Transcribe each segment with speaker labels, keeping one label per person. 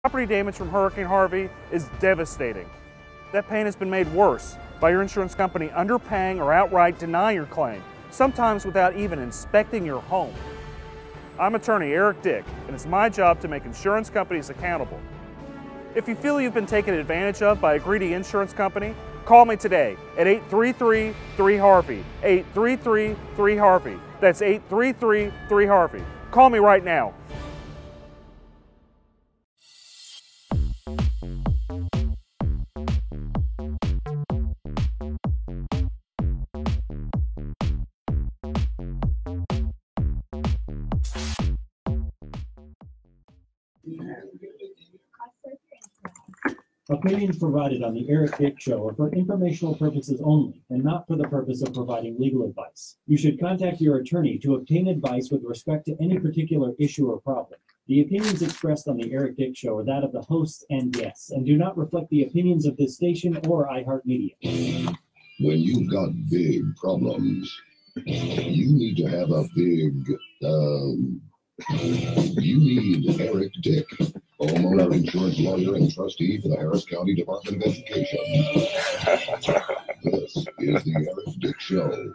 Speaker 1: Property damage from Hurricane Harvey is devastating. That pain has been made worse by your insurance company underpaying or outright denying your claim, sometimes without even inspecting your home. I'm attorney Eric Dick, and it's my job to make insurance companies accountable. If you feel you've been taken advantage of by a greedy insurance company, call me today at 833-3HARVEY, 833-3HARVEY. That's 833-3HARVEY. Call me right now.
Speaker 2: Opinions provided on the Eric Dick Show are for informational purposes only and not for the purpose of providing legal advice. You should contact your attorney to obtain advice with respect to any particular issue or problem. The opinions expressed on the Eric Dick Show are that of the hosts and guests and do not reflect the opinions of this station or iHeartMedia.
Speaker 3: When you've got big problems, you need to have a big, you need Eric Dick, homeowner insurance lawyer and trustee for the Harris County Department of Education. This is the Eric Dick Show.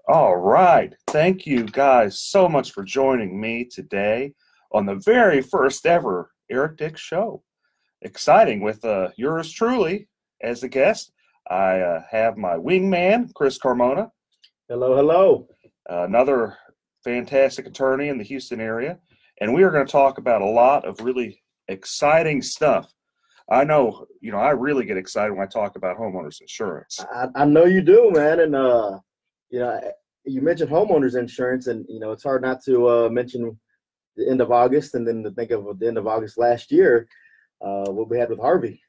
Speaker 1: All right. Thank you guys so much for joining me today on the very first ever Eric Dick Show. Exciting with yours truly as a guest. I have my wingman, Chris Carmona.
Speaker 4: Hello, hello.
Speaker 1: Another fantastic attorney in the Houston area, and we are going to talk about a lot of really exciting stuff. I know, I really get excited when I talk about homeowners insurance.
Speaker 4: I know you do, man, and you mentioned homeowners insurance, and it's hard not to mention the end of August, and then to think of the end of August last year, what we had with Harvey.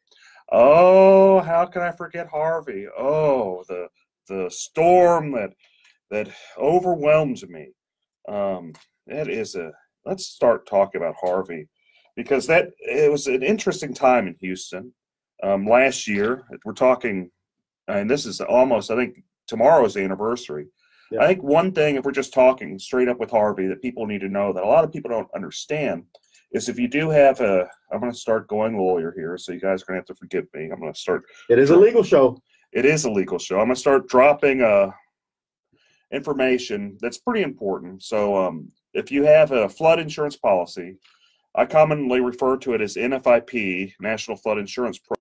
Speaker 1: Oh, how can I forget Harvey? Oh, the storm that overwhelmed me. Let's start talking about Harvey, because it was an interesting time in Houston last year. We're talking, and this is almost, I think tomorrow is the anniversary. Yeah. I think one thing, if we're just talking straight up with Harvey, that people need to know that a lot of people don't understand is if you do have I'm going to start going lawyer here, so you guys are going to have to forgive me. I'm going to start.
Speaker 4: It is a legal show.
Speaker 1: It is a legal show. I'm going to start dropping information that's pretty important. So if you have a flood insurance policy, I commonly refer to it as NFIP, National Flood Insurance Program.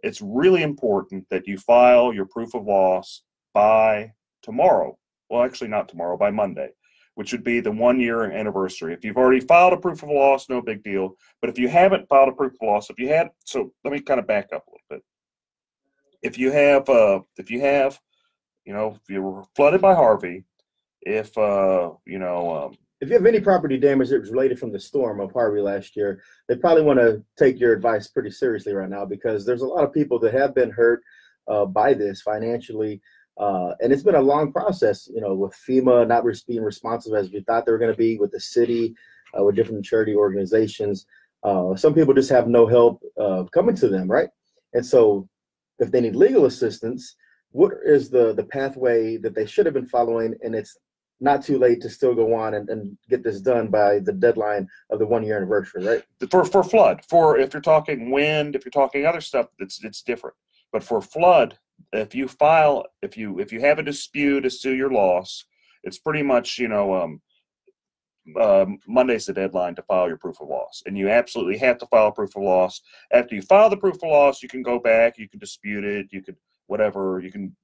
Speaker 1: It's really important that you file your proof of loss by tomorrow. Well, actually not tomorrow, by Monday, which would be the 1-year anniversary. If you've already filed a proof of loss, no big deal. But if you haven't filed a proof of loss, so let me kind of back up a little bit. If you were flooded by Harvey, if you have any property damage that was related from the storm of Harvey last year, they probably want to take your advice pretty seriously right now, because there's a lot of people that have been hurt by this financially. And it's been a long process, with FEMA not being responsive as we thought they were going to be, with the city, with different charity organizations. Some people just have no help coming to them, right? And so if they need legal assistance, what is the pathway that they should have been following? And it's not too late to still go on and get this done by the deadline of the 1-year anniversary, right? For flood, if you're talking wind, if you're talking other stuff, it's different. But for flood, if you have a dispute as to your loss, it's pretty much, Monday's the deadline to file your proof of loss, and you absolutely have to file a proof of loss. After you file the proof of loss, you can go back, you can dispute it, you can whatever, you can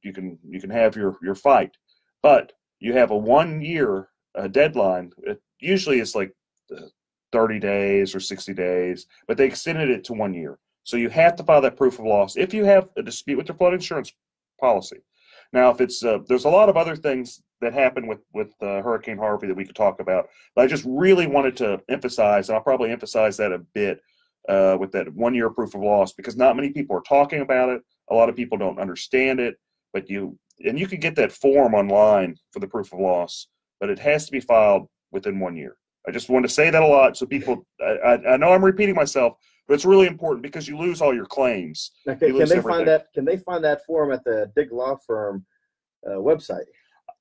Speaker 1: have your fight, but you have a 1-year deadline. Usually it's like 30 days or 60 days, but they extended it to 1 year. So you have to file that proof of loss if you have a dispute with your flood insurance policy. Now, if it's there's a lot of other things that happened with Hurricane Harvey that we could talk about, but I just really wanted to emphasize, and I'll probably emphasize that a bit with that 1-year proof of loss, because not many people are talking about it. A lot of people don't understand it, but you can get that form online for the proof of loss, but it has to be filed within 1 year. I just want to say that a lot so people, I know I'm repeating myself, but it's really important because you lose all your claims.
Speaker 4: Now, can they find that form at the Dick Law Firm website?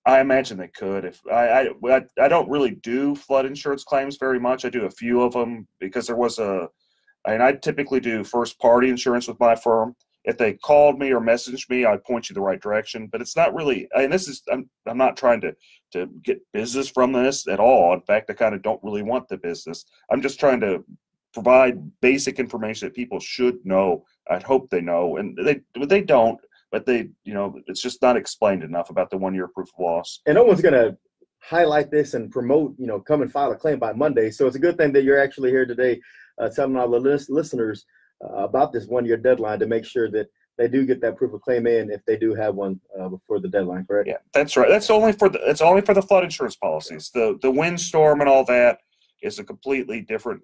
Speaker 1: I imagine they could. If I don't really do flood insurance claims very much. I do a few of them because there was I typically do first party insurance with my firm. If they called me or messaged me, I'd point you the right direction. But it's not really. And this is I'm not trying to get business from this at all. In fact, I kind of don't really want the business. I'm just trying to provide basic information that people should know. I'd hope they know, and they don't. But it's just not explained enough about the 1 year proof of loss.
Speaker 4: And no one's gonna highlight this and promote, come and file a claim by Monday. So it's a good thing that you're actually here today, telling all the listeners about this 1 year deadline to make sure that they do get that proof of claim in if they do have one before the deadline. Correct?
Speaker 1: Yeah, that's right. It's only for the flood insurance policies. The windstorm and all that is a completely different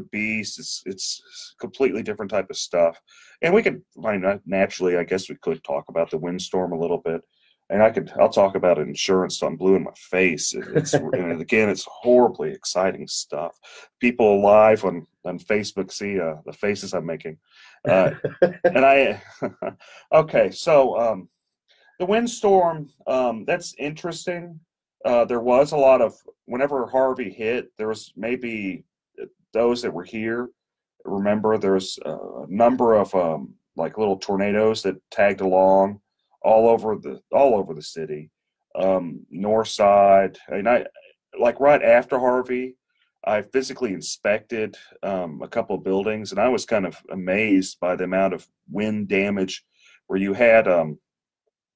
Speaker 1: beast. It's completely different type of stuff. And we could, naturally, I guess we could talk about the windstorm a little bit. And I'll talk about insurance so I'm blue in my face. And again, it's horribly exciting stuff. People live on Facebook see the faces I'm making. Okay, so the windstorm, that's interesting. There was a lot of, whenever Harvey hit, there was maybe those that were here. Remember, there's a number of little tornadoes that tagged along all over the city, north side. Right after Harvey, I physically inspected a couple of buildings, and I was kind of amazed by the amount of wind damage. Where you had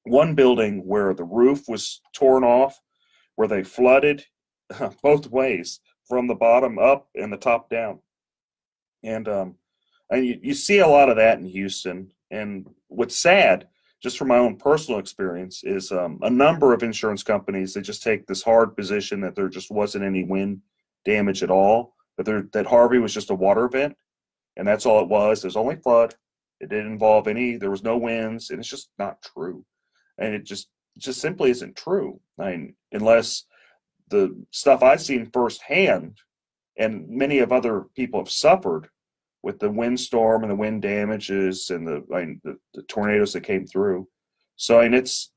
Speaker 1: one building where the roof was torn off, where they flooded both ways, from the bottom up and the top down. And you see a lot of that in Houston. And what's sad, just from my own personal experience, is a number of insurance companies that just take this hard position that there just wasn't any wind damage at all, that Harvey was just a water event, and that's all it was. There's only flood. It didn't involve there was no winds, and it's just not true. And it just simply isn't true. Unless the stuff I've seen firsthand, and many of other people have suffered with the windstorm and the wind damages and the tornadoes that came through. So it's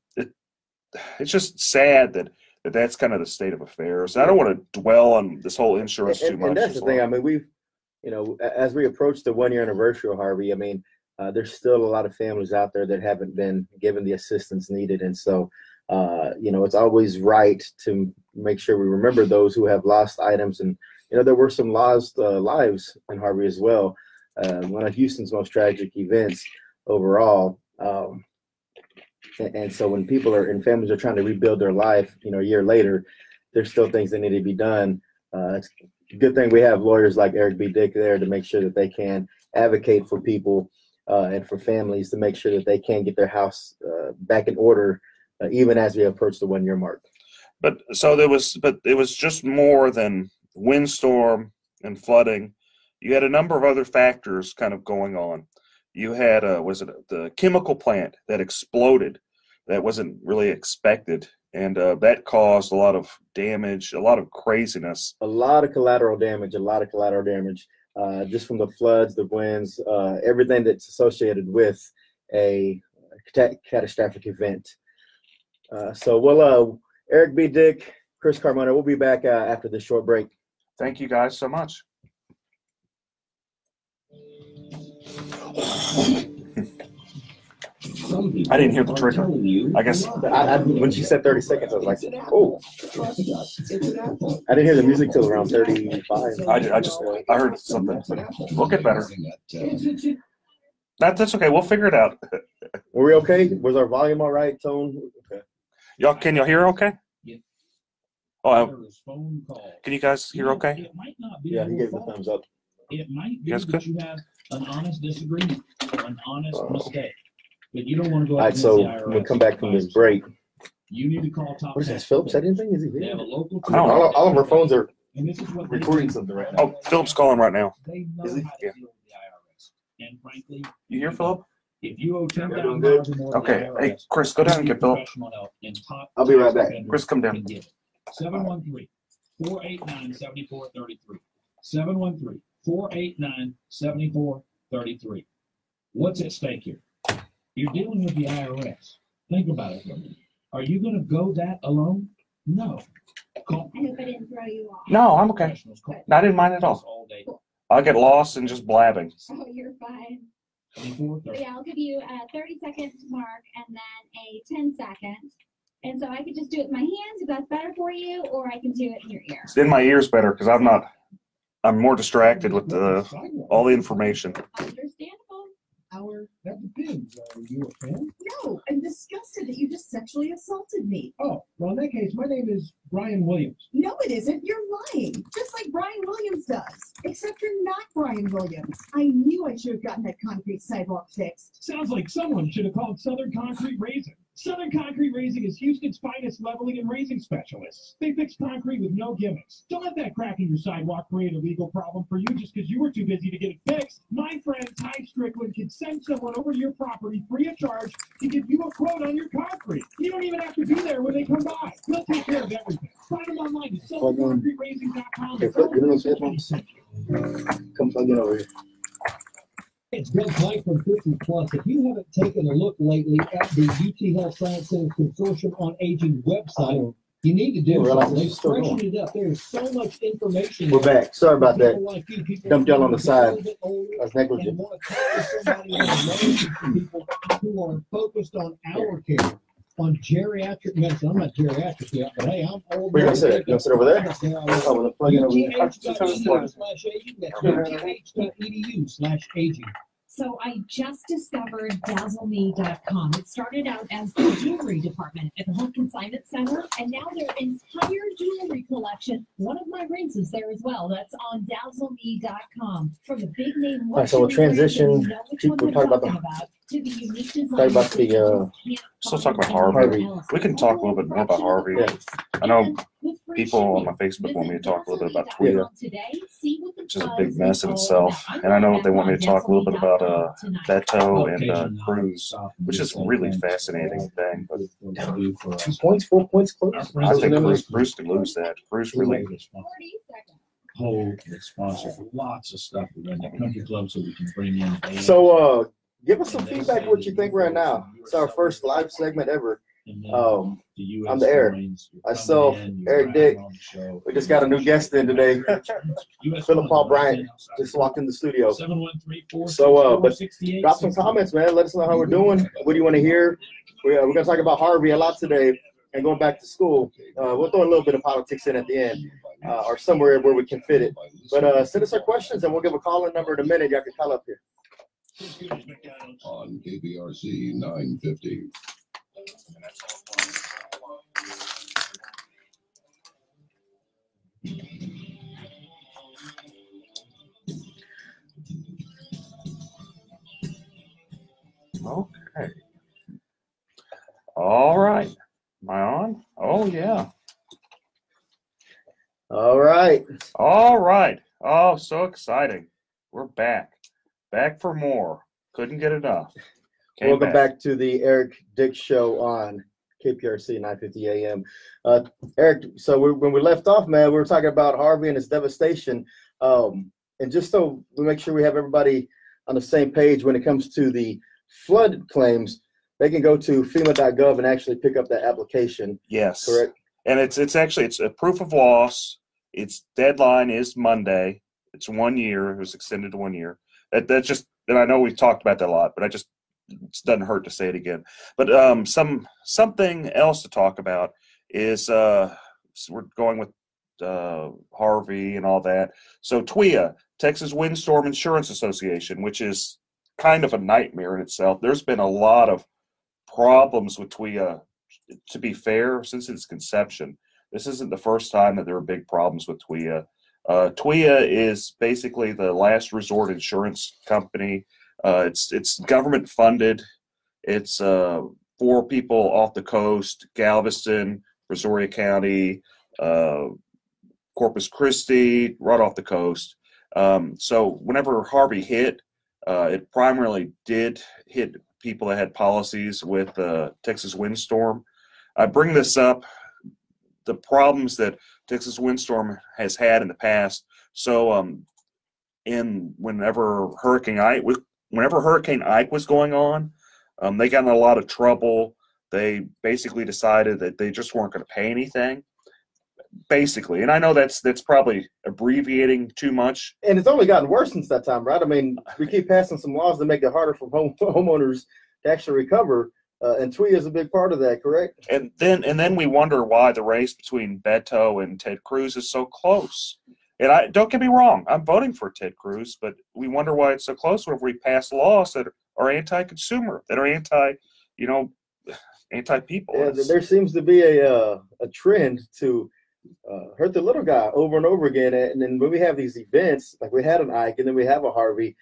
Speaker 1: just sad that's kind of the state of affairs. I don't want to dwell on this whole insurance too much.
Speaker 4: And that's the thing. We've, as we approach the 1 year anniversary of Harvey, there's still a lot of families out there that haven't been given the assistance needed. And so, it's always right to make sure we remember those who have lost items. And, there were some lost lives in Harvey as well. One of Houston's most tragic events overall. And so when people and families are trying to rebuild their life, a year later, there's still things that need to be done. It's a good thing we have lawyers like Eric B. Dick there to make sure that they can advocate for people and for families to make sure that they can get their house back in order, even as we approach the 1 year mark.
Speaker 1: But it was just more than windstorm and flooding. You had a number of other factors kind of going on. You had the chemical plant that exploded that wasn't really expected, and that caused a lot of damage, a lot of craziness,
Speaker 4: a lot of collateral damage, just from the floods, the winds, everything that's associated with a catastrophic event. Eric B. Dick, Chris Carmona, we'll be back after this short break.
Speaker 1: Thank you guys so much. I didn't hear the trigger. I guess
Speaker 4: when she said 30 seconds, I was like, oh. I didn't hear the music till around 35.
Speaker 1: I heard something. We'll get better. That's okay. We'll figure it out.
Speaker 4: Were we okay? Was our volume all right? Tone? Okay.
Speaker 1: Can y'all hear okay?
Speaker 2: Yeah.
Speaker 1: Oh, can you guys hear okay?
Speaker 2: It might not be.
Speaker 4: Yeah, he gave the thumbs up.
Speaker 2: It might be that you have an honest disagreement, an honest mistake, but you don't want to go.
Speaker 4: All right, so when we come back from this break,
Speaker 2: you need to call Top.
Speaker 4: What is that? Phillips said anything? Is he
Speaker 2: They have a local.
Speaker 4: All of our phones are
Speaker 2: and this is what
Speaker 4: recording something right now.
Speaker 1: Oh, Philip's calling right now.
Speaker 2: They know how to deal with the IRS, and frankly,
Speaker 1: you hear Philip?
Speaker 2: If you owe $10,000 or more,
Speaker 1: okay. Hey, Chris, go down and get Philip.
Speaker 4: I'll be right back.
Speaker 1: Chris, come down.
Speaker 2: 713-489-7433. 713-489-7433. What's at stake here? You're dealing with the IRS. Think about it for a minute.
Speaker 5: Are you going to go that alone? No. Call
Speaker 6: I hope I didn't throw you off.
Speaker 1: No, I'm okay.
Speaker 5: professionals. Call
Speaker 1: I didn't mind at all.
Speaker 5: all day.
Speaker 1: I'll get lost in just blabbing.
Speaker 6: Oh, you're fine.
Speaker 5: 24,
Speaker 6: But yeah, I'll give you a 30-second mark and then a 10-second. And so I could just do it with my hands if that's better for you, or I can do it in your ear.
Speaker 1: It's in my ears better because I'm more distracted with all the information.
Speaker 6: Understandable.
Speaker 5: That depends. Are you a fan?
Speaker 7: No, I'm disgusted that you just sexually assaulted me.
Speaker 5: Oh, well, in that case, my name is Brian Williams.
Speaker 7: No, it isn't. You're lying. Just like Brian Williams does. Except you're not Brian Williams. I knew I should have gotten that concrete sidewalk fixed.
Speaker 5: Sounds like someone should have called Southern Concrete Raising. Southern Concrete Raising is Houston's finest leveling and raising specialists. They fix concrete with no gimmicks. Don't let that crack in your sidewalk create a legal problem for you just because you were too busy to get it fixed. My friend Ty Strickland can send someone over to your property free of charge to give you a quote on your concrete. You don't even have to be there when they come by. They'll take care of everything. Find them online at SouthernConcreteRaising.com.
Speaker 4: Okay, give me those headphones. Come plug in over here.
Speaker 2: It's Greg Mike from 50 Plus. If you haven't taken a look lately at the UT Health Science Center Consortium on Aging website, you need to do
Speaker 4: Realize
Speaker 2: so.
Speaker 4: this
Speaker 2: They've
Speaker 4: is still
Speaker 2: freshened it up. There is so much information.
Speaker 4: We're
Speaker 2: there.
Speaker 4: back. Sorry about that.
Speaker 2: People like you, people
Speaker 4: Dumped y'all on the
Speaker 2: who are
Speaker 4: side.
Speaker 2: a little bit older
Speaker 4: That's negligent.
Speaker 2: and want to talk to somebody who knows people who are focused on our care, on geriatric medicine. I'm not geriatric yet, but hey, I'm old.
Speaker 4: Where you gonna sit? You gonna sit over there? Oh, with a plug in over here.
Speaker 2: UTH.edu/aging. That's UTH.edu/aging.
Speaker 8: So I just discovered DazzleMe.com. It started out as the jewelry department at the Home Consignment Center, and now their entire jewelry collection, one of my rings is there as well. That's on DazzleMe.com. From the big name
Speaker 4: All right, so we'll transition. We'll talk about
Speaker 8: to the unique design.
Speaker 4: talk about the,
Speaker 1: Still talk about Harvey.
Speaker 8: else.
Speaker 1: We can talk a little bit more about Harvey.
Speaker 4: Yeah.
Speaker 1: I know
Speaker 8: And with free
Speaker 1: people on my
Speaker 8: shipping.
Speaker 1: Facebook want me to talk a little bit about
Speaker 8: Visit
Speaker 1: Tweeta,
Speaker 8: today, see what the
Speaker 1: which is a
Speaker 8: buzz
Speaker 1: big mess in
Speaker 8: all
Speaker 1: itself.
Speaker 8: about.
Speaker 1: And I know they want me to talk a little bit about
Speaker 8: Tonight.
Speaker 1: Beto and Cruz, which is a really fascinating thing. But
Speaker 4: 2 points, 4 points close.
Speaker 1: I think Cruz could lose that. Cruz really.
Speaker 6: 40 seconds.
Speaker 5: Whole that sponsors lots of stuff around the country club so we can bring in bands.
Speaker 4: So, give us some feedback what you think right now. It's our first live segment ever.
Speaker 5: And then
Speaker 4: Um,
Speaker 5: the US
Speaker 4: I'm the Eric.
Speaker 5: coins, you're
Speaker 4: Myself,
Speaker 5: coming in, you're
Speaker 4: Eric
Speaker 5: right
Speaker 4: Dick.
Speaker 5: on the show.
Speaker 4: We just got a new guest in today.
Speaker 5: US
Speaker 4: Philip Paul
Speaker 5: coins,
Speaker 4: Bryant
Speaker 5: outside.
Speaker 4: just walked in the studio.
Speaker 5: 713-464-6868.
Speaker 4: So, but drop some comments, man. Let us know how we're doing. What do you want to hear? We're going to talk about Harvey a lot today and going back to school. We'll throw a little bit of politics in at the end or somewhere where we can fit it. But send us our questions and we'll give a call-in number in a minute. Y'all can call up here.
Speaker 3: On KBRC 950.
Speaker 1: Okay. All right. Am I on? Oh, yeah.
Speaker 4: All right.
Speaker 1: All right. Oh, so exciting. We're back. Back for more. Couldn't get enough. Came
Speaker 4: Welcome back to the Eric Dick Show on KPRC 950 AM. Eric, so when we left off, man, we were talking about Harvey and its devastation. And just so we make sure we have everybody on the same page when it comes to the flood claims, they can go to FEMA.gov and actually pick up that application.
Speaker 1: Yes.
Speaker 4: Correct.
Speaker 1: And it's a proof of loss. Its deadline is Monday. It's 1 year. It was extended to 1 year. That's just, and I know we've talked about that a lot, but it doesn't hurt to say it again. But something else to talk about is so we're going with Harvey and all that. So TWIA, Texas Windstorm Insurance Association, which is kind of a nightmare in itself. There's been a lot of problems with TWIA, to be fair, since its conception. This isn't the first time that there are big problems with TWIA. TWIA is basically the last resort insurance company. It's government funded. It's for people off the coast, Galveston, Brazoria County, Corpus Christi, right off the coast. So whenever Harvey hit, it primarily did hit people that had policies with Texas Windstorm. I bring this up, the problems that Texas Windstorm has had in the past. So whenever Hurricane Ike was going on, they got in a lot of trouble. They basically decided that they just weren't going to pay anything, basically. And I know that's probably abbreviating too much.
Speaker 4: And it's only gotten worse since that time, right? I mean, we keep passing some laws to make it harder for homeowners to actually recover. And TWIA is a big part of that, correct?
Speaker 1: And then we wonder why the race between Beto and Ted Cruz is so close. And don't get me wrong, I'm voting for Ted Cruz, but we wonder why it's so close whenever we pass laws that are anti-consumer, that are anti-people.
Speaker 4: Yeah, there seems to be a trend to hurt the little guy over and over again. And then when we have these events, like we had an Ike and then we have a Harvey,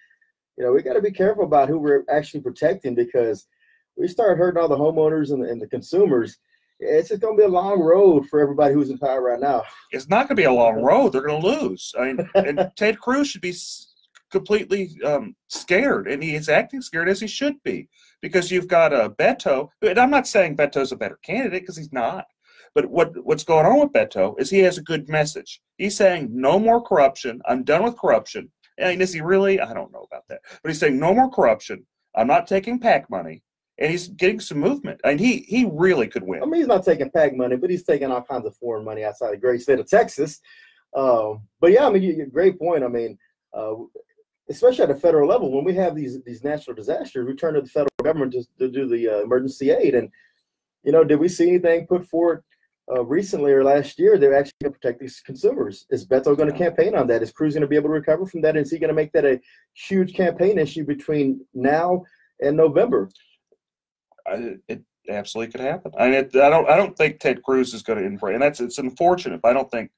Speaker 4: we got to be careful about who we're actually protecting, because we start hurting all the homeowners and the consumers. It's just going to be a long road for everybody who's in power right now.
Speaker 1: It's not going to be a long road. They're going to lose. I mean, and Ted Cruz should be completely scared, and he is acting scared, as he should be, because you've got Beto. And I'm not saying Beto's a better candidate, because he's not. But what's going on with Beto is he has a good message. He's saying no more corruption. I'm done with corruption. And is he really? I don't know about that. But he's saying no more corruption. I'm not taking PAC money. And he's getting some movement. I mean, he really could win.
Speaker 4: I mean, he's not taking PAC money, but he's taking all kinds of foreign money outside the great state of Texas. But yeah, I mean, great point. I mean, especially at the federal level, when we have these natural disasters, we turn to the federal government to do the emergency aid. And, did we see anything put forward recently or last year that actually going to protect these consumers? Is Beto going to campaign on that? Is Cruz going to be able to recover from that? Is he going to make that a huge campaign issue between now and November?
Speaker 1: It absolutely could happen. I mean, I don't think Ted Cruz is going to embrace, and it's unfortunate, but I don't think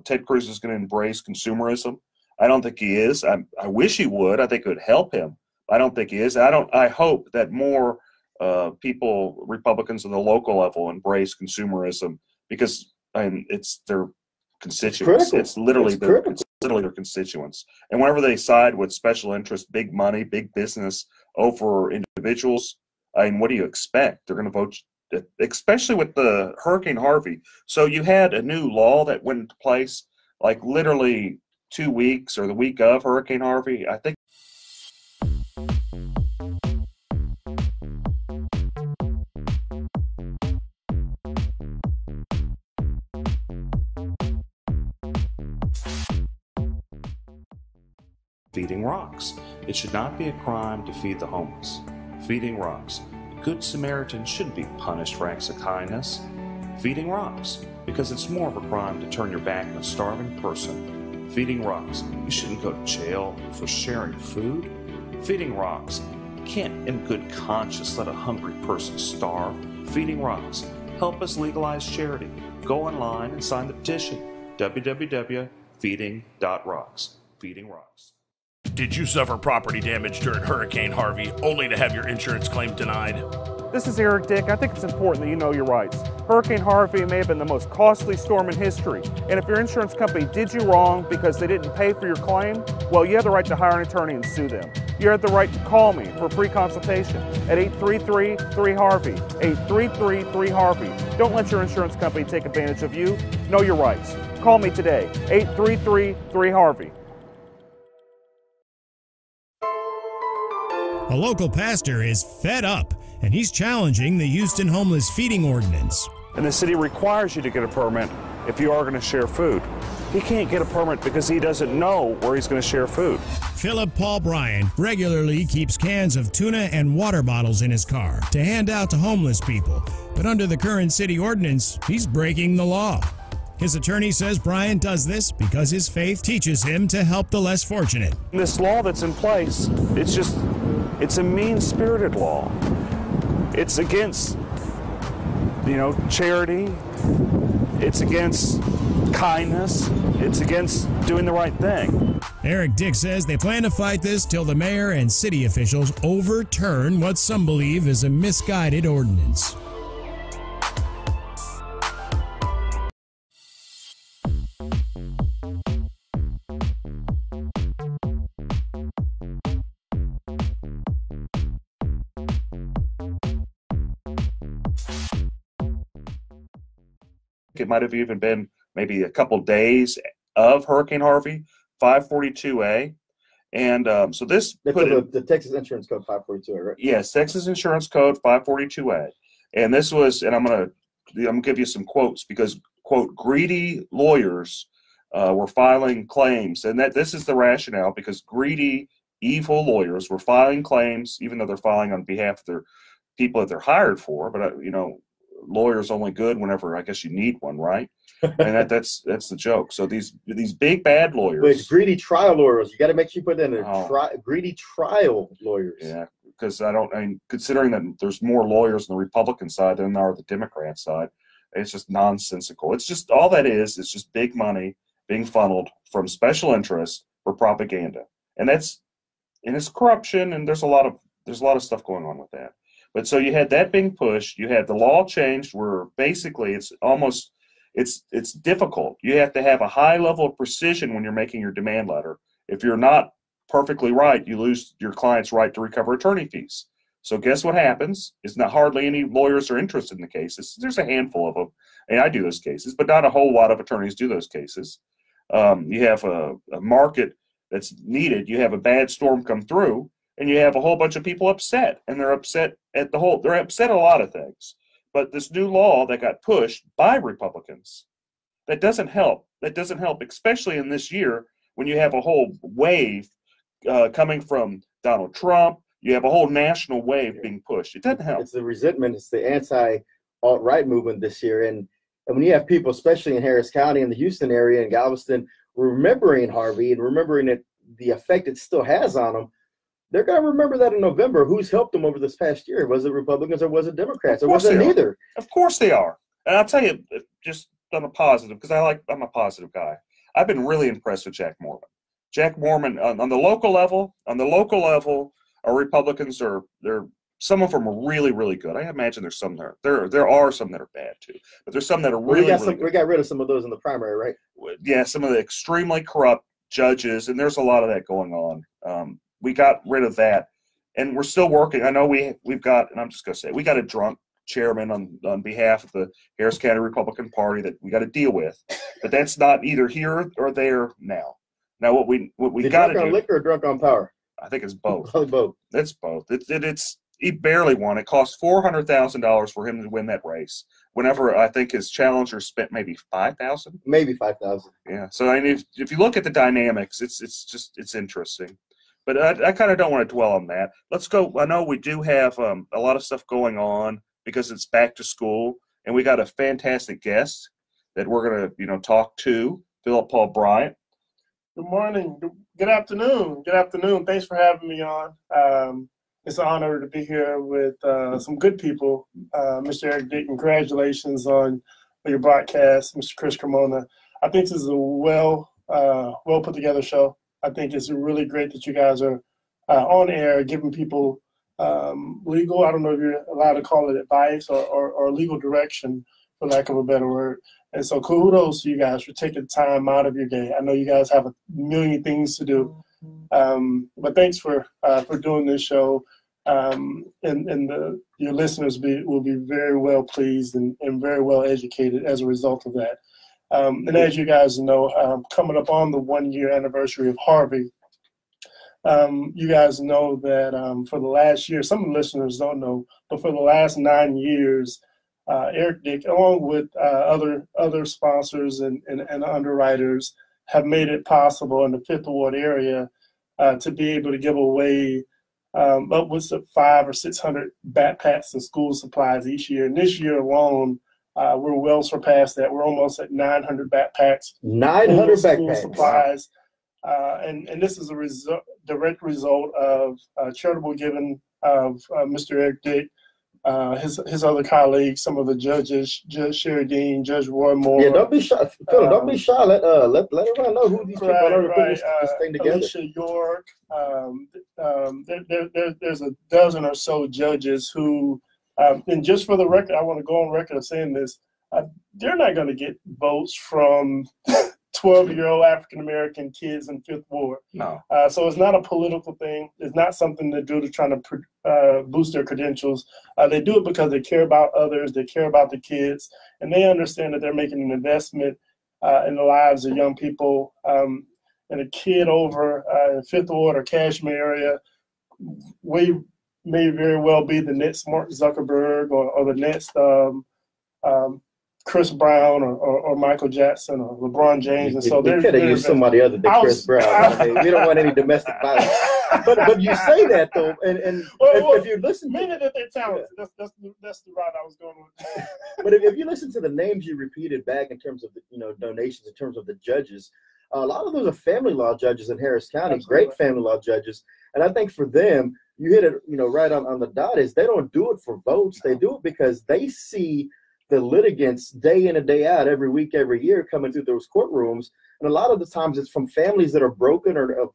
Speaker 1: Ted Cruz is going to embrace consumerism. I don't think he is. I wish he would. I think it would help him. I don't think he is. I hope that more people, Republicans at the local level, embrace consumerism, because it's their constituents. It's literally their constituents. And whenever they side with special interest, big money, big business over individuals, I mean, what do you expect? They're going to vote, especially with the Hurricane Harvey. So you had a new law that went into place like literally 2 weeks or the week of Hurricane Harvey. I think Feeding rocks. It should not be a crime to feed the homeless. Feeding rocks. A good Samaritan shouldn't be punished for acts of kindness. Feeding rocks. Because it's more of a crime to turn your back on a starving person. Feeding rocks. You shouldn't go to jail for sharing food. Feeding rocks. You can't in good conscience let a hungry person starve. Feeding rocks. Help us legalize charity. Go online and sign the petition. www.feeding.rocks. Feeding rocks.
Speaker 9: Did you suffer property damage during Hurricane Harvey only to have your insurance claim denied?
Speaker 10: This is Eric Dick. I think it's important that you know your rights. Hurricane Harvey may have been the most costly storm in history, and if your insurance company did you wrong because they didn't pay for your claim, well, you have the right to hire an attorney and sue them. You have the right to call me for a free consultation at 833-3HARVEY, 833-3HARVEY. Don't let your insurance company take advantage of you. Know your rights. Call me today, 833-3HARVEY.
Speaker 11: A local pastor is fed up, and he's challenging the Houston homeless feeding ordinance.
Speaker 10: And the city requires you to get a permit if you are going to share food. He can't get a permit because he doesn't know where he's going to share food.
Speaker 11: Philip Paul Bryan regularly keeps cans of tuna and water bottles in his car to hand out to homeless people, but under the current city ordinance, he's breaking the law. His attorney says Bryan does this because his faith teaches him to help the less fortunate.
Speaker 10: This law that's in place, it's a mean-spirited law. It's against, charity. It's against kindness. It's against doing the right thing.
Speaker 11: Eric Dick says they plan to fight this till the mayor and city officials overturn what some believe is a misguided ordinance.
Speaker 1: It might have even been maybe a couple days of Hurricane Harvey, 542A. And so this
Speaker 4: the Texas Insurance Code 542A, right?
Speaker 1: Yes, Texas Insurance Code 542A. And this was, and I'm gonna give you some quotes because, quote, greedy lawyers were filing claims, and that this is the rationale, because greedy, evil lawyers were filing claims, even though they're filing on behalf of their people that they're hired for. But lawyers only good whenever I guess you need one, right? And that's the joke. So these big bad lawyers.
Speaker 4: But it's greedy trial lawyers. You got to make sure you put in greedy trial lawyers.
Speaker 1: Yeah, because considering that there's more lawyers on the Republican side than there are the Democrat side, it's just nonsensical. It's just all that is. It's just big money being funneled from special interests for propaganda, and it's corruption, and there's a lot of stuff going on with that. But so you had that being pushed. You had the law changed where basically it's difficult. You have to have a high level of precision when you're making your demand letter. If you're not perfectly right, you lose your client's right to recover attorney fees. So guess what happens? It's not hardly any lawyers are interested in the cases. There's a handful of them, and I do those cases, but not a whole lot of attorneys do those cases. You have a market that's needed. You have a bad storm come through, and you have a whole bunch of people upset, and they're upset at a lot of things. But this new law that got pushed by Republicans, that doesn't help. That doesn't help, especially in this year when you have a whole wave coming from Donald Trump. You have a whole national wave being pushed. It doesn't help.
Speaker 4: It's the resentment. It's the anti-alt-right movement this year. And when you have people, especially in Harris County and the Houston area and Galveston, remembering Harvey and remembering that the effect it still has on them, they're going to remember that in November. Who's helped them over this past year? Was it Republicans or was it Democrats? Or was it neither?
Speaker 1: Of course they are. And I'll tell you, just on a positive, because I'm a positive guy. I've been really impressed with Jack Mormon. Jack Mormon on the local level, our Republicans some of them are really, really good. I imagine there's some there are some that are bad too, but there's some that are really good.
Speaker 4: We got rid of some of those in the primary, right?
Speaker 1: Yeah, some of the extremely corrupt judges, and there's a lot of that going on. We got rid of that, and we're still working. I know we've got, and I'm just going to say, we got a drunk chairman on behalf of the Harris County Republican Party that we got to deal with, but that's not either here or there now. Now what we got to do.
Speaker 4: Drunk on liquor or drunk on power?
Speaker 1: I think it's both.
Speaker 4: Probably both.
Speaker 1: It's both. He barely won. It cost $400,000 for him to win that race. Whenever I think his challenger spent maybe $5,000.
Speaker 4: Maybe $5,000.
Speaker 1: Yeah. So if you look at the dynamics, it's interesting. But I kind of don't want to dwell on that. Let's go. I know we do have a lot of stuff going on because it's back to school, and we got a fantastic guest that we're going to talk to, Philip Paul Bryant.
Speaker 12: Good morning. Good afternoon. Good afternoon. Thanks for having me on. It's an honor to be here with some good people. Mr. Eric Dick, congratulations on your broadcast, Mr. Chris Cremona. I think this is a well put together show. I think it's really great that you guys are on air giving people legal, I don't know if you're allowed to call it advice or legal direction, for lack of a better word. And so kudos to you guys for taking time out of your day. I know you guys have a million things to do, but thanks for doing this show. Your listeners will be very well pleased and very well educated as a result of that. And as you guys know, coming up on the 1-year anniversary of Harvey, you guys know that for the last year, some of the listeners don't know, but for the last 9 years, Eric Dick, along with other sponsors and underwriters, have made it possible in the Fifth Ward area to be able to give away upwards of 500 or 600 backpacks and school supplies each year. And this year alone, we're well surpassed that. We're almost at 900 backpacks.
Speaker 4: 900 backpacks.
Speaker 12: Supplies. And this is a direct result of charitable giving of Mr. Eric Dick, his other colleagues, some of the judges, Judge Sherry Dean, Judge Roy Moore.
Speaker 4: Yeah, don't be shy. Phil, don't be shy. Let everyone know who these people are to put this thing together.
Speaker 12: Alicia York. There's a dozen or so judges who, and just for the record, I want to go on record of saying this, they're not going to get votes from 12-year-old African-American kids in Fifth Ward.
Speaker 1: No.
Speaker 12: So it's not a political thing. It's not something they do to try to boost their credentials. They do it because they care about others. They care about the kids. And they understand that they're making an investment in the lives of young people. And a kid over in Fifth Ward or Cashmere area, way may very well be the next Mark Zuckerberg or the next Chris Brown or Michael Jackson or LeBron James. And so
Speaker 4: they could have used somebody other than Chris Brown. I mean, we don't want any domestic violence. But you say that though, and if you listen,
Speaker 12: meaning that they're talented. That's the route I was going with.
Speaker 4: But if you listen to the names you repeated back in terms of the donations, in terms of the judges, a lot of those are family law judges in Harris County,
Speaker 12: Absolutely.
Speaker 4: Great family law judges. And I think for them, you hit it right on the dot, is they don't do it for votes. They do it because they see the litigants day in and day out, every week, every year, coming through those courtrooms. And a lot of the times it's from families that are broken or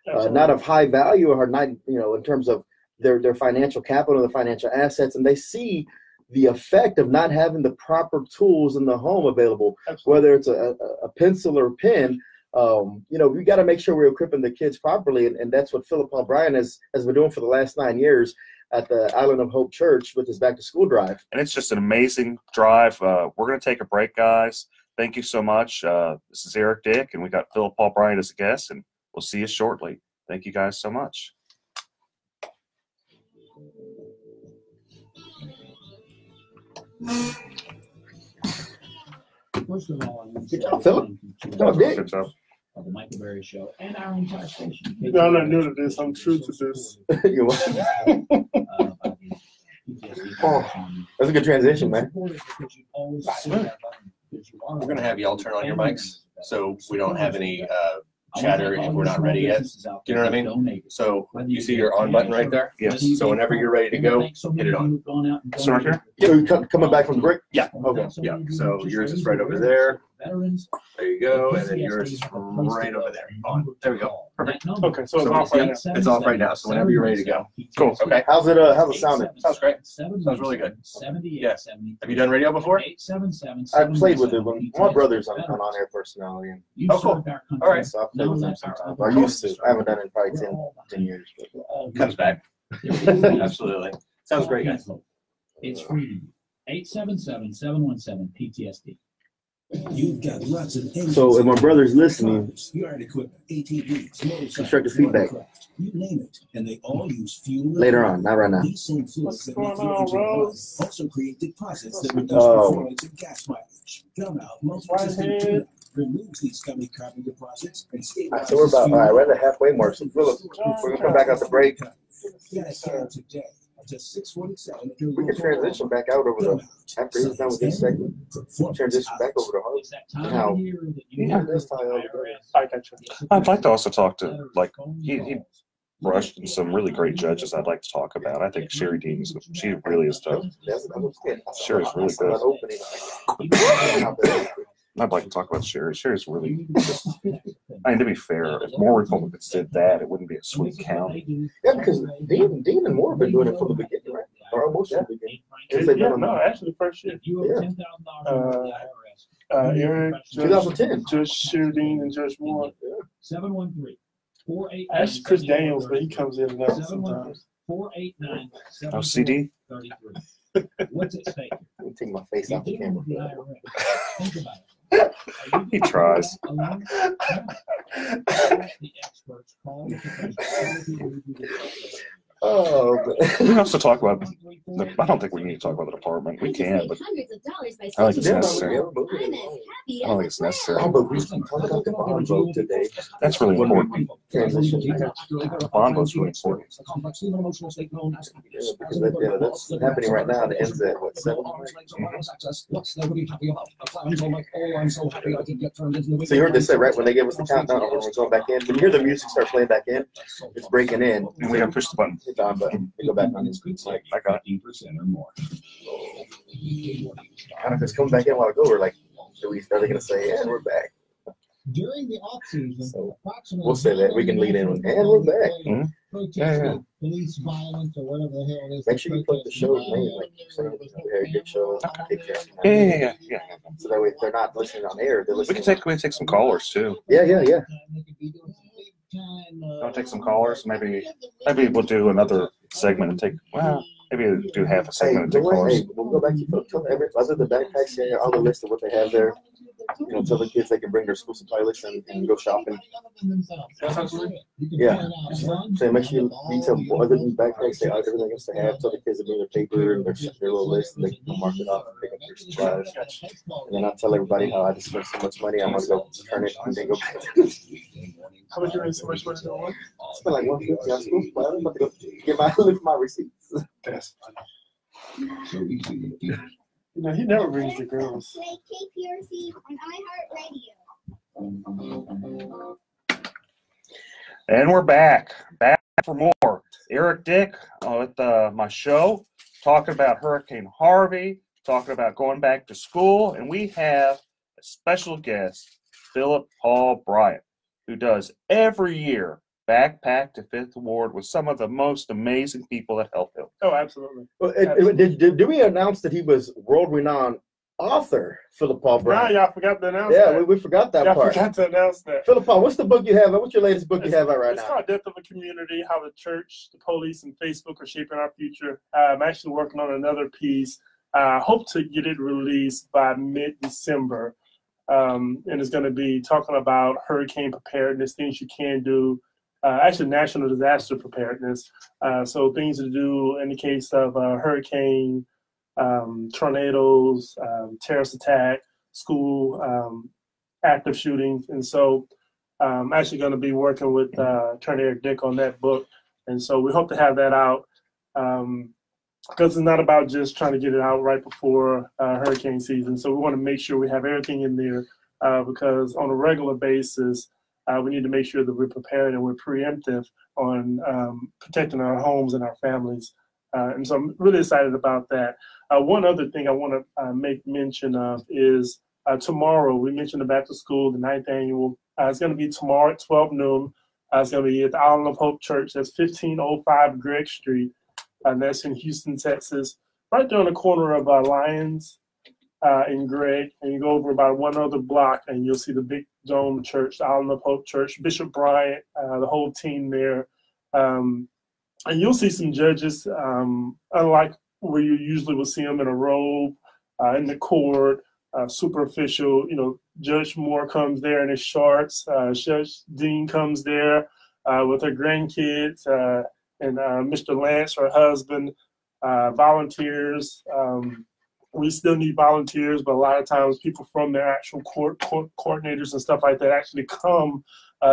Speaker 4: not of high value, or not, in terms of their financial capital, their financial assets. And they see the effect of not having the proper tools in the home available, whether it's a pencil or pen. We got to make sure we're equipping the kids properly. And that's what Philip Paul Bryan has been doing for the last 9 years at the Island of Hope Church with his back to school drive.
Speaker 1: And it's just an amazing drive. We're going to take a break, guys. Thank you so much. This is Eric Dick, and we got Philip Paul Bryan as a guest, and we'll see you shortly. Thank you guys so much.
Speaker 2: First of all, I want to
Speaker 4: Good job, Philip. Good job.
Speaker 2: Of the Michael Berry Show and our entire station.
Speaker 12: I'm not new to this. I'm true to this.
Speaker 4: You're welcome. That's a good transition, man.
Speaker 13: We're going to have y'all turn on your mics so we don't have any chatter if we're not ready yet. Do you know what I mean? So you see your on button right there?
Speaker 1: Yes.
Speaker 13: So whenever you're ready to go, hit it on.
Speaker 1: So right here?
Speaker 4: Yeah, coming back from the break?
Speaker 13: Yeah.
Speaker 4: Okay.
Speaker 13: Yeah. So yours is right over there. There you go. And then yours is right over there. On. There we go. Perfect.
Speaker 12: Okay, so it's off right now.
Speaker 13: It's off right now. So whenever you're ready to go.
Speaker 1: Cool.
Speaker 13: Okay.
Speaker 4: How's it sounding?
Speaker 13: Sounds great. Sounds really good. Yeah. Have you done radio before?
Speaker 4: I played with it when my brother's on air personality. And
Speaker 13: Oh, cool. All right.
Speaker 4: so I played with him sometimes. I used to. I haven't done it in probably 10 years. But.
Speaker 13: Comes back. Absolutely. Sounds great, guys.
Speaker 2: It's free. 877-717-PTSD. You've got lots of
Speaker 4: So if my brother's listening,
Speaker 11: yard equipment, ATVs,
Speaker 4: constructive feedback
Speaker 11: you name it, and they all use fuel.
Speaker 4: later on, not right now.
Speaker 11: These same fuels that make
Speaker 12: going
Speaker 11: your
Speaker 12: on,
Speaker 11: engine run
Speaker 12: Rose?
Speaker 11: also create deposits that reduce
Speaker 4: Oh.
Speaker 11: performance and gas mileage. Come out, multi-system tune-up removes these gummy carbon deposits and stabilizes
Speaker 4: So we're about
Speaker 11: fuel.
Speaker 4: we're at the halfway mark. So Philip, we're gonna come back out the break.
Speaker 11: Get a can today at just $6.47.
Speaker 4: We can transition back out over the after he's done with this segment. Transition back over to Harvey. Now, this tie over there.
Speaker 12: I got you.
Speaker 1: I'd like to also talk to, he brushed in some really great judges I'd like to talk about. I think Sherry Dean, she really is tough. Sherry's really good. I'd like to talk about Sherry. Sherry's really just, to be fair, if more Republicans did that, it wouldn't be a sweet county.
Speaker 4: Yeah, because Dean and Moore have been doing it from the beginning, right? Or almost from the beginning. Since they've been on
Speaker 12: No, actually, first year.
Speaker 4: Yeah.
Speaker 12: Eric,
Speaker 4: 2010.
Speaker 12: Judge Sheridan, and Judge Moore.
Speaker 2: 713-489.
Speaker 12: Actually, Chris Daniels, but he comes in and out sometimes.
Speaker 2: 489.
Speaker 1: Oh, CD?
Speaker 2: What's at stake?
Speaker 4: Let me take my face off the camera.
Speaker 2: Think about it.
Speaker 1: He tries.
Speaker 2: The experts call
Speaker 4: Oh,
Speaker 1: We can also talk about, I don't think we need to talk about the department. We can, but
Speaker 6: Hundreds of dollars by
Speaker 1: I don't think it's
Speaker 6: switching
Speaker 1: necessary.
Speaker 6: over. I'm as happy
Speaker 1: I don't think it's necessary.
Speaker 4: Oh, but we can talk about the bond vote today.
Speaker 1: That's really important.
Speaker 4: Transition.
Speaker 1: The bond vote's really important.
Speaker 4: Yeah, because that's happening right now. And it ends at what, 7? So you heard this say right when they gave us the countdown when we're going back in. When you hear the music start playing back in, it's breaking in.
Speaker 1: And we gotta push the button.
Speaker 4: Hit the on button. We go back on his mic.
Speaker 1: I got it.
Speaker 2: or more.
Speaker 4: Kind of just coming back in a while ago. We're like, are they going to say, and we're back?
Speaker 5: During the off season,
Speaker 4: So
Speaker 5: approximately
Speaker 4: we'll say that. We can lead in with, and we're back.
Speaker 5: protesting police violence or whatever the hell it is.
Speaker 4: Make sure you put the show's name, like you're saying, very good show. Take care.
Speaker 1: Yeah.
Speaker 4: So that way, if they're not listening on air, they're
Speaker 1: We
Speaker 4: listening.
Speaker 1: can take some callers too.
Speaker 4: Yeah.
Speaker 1: I'll take some callers. Maybe we'll do another segment and take. Well, maybe we'll do half a
Speaker 4: Hey,
Speaker 1: segment and take
Speaker 4: go ahead.
Speaker 1: callers.
Speaker 4: Hey, we'll go back to other the backpacks here, all the list of what they have there. tell the kids they can bring their school supply list and go shopping. Yeah. So make sure you tell them other than backpacks, say everything else they have. Tell the kids to bring their paper and their little list, and they can mark it off and pick up their supplies. And then I tell everybody how I just spent so much money. I'm gonna go turn it and then go back.
Speaker 12: How much you raise so much money on?
Speaker 4: I spent like $150 on school supplies. I'm about to go lift my receipts.
Speaker 12: That's funny. He never brings the girls.
Speaker 6: KPRC on iHeartRadio.
Speaker 1: And we're back for more. Eric Dick with my show, talking about Hurricane Harvey, talking about going back to school, and we have a special guest, Philip Paul Bryant, who does every year Backpack to Fifth Ward with some of the most amazing people that help him.
Speaker 12: Oh, absolutely.
Speaker 4: Well, did we announce that he was world-renowned author, Philip Paul Bryant?
Speaker 12: Y'all forgot to announce
Speaker 4: that.
Speaker 12: Yeah,
Speaker 4: we forgot that part.
Speaker 12: Y'all forgot to announce that.
Speaker 4: Philip Paul, what's the book you have? What's your latest book you have out right now?
Speaker 12: It's called Death of a Community, How the Church, the Police, and Facebook Are Shaping Our Future. I'm actually working on another piece. I hope to get it released by mid-December. And it's going to be talking about hurricane preparedness, things you can do, actually national disaster preparedness. So things to do in the case of hurricane, tornadoes, terrorist attack, school, active shootings. And so I'm actually going to be working with Attorney Eric Dick on that book. And so we hope to have that out because it's not about just trying to get it out right before hurricane season. So we want to make sure we have everything in there because on a regular basis, we need to make sure that we're prepared and we're preemptive on protecting our homes and our families. And so I'm really excited about that. One other thing I want to make mention of is tomorrow, we mentioned the back to school, the 9th annual. It's going to be tomorrow at 12 noon. It's going to be at the Island of Hope Church. That's 1505 Gregg Street. And that's in Houston, Texas. Right there on the corner of Lyons in Gregg. And you go over about one other block and you'll see the big dome church, the Island of Hope Church, Bishop Bryant, the whole team there. And you'll see some judges, unlike where you usually will see them in a robe, in the court, super official. Judge Moore comes there in his shorts. Judge Dean comes there with her grandkids, and Mr. Lance, her husband, volunteers. We still need volunteers, but a lot of times people from their actual court coordinators and stuff like that actually come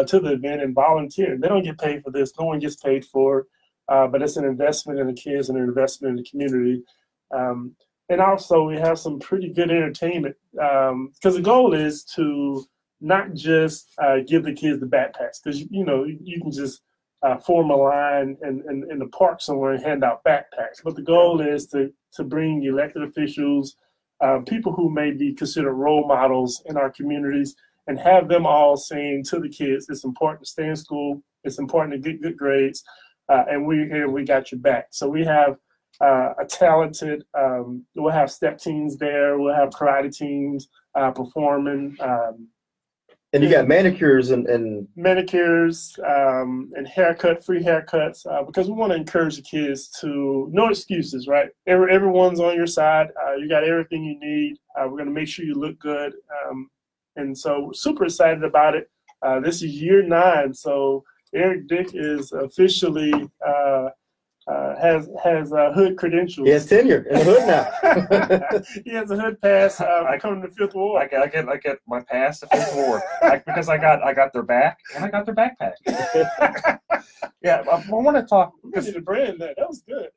Speaker 12: to the event and volunteer. They don't get paid for this. No one gets paid for it. But it's an investment in the kids and an investment in the community. And also we have some pretty good entertainment because the goal is to not just give the kids the backpacks because, you can just form a line in the park somewhere and hand out backpacks. But the goal is to bring elected officials, people who may be considered role models in our communities, and have them all saying to the kids, it's important to stay in school, it's important to get good grades, and we're here, we got your back. So we have a talented, we'll have step teams there, we'll have karate teams performing.
Speaker 4: And you got manicures and
Speaker 12: manicures and free haircuts, because we want to encourage the kids to no excuses, right? Everyone's on your side. You got everything you need. We're going to make sure you look good. And so we're super excited about it. This is year 9. So Eric Dick is officially has hood credentials.
Speaker 4: He has tenure in the hood now.
Speaker 12: He has a hood pass. I come to the Fifth Ward.
Speaker 1: I get my pass to Fifth Ward because I got their back and I got their backpack. Yeah, I want to talk
Speaker 12: because the brand that was good.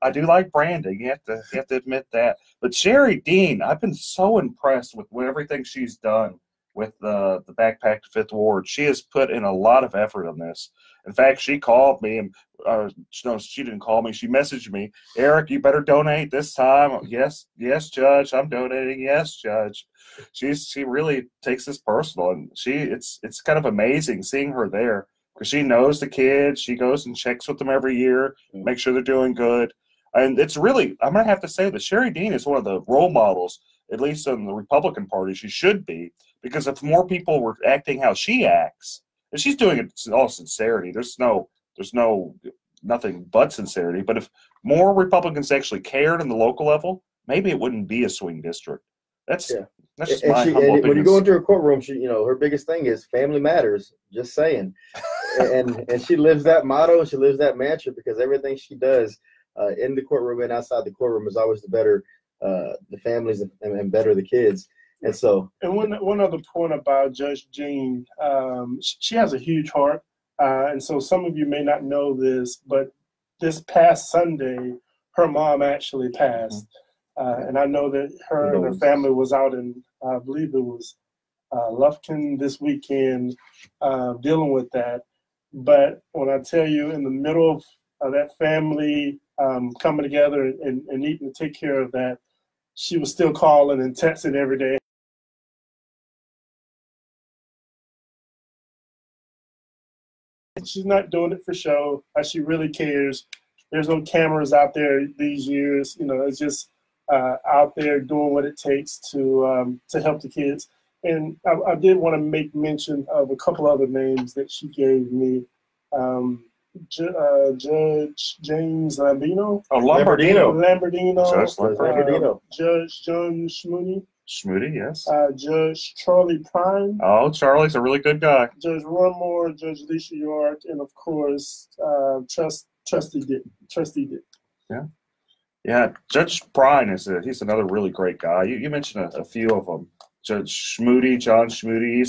Speaker 1: I do like branding. You have to admit that. But Sherry Dean, I've been so impressed with everything she's done with the Backpack to Fifth Ward. She has put in a lot of effort on this. In fact, she called me, and no, she didn't call me. She messaged me, Eric, you better donate this time. Yes, Judge, I'm donating. Yes, Judge. She really takes this personal, and it's kind of amazing seeing her there because she knows the kids. She goes and checks with them every year, make sure they're doing good. And it's really, I'm going to have to say that Sherry Dean is one of the role models, at least in the Republican Party. She should be, because if more people were acting how she acts, and she's doing it in all sincerity, there's nothing but sincerity. But if more Republicans actually cared in the local level, maybe it wouldn't be a swing district. That's That's just
Speaker 4: And
Speaker 1: my
Speaker 4: she,
Speaker 1: humble
Speaker 4: and when you
Speaker 1: opinions.
Speaker 4: go into her courtroom, she, you know, her biggest thing is family matters. Just saying, and she lives that motto. She lives that mantra because everything she does in the courtroom and outside the courtroom is always to better the families and better the kids. And so,
Speaker 12: and one other point about Judge Jean, she has a huge heart, and so some of you may not know this, but this past Sunday, her mom actually passed. And I know that her and her family was out in, I believe it was Lufkin this weekend, dealing with that. But when I tell you, in the middle of that family coming together and needing to take care of that, she was still calling and texting every day. She's not doing it for show. She really cares. There's no cameras out there these years. You know, it's just out there doing what it takes to help the kids. And I did want to make mention of a couple other names that she gave me. Judge James Lambino.
Speaker 1: Oh, Lamberdino. Judge
Speaker 12: Lamberdino. Judge John Schmoody.
Speaker 1: Schmoody, yes.
Speaker 12: Judge Charlie Prime.
Speaker 1: Oh, Charlie's a really good guy.
Speaker 12: Judge Ron Moore, Judge Alicia York, and of course, Trustee Dick.
Speaker 1: Yeah. Yeah, Judge Prine he's another really great guy. You mentioned a few of them. Judge Schmoody, John Schmoody,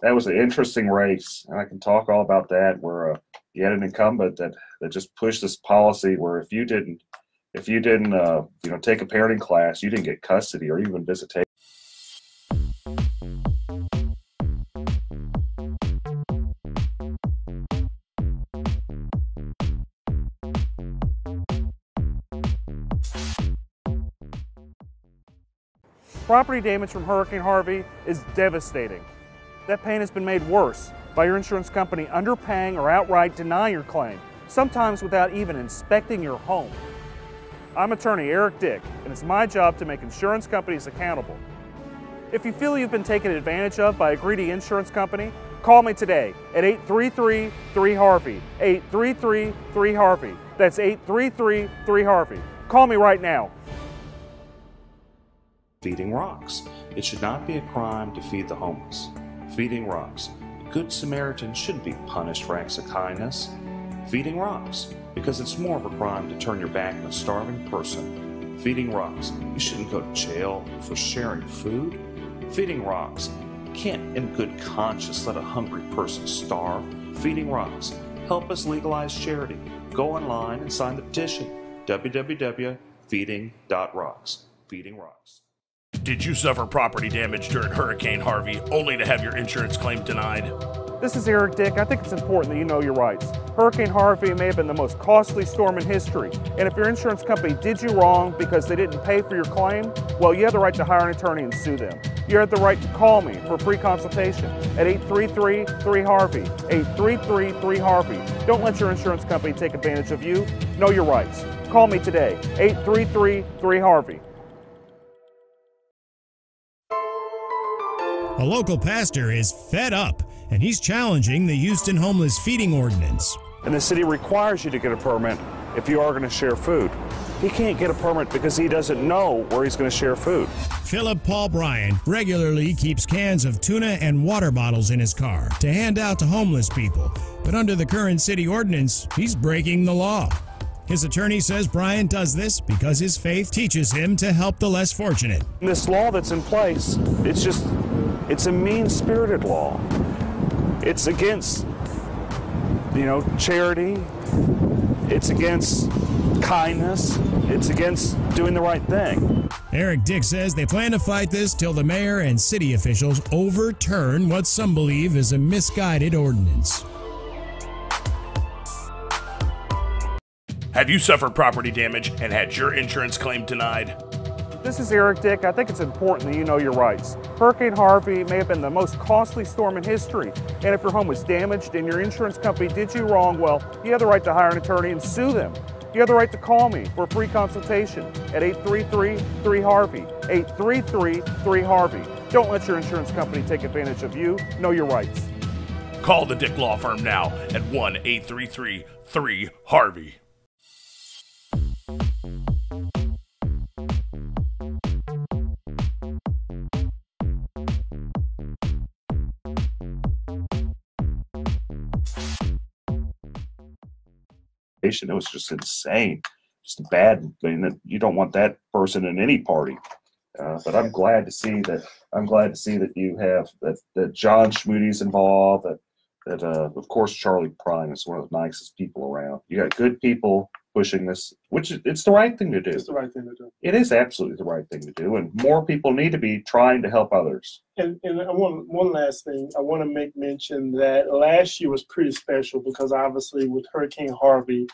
Speaker 1: that was an interesting race, and I can talk all about that, where you had an incumbent that just pushed this policy where if you didn't take a parenting class, you didn't get custody or even visitation.
Speaker 10: Property damage from Hurricane Harvey is devastating. That pain has been made worse by your insurance company underpaying or outright denying your claim, sometimes without even inspecting your home. I'm attorney Eric Dick, and it's my job to make insurance companies accountable. If you feel you've been taken advantage of by a greedy insurance company, call me today at 833-3HARVEY, 833-3HARVEY. That's 833-3HARVEY. Call me right now.
Speaker 14: Feeding Rocks. It should not be a crime to feed the homeless. Feeding Rocks. A good Samaritan shouldn't be punished for acts of kindness. Feeding Rocks. Because it's more of a crime to turn your back on a starving person. Feeding Rocks. You shouldn't go to jail for sharing food. Feeding Rocks. You can't in good conscience let a hungry person starve. Feeding Rocks. Help us legalize charity. Go online and sign the petition. www.feeding.rocks. Feeding Rocks.
Speaker 9: Did you suffer property damage during Hurricane Harvey only to have your insurance claim denied?
Speaker 10: This is Eric Dick. I think it's important that you know your rights. Hurricane Harvey may have been the most costly storm in history, and if your insurance company did you wrong because they didn't pay for your claim, well, you have the right to hire an attorney and sue them. You have the right to call me for a free consultation at 833-3HARVEY, 833-3HARVEY. Don't let your insurance company take advantage of you. Know your rights. Call me today, 833-3HARVEY.
Speaker 11: A local pastor is fed up, and he's challenging the Houston homeless feeding ordinance.
Speaker 10: And the city requires you to get a permit if you are going to share food. He can't get a permit because he doesn't know where he's going to share food.
Speaker 11: Philip Paul Bryan regularly keeps cans of tuna and water bottles in his car to hand out to homeless people. But under the current city ordinance, he's breaking the law. His attorney says Bryan does this because his faith teaches him to help the less fortunate.
Speaker 10: This law that's in place, it's a mean-spirited law. It's against, charity. It's against kindness. It's against doing the right thing.
Speaker 11: Eric Dick says they plan to fight this till the mayor and city officials overturn what some believe is a misguided ordinance.
Speaker 9: Have you suffered property damage and had your insurance claim denied?
Speaker 10: This is Eric Dick. I think it's important that you know your rights. Hurricane Harvey may have been the most costly storm in history, and if your home was damaged and your insurance company did you wrong, well, you have the right to hire an attorney and sue them. You have the right to call me for a free consultation at 833-3HARVEY, 833-3HARVEY. Don't let your insurance company take advantage of you. Know your rights.
Speaker 9: Call the Dick Law Firm now at 1-833-3HARVEY.
Speaker 1: It was just insane, just bad. I mean, you don't want that person in any party. But I'm glad to see that you have that John Schmoody's involved. That of course Charlie Prine is one of the nicest people around. You got good people pushing this, which it's the right thing to do.
Speaker 12: It's the right thing to do.
Speaker 1: It is absolutely the right thing to do, and more people need to be trying to help others.
Speaker 12: And I want one last thing. I want to make mention that last year was pretty special because obviously with Hurricane Harvey,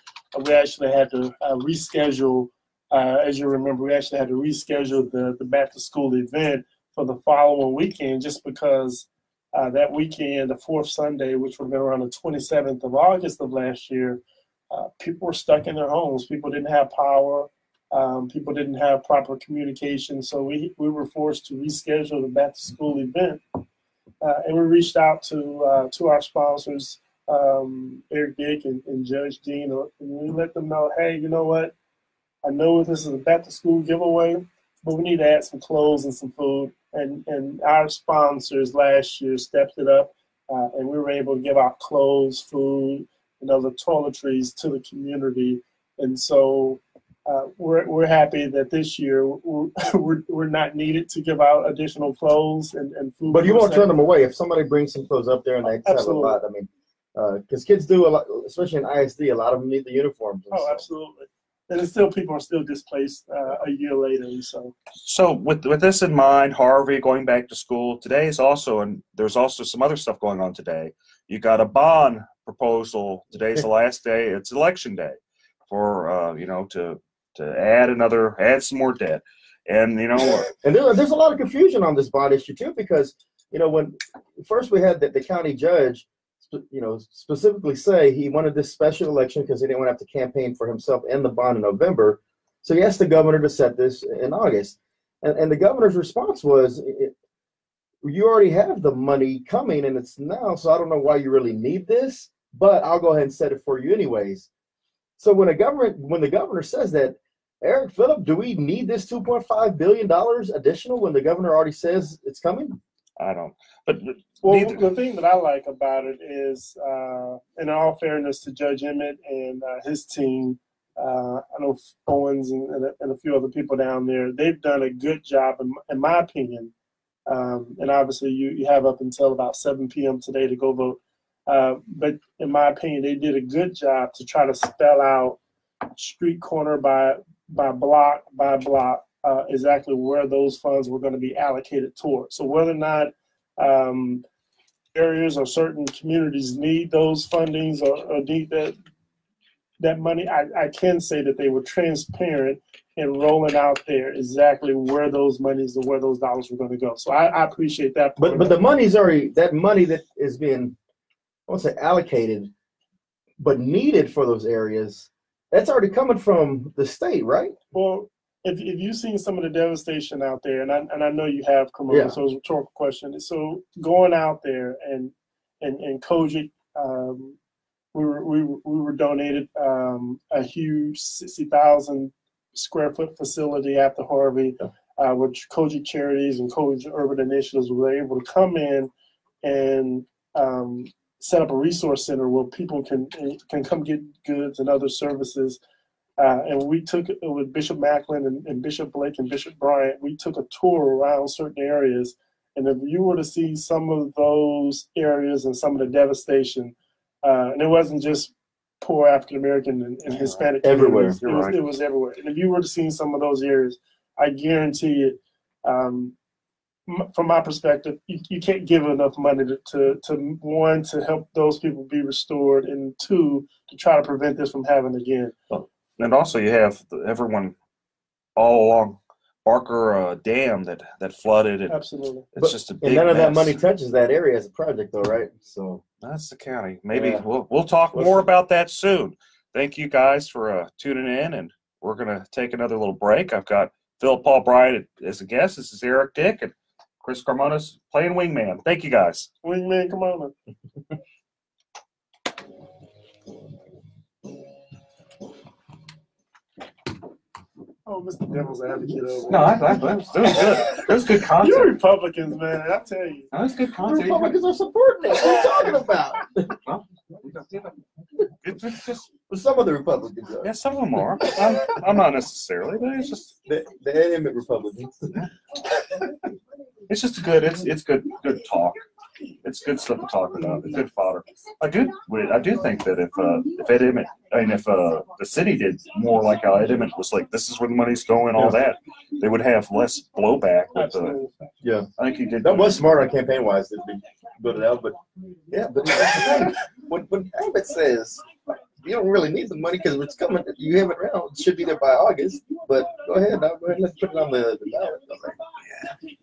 Speaker 12: we actually had to reschedule. As you remember, we actually had to reschedule the back to school event for the following weekend just because that weekend, the fourth Sunday, which would have been around the 27th of August of last year, people were stuck in their homes. People didn't have power. People didn't have proper communication. So we were forced to reschedule the back to school event. And we reached out to our sponsors, Eric Dick and Judge Dean, and we let them know, hey, you know what? I know this is a back to school giveaway, but we need to add some clothes and some food. And our sponsors last year stepped it up, and we were able to give out clothes, food, and other toiletries to the community. And so we're happy that this year we're not needed to give out additional clothes and food.
Speaker 4: But you won't turn them away if somebody brings some clothes up there and they have a lot. I mean, because kids do a lot, especially in ISD. A lot of them need the uniforms.
Speaker 12: Oh, absolutely. And it's still, people are still displaced a year later.
Speaker 1: So with this in mind, Harvey going back to school today is also, and there's also some other stuff going on today. You got a bond proposal. Today's the last day. It's election day for to add some more debt, and
Speaker 4: and there's a lot of confusion on this bond issue too, because when first we had the county judge specifically say he wanted this special election because he didn't want to have to campaign for himself and the bond in November. So he asked the governor to set this in August. And the governor's response was, you already have the money coming and it's now, so I don't know why you really need this, but I'll go ahead and set it for you anyways. So when the governor says that, Eric, Phillip, do we need this $2.5 billion additional when the governor already says it's coming?
Speaker 1: I don't. But
Speaker 12: the thing that I like about it is, in all fairness to Judge Emmett and his team, I know Owens and a few other people down there, they've done a good job, in my opinion. And obviously, you have up until about 7 p.m. today to go vote. But in my opinion, they did a good job to try to spell out street corner by block by block exactly where those funds were going to be allocated toward. So whether or not areas or certain communities need those fundings or need that money, I can say that they were transparent in rolling out there exactly where those monies and where those dollars were going to go. So I appreciate that.
Speaker 4: But the money's already, that money that is being, I won't say allocated, but needed for those areas, that's already coming from the state, right?
Speaker 12: Well, if you've seen some of the devastation out there, and I know you have, Camilla, so it's a rhetorical question. So going out there and Kojic, we were donated a huge 60,000 square foot facility after Harvey, which Kojic Charities and Kojic Urban Initiatives were able to come in and set up a resource center where people can come get goods and other services. And we took it with Bishop Macklin and Bishop Blake and Bishop Bryant. We took a tour around certain areas. And if you were to see some of those areas and some of the devastation, and it wasn't just poor African American and Hispanic
Speaker 4: everywhere.
Speaker 12: Communities. It was everywhere. And if you were to see some of those areas, I guarantee it, from my perspective, you can't give enough money to one, to help those people be restored, and two, to try to prevent this from happening again.
Speaker 1: And also you have everyone all along Barker Dam that flooded. And
Speaker 12: absolutely.
Speaker 1: It's just a big
Speaker 4: and none of
Speaker 1: mess.
Speaker 4: that money touches that area as a project, though, right? So
Speaker 1: that's the county. Maybe we'll talk more about that soon. Thank you guys for tuning in, and we're gonna take another little break. I've got Phil Paul Bryant as a guest. This is Eric Dick and Chris Carmonas playing Wingman. Thank you guys.
Speaker 12: Wingman, come on. Oh, Mr. Devil's Advocate over.
Speaker 1: No, that was good. That was good content.
Speaker 12: You Republicans, man, I tell you.
Speaker 1: That was good content.
Speaker 4: Republicans are supporting it. What are you talking about?
Speaker 1: It's just
Speaker 4: But some of the Republicans are.
Speaker 1: yeah, some of them are. I'm not necessarily, but it's just
Speaker 4: The enemy Republicans.
Speaker 1: it's just good. It's good talk. It's good stuff to talk about. It's good fodder. I do think that if Ed Emmett, if the city did more like how Ed Emmett was like, this is where the money's going, all that, they would have less blowback. With
Speaker 4: Yeah,
Speaker 1: I think he did.
Speaker 4: that was smart on campaign wise to build it out. But yeah, but when Abbott says you don't really need the money because it's coming, you have it around. It should be there by August. But go ahead, let's put it on the ballot.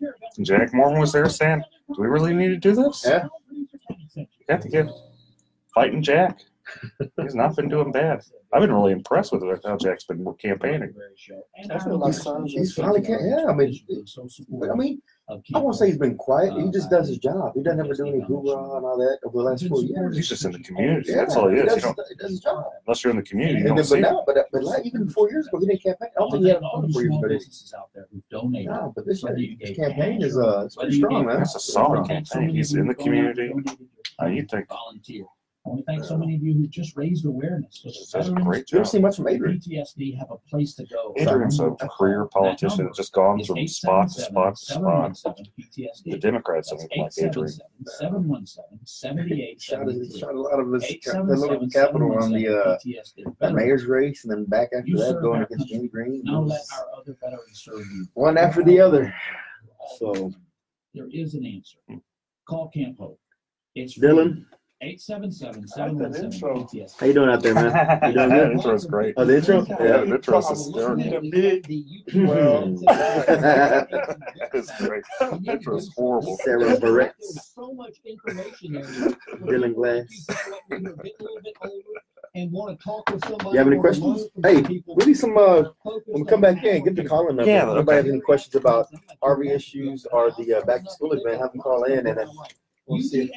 Speaker 1: Yeah. Jack Morgan was there saying, "Do we really need to do this?"
Speaker 4: Yeah.
Speaker 1: You have to give fighting Jack. He's not been doing bad. I've been really impressed with how Jack's been campaigning.
Speaker 4: He's finally, yeah. I mean, I won't say he's been quiet. He just does his job. He doesn't ever do any hoorah and all that over the last 4 years.
Speaker 1: He's just in the community. That's all he is.
Speaker 4: He does his job.
Speaker 1: Unless you're in the community, you
Speaker 4: And
Speaker 1: don't
Speaker 4: then,
Speaker 1: see
Speaker 4: but like even 4 years ago, he didn't campaign. I don't think he had a 4 years ago. No, but this year, his campaign is it's pretty strong, man.
Speaker 1: That's a solid campaign. He's in the community. You think
Speaker 5: volunteer. I want to thank so many of you who just raised awareness.
Speaker 1: does a great
Speaker 4: You ever
Speaker 1: job.
Speaker 4: see much from Adrian?
Speaker 5: PTSD have a place to go.
Speaker 1: Adrian's a career politician that's just gone from spot to spot to spot. The Democrats don't even like Adrian.
Speaker 5: 717-717-78.
Speaker 4: Shot a lot of his little capital on the mayor's race, and then back after that, going against Jimmy Green.
Speaker 5: Now let our other veterans serve you.
Speaker 4: One after the other. So
Speaker 5: there is an answer. Call Camp Hope. It's
Speaker 4: Dylan.
Speaker 5: 877-717-PTSD.
Speaker 4: How you doing out there, man? You doing
Speaker 1: The
Speaker 4: good?
Speaker 1: intro's great.
Speaker 4: Oh, the intro?
Speaker 1: Yeah, the intro's hysterical. It's great. The intro's horrible.
Speaker 4: Sarah Barrett.
Speaker 5: So much information there.
Speaker 4: Dylan Glass.
Speaker 5: And want to talk with somebody.
Speaker 4: You have any questions? Hey, we need some, when we come back in, get the calling number.
Speaker 1: Yeah,
Speaker 4: If anybody has any questions about RV issues or the back to school event, have them call in, and then we'll see if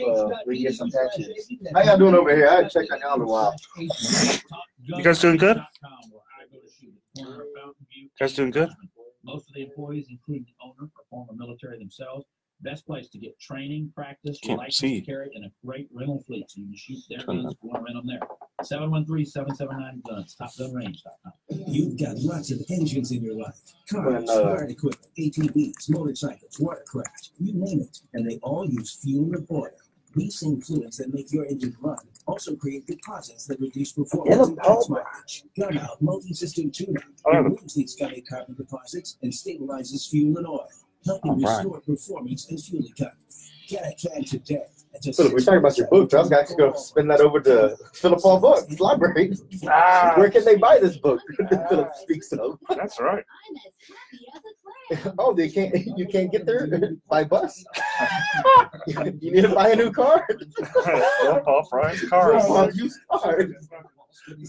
Speaker 4: we can get some patches. How y'all doing over here? I haven't checked on y'all in a while.
Speaker 1: You guys doing good? You guys doing good?
Speaker 5: Most of the employees, including the owner, are former military themselves. Best place to get training, practice,
Speaker 1: Can't
Speaker 5: license
Speaker 1: see.
Speaker 5: carry, and a great rental fleet. So you can shoot their
Speaker 1: Turn
Speaker 5: guns if you want to rent them there. 713-779-GUNS, TopGunRange.com.
Speaker 15: You've got lots of engines in your life.
Speaker 4: When,
Speaker 15: Cars, fire equipment, ATVs, motorcycles, watercraft, you name it. And they all use fuel and oil. These same fluids that make your engine run also create deposits that reduce performance and gas mileage. Gun Out Multi-System Tune-Up removes these gummy carbon deposits and stabilizes fuel and oil, helping restore performance and fuel economy. Get a can today.
Speaker 4: Philip, we're talking about your book. I was actually going to spin that over to Philip Paul Books Library. Where can they buy this book that Philip speaks of?
Speaker 1: That's right.
Speaker 4: Oh, you can't get there by bus? You need to buy a new car?
Speaker 1: Philip Paul Bryant's cars.
Speaker 4: Used cars. You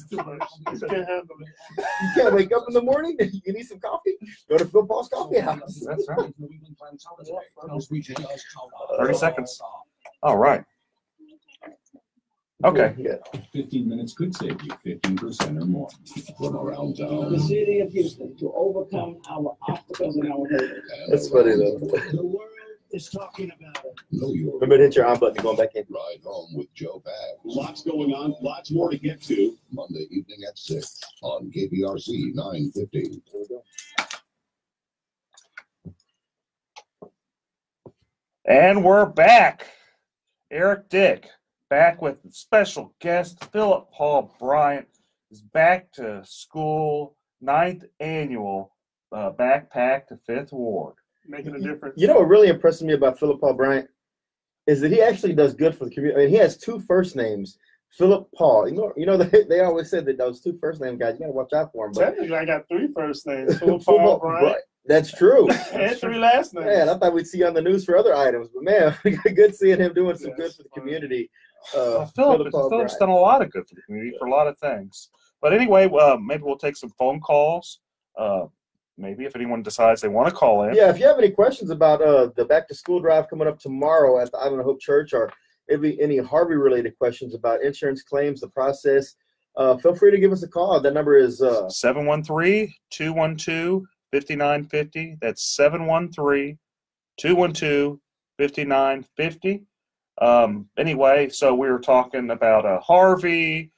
Speaker 4: can't wake up in the morning. You need some coffee. Go to Phil Paul's Coffee House.
Speaker 1: That's right. 30 seconds. All right. Okay.
Speaker 16: 15 minutes could save you 15% or more from around town.
Speaker 17: The city of Houston to overcome our obstacles and our hurdles.
Speaker 4: That's funny though.
Speaker 17: The world is talking about it.
Speaker 4: Remember to hit your on button going back in.
Speaker 3: Ride home with Joe Pags.
Speaker 16: Lots going on, lots more to get to.
Speaker 3: Monday evening at 6 on KPRC 950.
Speaker 1: And we're back. Eric Dick back with special guest Philip Paul Bryant is back to school, 9th annual Backpack to 5th Ward.
Speaker 12: Making a difference.
Speaker 4: You know what really impresses me about Philip Paul Bryant is that he actually does good for the community. I mean, he has two first names, Philip Paul. You know they always said that those two first name guys, you got to watch out for them. But
Speaker 12: Technically, I got 3 first names: Philip Paul Bryant.
Speaker 4: That's true.
Speaker 12: And 3 last names.
Speaker 4: Man, I thought we'd see you on the news for other items, but man, good seeing him doing some good for the community.
Speaker 1: Philip's done a lot of good for the community for a lot of things. But anyway, maybe we'll take some phone calls. Maybe if anyone decides they want to call in.
Speaker 4: Yeah, if you have any questions about the back to school drive coming up tomorrow at the Ivanhoe Hope Church, or maybe any Harvey related questions about insurance claims, the process, feel free to give us a call. That number is
Speaker 1: 713-212-5950. That's 713-212-5950. Anyway, so we were talking about Harvey.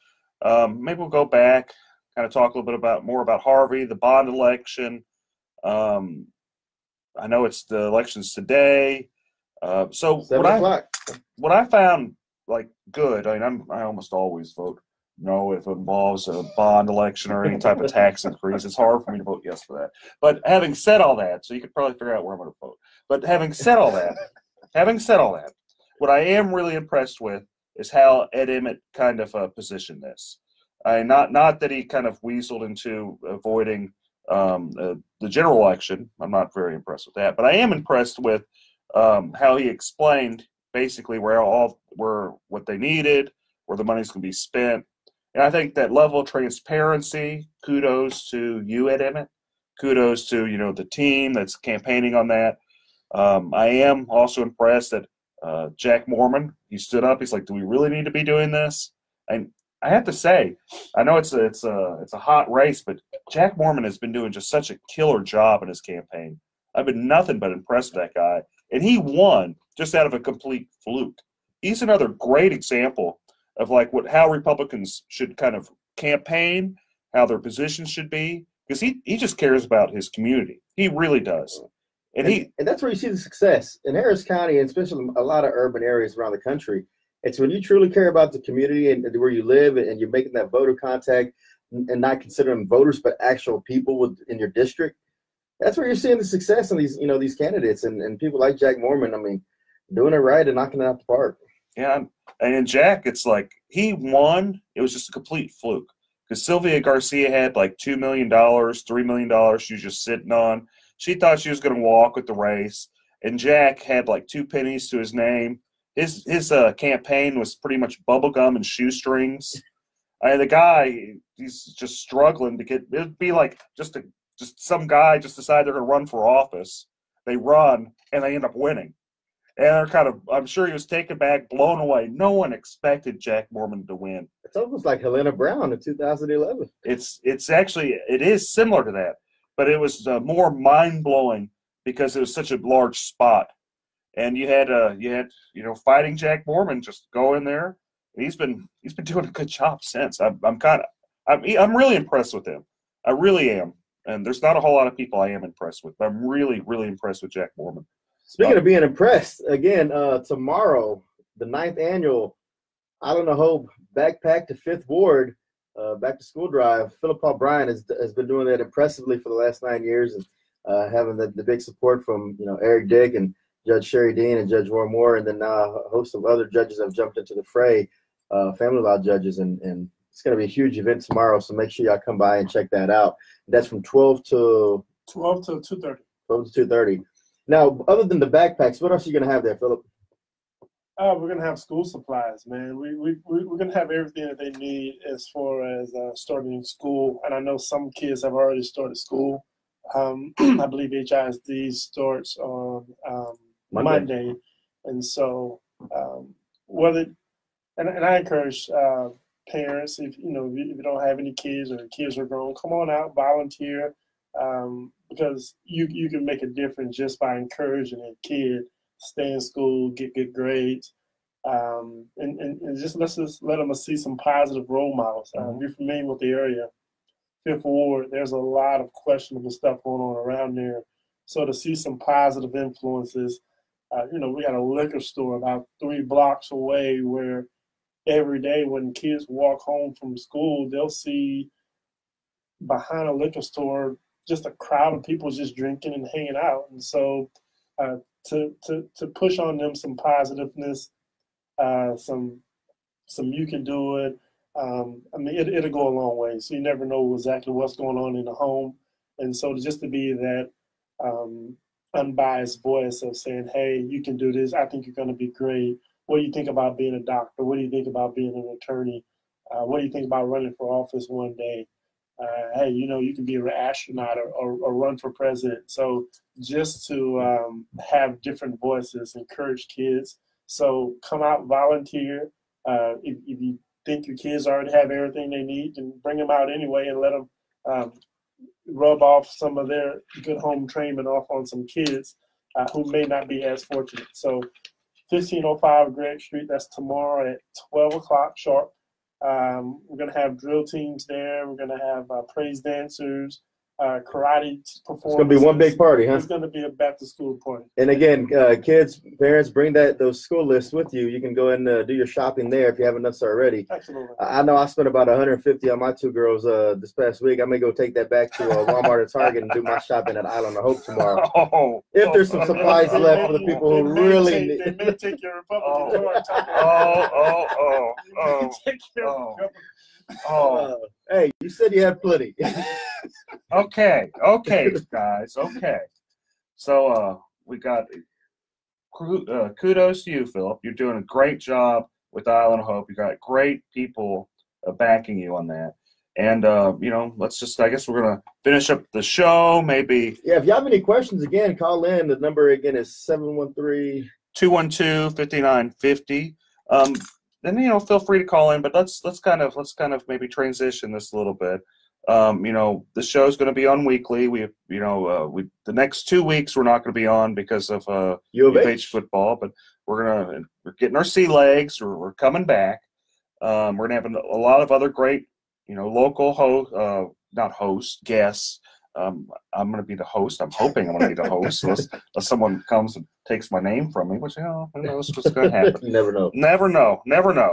Speaker 1: maybe we'll go back, kind of talk a little bit more about Harvey, the bond election. I know it's the elections today. So what I found like good, I mean, I almost always vote no if it involves a bond election or any type of tax increase. It's hard for me to vote yes for that. But having said all that, so you could probably figure out where I'm going to vote. But having said all that, what I am really impressed with is how Ed Emmett kind of positioned this. Not that he kind of weaseled into avoiding the general election. I'm not very impressed with that, but I am impressed with how he explained basically what they needed, where the money's going to be spent. And I think that level of transparency, kudos to you, Ed Emmett. Kudos to, the team that's campaigning on that. I am also impressed that Jack Mormon, he stood up. He's like, do we really need to be doing this? And I have to say, I know it's a hot race, but Jack Mormon has been doing just such a killer job in his campaign. I've been nothing but impressed with that guy. And he won just out of a complete fluke. He's another great example of how Republicans should kind of campaign, how their positions should be, because he just cares about his community. He really does. And
Speaker 4: that's where you see the success. In Harris County, and especially a lot of urban areas around the country, it's when you truly care about the community and where you live, and you're making that voter contact and not considering voters, but actual people in your district. That's where you're seeing the success in these candidates and people like Jack Mormon. I mean, doing it right and knocking it out the park.
Speaker 1: Yeah, and in Jack, it's like he won. It was just a complete fluke because Sylvia Garcia had like $2 million, $3 million she was just sitting on. She thought she was going to walk with the race, and Jack had like 2 pennies to his name. His campaign was pretty much bubblegum and shoestrings. The guy, he's just struggling to get. It'd be like just some guy just decide they're going to run for office. They run and they end up winning. And they're kind of, I'm sure he was taken back, blown away. No one expected Jack Mormon to win.
Speaker 4: It's almost like Helena Brown in 2011.
Speaker 1: It's actually, it is similar to that, but it was more mind-blowing because it was such a large spot. And you had fighting Jack Mormon just go in there. And he's been doing a good job since. I'm really impressed with him. I really am. And there's not a whole lot of people I am impressed with, but I'm really, really impressed with Jack Mormon.
Speaker 4: Speaking of being impressed, again, tomorrow, the 9th annual Island of Hope Backpack to 5th Ward back to school drive. Philip Paul Bryan has been doing that impressively for the last 9 years, and having the big support from Eric Dick and Judge Sherry Dean and Judge Warren Moore, and then now a host of other judges have jumped into the fray, family law judges, and it's going to be a huge event tomorrow. So make sure y'all come by and check that out. That's from 12 to
Speaker 12: 2:30.
Speaker 4: 12 to 2:30. Now, other than the backpacks, what else are you going to have there, Philip?
Speaker 12: We're going to have school supplies, man. We're going to have everything that they need as far as starting school. And I know some kids have already started school. I believe HISD starts on Monday. And so and I encourage parents, if you don't have any kids or kids are grown, come on out, volunteer. Because you can make a difference just by encouraging a kid to stay in school, get good grades, and just let them see some positive role models. You're familiar with the area, 5th Ward. There's a lot of questionable stuff going on around there. So to see some positive influences, we got a liquor store about 3 blocks away where every day when kids walk home from school, they'll see behind a liquor store just a crowd of people just drinking and hanging out. And so to push on them some positiveness, some you can do it. It'll go a long way. So you never know exactly what's going on in the home. And so just to be that unbiased voice of saying, hey, you can do this. I think you're going to be great. What do you think about being a doctor? What do you think about being an attorney? What do you think about running for office one day? Hey, you can be an astronaut or run for president. So just to have different voices, encourage kids. So come out, volunteer. If you think your kids already have everything they need, then bring them out anyway and let them rub off some of their good home training off on some kids who may not be as fortunate. So 1505 Greg Street, that's tomorrow at 12 o'clock sharp. We're going to have drill teams there. We're going to have praise dancers, karate performances.
Speaker 4: It's going to be one big party, huh?
Speaker 12: It's going to be a back-to-school party.
Speaker 4: And again, kids, parents, bring those school lists with you. You can go and do your shopping there if you haven't done so already.
Speaker 12: Absolutely.
Speaker 4: I know I spent about $150 on my 2 girls this past week. I may go take that back to Walmart or Target and do my shopping at Island of Hope tomorrow. If there's some supplies left for the people who really need.
Speaker 12: They may take your Republican
Speaker 4: Hey, you said you had plenty.
Speaker 1: Okay, guys, okay. So we got kudos to you, Philip. You're doing a great job with Island of Hope. You got great people backing you on that. And I guess we're gonna finish up the show. Maybe.
Speaker 4: Yeah, if you have any questions, again, call in. The number again is
Speaker 1: 713-212-5950. Then feel free to call in, but let's kind of maybe transition this a little bit. The show is going to be on weekly. The next 2 weeks we're not going to be on because of U of H football, but we're getting our sea legs. We're coming back. We're going to have a lot of other great local guests. I'm going to be the host. I'm hoping I'm going to be the host unless someone comes and takes my name from me, which, who knows what's going to happen.
Speaker 4: You never know.
Speaker 1: Never know.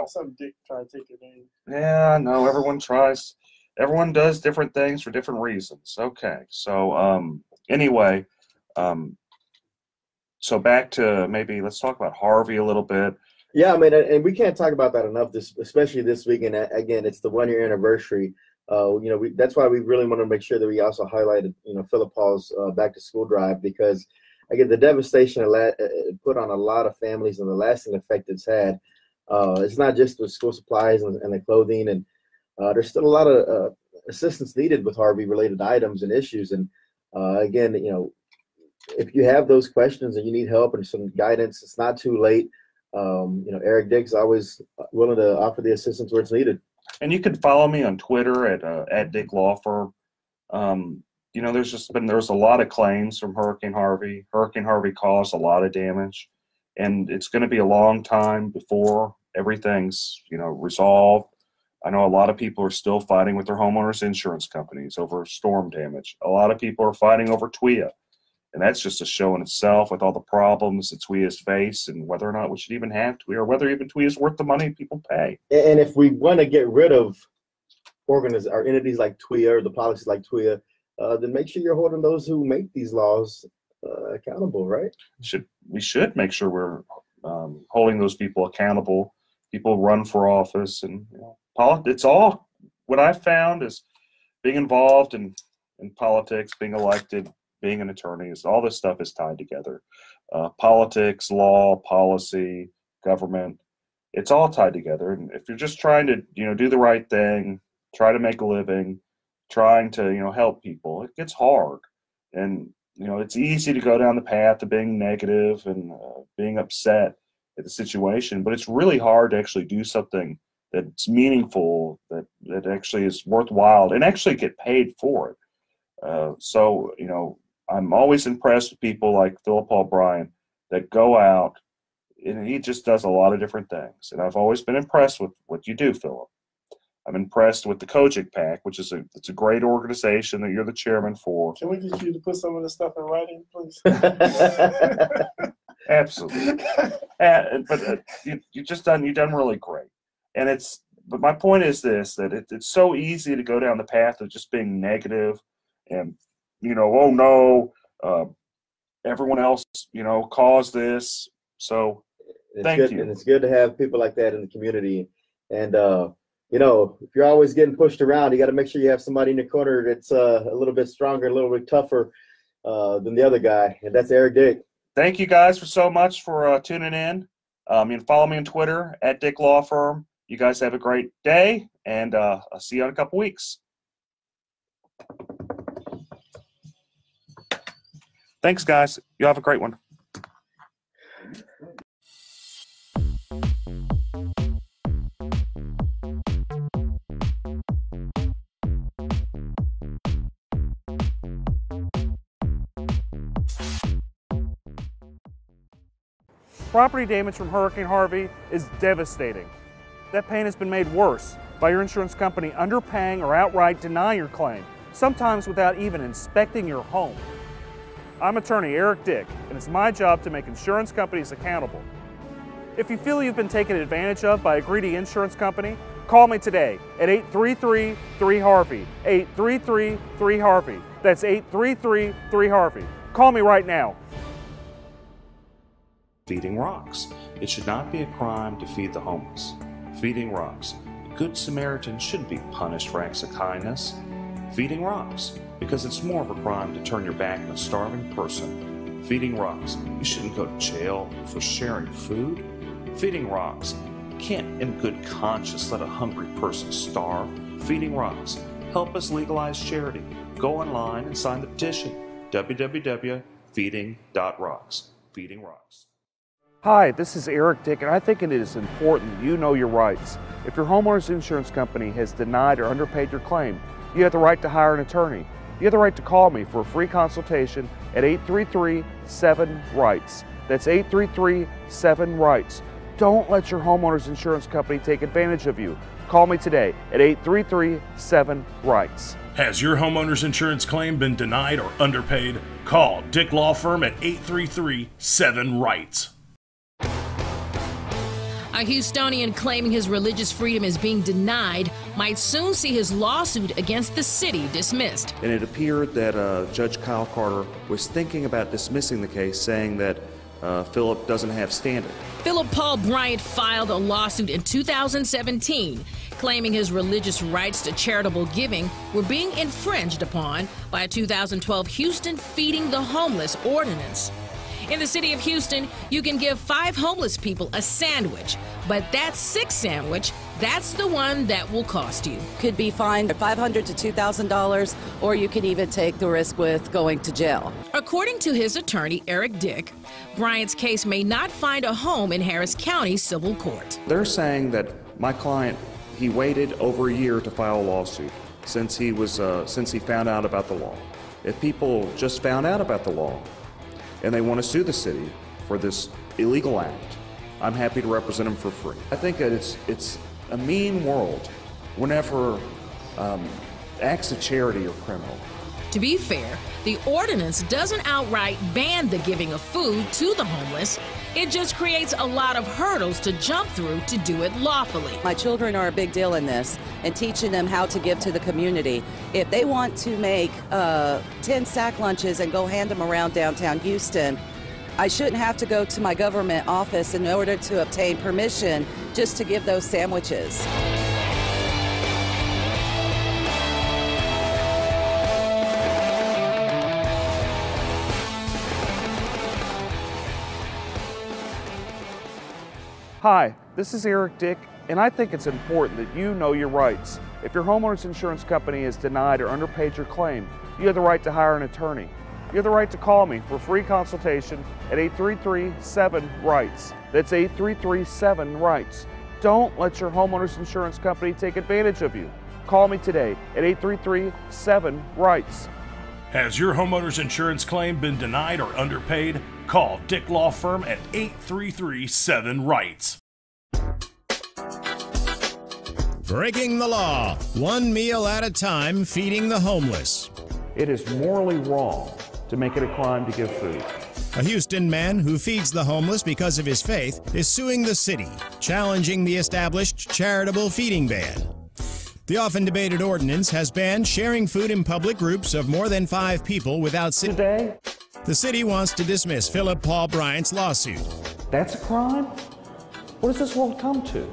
Speaker 12: Some dick try to take your name.
Speaker 1: Yeah, no, everyone tries. Everyone does different things for different reasons. Okay, so anyway, so back to maybe let's talk about Harvey a little bit.
Speaker 4: Yeah, I mean, and we can't talk about that enough, especially this weekend. Again, it's the 1-year anniversary. That's why we really want to make sure that we also highlighted, Philip Paul's back to school drive, because again, the devastation it put on a lot of families and the lasting effect it's had. It's not just the school supplies and the clothing, and there's still a lot of assistance needed with Harvey related items and issues. And again, if you have those questions and you need help and some guidance, it's not too late. Eric Dick's always willing to offer the assistance where it's needed.
Speaker 1: And you can follow me on Twitter at Dick Law Firm. There's a lot of claims from Hurricane Harvey. Hurricane Harvey caused a lot of damage, and it's going to be a long time before everything's resolved. I know a lot of people are still fighting with their homeowners insurance companies over storm damage. A lot of people are fighting over TWIA. And that's just a show in itself with all the problems that TWIA has faced and whether or not we should even have TWIA or whether even TWIA is worth the money people pay.
Speaker 4: And if we want to get rid of entities like TWIA or the policies like TWIA, then make sure you're holding those who make these laws accountable, right?
Speaker 1: We should make sure we're holding those people accountable. People run for office, and it's all what I've found is being involved in politics, being elected, being an attorney, is all this stuff is tied together. Politics, law, policy, government, it's all tied together. And if you're just trying to, do the right thing, try to make a living, trying to, help people, it gets hard. And, it's easy to go down the path of being negative and being upset at the situation, but it's really hard to actually do something that's meaningful, that actually is worthwhile and actually get paid for it. I'm always impressed with people like Philip Paul Bryan that go out, and he just does a lot of different things. And I've always been impressed with what you do, Philip. I'm impressed with the Kojic PAC, which is it's a great organization that you're the chairman for.
Speaker 12: Can we get you to put some of this stuff in writing, please?
Speaker 1: Absolutely. But you've done really great. But my point is this, that it's so easy to go down the path of just being negative and, oh no, everyone else, caused this. So thank you.
Speaker 4: And it's good to have people like that in the community. And, if you're always getting pushed around, you got to make sure you have somebody in the corner that's a little bit stronger, a little bit tougher than the other guy. And that's Eric Dick.
Speaker 1: Thank you guys so much for tuning in. You can follow me on Twitter at Dick Law Firm. You guys have a great day, and I'll see you in a couple weeks. Thanks, guys. You have a great one.
Speaker 10: Property damage from Hurricane Harvey is devastating. That pain has been made worse by your insurance company underpaying or outright denying your claim, sometimes without even inspecting your home. I'm attorney Eric Dick, and it's my job to make insurance companies accountable. If you feel you've been taken advantage of by a greedy insurance company, call me today at 833-3-HARVEY, 833-3-HARVEY. That's 833-3-HARVEY. Call me right now.
Speaker 14: Feeding rocks. It should not be a crime to feed the homeless. Feeding rocks. A good Samaritan shouldn't be punished for acts of kindness. Feeding rocks. Because it's more of a crime to turn your back on a starving person. Feeding rocks. You shouldn't go to jail for sharing food. Feeding rocks. You can't in good conscience let a hungry person starve. Feeding rocks. Help us legalize charity. Go online and sign the petition. www.feeding.rocks. Feeding rocks.
Speaker 10: Hi, this is Eric Dick, and I think it is important that you know your rights. If your homeowner's insurance company has denied or underpaid your claim, you have the right to hire an attorney. You have the right to call me for a free consultation at 833-7-RIGHTS. That's 833-7-RIGHTS. Don't let your homeowner's insurance company take advantage of you. Call me today at 833-7-RIGHTS.
Speaker 9: Has your homeowner's insurance claim been denied or underpaid? Call Dick Law Firm at 833-7-RIGHTS.
Speaker 18: A Houstonian claiming his religious freedom is being denied might soon see his lawsuit against the city dismissed.
Speaker 14: And it appeared that Judge Kyle Carter was thinking about dismissing the case, saying that Philip doesn't have standing.
Speaker 18: Philip Paul Bryant filed a lawsuit in 2017 claiming his religious rights to charitable giving were being infringed upon by a 2012 Houston Feeding the Homeless ordinance. In the city of Houston, you can give 5 homeless people a sandwich, but that 6th sandwich, that's the one that will cost you.
Speaker 19: Could be fined $500 to $2,000, or you can even take the risk with going to jail.
Speaker 18: According to his attorney, Eric Dick, Bryant's case may not find a home in Harris County Civil Court.
Speaker 14: They're saying that my client, he waited over a year to file a lawsuit since he found out about the law. If people just found out about the law and they want to sue the city for this illegal act, I'm happy to represent them for free. I think that it's a mean world whenever acts of charity are criminal.
Speaker 18: To be fair, the ordinance doesn't outright ban the giving of food to the homeless. It just creates a lot of hurdles to jump through to do it lawfully.
Speaker 19: My children are a big deal in this, and teaching them how to give to the community. If they want to make 10 sack lunches and go hand them around downtown Houston, I shouldn't have to go to my government office in order to obtain permission just to give those sandwiches.
Speaker 10: Hi, this is Eric Dick, and I think it's important that you know your rights. If your homeowner's insurance company has denied or underpaid your claim, you have the right to hire an attorney. You have the right to call me for a free consultation at 833-7-RIGHTS. That's 833-7-RIGHTS. Don't let your homeowner's insurance company take advantage of you. Call me today at 833-7-RIGHTS.
Speaker 9: Has your homeowner's insurance claim been denied or underpaid? Call Dick Law Firm at 833-7-RIGHTS.
Speaker 11: Breaking the law, one meal at a time, feeding the homeless.
Speaker 14: It is morally wrong to make it a crime to give food.
Speaker 11: A Houston man who feeds the homeless because of his faith is suing the city, challenging the established charitable feeding ban. The often debated ordinance has banned sharing food in public groups of more than 5 people without
Speaker 10: today.
Speaker 11: The city wants to dismiss Philip Paul Bryant's lawsuit.
Speaker 10: That's a crime? What does this world come to?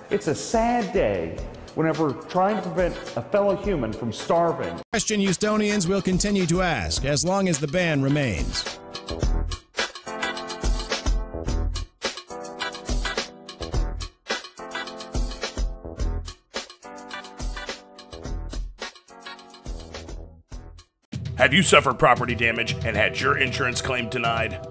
Speaker 10: It's a sad day whenever trying to prevent a fellow human from starving.
Speaker 11: Question Houstonians will continue to ask as long as the ban remains.
Speaker 9: Have you suffered property damage and had your insurance claim denied?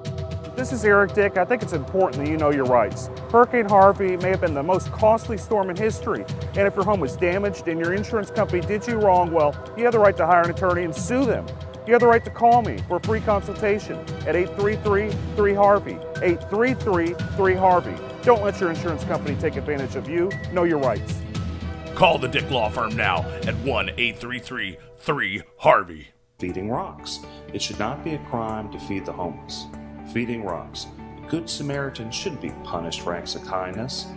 Speaker 10: This is Eric Dick. I think it's important that you know your rights. Hurricane Harvey may have been the most costly storm in history, and if your home was damaged and your insurance company did you wrong, well, you have the right to hire an attorney and sue them. You have the right to call me for a free consultation at 833-3-HARVEY, 833-3-HARVEY. Don't let your insurance company take advantage of you. Know your rights.
Speaker 9: Call the Dick Law Firm now at 1-833-3-HARVEY.
Speaker 14: Feeding rocks. It should not be a crime to feed the homeless. Feeding rocks. A good Samaritan shouldn't be punished for acts of kindness.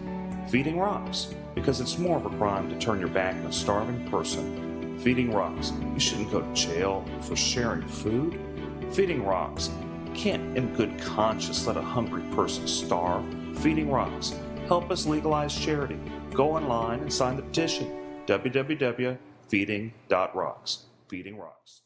Speaker 14: Feeding rocks. Because it's more of a crime to turn your back on a starving person. Feeding rocks. You shouldn't go to jail for sharing food. Feeding rocks. You can't in good conscience let a hungry person starve. Feeding rocks. Help us legalize charity. Go online and sign the petition. www.feeding.rocks. Feeding rocks.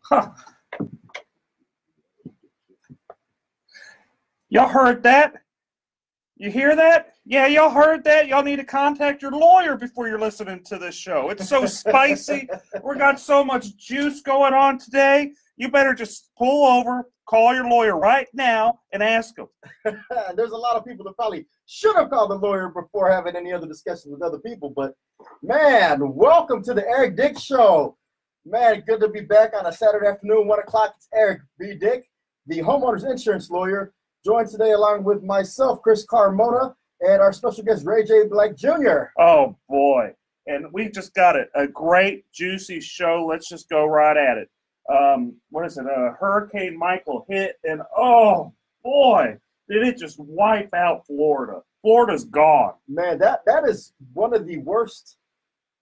Speaker 1: Huh. Y'all heard that? You hear that? Yeah, y'all heard that? Y'all need to contact your lawyer before you're listening to this show. It's so spicy. We got so much juice going on today. You better just pull over, call your lawyer right now, and ask him.
Speaker 4: There's a lot of people that probably should have called the lawyer before having any other discussions with other people. But, man, welcome to the Eric Dick Show. Man, good to be back on a Saturday afternoon, 1 o'clock. It's Eric B. Dick, the homeowner's insurance lawyer, joined today along with myself, Chris Carmona, and our special guest, Ray J. Black Jr.
Speaker 1: Oh, boy. And we just got a great, juicy show. Let's just go right at it. What is it? Hurricane Michael hit, and oh, boy, did it just wipe out Florida. Florida's gone.
Speaker 4: Man, that is one of the worst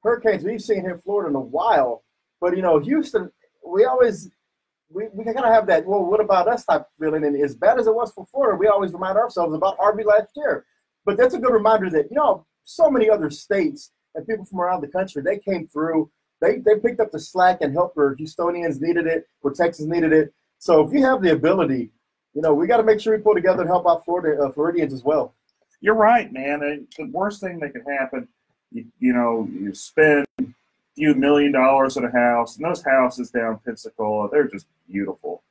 Speaker 4: hurricanes we've seen here in Florida in a while. But, you know, Houston, we kind of have that, well, what about us type of feeling. And as bad as it was for Florida, we always remind ourselves about Harvey last year. But that's a good reminder that, you know, so many other states and people from around the country, they came through. They picked up the slack and helped where Houstonians needed it, where Texas needed it. So if you have the ability, you know, we got to make sure we pull together and help out Floridians as well.
Speaker 1: You're right, man. The worst thing that could happen, you spend few $1 million at a house, and those houses down Pensacola, they're just beautiful,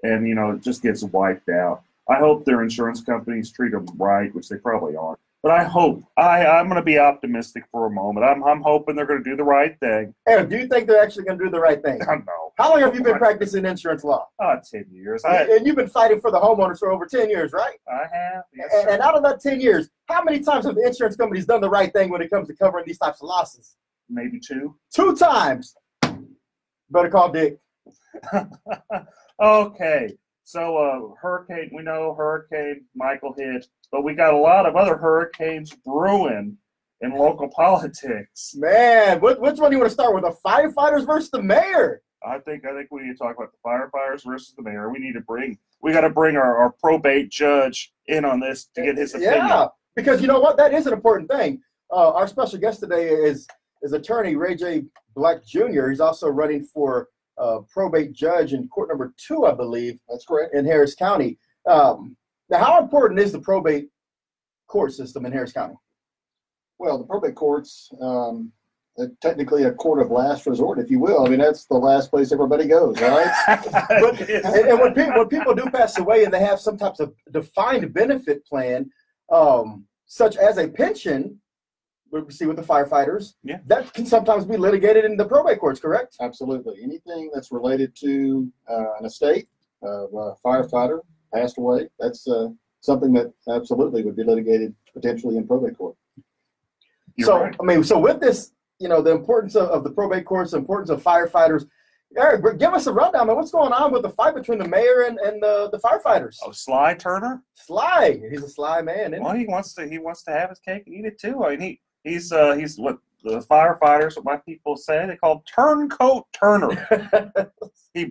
Speaker 1: and it just gets wiped out. I hope their insurance companies treat them right, which they probably aren't. But I hope I'm going to be optimistic for a moment. I'm hoping they're going to do the right thing.
Speaker 4: Eric, do you think they're actually going to do the right thing?
Speaker 1: No.
Speaker 4: How long have you been practicing insurance law?
Speaker 1: 10 years.
Speaker 4: And you've been fighting for the homeowners for over 10 years, right?
Speaker 1: I have. Yes,
Speaker 4: and out of that 10 years, how many times have the insurance companies done the right thing when it comes to covering these types of losses?
Speaker 1: Maybe 2.
Speaker 4: 2 times. Better call Dick.
Speaker 1: Okay. So we know Hurricane Michael hit, but we got a lot of other hurricanes brewing in local politics.
Speaker 4: Man, which one do you want to start with? The firefighters versus the mayor?
Speaker 1: I think we need to talk about the firefighters versus the mayor. We got to bring our probate judge in on this to get his opinion.
Speaker 4: Yeah, because you know what? That is an important thing. Our special guest today is attorney Ray J. Black Jr. He's also running for probate judge in court number 2, I believe.
Speaker 3: That's correct.
Speaker 4: In Harris County. Now, how important is the probate court system in Harris County?
Speaker 20: Well, the probate courts, technically a court of last resort, if you will. I mean, that's the last place everybody goes, right?
Speaker 4: and when people do pass away and they have some types of defined benefit plan, such as a pension, we see with the firefighters, that can sometimes be litigated in the probate courts, correct?
Speaker 20: Absolutely. Anything that's related to an estate of a firefighter passed away, that's something that absolutely would be litigated potentially in probate court.
Speaker 4: So with this, the importance of the probate courts, the importance of firefighters, Eric, give us a rundown, man. What's going on with the fight between the mayor and the firefighters?
Speaker 1: Oh, Sly Turner?
Speaker 4: Sly. He's a sly man, isn't
Speaker 1: he? He wants to have his cake and eat it too. I mean, he's what the firefighters, what my people say, they call Turncoat Turner. he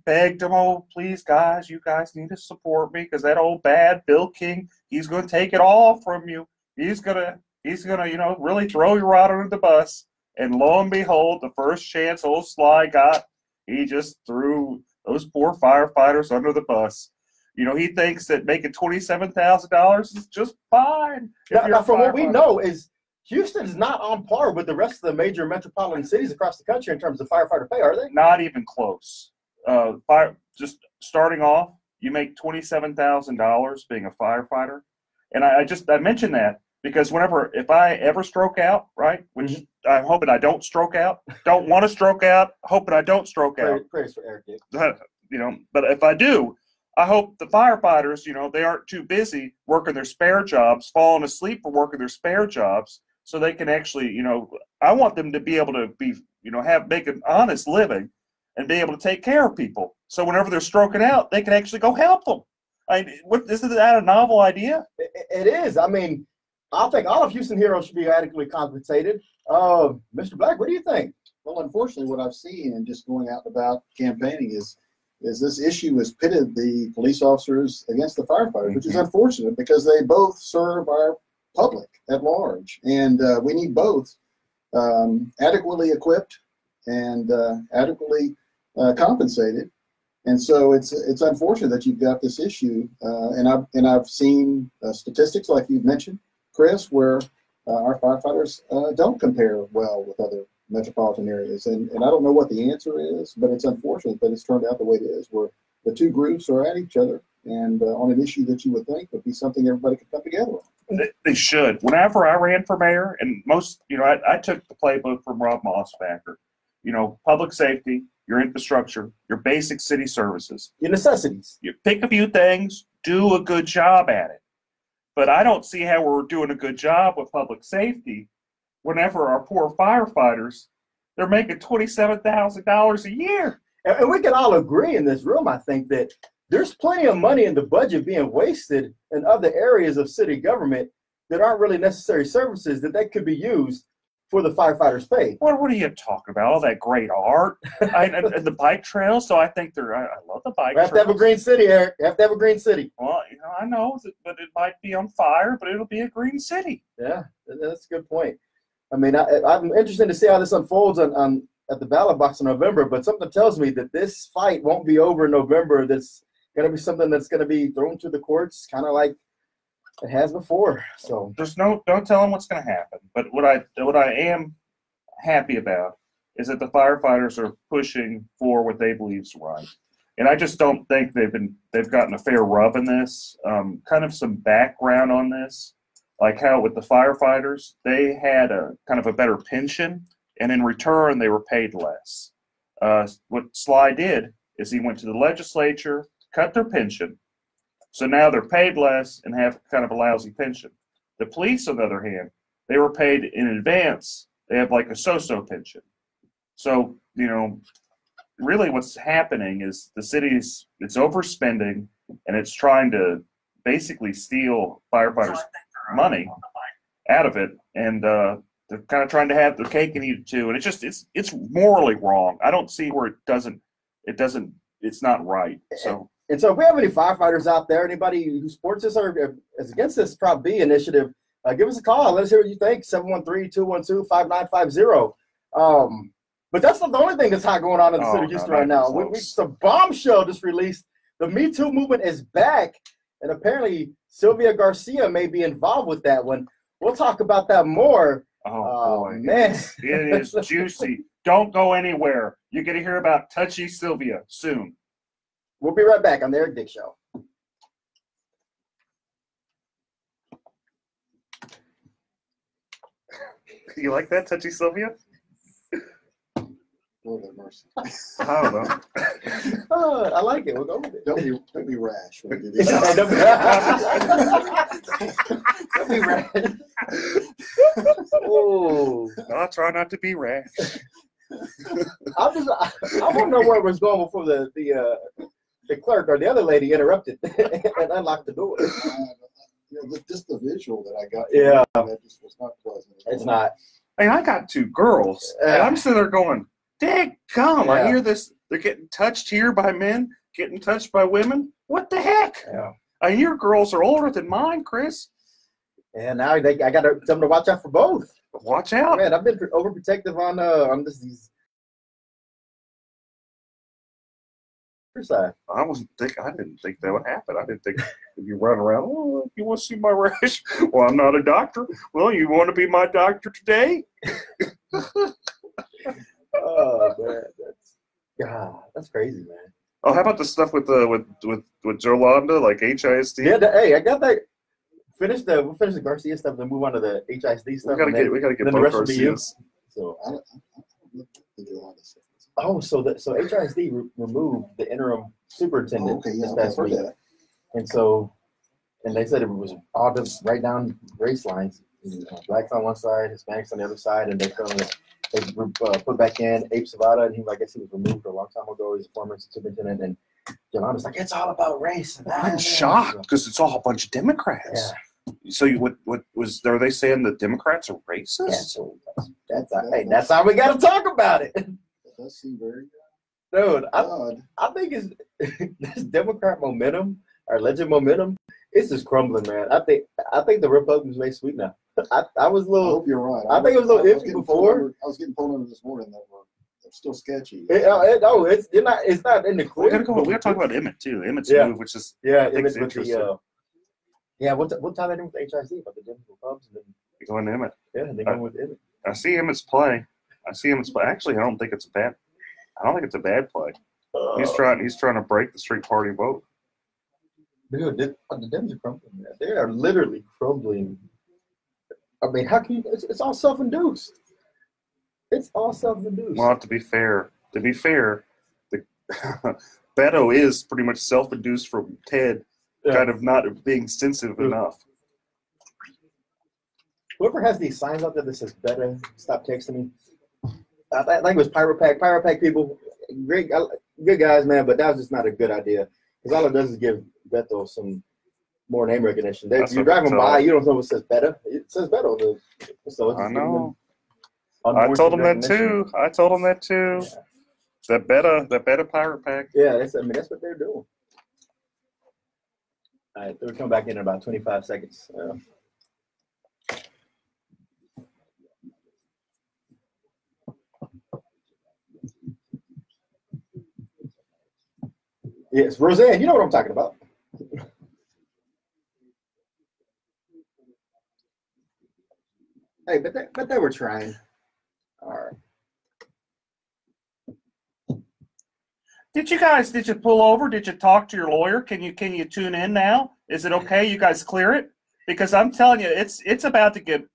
Speaker 1: begged them, oh, please, guys, you guys need to support me because that old bad Bill King, he's going to take it all from you. He's gonna, really throw you right under the bus. And lo and behold, the first chance old Sly got, he just threw those poor firefighters under the bus. He thinks that making $27,000 is just fine.
Speaker 4: Now, from what we know, is Houston is not on par with the rest of the major metropolitan cities across the country in terms of firefighter pay, are they?
Speaker 1: Not even close. Just starting off, you make $27,000 being a firefighter. And I mentioned that Because if I ever stroke out, right, which I'm hoping I don't stroke out, don't want to stroke out, hoping I don't stroke out.
Speaker 4: Prayers for Eric.
Speaker 1: You know, but if I do, I hope the firefighters, you know, they aren't too busy working their spare jobs, falling asleep for working their spare jobs, so they can actually, you know, I want them to be able to be, you know, make an honest living and be able to take care of people. So whenever they're stroking out, they can actually go help them. I mean, isn't that a novel idea?
Speaker 4: It is. I mean, I think all of Houston heroes should be adequately compensated. Mr. Black, what do you think?
Speaker 20: Well, unfortunately, what I've seen and just going out and about campaigning is this issue has pitted the police officers against the firefighters, which is unfortunate because they both serve our public at large, and we need both adequately equipped and adequately compensated. And so it's unfortunate that you've got this issue, and I've seen statistics like you've mentioned, Chris, where our firefighters don't compare well with other metropolitan areas, and I don't know what the answer is, but it's unfortunate that it's turned out the way it is, where the two groups are at each other and on an issue that you would think would be something everybody could come together on.
Speaker 1: They should. Whenever I ran for mayor, and most, you know, I took the playbook from Rob Mosbacher. You know, public safety, your infrastructure, your basic city services,
Speaker 4: your necessities.
Speaker 1: You pick a few things, do a good job at it. But I don't see how we're doing a good job with public safety whenever our poor firefighters, they're making $27,000 a year.
Speaker 4: And we can all agree in this room, I think, that there's plenty of money in the budget being wasted in other areas of city government that aren't really necessary services that could be used for the firefighters' pay.
Speaker 1: What are you talking about? All that great art and the bike trails. So I think I love the bike trails.
Speaker 4: We have to have a green city, Eric. You have to have a green city.
Speaker 1: Well, you know, I know, but it might be on fire, but it'll be a green city.
Speaker 4: Yeah, that's a good point. I mean, I'm interested to see how this unfolds at the ballot box in November, but something tells me that this fight won't be over in November. That's going to be something that's going to be thrown to the courts, kind of like it has before. So
Speaker 1: don't tell them what's going to happen. But what I am happy about is that the firefighters are pushing for what they believe is right, and I just don't think they've gotten a fair rub in this. Kind of some background on this. Like how with the firefighters, they had a kind of a better pension, and in return, they were paid less. What Sly did is he went to the legislature, cut their pension, so now they're paid less and have kind of a lousy pension. The police, on the other hand, they were paid in advance. They have like a so-so pension. So, you know, really what's happening is the city's, it's overspending, and it's trying to basically steal firefighters' money out of it, and they're kind of trying to have their cake and eat it too, and it's morally wrong. I don't see where it's not right. So
Speaker 4: and so if we have any firefighters out there, anybody who supports this or is against this Prop B initiative, give us a call. Let us hear what you think. 713-212-5950. But that's not the only thing that's hot going on in the city of Houston right now. The bombshell just released. The Me Too movement is back, and apparently Sylvia Garcia may be involved with that one. We'll talk about that more.
Speaker 1: Oh boy,
Speaker 4: man.
Speaker 1: It is juicy. Don't go anywhere. You're going to hear about Touchy Sylvia soon.
Speaker 4: We'll be right back on the Eric Dick Show.
Speaker 1: You like that, Touchy Sylvia?
Speaker 20: Lord have mercy.
Speaker 1: I don't know.
Speaker 4: I like it. We'll go with it.
Speaker 20: Don't be rash when you do that.
Speaker 4: Don't be rash. Oh,
Speaker 1: I'll try not to be rash.
Speaker 4: I want to know where it was going before the clerk or the other lady interrupted and unlocked the door.
Speaker 20: Just the visual that I got.
Speaker 4: Yeah,
Speaker 20: that just was not pleasant.
Speaker 4: It's not.
Speaker 1: I mean, I got two girls, and I'm sitting there going, "Dang, come!"
Speaker 4: Yeah.
Speaker 1: I hear this. They're getting touched here by men, getting touched by women. What the heck?
Speaker 4: Yeah.
Speaker 1: I mean, your girls are older than mine, Chris.
Speaker 4: And now I got something to watch out for both.
Speaker 1: Watch out,
Speaker 4: man! I've been overprotective on these. Side.
Speaker 1: I didn't think that would happen. I didn't think you run around. Oh, you want to see my rash? Well, I'm not a doctor. Well, you want to be my doctor today?
Speaker 4: Oh man, that's crazy, man.
Speaker 1: Oh, how about the stuff with Jolanda, like HISD?
Speaker 4: Yeah, hey, I got that. finish the Garcia stuff, then move on to the HISD stuff.
Speaker 1: We gotta get
Speaker 4: then the
Speaker 1: both
Speaker 4: rest will be you.
Speaker 1: Garcias.
Speaker 4: So
Speaker 20: I don't do all this stuff.
Speaker 4: so HISD removed the interim superintendent
Speaker 20: Okay, yeah,
Speaker 4: this
Speaker 20: okay,
Speaker 4: past
Speaker 20: I've heard
Speaker 4: week, and they said it was all just right down race lines, blacks on one side, Hispanics on the other side, and they put back in Abe Savada, and I guess he was removed a long time ago. He's a former superintendent, and Yolanda's like, it's all about race.
Speaker 1: I'm shocked because it's all a bunch of Democrats.
Speaker 4: Yeah.
Speaker 1: So are they saying the Democrats are racist?
Speaker 4: Yeah, so that's how we got to talk about it.
Speaker 20: That does seem very
Speaker 4: Dude,
Speaker 20: odd.
Speaker 4: I think it's this Democrat momentum, our alleged momentum, it's just crumbling, man. I think the Republicans may sweep now. I was a little.
Speaker 20: I hope you're right.
Speaker 4: I think it was a little iffy before.
Speaker 20: I was getting pulled under this morning that were still sketchy.
Speaker 4: It's not in the quick.
Speaker 1: We gotta talk about Emmett too. Emmett's move, which is
Speaker 4: Emmett with the what time they doing with the HIC about the Denver Cubs and then
Speaker 1: they go into Emmett.
Speaker 4: Yeah, they go with Emmett.
Speaker 1: I see Emmett's play. Actually, I don't think it's a bad play. He's trying to break the street party vote.
Speaker 4: Dude, the Dems are crumbling, man. They are literally crumbling. I mean, how can you? It's all self-induced. It's all self-induced.
Speaker 1: Well, to be fair, the Beto is pretty much self-induced from Ted, kind of not being sensitive enough.
Speaker 4: Whoever has these signs out there that says "Beto, stop texting me," I think it was Pyro Pack people. Great, good guys, man, but that was just not a good idea because all it does is give Beto some more name recognition. You're driving by, you don't know what says Beto. It says Beto. So
Speaker 1: I know. I told him that too. Yeah. That Beto Pirate Pack.
Speaker 4: Yeah, that's what they're doing. All right, they'll come back in about 25 seconds. Yes, Roseanne, you know what I'm talking about. Hey, but they were trying. All right.
Speaker 1: Did you pull over? Did you talk to your lawyer? Can you tune in now? Is it okay? You guys clear it? Because I'm telling you, it's about to get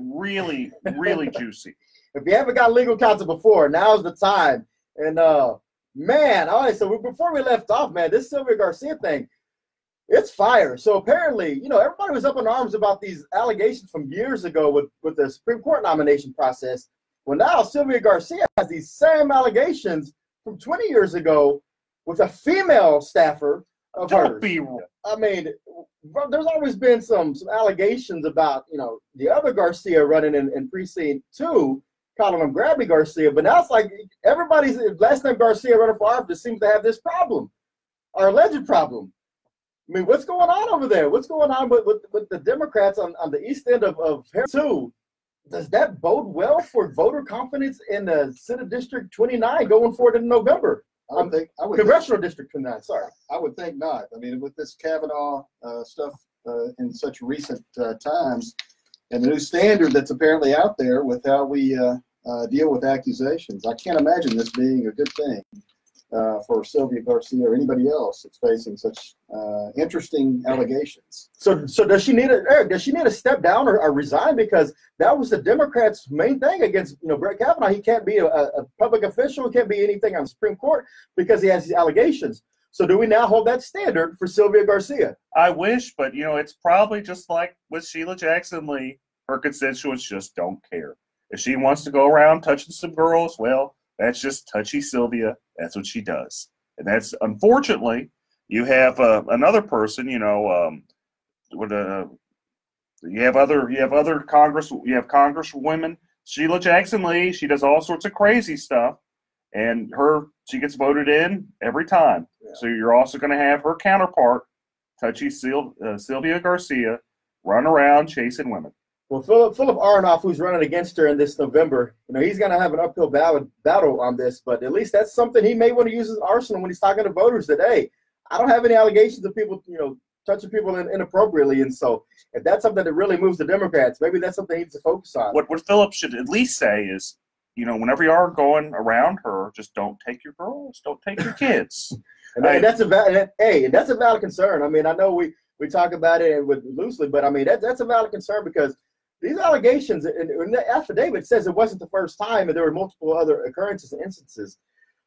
Speaker 1: really, really juicy.
Speaker 4: If you haven't got legal counsel before, now's the time. And man, all right, so before we left off, man, this Sylvia Garcia thing, it's fire. So apparently, everybody was up in arms about these allegations from years ago with the Supreme Court nomination process. Well, now Sylvia Garcia has these same allegations from 20 years ago with a female staffer of hers. I mean, there's always been some allegations about, the other Garcia running in Precinct 2, calling him Grabby Garcia, but now it's like everybody's last name Garcia running for office seems to have this problem, our alleged problem. I mean, what's going on over there? What's going on with the Democrats on the east end of Harris 2? Does that bode well for voter confidence in the Senate District 29 going forward in November? Congressional District 29, sorry.
Speaker 20: I would think not. I mean, with this Kavanaugh stuff in such recent times, and the new standard that's apparently out there with how we deal with accusations, I can't imagine this being a good thing for Sylvia Garcia or anybody else that's facing such interesting allegations.
Speaker 4: So does she need to step down or resign? Because that was the Democrats' main thing against Brett Kavanaugh. He can't be a public official. He can't be anything on the Supreme Court because he has these allegations. So do we now hold that standard for Sylvia Garcia?
Speaker 1: I wish, but it's probably just like with Sheila Jackson Lee. Her constituents just don't care. If she wants to go around touching some girls, well, that's just touchy Sylvia. That's what she does. And that's, unfortunately, you have another person, you have Congresswomen, Sheila Jackson Lee. She does all sorts of crazy stuff, and she gets voted in every time. Yeah. So you're also going to have her counterpart, touchy Sylvia Garcia, run around chasing women.
Speaker 4: Well, Philip Aronoff, who's running against her in this November, he's going to have an uphill battle on this, but at least that's something he may want to use as an arsenal when he's talking to voters that, hey, I don't have any allegations of people, touching people inappropriately. And so if that's something that really moves the Democrats, maybe that's something he needs to focus on.
Speaker 1: What Philip should at least say is, whenever you are going around her, just don't take your girls, don't take your kids.
Speaker 4: And that's a valid concern. I mean, I know we we talk about it with loosely, but I mean that's a valid concern because these allegations in the affidavit says it wasn't the first time, and there were multiple other occurrences and instances.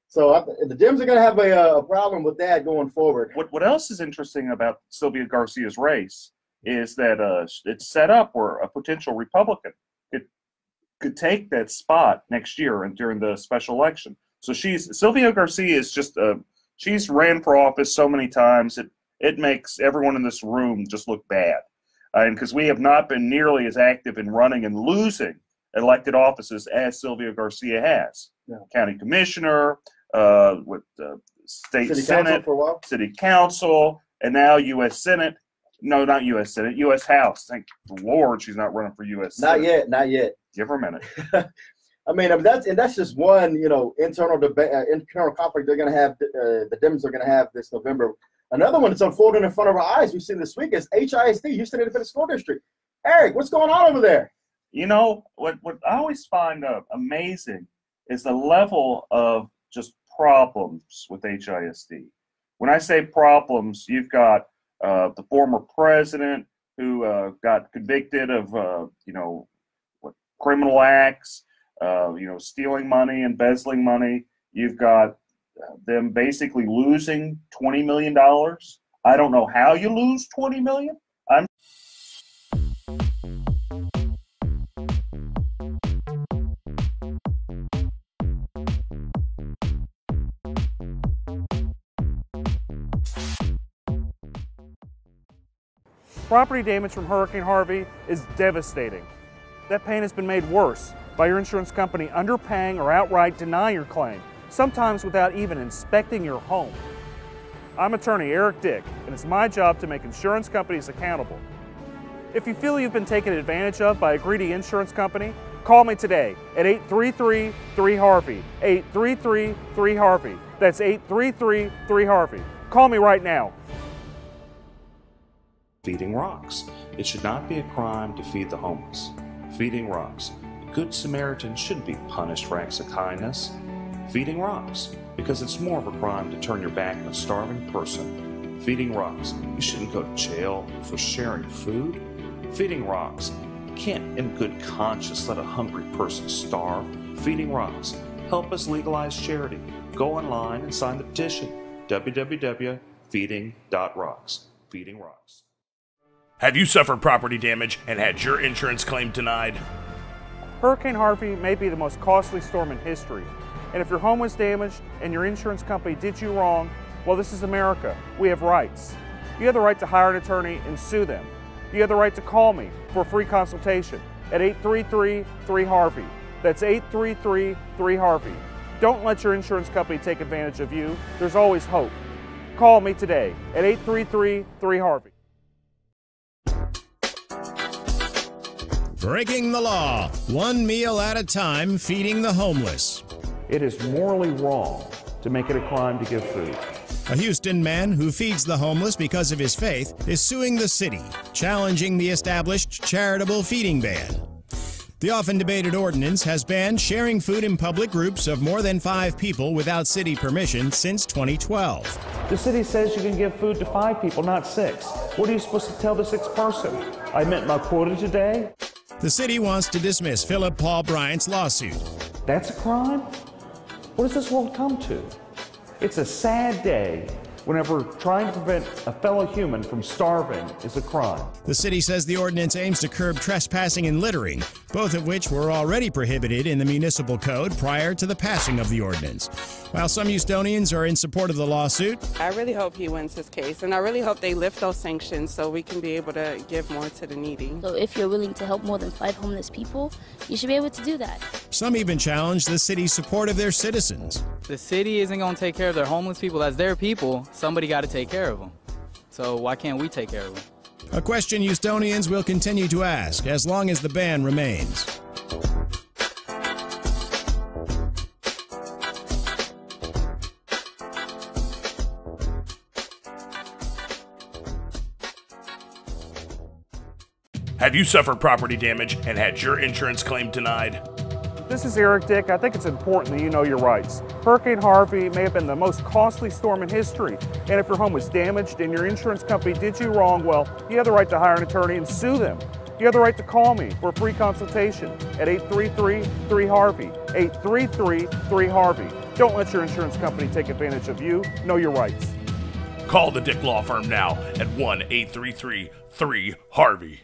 Speaker 4: So the Dems are going to have a problem with that going forward.
Speaker 1: What else is interesting about Sylvia Garcia's race is that it's set up where a potential Republican could take that spot next year and during the special election. So Sylvia Garcia is just she's ran for office so many times it makes everyone in this room just look bad, and because we have not been nearly as active in running and losing elected offices as Sylvia Garcia has.
Speaker 4: Yeah.
Speaker 1: County commissioner, with the state
Speaker 4: City
Speaker 1: Senate,
Speaker 4: Council for a while.
Speaker 1: City Council, and now U.S. Senate. No, not U.S. Senate, U.S. House. Thank the Lord she's not running for U.S. Senate.
Speaker 4: Not yet.
Speaker 1: Give her a minute.
Speaker 4: I mean that's just one internal debate, internal conflict they're going to have. The Dems are going to have this November. Another one that's unfolding in front of our eyes we've seen this week is HISD, Houston Independent School District. Eric, what's going on over there?
Speaker 1: What I always find amazing is the level of just problems with HISD. When I say problems, you've got the former president who got convicted of criminal acts, stealing money, embezzling money. You've got them basically losing $20 million. I don't know how you lose $20 million.
Speaker 10: Property damage from Hurricane Harvey is devastating. That pain has been made worse by your insurance company underpaying or outright denying your claim, sometimes without even inspecting your home. I'm attorney Eric Dick, and it's my job to make insurance companies accountable. If you feel you've been taken advantage of by a greedy insurance company, call me today at 833-3HARVEY, 833-3HARVEY. That's 833-3HARVEY. Call me right now.
Speaker 14: Feeding rocks. It should not be a crime to feed the homeless. Feeding rocks. A good Samaritan shouldn't be punished for acts of kindness. Feeding rocks. Because it's more of a crime to turn your back on a starving person. Feeding rocks. You shouldn't go to jail for sharing food. Feeding rocks. You can't in good conscience let a hungry person starve. Feeding rocks. Help us legalize charity. Go online and sign the petition. www.feeding.rocks. Feeding rocks.
Speaker 9: Have you suffered property damage and had your insurance claim denied?
Speaker 10: Hurricane Harvey may be the most costly storm in history, and if your home was damaged and your insurance company did you wrong, well, this is America. We have rights. You have the right to hire an attorney and sue them. You have the right to call me for a free consultation at 833-3HARVEY. That's 833-3HARVEY. Don't let your insurance company take advantage of you. There's always hope. Call me today at 833-3HARVEY.
Speaker 11: Breaking the law, one meal at a time, feeding the homeless.
Speaker 14: It is morally wrong to make it a crime to give food.
Speaker 11: A Houston man who feeds the homeless because of his faith is suing the city, challenging the established charitable feeding ban. The often debated ordinance has banned sharing food in public groups of more than 5 people without city permission since 2012.
Speaker 14: The city says you can give food to 5 people, not 6. What are you supposed to tell the 6th person? I met my quota today?
Speaker 11: The city wants to dismiss Philip Paul Bryant's lawsuit.
Speaker 14: That's a crime? What does this world come to? It's a sad day whenever trying to prevent a fellow human from starving is a crime.
Speaker 11: The city says the ordinance aims to curb trespassing and littering, both of which were already prohibited in the municipal code prior to the passing of the ordinance. While some Houstonians are in support of the lawsuit,
Speaker 21: I really hope he wins his case, and I really hope they lift those sanctions so we can be able to give more to the needy.
Speaker 22: So if you're willing to help more than 5 homeless people, you should be able to do that.
Speaker 11: Some even challenge the city's support of their citizens.
Speaker 23: The city isn't going to take care of their homeless people as their people. Somebody got to take care of them. So why can't we take care of them?
Speaker 11: A question Houstonians will continue to ask as long as the ban remains.
Speaker 9: Have you suffered property damage and had your insurance claim denied?
Speaker 10: This is Eric Dick. I think it's important that you know your rights. Hurricane Harvey may have been the most costly storm in history, and if your home was damaged and your insurance company did you wrong, well, you have the right to hire an attorney and sue them. You have the right to call me for a free consultation at 833-3HARVEY, 833-3HARVEY. Don't let your insurance company take advantage of you. Know your rights.
Speaker 9: Call the Dick Law Firm now at 1-833-3HARVEY.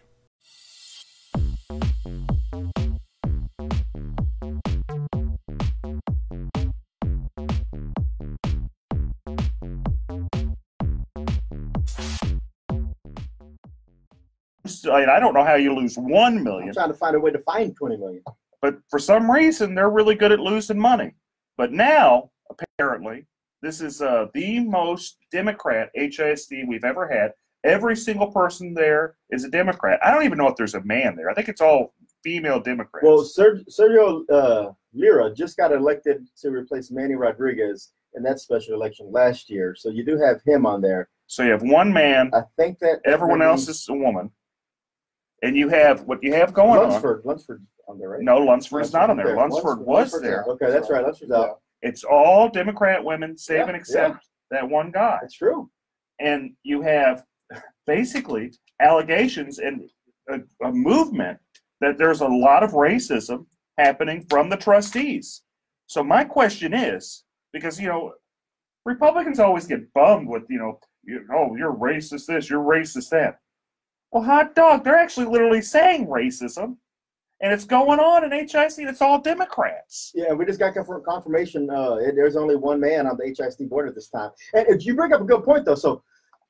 Speaker 1: I don't know how you lose $1 million.
Speaker 4: I'm trying to find a way to find $20 million.
Speaker 1: But for some reason, they're really good at losing money. But now, apparently, this is the most Democrat HISD we've ever had. Every single person there is a Democrat. I don't even know if there's a man there. I think it's all female Democrats.
Speaker 4: Well, Sergio Lira just got elected to replace Manny Rodriguez in that special election last year. So you do have him on there.
Speaker 1: So you have one man.
Speaker 4: I think that
Speaker 1: everyone else is a woman. And you have what you have going
Speaker 4: Lunsford. Lunsford's on there, right?
Speaker 1: No, Lunsford's not on there. Lunsford was there.
Speaker 4: Okay, that's right. Lunsford's out.
Speaker 1: It's all Democrat women, save and except that one guy.
Speaker 4: That's true.
Speaker 1: And you have basically allegations and a movement that there's a lot of racism happening from the trustees. So my question is, because, Republicans always get bummed with, oh, you're racist this, you're racist that. Well, hot dog, they're actually literally saying racism, and it's going on in HISD. It's all Democrats.
Speaker 4: Yeah, we just got confirmation. There's only one man on the HISD board at this time. And you bring up a good point, though. So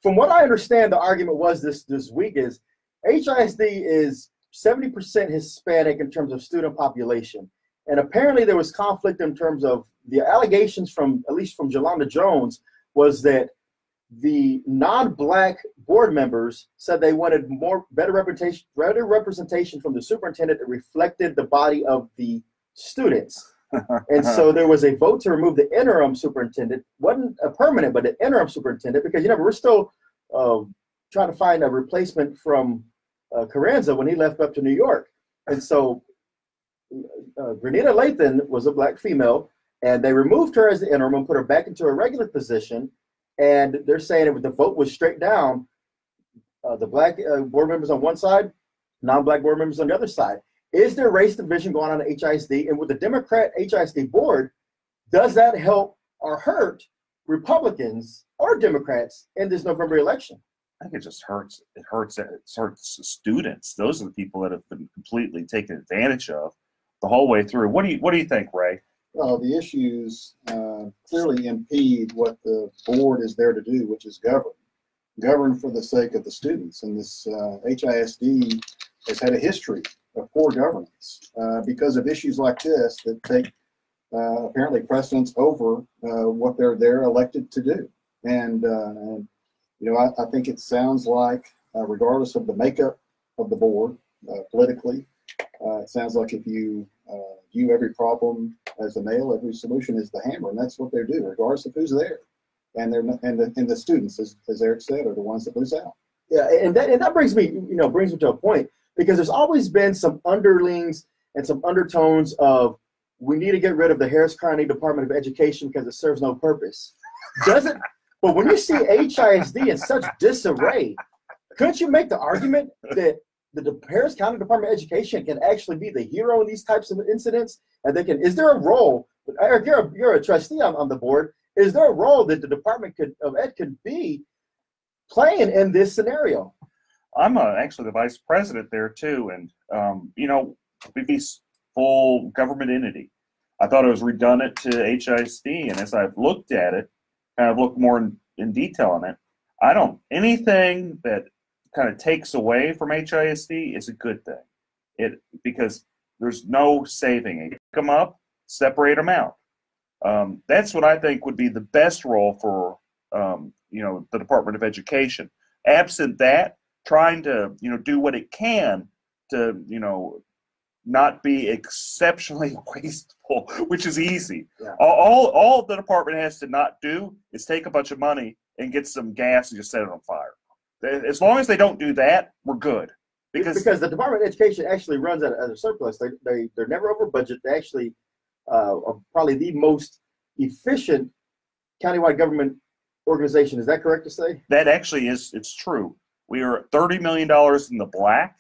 Speaker 4: from what I understand, the argument was this week is HISD is 70% Hispanic in terms of student population. And apparently there was conflict in terms of the allegations at least from Jolanda Jones, was that the non-black board members said they wanted better representation from the superintendent that reflected the body of the students. And so there was a vote to remove the interim superintendent. Wasn't a permanent, but an interim superintendent, because we're still trying to find a replacement from Carranza when he left up to New York. And so Grenita Lathan was a black female, and they removed her as the interim and put her back into a regular position. And they're saying that the vote was straight down, the black board members on one side, non-black board members on the other side. Is there race division going on at HISD? And with the Democrat HISD board, does that help or hurt Republicans or Democrats in this November election?
Speaker 1: I think it just hurts. It hurts the students. Those are the people that have been completely taken advantage of the whole way through. What do you think, Ray?
Speaker 20: Well, the issues clearly impede what the board is there to do, which is govern for the sake of the students. And this HISD has had a history of poor governance because of issues like this that take apparently precedence over what they're elected to do. And I think it sounds like, regardless of the makeup of the board politically, it sounds like if you view every problem as a nail, every solution is the hammer, and that's what they do, regardless of who's there. And the students, as Eric said, are the ones that lose out.
Speaker 4: Yeah, and that brings me to a point, because there's always been some underlings and some undertones of, we need to get rid of the Harris County Department of Education because it serves no purpose. Doesn't? But when you see HISD in such disarray, couldn't you make the argument that the Harris County Department of Education can actually be the hero in these types of incidents? And is there a role, Eric, you're a trustee on the board, is there a role that the Department of Ed could be playing in this scenario?
Speaker 1: I'm actually the vice president there too, and we'd be full government entity. I thought it was redundant to HISD, and as I've looked at it, kind of looked more in detail on it, anything that kind of takes away from HISD is a good thing. Because there's no saving it. Pick them up, separate them out. That's what I think would be the best role for the Department of Education. Absent that, trying to do what it can to not be exceptionally wasteful, which is easy. Yeah. All the department has to not do is take a bunch of money and get some gas and just set it on fire. As long as they don't do that, we're good. Because
Speaker 4: the Department of Education actually runs at a surplus. They're never over budget. They actually are probably the most efficient countywide government organization. Is that correct to say?
Speaker 1: That actually is, it's true. We are $30 million in the black.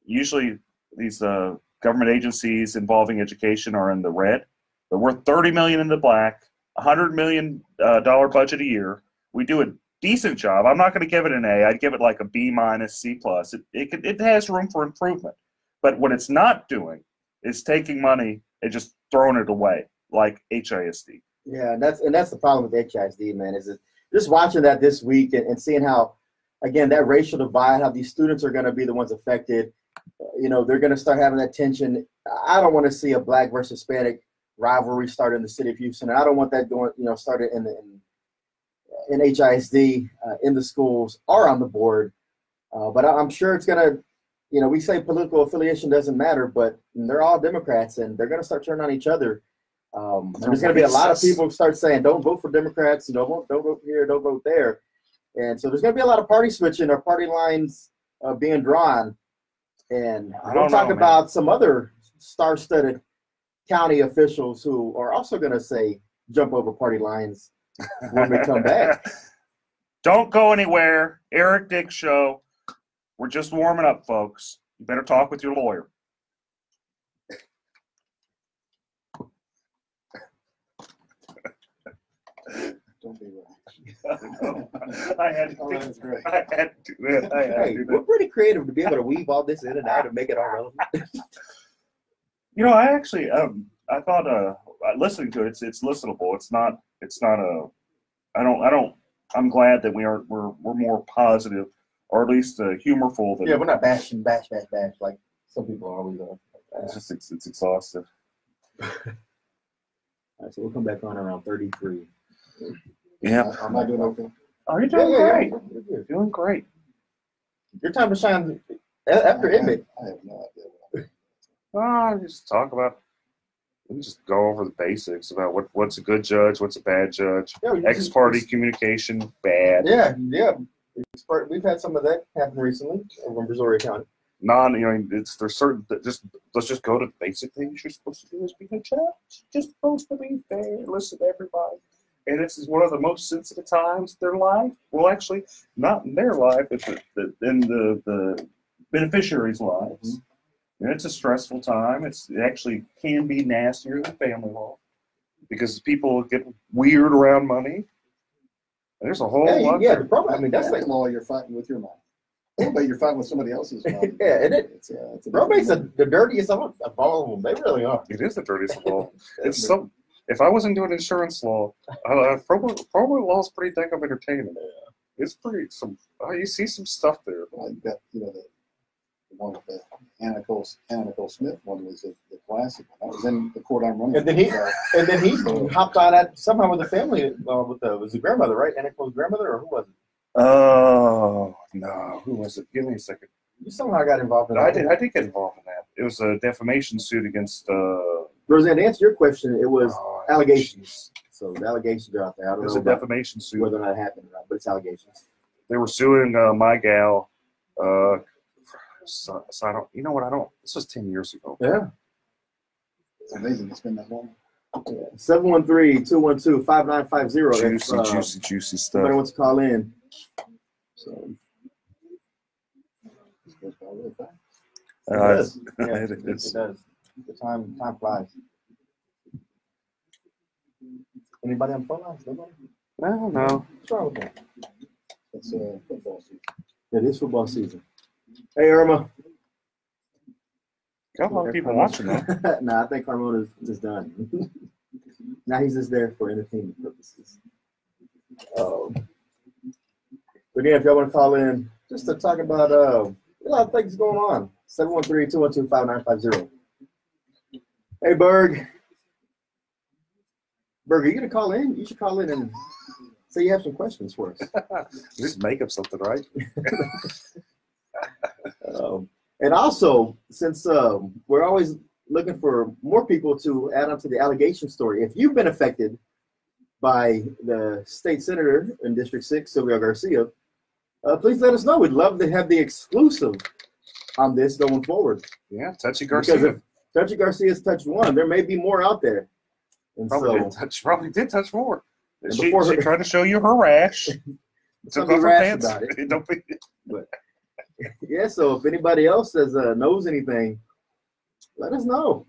Speaker 1: Usually these government agencies involving education are in the red, but we're $30 million in the black, $100 million budget a year. We do a decent job. I'm not going to give it an A. I'd give it like a B minus, C plus. It has room for improvement. But what it's not doing is taking money and just throwing it away like HISD.
Speaker 4: Yeah, and that's the problem with HISD, man. Is just watching that this week and seeing how, again, that racial divide, how these students are going to be the ones affected. You know, they're going to start having that tension. I don't want to see a black versus Hispanic rivalry start in the city of Houston. I don't want that going, started in HISD, in the schools or on the board. But I'm sure it's going to, we say political affiliation doesn't matter, but they're all Democrats and they're going to start turning on each other. There's going to be a lot of people who start saying, don't vote for Democrats, don't vote here, don't vote there. And so there's going to be a lot of party switching or party lines being drawn. And we'll talk about some other star-studded county officials who are also going to say, jump over party lines when we come back.
Speaker 1: Don't go anywhere. Eric Dick Show. We're just warming up, folks. You better talk with your lawyer.
Speaker 20: Don't be right.
Speaker 1: I had to do that. I had to do that.
Speaker 4: We're pretty creative to be able to weave all this in and out and make it all relevant.
Speaker 1: I actually, I thought, listening to it, it's listenable. It's not I'm glad that we're more positive, or at least humorful.
Speaker 4: Yeah, we're not bashing, bash like some people always are.
Speaker 1: It's exhaustive.
Speaker 4: All right, so we'll come back on around 33.
Speaker 1: Yeah.
Speaker 20: Am I doing okay?
Speaker 1: Oh, you're doing great. You're doing great.
Speaker 4: Your time to shine after Emmett.
Speaker 20: I have no idea.
Speaker 1: We just go over the basics about what's a good judge, what's a bad judge.
Speaker 4: Yeah,
Speaker 1: Ex-party communication, bad.
Speaker 4: Yeah. We've had some of that happen recently over in Brazoria County.
Speaker 1: There's certain let's just go to the basic things you're supposed to do as being a judge. You're just supposed to be fair, listen to everybody. And this is one of the most sensitive times of their life. Well, actually, not in their life, but in the beneficiaries' lives. And it's a stressful time. It actually can be nastier than family law because people get weird around money. There's a whole lot.
Speaker 4: Yeah, the problem.
Speaker 20: That's like law. You're fighting with your mind, but you're fighting with somebody else's mind.
Speaker 4: Yeah, and it's probate's the dirtiest of all of them. They really are.
Speaker 1: It is the dirtiest of all. If I wasn't doing insurance law, probate law is pretty dang entertaining. Yeah. It's pretty you see some stuff there.
Speaker 20: You've got the one with the Anna Nicole Smith one was the classic one. That was in the court I'm running.
Speaker 4: And then he hopped on that somehow with the family. Was the grandmother, right? Anna Nicole's grandmother, or who was it?
Speaker 1: Oh no, who was it? Give me a second.
Speaker 4: You somehow got involved in that.
Speaker 1: I did get involved in that. It was a defamation suit against.
Speaker 4: Roseanne, to answer your question, it was allegations. So the allegations are out there. I don't know
Speaker 1: a defamation suit.
Speaker 4: Whether or not it happened or not, but it's allegations.
Speaker 1: They were suing my gal. So I don't. You know what? I don't. This was 10 years ago.
Speaker 4: Yeah.
Speaker 20: It's amazing. It's been that long.
Speaker 4: 713-212-5950.
Speaker 1: Juicy stuff.
Speaker 4: Somebody wants to call in. So. It does. The time flies. Anybody on the phone lines? Nobody?
Speaker 1: No.
Speaker 4: What's wrong with that?
Speaker 20: It's football season.
Speaker 4: It is football season. Hey, Irma.
Speaker 1: Got a lot of people watching that.
Speaker 4: Nah, I think Carmona is done. Now he's just there for entertainment purposes. But again, if y'all want to call in, just to talk about a lot of things going on. 713-212-5950. Hey, Berg. Berg, are you going to call in? You should call in and say you have some questions for us.
Speaker 1: Just make up something, right?
Speaker 4: And also, since we're always looking for more people to add on to the allegation story, if you've been affected by the state senator in District 6, Silvio Garcia, please let us know. We'd love to have the exclusive on this going forward.
Speaker 1: Yeah, Touchy Garcia.
Speaker 4: Because if Touchy Garcia's touched one, there may be more out there. And
Speaker 1: Probably did touch more.
Speaker 4: And
Speaker 1: She
Speaker 4: before her-
Speaker 1: tried to show you her rash.
Speaker 4: Don't
Speaker 1: Took
Speaker 4: be
Speaker 1: off her
Speaker 4: rash
Speaker 1: pants.
Speaker 4: about it.
Speaker 1: Don't be-
Speaker 4: But yeah, so if anybody else knows anything, let us know.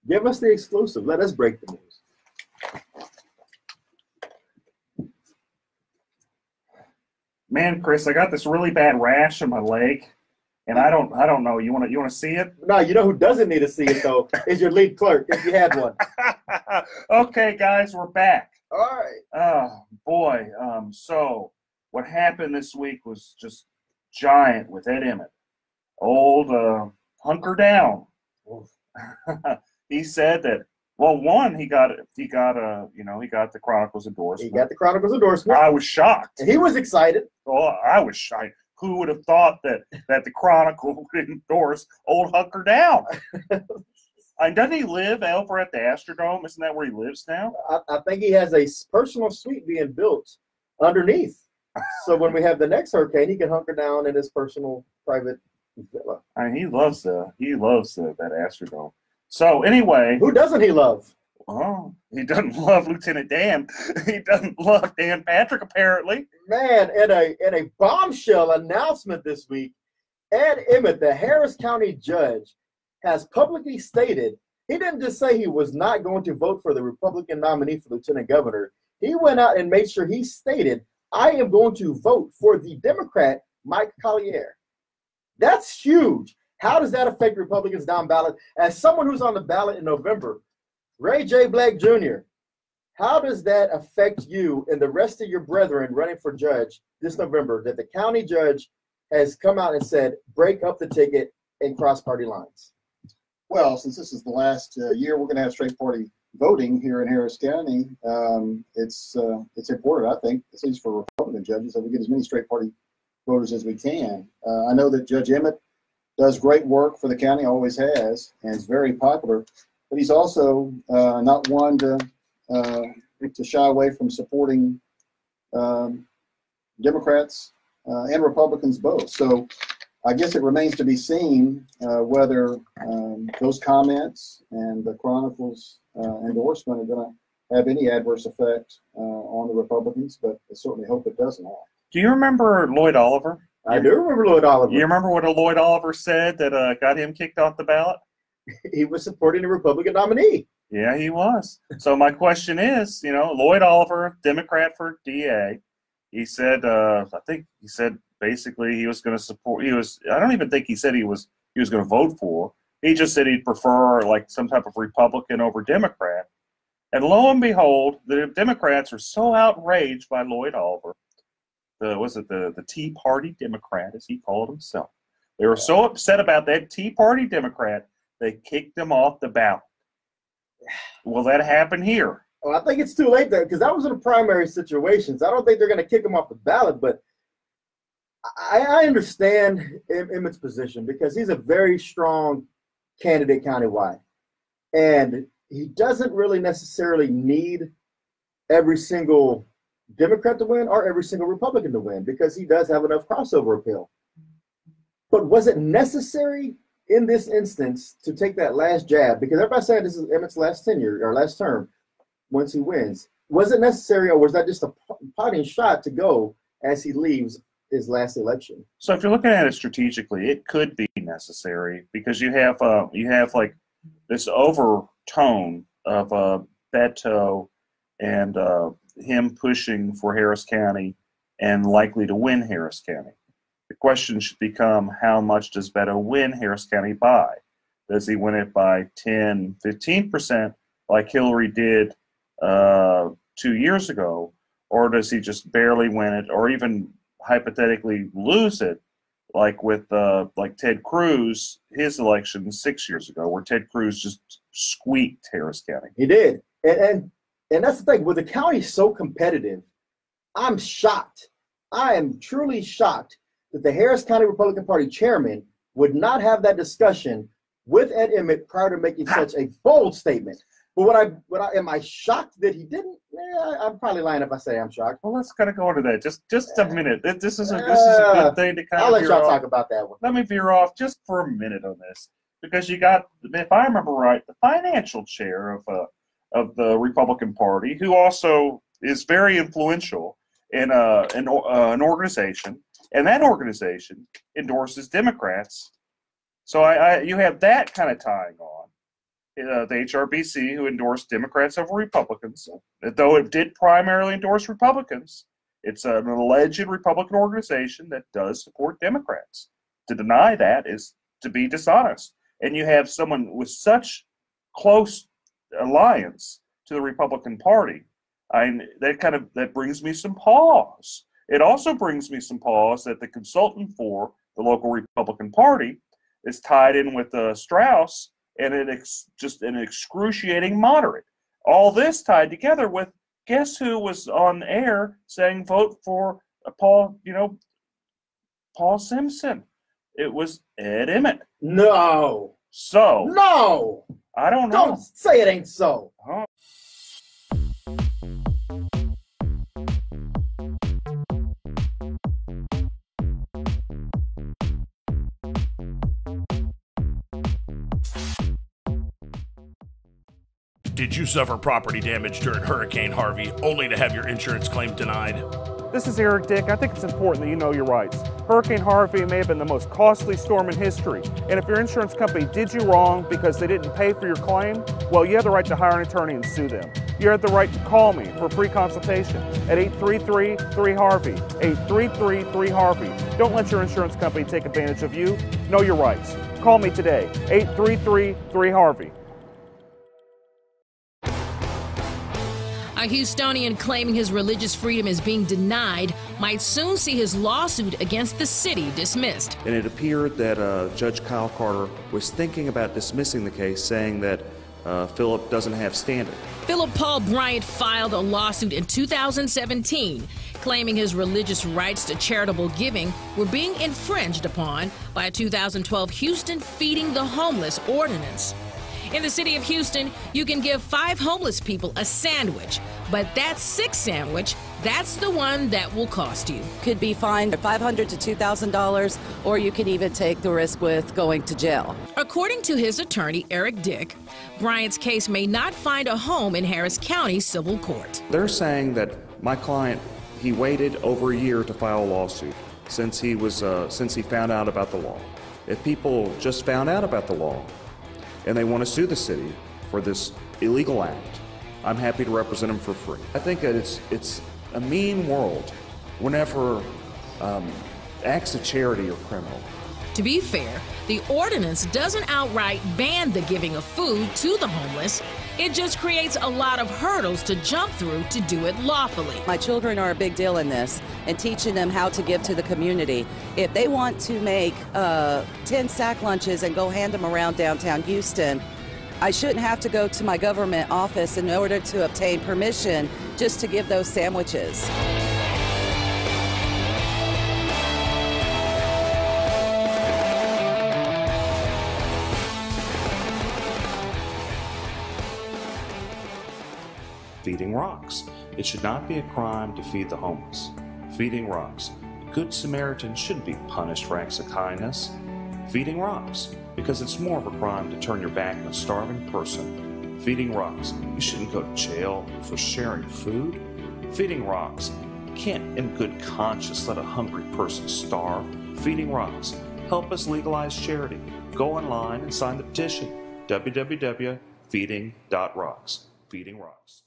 Speaker 4: Give us the exclusive. Let us break the news.
Speaker 1: Man, Chris, I got this really bad rash on my leg, and I don't know. You want to see it?
Speaker 4: No, you know who doesn't need to see it though is your lead clerk if you had one.
Speaker 1: Okay, guys, we're back.
Speaker 4: All right.
Speaker 1: Oh boy. So what happened this week was just giant with Ed Emmett. Old hunker down. He said that. Well, one, he got the Chronicles endorsement.
Speaker 4: He got the Chronicles endorsement.
Speaker 1: I was shocked.
Speaker 4: And he was excited.
Speaker 1: Oh, I was shocked. Who would have thought that the Chronicle would endorse old hunker down? And doesn't he live over at the Astrodome? Isn't that where he lives now?
Speaker 4: I think he has a personal suite being built underneath. So when we have the next hurricane, he can hunker down in his personal private villa.
Speaker 1: I mean, he loves that Astrodome. So anyway,
Speaker 4: who doesn't he love?
Speaker 1: Oh, he doesn't love Lieutenant Dan. He doesn't love Dan Patrick, apparently.
Speaker 4: Man, in a bombshell announcement this week, Ed Emmett, the Harris County judge, has publicly stated he didn't just say he was not going to vote for the Republican nominee for lieutenant governor. He went out and made sure he stated, I am going to vote for the Democrat, Mike Collier. That's huge. How does that affect Republicans down ballot? As someone who's on the ballot in November, Ray J. Black Jr., how does that affect you and the rest of your brethren running for judge this November that the county judge has come out and said, break up the ticket and cross party lines?
Speaker 20: Well, since this is the last year we're going to have straight party voting here in Harris County, it's important, I think, at least for Republican judges, that we get as many straight party voters as we can. I know that Judge Emmett does great work for the county, always has, and is very popular. But he's also not one to shy away from supporting Democrats and Republicans both. So I guess it remains to be seen whether those comments and the Chronicles endorsement are going to have any adverse effect on the Republicans, but I certainly hope it doesn't.
Speaker 1: Do you remember Lloyd Oliver?
Speaker 4: I do remember Lloyd Oliver.
Speaker 1: You remember what Lloyd Oliver said that got him kicked off the ballot?
Speaker 4: He was supporting the Republican nominee.
Speaker 1: Yeah, he was. So my question is, Lloyd Oliver, Democrat for DA, he said, I think he said basically he was going to support. I don't even think he said he was going to vote for. He just said he'd prefer like some type of Republican over Democrat. And lo and behold, the Democrats are so outraged by Lloyd Oliver. The Tea Party Democrat, as he called himself. They were so upset about that Tea Party Democrat, they kicked him off the ballot. Will that happen here?
Speaker 4: Well, I think it's too late there because that was in a primary situation. So I don't think they're going to kick him off the ballot. But I understand Emmett's position because he's a very strong candidate countywide. And he doesn't really necessarily need every single Democrat to win or every single Republican to win because he does have enough crossover appeal. But was it necessary in this instance to take that last jab? Because everybody's saying this is Emmett's last tenure or last term once he wins. Was it necessary or was that just a potting shot to go as he leaves his last election?
Speaker 1: So if you're looking at it strategically, it could be necessary because you have like this overtone of Beto and him pushing for Harris County and likely to win Harris County. The question should become, how much does Beto win Harris County by? Does he win it by 10, 15% like Hillary did 2 years ago? Or does he just barely win it or even hypothetically lose it like with like Ted Cruz, his election 6 years ago, where Ted Cruz just squeaked Harris County?
Speaker 4: He did. And that's the thing. With the county so competitive, I'm shocked. I am truly shocked that the Harris County Republican Party chairman would not have that discussion with Ed Emmett prior to making such a bold statement. But am I shocked that he didn't? Yeah, I'm probably lying if I say I'm shocked.
Speaker 1: Well, let's kind of go into that. Just a minute. This is a good thing to kind
Speaker 4: I'll
Speaker 1: of.
Speaker 4: let y'all talk about that one.
Speaker 1: Let me veer off just for a minute on this, because you got, if I remember right, the financial chair of the Republican Party, who also is very influential in an organization, and that organization endorses Democrats. So you have that kind of tying on. The HRBC, who endorsed Democrats over Republicans, though it did primarily endorse Republicans, it's an alleged Republican organization that does support Democrats. To deny that is to be dishonest. And you have someone with such close alliance to the Republican Party, that brings me some pause. It also brings me some pause that the consultant for the local Republican Party is tied in with Strauss, and just an excruciating moderate. All this tied together with, guess who was on air saying vote for Paul Simpson? It was Ed Emmett.
Speaker 4: No.
Speaker 1: So.
Speaker 4: No.
Speaker 1: I don't know.
Speaker 4: Don't say it ain't so.
Speaker 1: Huh?
Speaker 9: Did you suffer property damage during Hurricane Harvey only to have your insurance claim denied?
Speaker 10: This is Eric Dick. I think it's important that you know your rights. Hurricane Harvey may have been the most costly storm in history, and if your insurance company did you wrong because they didn't pay for your claim, well, you have the right to hire an attorney and sue them. You have the right to call me for a free consultation at 833-3HARVEY, 833-3HARVEY. Don't let your insurance company take advantage of you. Know your rights. Call me today, 833-3HARVEY.
Speaker 18: A Houstonian claiming his religious freedom is being denied might soon see his lawsuit against the city dismissed.
Speaker 14: And it appeared that Judge Kyle Carter was thinking about dismissing the case, saying that Philip doesn't have standing.
Speaker 18: Philip Paul Bryant filed a lawsuit in 2017 claiming his religious rights to charitable giving were being infringed upon by a 2012 Houston Feeding the Homeless ordinance. In the city of Houston, you can give 5 homeless people a sandwich, but that 6th sandwich, that's the one that will cost you.
Speaker 19: Could be fined $500 to $2,000, or you could even take the risk with going to jail.
Speaker 18: According to his attorney, Eric Dick, Bryant's case may not find a home in Harris County Civil Court.
Speaker 14: They're saying that my client, he waited over a year to file a lawsuit since he found out about the law. If people just found out about the law, and they want to sue the city for this illegal act, I'm happy to represent them for free. I think that it's a mean world whenever acts of charity are criminal.
Speaker 18: To be fair, the ordinance doesn't outright ban the giving of food to the homeless. It just creates a lot of hurdles to jump through to do it lawfully.
Speaker 19: My children are a big deal in this, and teaching them how to give to the community. If they want to make 10 sack lunches and go hand them around downtown Houston, I shouldn't have to go to my government office in order to obtain permission just to give those sandwiches.
Speaker 14: Feeding Rocks. It should not be a crime to feed the homeless. Feeding Rocks. A good Samaritan shouldn't be punished for acts of kindness. Feeding Rocks. Because it's more of a crime to turn your back on a starving person. Feeding Rocks. You shouldn't go to jail for sharing food. Feeding Rocks. You can't in good conscience let a hungry person starve. Feeding Rocks. Help us legalize charity. Go online and sign the petition. www.feeding.rocks. Feeding Rocks.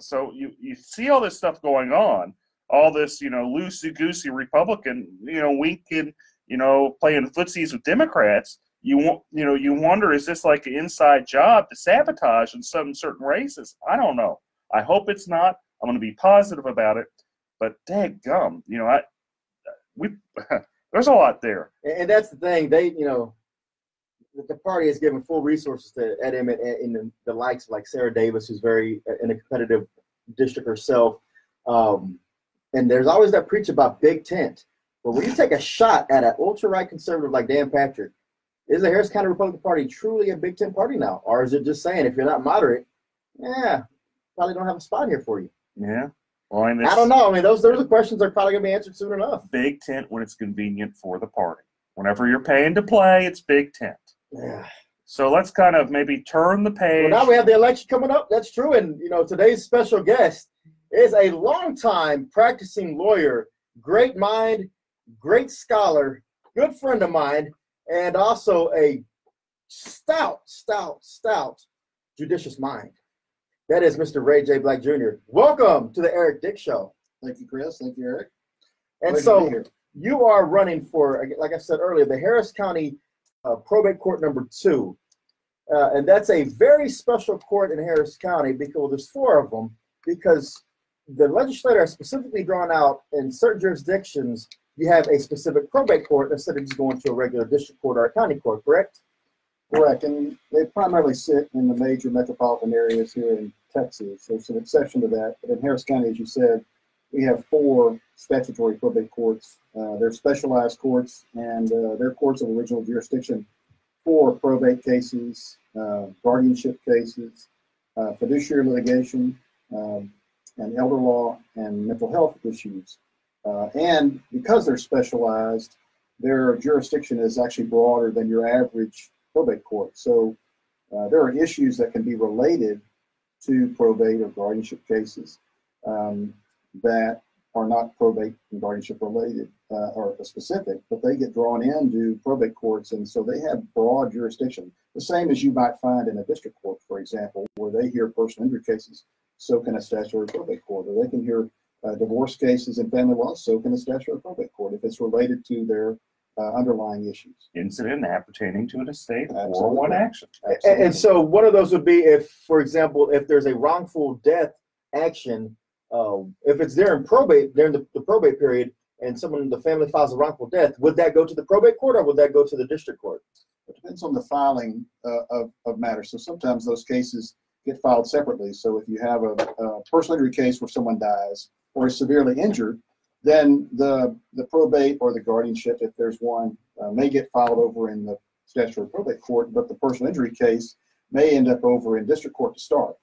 Speaker 1: So you see all this stuff going on, all this, loosey-goosey Republican, winking, playing footsies with Democrats. You wonder, is this like an inside job to sabotage in some certain races? I don't know. I hope it's not. I'm going to be positive about it. But dadgum, there's a lot there.
Speaker 4: And that's the thing. the party has given full resources to Ed Emmett and the likes like Sarah Davis, who's very in a competitive district herself. And there's always that preach about big tent. But when you take a shot at an ultra-right conservative like Dan Patrick, is the Harris County Republican Party truly a big tent party now? Or is it just saying if you're not moderate, probably don't have a spot here for you?
Speaker 1: Yeah. Well, I
Speaker 4: don't know. I mean, those are the questions that are probably going to be answered soon enough.
Speaker 1: Big tent when it's convenient for the party. Whenever you're paying to play, it's big tent.
Speaker 4: Yeah.
Speaker 1: So let's kind of maybe turn the page.
Speaker 4: Well, now we have the election coming up. That's true. And, today's special guest is a longtime practicing lawyer, great mind, great scholar, good friend of mine, and also a stout judicious mind. That is Mr. Ray J. Black Jr. Welcome to the Eric Dick Show.
Speaker 20: Thank you, Chris. Thank you, Eric.
Speaker 4: And
Speaker 20: Glad to
Speaker 4: so
Speaker 20: be here.
Speaker 4: you are running for, like I said earlier, the Harris County Probate Court number 2. And that's a very special court in Harris County because there's 4 of them, because the legislator has specifically drawn out in certain jurisdictions, you have a specific probate court instead of just going to a regular district court or a county court, correct?
Speaker 20: Correct, and they primarily sit in the major metropolitan areas here in Texas. There's an exception to that, but in Harris County, as you said, we have 4 statutory probate courts. They're specialized courts, and they're courts of original jurisdiction for probate cases, guardianship cases, fiduciary litigation, and elder law and mental health issues. And because they're specialized, their jurisdiction is actually broader than your average probate court. So there are issues that can be related to probate or guardianship cases that are not probate and guardianship related or specific, but they get drawn into probate courts, and so they have broad jurisdiction. The same as you might find in a district court, for example, where they hear personal injury cases, so can a statutory probate court, or they can hear divorce cases and family law, so can a statutory probate court if it's related to their underlying issues.
Speaker 1: Incident appertaining to an estate or one action.
Speaker 4: And so one of those would be if, for example, if there's a wrongful death action, if it's there in probate, during the probate period, and someone in the family files a wrongful death, would that go to the probate court or would that go to the district court?
Speaker 20: It depends on the filing of matters. So sometimes those cases get filed separately. So if you have a personal injury case where someone dies or is severely injured, then the probate or the guardianship, if there's one, may get filed over in the statutory probate court, but the personal injury case may end up over in district court to start.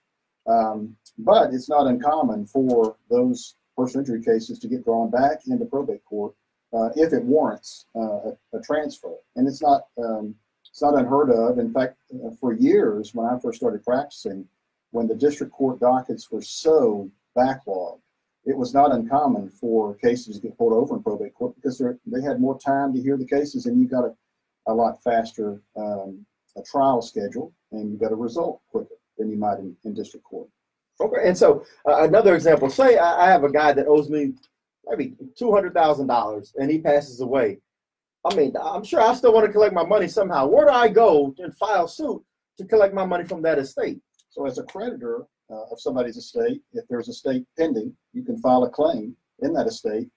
Speaker 20: But it's not uncommon for those personal injury cases to get drawn back into probate court if it warrants a transfer. And it's not unheard of. In fact, for years, when I first started practicing, when the district court dockets were so backlogged, it was not uncommon for cases to get pulled over in probate court because they had more time to hear the cases, and you got a lot faster a trial schedule, and you got a result quicker than you might in district court.
Speaker 4: Okay, and so another example, say I have a guy that owes me maybe $200,000 and he passes away. I mean, I'm sure I still want to collect my money somehow. Where do I go and file suit to collect my money from that estate?
Speaker 20: So as a creditor of somebody's estate, if there's a estate pending, you can file a claim in that estate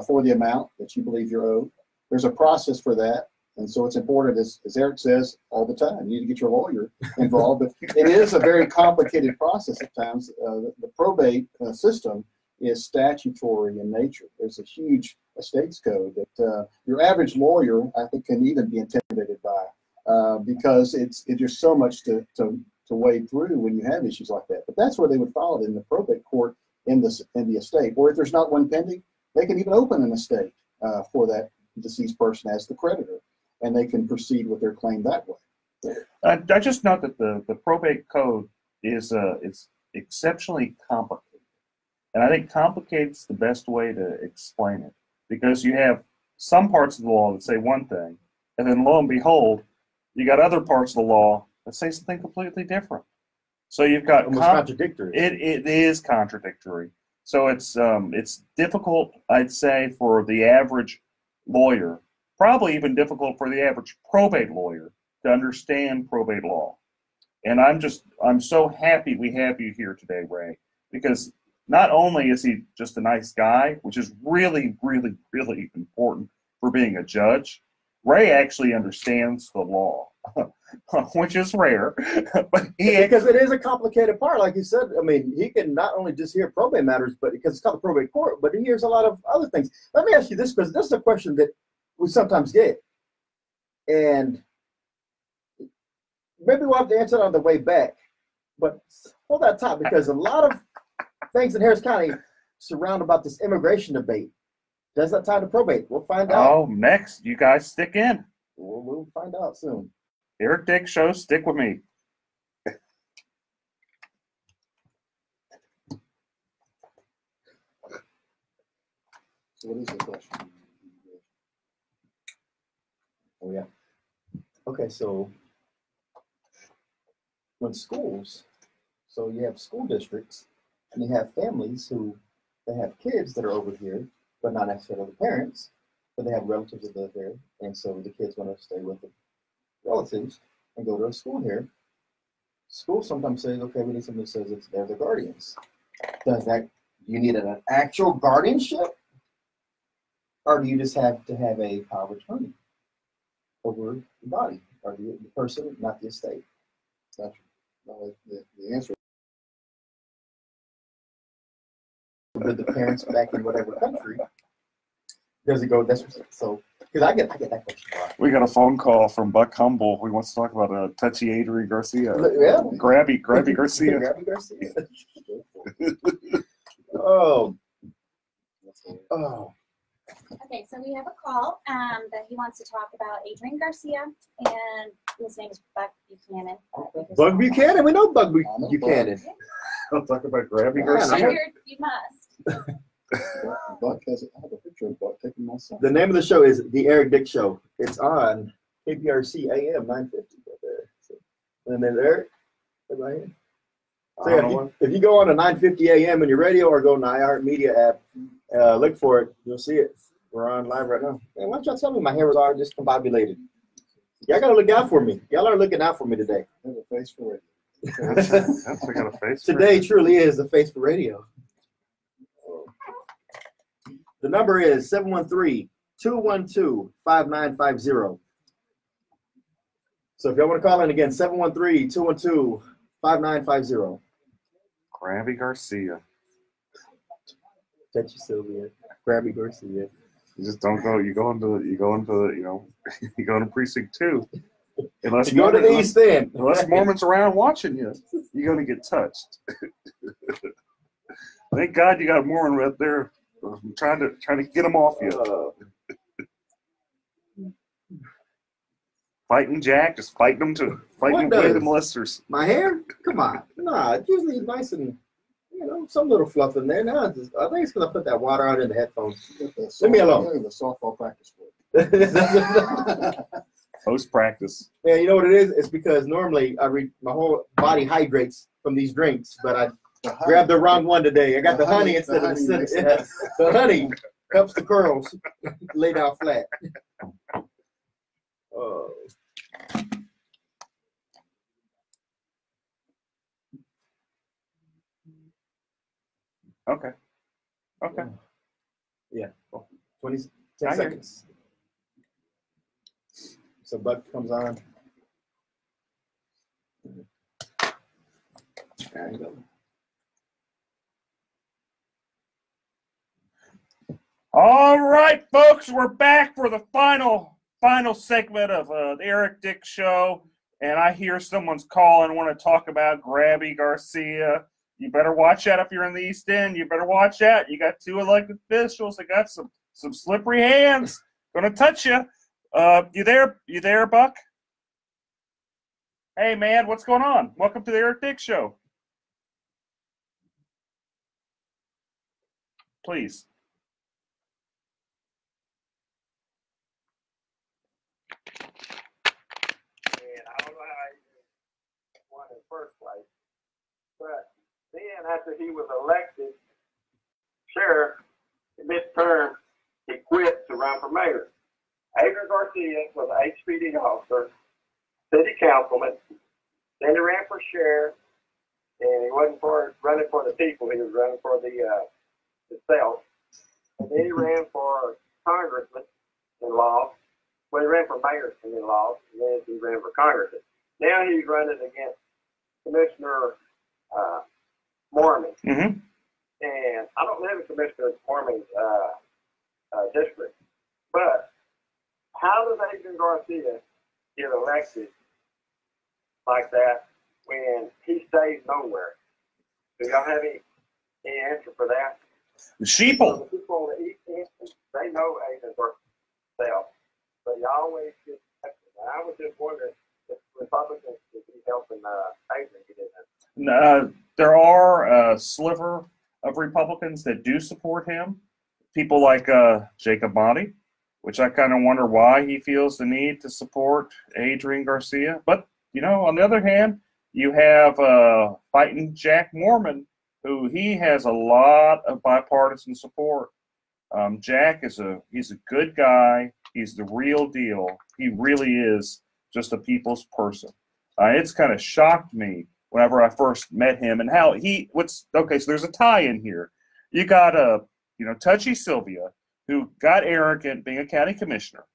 Speaker 20: for the amount that you believe you're owed. There's a process for that. And so it's important, as Eric says all the time, you need to get your lawyer involved. But it is a very complicated process at times. The probate system is statutory in nature. There's a huge estates code that your average lawyer, I think, can even be intimidated by because it's just so much to wade through when you have issues like that. But that's where they would file it in the probate court in the estate. Or if there's not one pending, they can even open an estate for that deceased person as the creditor, and they can proceed with their claim that way.
Speaker 1: I just note that the probate code is it's exceptionally complicated. And I think complicated's the best way to explain it, because you have some parts of the law that say one thing, and then lo and behold, you got other parts of the law that say something completely different. So you've got
Speaker 4: almost contradictory.
Speaker 1: It is contradictory. So it's difficult, I'd say, for the average lawyer, probably even difficult for the average probate lawyer to understand probate law. And I'm so happy we have you here today, Ray, because not only is he just a nice guy, which is really, really, really important for being a judge, Ray actually understands the law. which is rare. But
Speaker 4: because it is a complicated part, like you said. I mean, he can not only just hear probate matters, but because it's called the probate court, but he hears a lot of other things. Let me ask you this, because this is a question that we sometimes get, and maybe we'll have to answer it on the way back. But hold that thought, because a lot of things in Harris County surround about this immigration debate. Does that tie to probate? We'll find out.
Speaker 1: Oh, next, you guys stick in.
Speaker 4: We'll find out soon.
Speaker 1: Eric Dick Show, stick with me.
Speaker 20: So what is the question?
Speaker 4: Oh, yeah. Okay, so when schools, so you have school districts, and you have families who, they have kids that are over here, but not necessarily the parents, but they have relatives that live here, and so the kids want to stay with the relatives and go to a school here. School sometimes says, okay, we need somebody that says they're the guardians. Does that, you need an actual guardianship? Or do you just have to have a power of attorney over the body, or the person, not the estate?
Speaker 20: Gotcha. No, the answer.
Speaker 4: With the parents back in whatever country, does it go? That's so. Because I get that question a lot.
Speaker 1: We got a phone call from Buck Humble. He wants to talk about a touchy Adri Garcia.
Speaker 4: Yeah.
Speaker 1: Grabby Garcia.
Speaker 4: Grabby Garcia. Oh.
Speaker 7: Okay, so we have a call that he wants to talk about Adrian Garcia, and his name is Buck Buchanan.
Speaker 4: Buck Buchanan, we know Buck Buchanan.
Speaker 1: I'll talk about Grabby
Speaker 7: I
Speaker 1: Garcia.
Speaker 7: figured you must.
Speaker 20: Buck has, I have a picture of Buck taking my son.
Speaker 4: The name of the show is The Eric Dick Show. It's on KPRC AM 950 right there. So, and then Eric, right here. So if you go on to 950 AM in your radio or go on the iHeartMedia app, look for it. You'll see it. We're on live right now. Man, why don't y'all tell me my hair was already discombobulated? Y'all gotta look out for me. Y'all are looking out for me today.
Speaker 20: I have a face for radio.
Speaker 1: That's I got a face.
Speaker 4: Today truly is the face for radio. The number is 713-212-5950. So if y'all want to call in again, 713-212-5950.
Speaker 1: Grabby Garcia.
Speaker 4: Touchy Sylvia. Grabby Garcia.
Speaker 1: You just don't go. You go into you know, you go into precinct 2. Unless
Speaker 4: you go to the East End.
Speaker 1: Unless Mormons around watching you, you're gonna get touched. Thank God you got a Mormon right there. I'm trying to get them off you. Fighting Jack, just fighting them away the molesters.
Speaker 4: My hair? Come on. Nah, it's usually nice and, you know, some little fluff in there. Now I think it's because I put that water on in the headphones. Leave me alone.
Speaker 20: The softball practice for
Speaker 1: Post practice.
Speaker 4: Yeah, you know what it is? It's because normally my whole body hydrates from these drinks, but I grabbed the wrong one today. I got the honey instead of the The honey helps the curls lay down flat. Oh.
Speaker 1: Okay.
Speaker 4: Yeah. 10 seconds. So Buck comes on. There you go.
Speaker 1: All right, folks, we're back for the final segment of the Eric Dick Show, and I hear someone's calling and want to talk about Grabby Garcia. You better watch out if you're in the East End. You better watch out. You got 2 elected officials that got some slippery hands. Gonna touch you. You there, Buck? Hey, man, what's going on? Welcome to the Eric Dick Show. Please.
Speaker 8: And I don't know how he won in the first place, but then after he was elected sheriff, midterm, he quit to run for mayor. Adrian Garcia was an HPD officer, city councilman. Then he ran for sheriff, and he wasn't running for the people. He was running for himself. And then he ran for congressman and lost. Well, he ran for mayor and then lost, and then he ran for Congress. Now he's running against Commissioner Mormon.
Speaker 1: Mm-hmm.
Speaker 8: And I don't live in Commissioner Mormon's district, but how does Adrian Garcia get elected like that when he stays nowhere? Do y'all have any answer for that?
Speaker 1: The sheeple.
Speaker 8: The people on the East End, they know Adrian Garcia, but he always gets elected. And I was just wondering if Republicans would be helping Adrian get in there.
Speaker 1: There are a sliver of Republicans that do support him. People like Jacob Motti, which I kind of wonder why he feels the need to support Adrian Garcia. But, you know, on the other hand, you have fighting Jack Mormon, who he has a lot of bipartisan support. Jack he's a good guy. He's the real deal. He really is just a people's person. It's kind of shocked me whenever I first met him and how so there's a tie in here. You got Touchy Sylvia, who got arrogant being a county commissioner.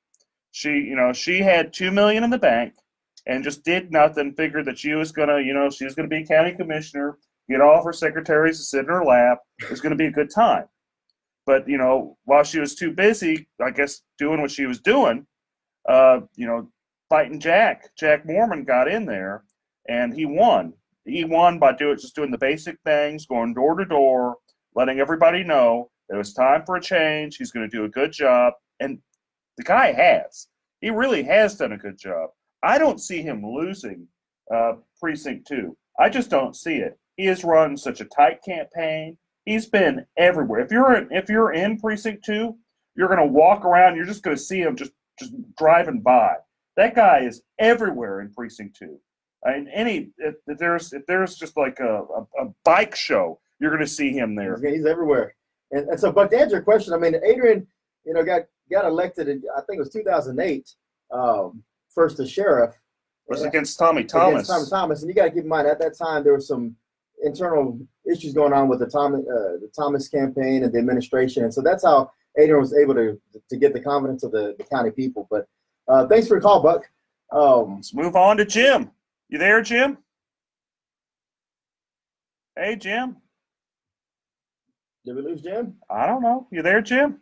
Speaker 1: She had $2 million in the bank and just did nothing, figured that she was gonna be a county commissioner, get all of her secretaries to sit in her lap. It was gonna be a good time. But, while she was too busy, I guess, doing what she was doing, fighting Jack Mormon got in there and he won. He won by doing the basic things, going door to door, letting everybody know that it was time for a change. He's going to do a good job. And the guy he really has done a good job. I don't see him losing Precinct 2. I just don't see it. He has run such a tight campaign. He's been everywhere. If you're in Precinct 2, you're going to walk around. You're just going to see him just driving by. That guy is everywhere in Precinct 2. And if there's just like a bike show, you're going to see him there.
Speaker 4: He's everywhere. And so, but to answer your question, I mean, Adrian, got elected in, I think it was 2008, first as sheriff.
Speaker 1: It was against Tommy Thomas.
Speaker 4: And you got to keep in mind, at that time, there were some internal issues going on with the Thomas campaign and the administration. And so that's how Adrian was able to get the confidence of the county people. But thanks for the call, Buck.
Speaker 1: Let's move on to Jim. You there, Jim? Hey, Jim.
Speaker 4: Did we lose Jim?
Speaker 1: I don't know. You there, Jim?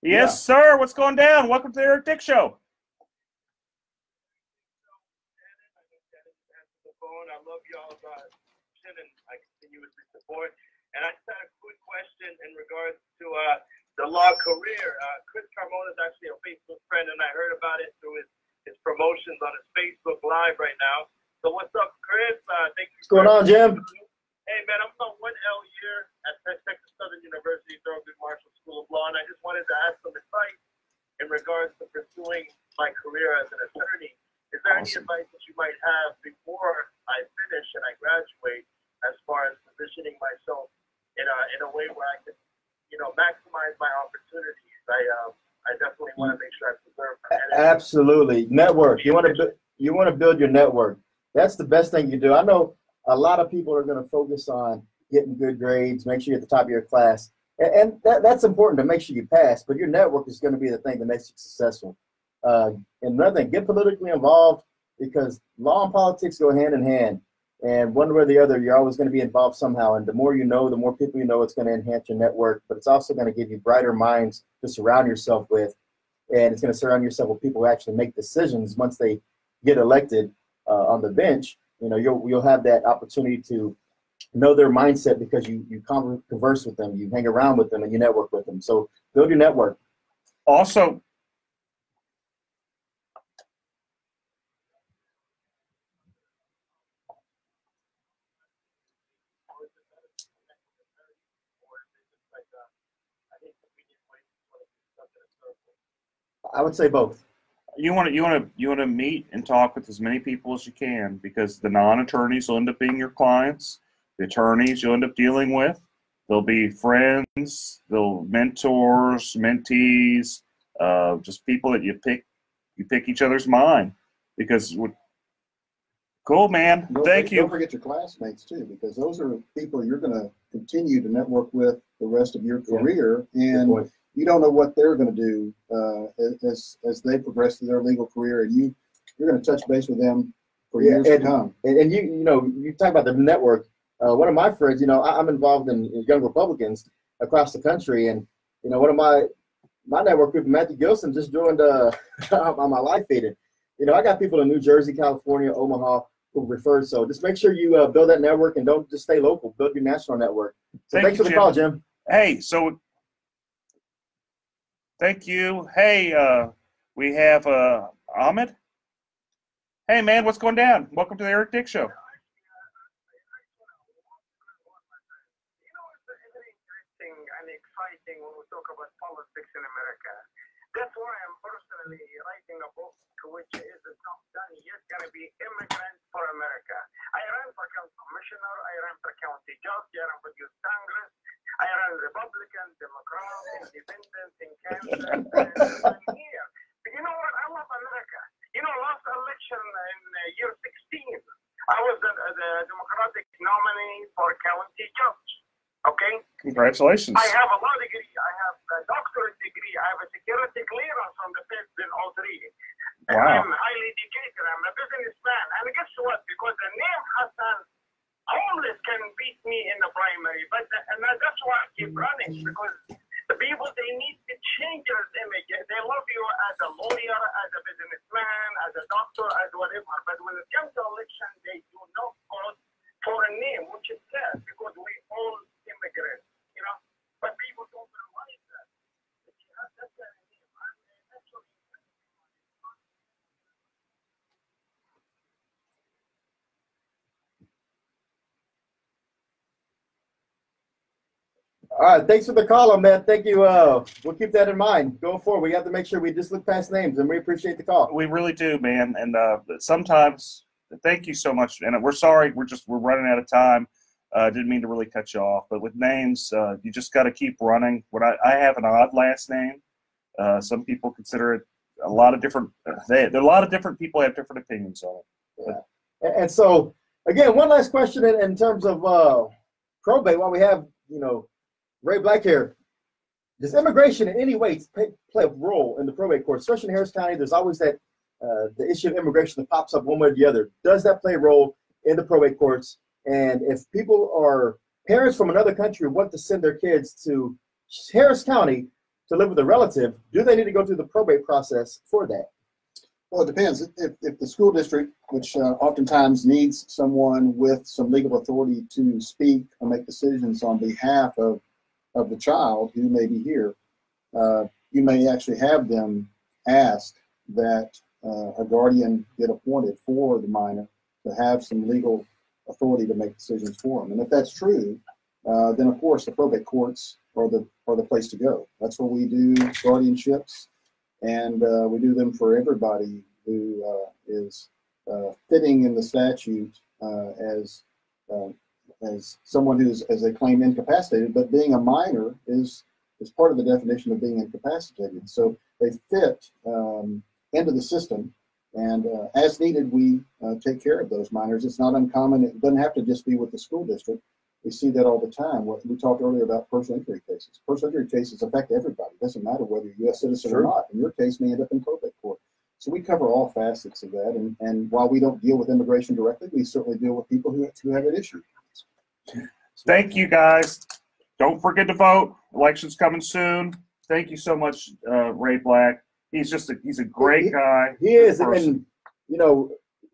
Speaker 1: Yes, sir. What's going down? Welcome to the Eric Dick Show.
Speaker 2: I love y'all's and I continuously support. And I just had a quick question in regards to the law career. Chris Carmona is actually a Facebook friend, and I heard about it through his promotions on his Facebook Live right now. So what's up, Chris? Thank you.
Speaker 4: What's going on, Jim?
Speaker 2: Hey, man, I'm about 1L year at Texas Southern University, Thurgood Marshall School of Law, and I just wanted to ask some advice in regards to pursuing my career as an attorney. Is there any advice that you might have before I finish and I graduate as far as positioning myself in a way where I can, maximize my opportunities? I definitely want to make sure I preserve my energy.
Speaker 4: Absolutely. Network. You want to build your network. That's the best thing you do. I know a lot of people are going to focus on getting good grades, make sure you're at the top of your class. And that's important to make sure you pass, but your network is going to be the thing that makes you successful. And another thing, get politically involved, because law and politics go hand in hand. And one way or the other, you're always going to be involved somehow. And the more you know, the more people you know, it's going to enhance your network. But it's also going to give you brighter minds to surround yourself with. And it's going to surround yourself with people who actually make decisions once they get elected on the bench. You'll have that opportunity to know their mindset because you converse with them, you hang around with them, and you network with them. So build your network.
Speaker 1: Also,
Speaker 4: I would say both.
Speaker 1: You want to meet and talk with as many people as you can, because the non-attorneys will end up being your clients. The attorneys you'll end up dealing with, they'll be friends, they'll mentors, mentees, just people that you pick each other's mind. Because cool, man. Thank you.
Speaker 20: Don't forget your classmates too, because those are people you're going to continue to network with the rest of your career. And you don't know what they're going to do as they progress through their legal career, and you're going to touch base with them for years to come.
Speaker 4: And you talk about the network. One of my friends, I'm involved in Young Republicans across the country, and one of my network group, Matthew Gilson, just joined on my live feed. I got people in New Jersey, California, Omaha who refer. So just make sure you build that network and don't just stay local. Build your national network. So thanks for the call, Jim.
Speaker 1: Hey, so thank you. Hey, we have Ahmed. Hey, man, what's going down? Welcome to the Eric Dick Show.
Speaker 8: Exciting when we talk about politics in America. That's why I'm personally writing a book, which is the top 10 years going to be Immigrants for America. I ran for county commissioner, I ran for county judge, I ran for youth Congress, I ran Republican, Democrat, Independent in Kansas, and I'm here. But you know what? I love America. Last election in year 16, I was the Democratic nominee for county judge. Okay?
Speaker 1: Congratulations.
Speaker 8: I have a law degree. I have a doctorate degree. I have a security clearance from the feds in all three.
Speaker 1: Wow.
Speaker 8: I'm highly educated. I'm a businessman. And guess what? Because the name Hassan homeless can beat me in the primary. And that's why I keep running. Because the people, they need to change their image. They love you as a lawyer, as a businessman, as a doctor, as whatever. But when it comes to election, they do not vote for a name, which is sad because we all immigrants, but people don't realize that. That's a name.
Speaker 4: All right, thanks for the call, man. Thank you. We'll keep that in mind going forward. We have to make sure we just look past names, and we appreciate the call.
Speaker 1: We really do, man. And sometimes, thank you so much. And we're sorry, we're running out of time. Didn't mean to really cut you off, but with names, you just got to keep running. I have an odd last name. Some people consider it a lot of different. A lot of different people have different opinions on it.
Speaker 4: Yeah. And so, again, one last question in terms of probate. While we have Ray Black here, does immigration in any way play a role in the probate court, especially in Harris County? There's always that the issue of immigration that pops up one way or the other. Does that play a role in the probate courts? And if people are parents from another country want to send their kids to Harris County to live with a relative, do they need to go through the probate process for that?
Speaker 20: Well, it depends. If the school district, which oftentimes needs someone with some legal authority to speak or make decisions on behalf of the child who may be here, you may actually have them ask that a guardian get appointed for the minor to have some legal authority to make decisions for them. And if that's true, then of course the probate courts are the place to go. That's where we do guardianships, and we do them for everybody who is fitting in the statute as someone who's, as they claim, incapacitated. But being a minor is part of the definition of being incapacitated. So they fit into the system. And as needed, we take care of those minors. It's not uncommon. It doesn't have to just be with the school district. We see that all the time. We talked earlier about personal injury cases. Personal injury cases affect everybody. It doesn't matter whether you're a U.S. citizen or not. In your case, may end up in probate court. So we cover all facets of that. And while we don't deal with immigration directly, we certainly deal with people who have an issue.
Speaker 1: Thank you, guys. Don't forget to vote. Election's coming soon. Thank you so much, Ray Black. He's a great guy.
Speaker 4: He is, and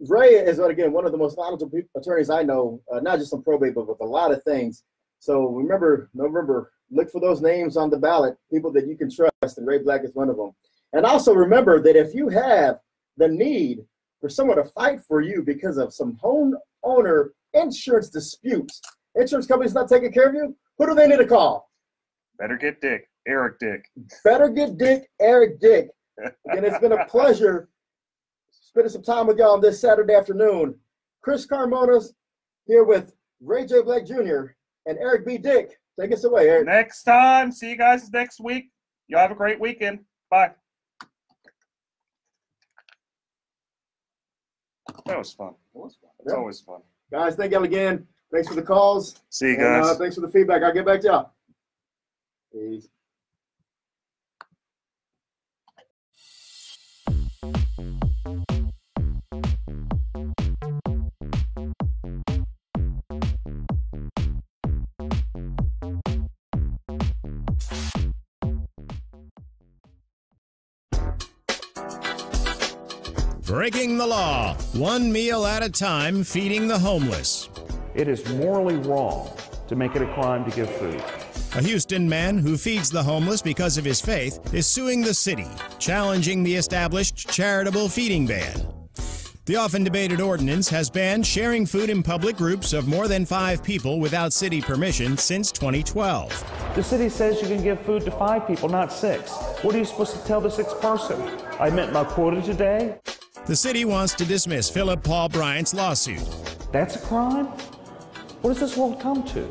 Speaker 4: Ray is again one of the most knowledgeable attorneys I know, not just on probate, but with a lot of things. So remember, November, look for those names on the ballot, people that you can trust, and Ray Black is one of them. And also remember that if you have the need for someone to fight for you because of some homeowner insurance disputes, insurance company's not taking care of you, who do they need to call?
Speaker 1: Better Get Dick, Eric Dick.
Speaker 4: Better Get Dick, Eric Dick. And it's been a pleasure spending some time with y'all on this Saturday afternoon. Chris Carmona's here with Ray J. Black Jr. and Eric B. Dick. Take us away, Eric.
Speaker 1: Next time. See you guys next week. Y'all have a great weekend. Bye. That was fun. It's always fun.
Speaker 4: Guys, thank y'all again. Thanks for the calls.
Speaker 1: See you guys.
Speaker 4: And, thanks for the feedback. I'll get back to y'all. Peace.
Speaker 11: breaking the law, one meal at a time, feeding the homeless.
Speaker 10: It is morally wrong to make it a crime to give food.
Speaker 11: A Houston man who feeds the homeless because of his faith is suing the city, challenging the established charitable feeding ban. The often debated ordinance has banned sharing food in public groups of more than 5 people without city permission since 2012.
Speaker 10: The city says you can give food to 5 people, not 6. What are you supposed to tell the 6th person? I met my quota today?
Speaker 11: The city wants to dismiss Philip Paul Bryant's lawsuit.
Speaker 10: That's a crime? What does this world come to?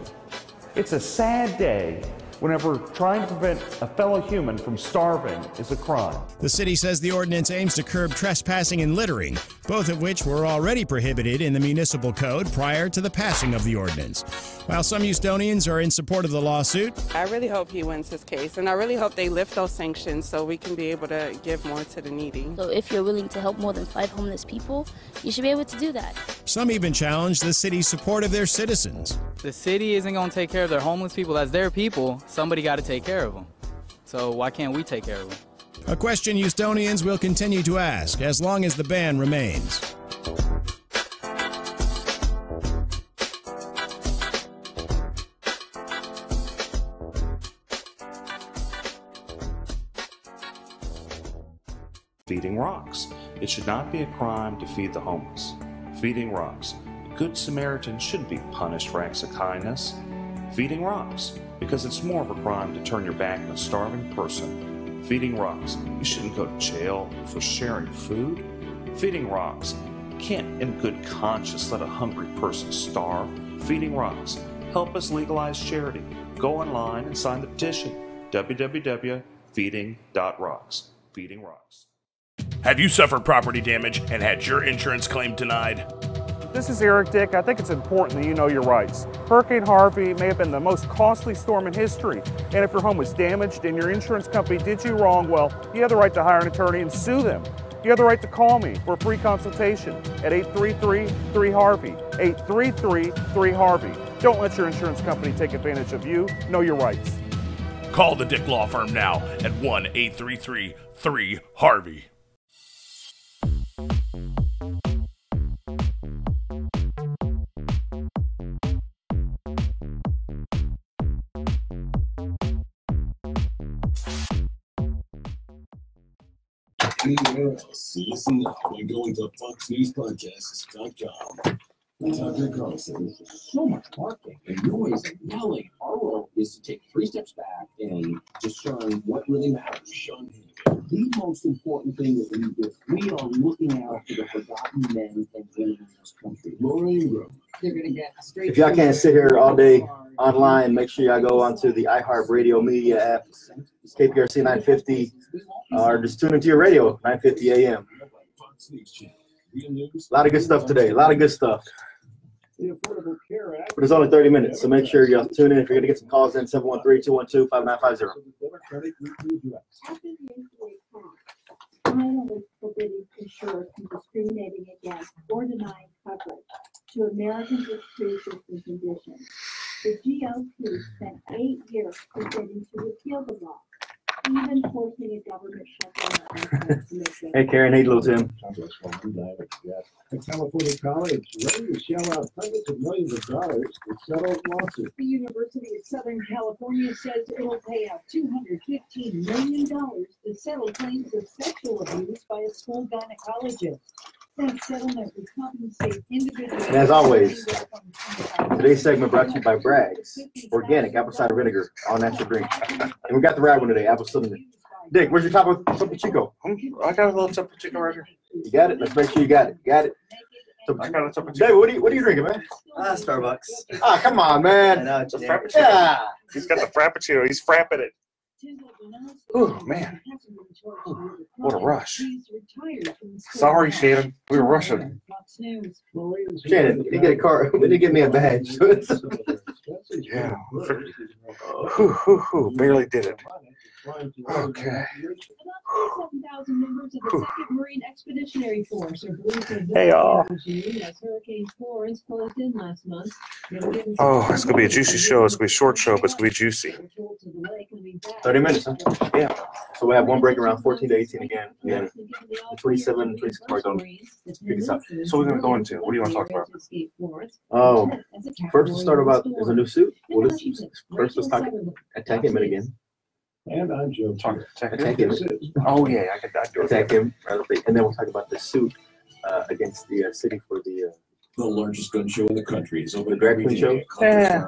Speaker 10: It's a sad day whenever trying to prevent a fellow human from starving is a crime.
Speaker 11: The city says the ordinance aims to curb trespassing and littering, both of which were already prohibited in the municipal code prior to the passing of the ordinance. While some Houstonians are in support of the lawsuit,
Speaker 21: I really hope he wins his case, and I really hope they lift those sanctions so we can be able to give more to the needy.
Speaker 22: So if you're willing to help more than 5 homeless people, you should be able to do that.
Speaker 11: some even challenge the city's support of their citizens.
Speaker 23: The city isn't going to take care of their homeless people. That's their people. Somebody got to take care of them. So why can't we take care of them?
Speaker 11: A question Houstonians will continue to ask as long as the ban remains.
Speaker 14: Feeding rocks. It should not be a crime to feed the homeless. Feeding rocks. A good Samaritan shouldn't be punished for acts of kindness. Feeding rocks. Because it's more of a crime to turn your back on a starving person. Feeding rocks. You shouldn't go to jail for sharing food. Feeding rocks. You can't in good conscience let a hungry person starve. Feeding rocks. Help us legalize charity. Go online and sign the petition. www.feeding.rocks. Feeding rocks.
Speaker 9: Have you suffered property damage and had your insurance claim denied?
Speaker 10: This is Eric Dick. I think it's important that you know your rights. Hurricane Harvey may have been the most costly storm in history, and if your home was damaged and your insurance company did you wrong, well, you have the right to hire an attorney and sue them. You have the right to call me for a free consultation at 833-3HARVEY, 833-3HARVEY. Don't let your insurance company take advantage of you. Know your rights.
Speaker 9: Call the Dick Law Firm now at 1-833-3HARVEY.
Speaker 5: Anywhere else, listen now by going to FoxNewsPodcasts.com. Tucker Carlson.
Speaker 17: So much barking and noise and yelling. Our role is to take 3 steps back and discern what really matters. Sean, the most important thing that we are looking out for the forgotten men and women in this country. They're going to get straight.
Speaker 4: If y'all can't sit here all day online, make sure y'all go onto the iHeartRadio media app, KPRC 950, or just tune into your radio, 950 AM. A lot of good stuff today. A lot of good stuff. But it's only 30 minutes, so make sure y'all tune in. If you're going to get some calls in, 713-212-5950.
Speaker 6: Finally forbidding insurers from discriminating against or denying coverage to Americans with pre-existing conditions. The GOP spent 8 years presenting to repeal the law, even forcing a government shutdown.
Speaker 4: Hey, Karen. Hey, little Tim.
Speaker 5: A California college ready to shell out hundreds of millions of dollars to settle lawsuits.
Speaker 6: The University of Southern California says it will pay out $215 million to settle claims of sexual abuse by a school gynecologist. That settlement would compensate individuals.
Speaker 4: And as always, today's segment brought to you by Bragg's Organic Apple Cider Vinegar, all natural drink. And we got the rag one today, apple cinnamon. Dick, where's your Topo Chico?
Speaker 1: I got a little Topo Chico right here.
Speaker 4: You got it? Let's make sure you got it. Got it?
Speaker 1: I got a Topo Chico.
Speaker 4: David, what are you drinking, man?
Speaker 13: Starbucks.
Speaker 4: Ah, come on, man.
Speaker 1: It's a Frappuccino.
Speaker 4: Yeah.
Speaker 1: He's got the Frappuccino. He's frapping it. Oh, man. Ooh, what a rush. Sorry, Shannon. We were rushing.
Speaker 4: Shannon, you get a car. We didn't give me a badge.
Speaker 1: Yeah. Barely did it. Okay.
Speaker 6: About 37,000 members of the 2nd Marine Expeditionary Force are believed to have
Speaker 1: Hey, y'all.
Speaker 6: as Hurricane Florence closed in last month.
Speaker 1: Oh, it's gonna be a juicy show. It's gonna be a short show, but it's gonna be juicy.
Speaker 4: 30 minutes, huh?
Speaker 1: Yeah.
Speaker 4: So we have one break around 14 to 18 again. Yeah. 27, 26 cars on.
Speaker 1: So we're gonna go into. What do you want to talk about?
Speaker 4: Oh, first let's start about there's a new suit. Well, first let's talk attack him again.
Speaker 5: And I'm Joe.
Speaker 4: Attack him.
Speaker 1: Oh yeah, I could
Speaker 4: attack him. And then we'll talk about the suit against the city for the
Speaker 17: largest gun show in the country. Is
Speaker 4: the drag queen show.
Speaker 1: Yeah,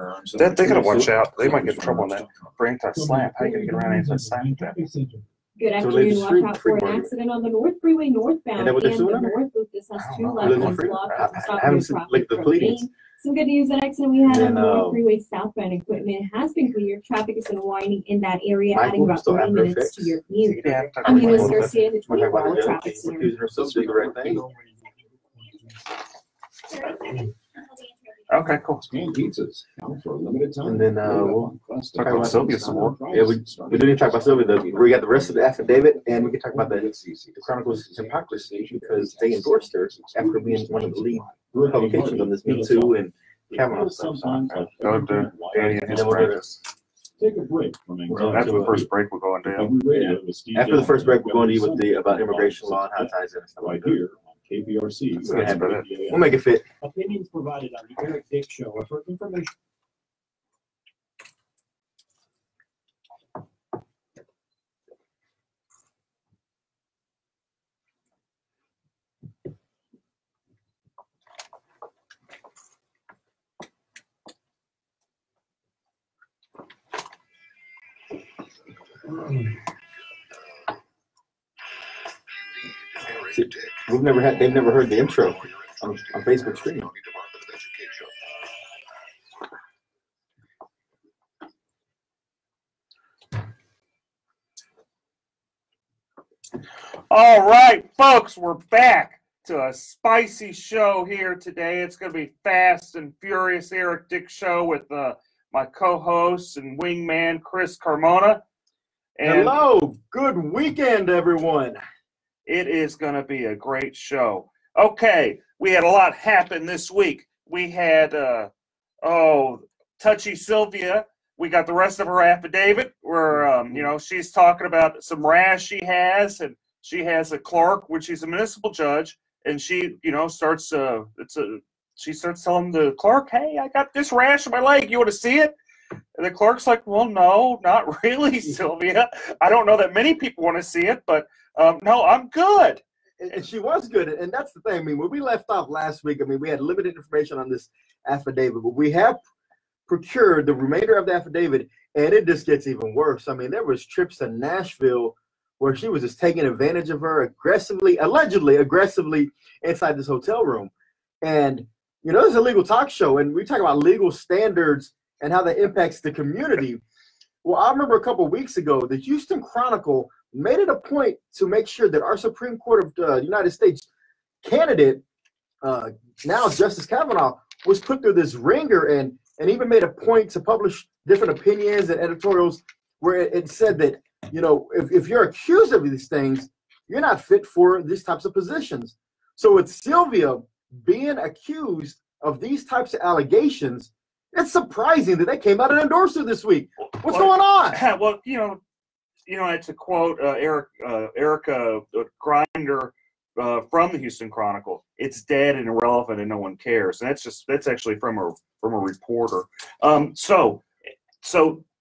Speaker 1: they gotta watch out. They might get in trouble on that for anti-slap. How you gonna get around anti-slap with that?
Speaker 6: Good afternoon. Watch out for an accident on the North Freeway northbound and the North Loop. This has 2 left-hand blocked. Some good news, that accident we had on the North Freeway southbound equipment has been cleared. Traffic is unwinding in that area, adding about 30 minutes to your commute. I'm Eunice Garcia, the 24-hour traffic center.
Speaker 1: Okay, cool.
Speaker 17: Pizzas for a limited time.
Speaker 4: And then we'll
Speaker 1: talk about Sylvia some more.
Speaker 4: Yeah, we do need to talk about Sylvia. We got the rest of the affidavit, and we can talk about the Chronicle's hypocrisy because they endorsed her after being one of the lead publications on this Me Too and Kavanaugh stuff.
Speaker 1: Dr. Danny and his friends.
Speaker 5: Take a break.
Speaker 1: After the first break, we're going down.
Speaker 4: After the first break, we're going to you with the about immigration law and how it ties in and stuff like that.
Speaker 5: KBRC.
Speaker 4: We'll make it fit.
Speaker 5: Opinions provided on the Eric Dick Show are for information.
Speaker 4: They've never heard the intro on Facebook stream.
Speaker 1: All right, folks, we're back to a spicy show here today. It's going to be Fast and Furious Eric Dick Show with my co-host and wingman, Chris Carmona. And
Speaker 4: hello, good weekend, everyone.
Speaker 1: It is going to be a great show. Okay, we had a lot happen this week. We had, Touchy Sylvia. We got the rest of her affidavit where, she's talking about some rash she has, and she has a clerk, which she's a municipal judge, and she, starts telling the clerk, hey, I got this rash on my leg. You want to see it? And the clerk's like, well, no, not really, Sylvia. I don't know that many people want to see it, but no, I'm good.
Speaker 4: And she was good. And that's the thing. I mean, when we left off last week, we had limited information on this affidavit, but we have procured the remainder of the affidavit, and it just gets even worse. I mean, there was trips to Nashville where she was just taking advantage of her allegedly aggressively inside this hotel room. And, this is a legal talk show, and we talk about legal standards and how that impacts the community. Well, I remember a couple of weeks ago, the Houston Chronicle made it a point to make sure that our Supreme Court of the United States candidate, now Justice Kavanaugh, was put through this ringer and even made a point to publish different opinions and editorials where it said that, if you're accused of these things, you're not fit for these types of positions. So with Sylvia being accused of these types of allegations, it's surprising that they came out and endorsed her this week. What's going on?
Speaker 1: Well, to quote Erica Grinder from the Houston Chronicle, it's dead and irrelevant and no one cares. And that's actually from a reporter. So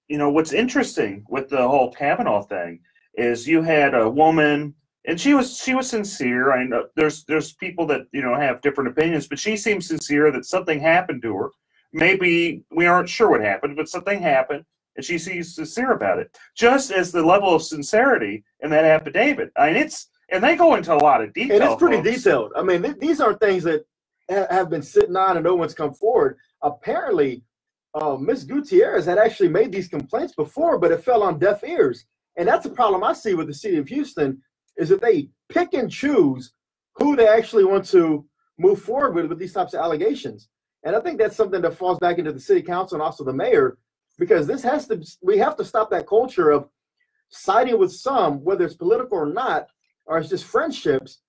Speaker 1: what's interesting with the whole Kavanaugh thing is you had a woman, and she was sincere. I know there's people that have different opinions, but she seems sincere that something happened to her. Maybe we aren't sure what happened, but something happened, and she seems sincere about it. Just as the level of sincerity in that affidavit. And they go into a lot of detail.
Speaker 4: And it's pretty detailed. I mean, these aren't things that have been sitting on and no one's come forward. Apparently, Ms. Gutierrez had actually made these complaints before, but it fell on deaf ears. And that's the problem I see with the city of Houston, is that they pick and choose who they actually want to move forward with these types of allegations. And I think that's something that falls back into the city council and also the mayor, because we have to stop that culture of siding with some, whether it's political or not, or it's just friendships.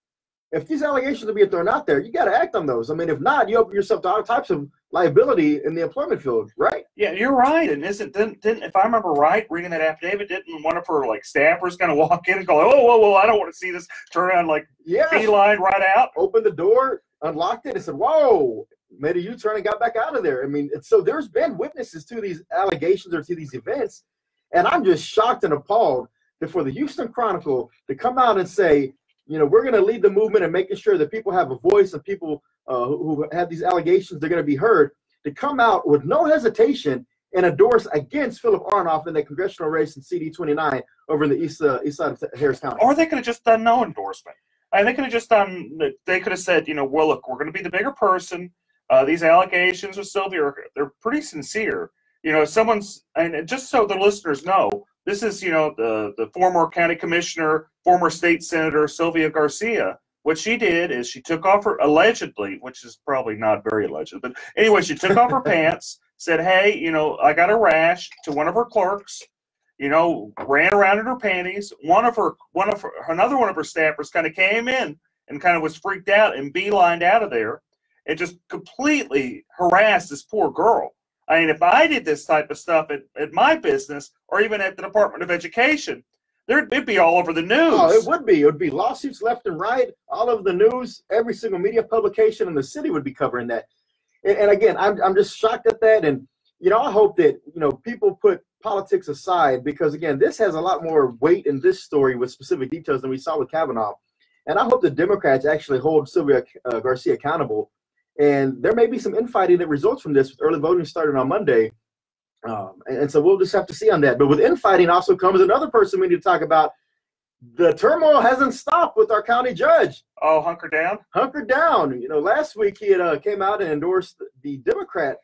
Speaker 4: If these allegations are being thrown out there, you got to act on those. I mean, if not, you open yourself to all types of liability in the employment field, right?
Speaker 1: Yeah, you're right. And didn't if I remember right, reading that affidavit, didn't one of her like staffers kind of walk in and go, whoa, I don't want to see this, turn around like beeline right out,
Speaker 4: open the door, unlocked it, and said, whoa, made a U-turn and got back out of there. I mean, so there's been witnesses to these allegations or to these events, and I'm just shocked and appalled that for the Houston Chronicle to come out and say, you know, we're going to lead the movement and making sure that people have a voice and people who have these allegations, they're going to be heard, to come out with no hesitation and endorse against Philip Arnoff in the congressional race in CD29 over in the east side of Harris County.
Speaker 1: Or they could have just done no endorsement. They could have just done, they could have said, you know, well, look, we're going to be the bigger person. These allegations with Sylvia, they're pretty sincere. You know, and just so the listeners know, this is, you know, the former county commissioner, former state senator, Sylvia Garcia. What she did is she took off her, allegedly, which is probably not very alleged, but anyway, she took off her pants, said, hey, you know, I got a rash to one of her clerks, you know, ran around in her panties. Another one of her staffers kind of came in and kind of was freaked out and beelined out of there and just completely harassed this poor girl. I mean, if I did this type of stuff at my business or even at the Department of Education, it'd be all over the news.
Speaker 4: Oh, it would be. It would be lawsuits left and right, all over the news. Every single media publication in the city would be covering that. And again, I'm just shocked at that. And, you know, I hope that, you know, people put politics aside because, again, this has a lot more weight in this story with specific details than we saw with Kavanaugh. And I hope the Democrats actually hold Sylvia Garcia accountable. And there may be some infighting that results from this with early voting starting on Monday. And so we'll just have to see on that. But with infighting also comes another person we need to talk about. The turmoil hasn't stopped with our county judge.
Speaker 1: Oh, hunker down?
Speaker 4: Hunker down. You know, last week he had came out and endorsed the Democrat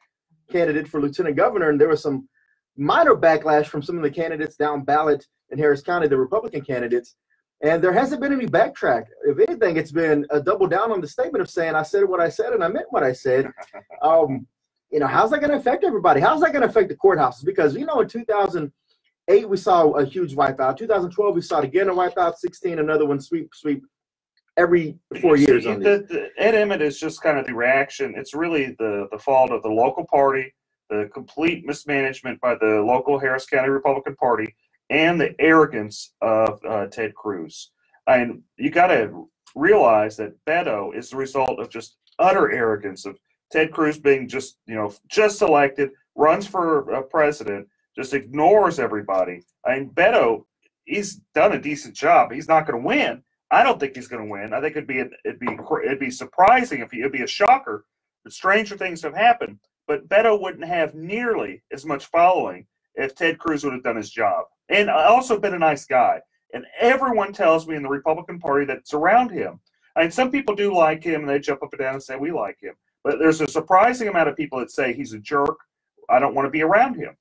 Speaker 4: candidate for lieutenant governor, and there was some minor backlash from some of the candidates down ballot in Harris County, the Republican candidates. And there hasn't been any backtrack. If anything, it's been a double down on the statement of saying, I said what I said and I meant what I said. You know, how's that going to affect everybody? How's that going to affect the courthouses? Because, you know, in 2008, we saw a huge wipeout. 2012, we saw it again, a wipeout. 16, another one, sweep, every 4 years.
Speaker 1: Ed Emmett is just kind of the reaction. It's really the fault of the local party, the complete mismanagement by the local Harris County Republican Party, and the arrogance of Ted Cruz. And you got to realize that Beto is the result of just utter arrogance of Ted Cruz being just elected, runs for president, just ignores everybody. I mean, Beto, he's done a decent job. He's not going to win. I don't think he's going to win. I think it'd be surprising it'd be a shocker. But stranger things have happened. But Beto wouldn't have nearly as much following if Ted Cruz would have done his job. And also been a nice guy. And everyone tells me in the Republican Party that it's around him. I mean, some people do like him, and they jump up and down and say, we like him. But there's a surprising amount of people that say he's a jerk. I don't want to be around him.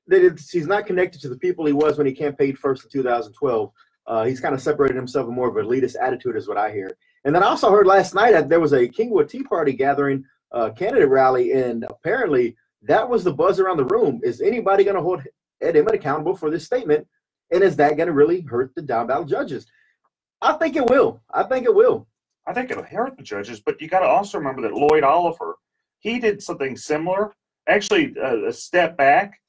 Speaker 4: He's not connected to the people he was when he campaigned first in 2012. He's kind of separated himself in more of an elitist attitude is what I hear. And then I also heard last night that there was a Kingwood Tea Party gathering, candidate rally, and apparently that was the buzz around the room. Is anybody going to hold Ed Emmett accountable for this statement? And is that going to really hurt the down ballot judges? I think it will. I think it'll
Speaker 1: hurt the judges, but you got to also remember that Lloyd Oliver, he did something similar, actually a step back,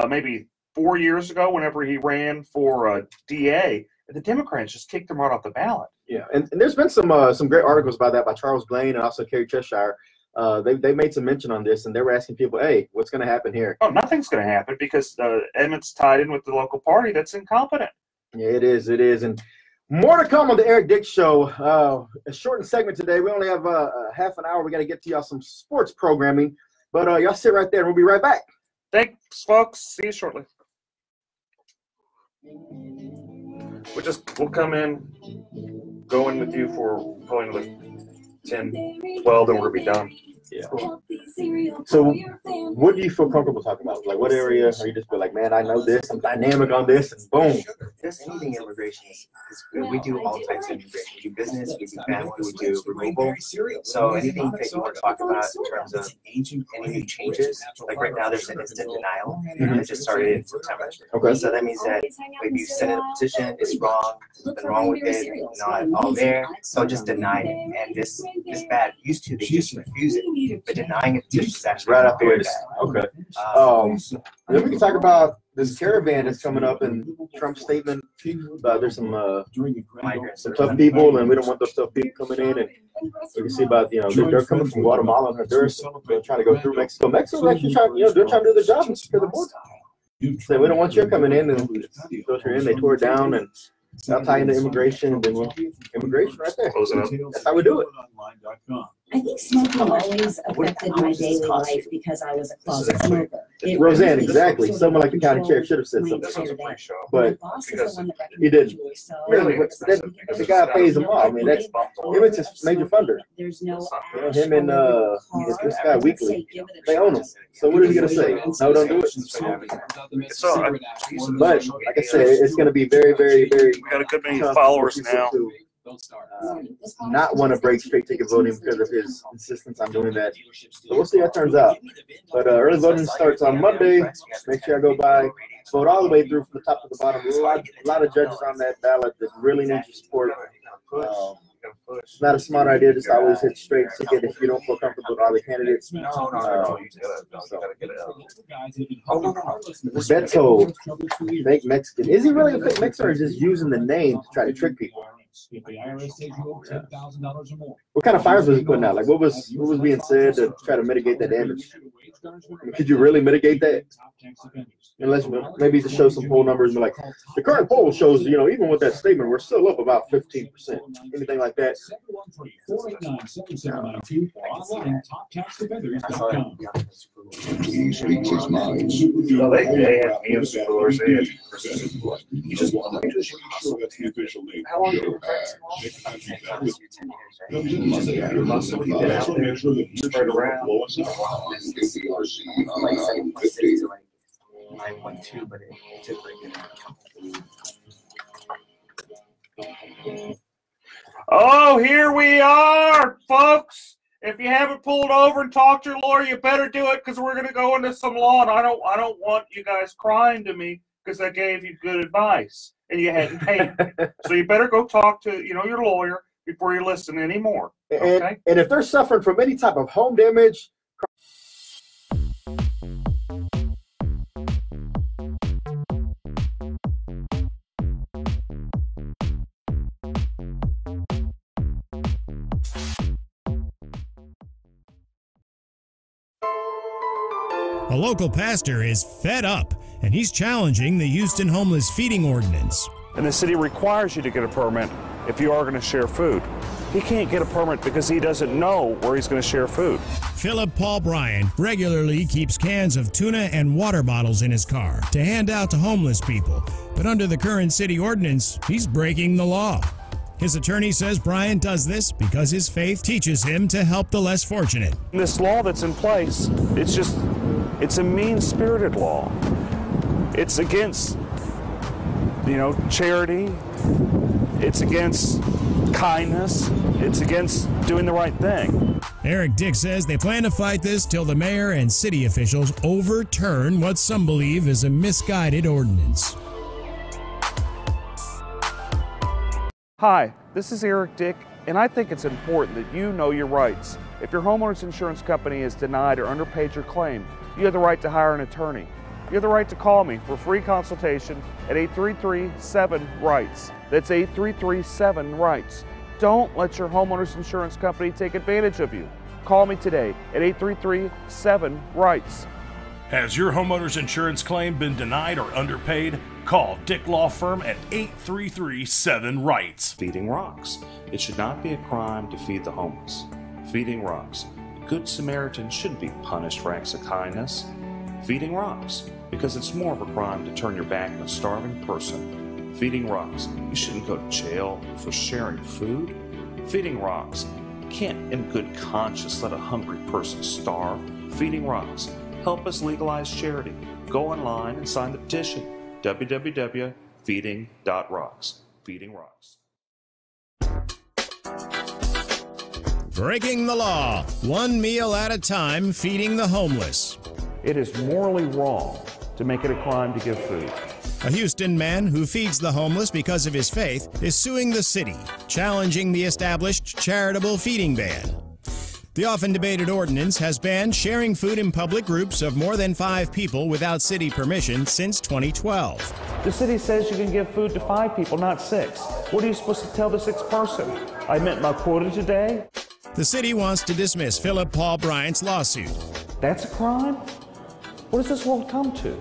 Speaker 1: maybe 4 years ago whenever he ran for DA, and the Democrats just kicked him right off the ballot.
Speaker 4: Yeah, and there's been some great articles about that by Charles Blaine and also Kerry Cheshire. They made some mention on this, and they were asking people, hey, what's going to happen here?
Speaker 1: Oh, nothing's going to happen because Emmett's tied in with the local party that's incompetent.
Speaker 4: Yeah, it is. And more to come on the Eric Dix Show. A shortened segment today. We only have half an hour. We got to get to y'all some sports programming. But y'all sit right there, and we'll be right back.
Speaker 1: Thanks, folks. See you shortly. We'll come in, go in with you for going with 10, 12, then we'll be done.
Speaker 4: Yeah. Cool. So what do you feel comfortable talking about? Like what area are you just be like, man, I know this, I'm dynamic on this, and boom.
Speaker 13: just anything immigration is good. We do all types of immigration. We do business, we do family, we do removal. So anything that you want to talk about in terms of any new changes, like right now there's an instant denial that just started in September.
Speaker 4: Okay.
Speaker 13: So that means that if you send a petition, it's wrong, something wrong with it, not all there, so just deny it. And this is bad. Used to, they just refuse it, but denying a petition is actually
Speaker 4: Right up here.
Speaker 13: bad.
Speaker 4: Okay. Then we can talk about this caravan that's coming up in Trump's statement. There's some tough people, and we don't want those tough people coming in. And you can see about, they're coming from Guatemala and Honduras. They're trying to go through Mexico. Mexico's actually trying, they're trying to do their job and secure the border. So we don't want you coming in and filter in. They tore it down and I'll tie into immigration, and then immigration right there. That's how we do it.
Speaker 15: I think smoking always affected my daily life because I was a closet smoker.
Speaker 4: Roseanne, exactly. Someone like the county chair should have said something, but he didn't. Really, the guy pays them all. I mean, that's him. It's his major funder.
Speaker 15: There's no
Speaker 4: him and this guy Weekly. They own him. So what is he gonna say? No, don't do it. But like I said, it's gonna be very, very, very.
Speaker 1: We got a good many followers now.
Speaker 4: Not want to break straight ticket voting because of his insistence on doing that. So we'll see how it turns out. But early voting starts on Monday. Make sure I go by. Vote all the way through from the top to the bottom. A lot of judges on that ballot that really need your support. It's not a smart idea just always hit straight ticket if you don't feel comfortable with other candidates. Beto, fake Mexican. Is he really a fake Mexican, or is he just using the name to try to trick people? What kind of fires was he putting out? Like what was being said to try to mitigate that damage? I mean, could you really mitigate that? Unless maybe to show some poll numbers and be like, the current poll shows, even with that statement, we're still up about 15%. Anything like that.
Speaker 3: He speaks his mind.
Speaker 1: No, they have music scores. They have.
Speaker 3: You just want to make sure that's the official name. How long do Monday after Monday, make sure that you're spread around. KCRC 950.
Speaker 13: 9.2, but it took
Speaker 1: Oh, here we are, folks. If you haven't pulled over and talked to your lawyer, you better do it because we're going to go into some law, and I don't want you guys crying to me because I gave you good advice and you hadn't paid me. So you better go talk to your lawyer before you listen anymore. Okay?
Speaker 4: And if they're suffering from any type of home damage.
Speaker 11: A local pastor is fed up, and he's challenging the Houston homeless feeding ordinance.
Speaker 10: And the city requires you to get a permit if you are going to share food. He can't get a permit because he doesn't know where he's going to share food.
Speaker 11: Philip Paul Bryan regularly keeps cans of tuna and water bottles in his car to hand out to homeless people. But under the current city ordinance, he's breaking the law. His attorney says Bryan does this because his faith teaches him to help the less fortunate.
Speaker 10: This law that's in place, it's a mean-spirited law. It's against, charity. It's against kindness. It's against doing the right thing.
Speaker 11: Eric Dick says they plan to fight this till the mayor and city officials overturn what some believe is a misguided ordinance.
Speaker 10: Hi, this is Eric Dick, and I think it's important that you know your rights. If your homeowner's insurance company has denied or underpaid your claim, you have the right to hire an attorney. You have the right to call me for free consultation at 833-7-RIGHTS. That's 833-7-RIGHTS. Don't let your homeowner's insurance company take advantage of you. Call me today at 833-7-RIGHTS.
Speaker 9: Has your homeowner's insurance claim been denied or underpaid? Call Dick Law Firm at 833-7-RIGHTS.
Speaker 14: Feeding rocks. It should not be a crime to feed the homeless. Feeding rocks. A good Samaritan shouldn't be punished for acts of kindness. Feeding rocks. Because it's more of a crime to turn your back on a starving person. Feeding rocks. You shouldn't go to jail for sharing food. Feeding rocks. You can't in good conscience let a hungry person starve. Feeding rocks. Help us legalize charity. Go online and sign the petition. www.feedingrocks.org. Feeding.rocks. Feeding rocks.
Speaker 11: Breaking the law, one meal at a time, feeding the homeless.
Speaker 10: It is morally wrong to make it a crime to give food.
Speaker 11: A Houston man who feeds the homeless because of his faith is suing the city, challenging the established charitable feeding ban. The often debated ordinance has banned sharing food in public groups of more than 5 people without city permission since 2012.
Speaker 10: The city says you can give food to 5 people, not 6. What are you supposed to tell the 6th person? I met my quota today?
Speaker 11: The city wants to dismiss Philip Paul Bryant's lawsuit.
Speaker 10: That's a crime? What does this world come to?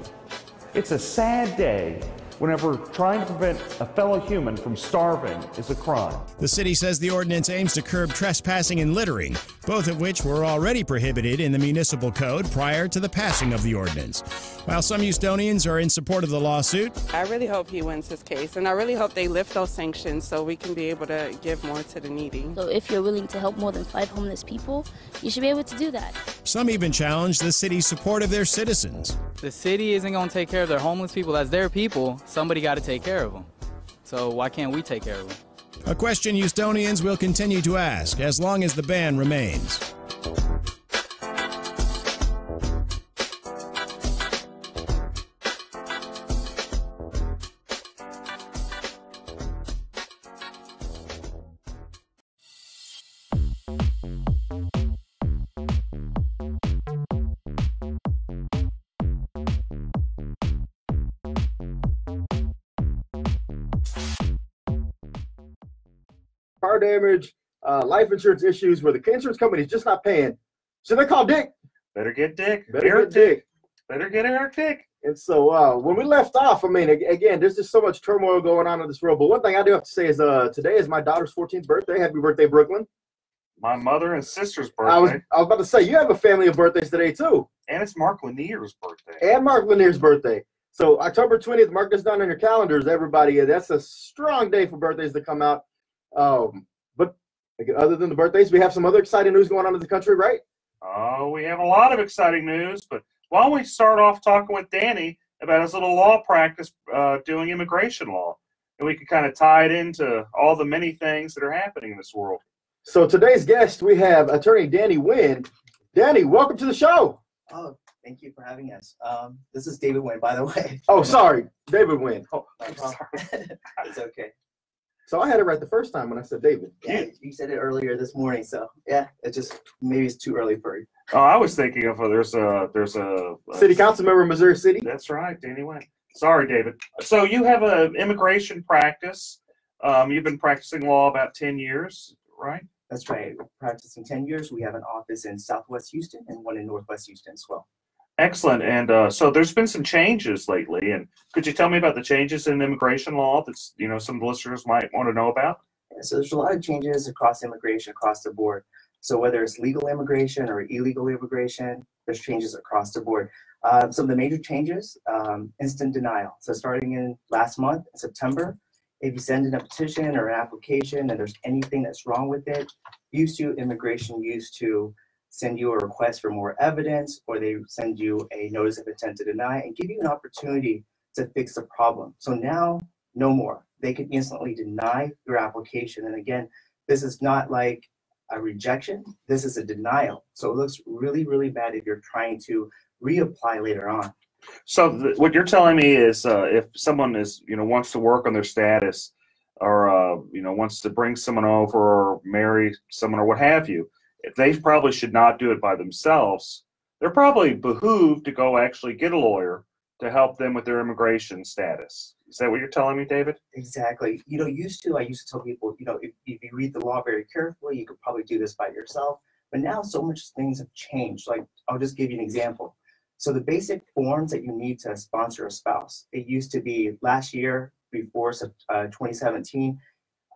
Speaker 10: It's a sad day whenever trying to prevent a fellow human from starving is a crime.
Speaker 11: The city says the ordinance aims to curb trespassing and littering, both of which were already prohibited in the municipal code prior to the passing of the ordinance. While some Houstonians are in support of the lawsuit,
Speaker 21: I really hope he wins his case, and I really hope they lift those sanctions so we can be able to give more to the needy.
Speaker 22: So if you're willing to help more than 5 homeless people, you should be able to do that.
Speaker 11: some even challenge the city's support of their citizens.
Speaker 23: The city isn't going to take care of their homeless people. That's their people. Somebody got to take care of them. So why can't we take care of them?
Speaker 11: A question Houstonians will continue to ask as long as the ban remains.
Speaker 4: Car damage, life insurance issues where the insurance company is just not paying. So they call Dick.
Speaker 1: Better get Dick.
Speaker 4: Better get Dick.
Speaker 1: Better get Eric Dick.
Speaker 4: And so when we left off, I mean, again, there's just so much turmoil going on in this world. But one thing I do have to say is today is my daughter's 14th birthday. Happy birthday, Brooklyn.
Speaker 1: My mother and sister's birthday.
Speaker 4: I was about to say, you have a family of birthdays today, too.
Speaker 1: And it's Mark Lanier's birthday.
Speaker 4: And Mark Lanier's birthday. So October 20th, mark this down on your calendars, everybody. That's a strong day for birthdays to come out. But other than the birthdays, we have some other exciting news going on in the country, right?
Speaker 1: Oh, we have a lot of exciting news, but why don't we start off talking with Danny about his little law practice doing immigration law, and we can kind of tie it into all the many things that are happening in this world.
Speaker 4: So today's guest, we have attorney Danny Wynn. Danny, welcome to the show.
Speaker 13: Oh, thank you for having us. This is David Wynn, by the way.
Speaker 4: Oh, sorry, David Wynn. Oh,
Speaker 13: I'm sorry. It's okay.
Speaker 4: So I had it right the first time when I said David.
Speaker 13: Yeah, you said it earlier this morning, so yeah, it just maybe it's too early for you.
Speaker 1: Oh, I was thinking of there's a
Speaker 4: city council member in Missouri City.
Speaker 1: That's right, Danny Wynn. Sorry, David. So you have an immigration practice. You've been practicing law about 10 years, right?
Speaker 13: That's right. We're practicing 10 years. We have an office in Southwest Houston and one in Northwest Houston as well.
Speaker 1: Excellent. And so there's been some changes lately. And could you tell me about the changes in immigration law that's, some listeners might want to know about?
Speaker 13: Yeah, so there's a lot of changes across immigration, across the board. So whether it's legal immigration or illegal immigration, there's changes across the board. Some of the major changes, instant denial. So starting in last month, in September, if you send in a petition or an application and there's anything that's wrong with it, immigration used to send you a request for more evidence, or they send you a notice of intent to deny and give you an opportunity to fix the problem. So now, no more. They can instantly deny your application. And again, this is not like a rejection. This is a denial. So it looks really, really bad if you're trying to reapply later on.
Speaker 1: So what you're telling me is if someone is, wants to work on their status or, wants to bring someone over or marry someone or what have you, they probably should not do it by themselves. They're probably behooved to go actually get a lawyer to help them with their immigration status. Is that what you're telling me, David?
Speaker 13: Exactly. I used to tell people, if you read the law very carefully, you could probably do this by yourself. But now so much things have changed. Like, I'll just give you an example. So the basic forms that you need to sponsor a spouse, it used to be last year before 2017,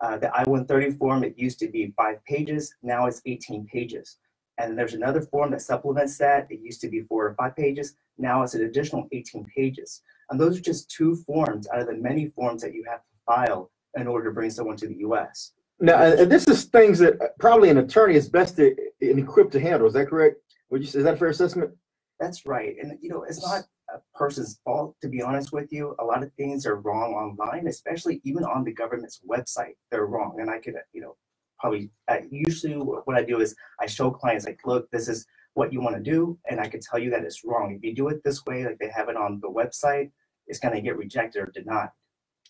Speaker 13: the I-130 form, it used to be 5 pages. Now it's 18 pages. And there's another form that supplements that. It used to be 4 or 5 pages. Now it's an additional 18 pages. And those are just 2 forms out of the many forms that you have to file in order to bring someone to the U.S.
Speaker 4: Now, and this is things that probably an attorney is best equipped to handle. Is that correct? Is that a fair assessment?
Speaker 13: That's right. And, you know, it's not a person's fault, to be honest with you. A lot of things are wrong online, especially even on the government's website. They're wrong. And I could, you know, probably, usually what I do is I show clients, like, look, this is what you want to do. And I can tell you that it's wrong. If you do it this way, like they have it on the website, it's going to get rejected or denied.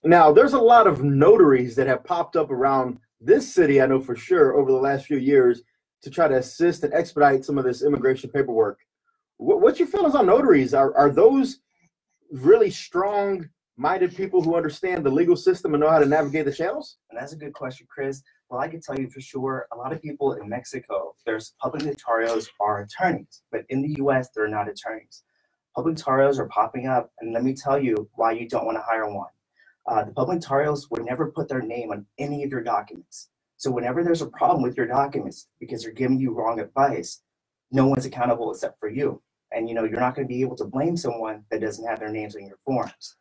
Speaker 4: Now, there's a lot of notaries that have popped up around this city, I know for sure, over the last few years to try to assist and expedite some of this immigration paperwork. What's your feelings on notaries? Are those really strong-minded people who understand the legal system and know how to navigate the channels?
Speaker 13: And that's a good question, Chris. Well, I can tell you for sure, a lot of people in Mexico, there's public notarios are attorneys, but in the U.S., they're not attorneys. Public notarios are popping up, and let me tell you why you don't want to hire one. The public notarios would never put their name on any of your documents. So whenever there's a problem with your documents because they're giving you wrong advice, no one's accountable except for you. And, you know, you're not going to be able to blame someone that doesn't have their names on your forms.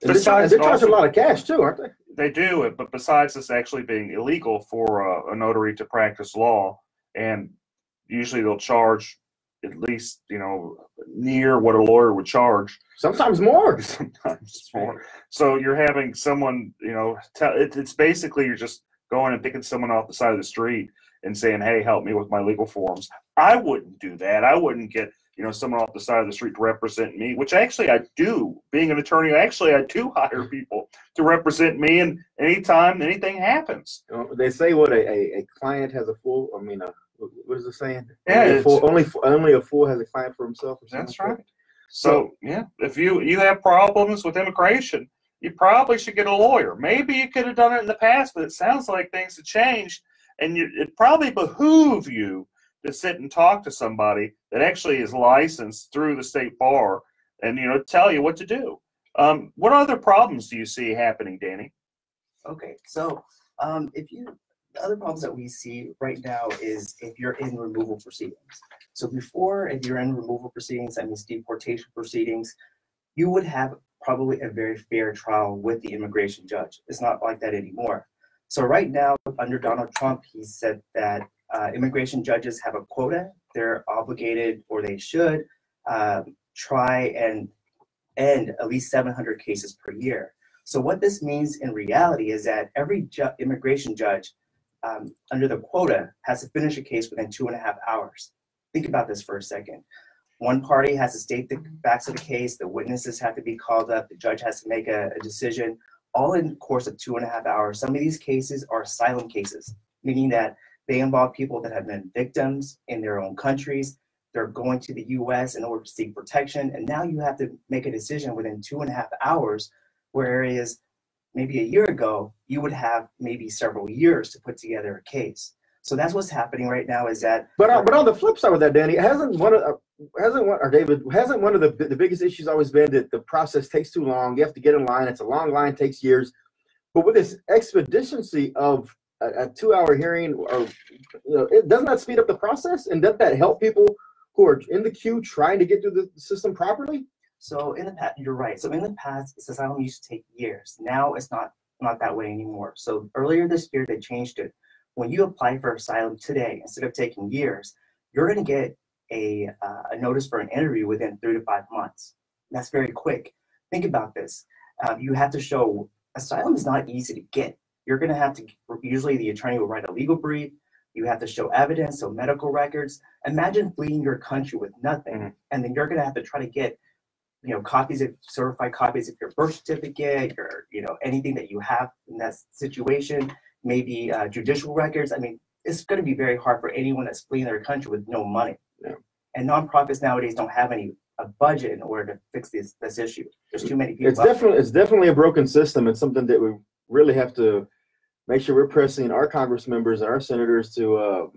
Speaker 4: They charge a lot of cash too, aren't they?
Speaker 1: They do, but besides this actually being illegal for a notary to practice law, and usually they'll charge at least, you know, near what a lawyer would charge.
Speaker 4: Sometimes more.
Speaker 1: Sometimes more. So you're having someone, you know, it's basically you're just going and picking someone off the side of the street and saying, hey, help me with my legal forms. I wouldn't do that. I wouldn't get, you know, someone off the side of the street to represent me, which actually I do. Being an attorney, actually I do hire people to represent me, and anytime anything happens.
Speaker 4: They say what a client has a fool. I mean, what is the saying?
Speaker 1: Yeah,
Speaker 4: only a fool has a client for himself. Or something.
Speaker 1: That's right. So yeah, if you have problems with immigration, you probably should get a lawyer. Maybe you could have done it in the past, but it sounds like things have changed, and it probably behoove you to sit and talk to somebody that actually is licensed through the state bar and, you know, tell you what to do. What other problems do you see happening, Danny?
Speaker 13: Okay, so the other problems that we see right now is if you're in removal proceedings. So before, if you're in removal proceedings, that means deportation proceedings, you would have probably a very fair trial with the immigration judge. It's not like that anymore. So right now, under Donald Trump, he said that immigration judges have a quota. They're obligated, or they should, try and end at least 700 cases per year. So what this means in reality is that every immigration judge under the quota has to finish a case within 2.5 hours. Think about this for a second. One party has to state the facts of the case, the witnesses have to be called up, the judge has to make a decision, all in the course of 2.5 hours. Some of these cases are asylum cases, meaning that they involve people that have been victims in their own countries. They're going to the U.S. in order to seek protection, and now you have to make a decision within 2.5 hours, whereas maybe a year ago, you would have maybe several years to put together a case. So that's what's happening right now is that.
Speaker 4: But on the flip side of that, Danny, hasn't one of the biggest issues always been that the process takes too long? You have to get in line. It's a long line, takes years. But with this expediency of a 2-hour hearing, or it doesn't that speed up the process, and doesn't that help people who are in the queue trying to get through the system properly?
Speaker 13: So in the past, you're right. So in the past, asylum used to take years. Now it's not that way anymore. So earlier this year, they changed it. When you apply for asylum today, instead of taking years, you're going to get a notice for an interview within 3 to 5 months. That's very quick. Think about this. You have to show asylum is not easy to get. You're going to have to, usually the attorney will write a legal brief. You have to show evidence, so medical records. Imagine fleeing your country with nothing, and then you're going to have to try to get, copies of certified copies of your birth certificate, or anything that you have in that situation. Maybe judicial records. I mean, it's going to be very hard for anyone that's fleeing their country with no money. Yeah. And nonprofits nowadays don't have a budget in order to fix this issue. There's too many people.
Speaker 4: It's definitely a broken system. It's something that we really have to make sure we're pressing our Congress members and our senators to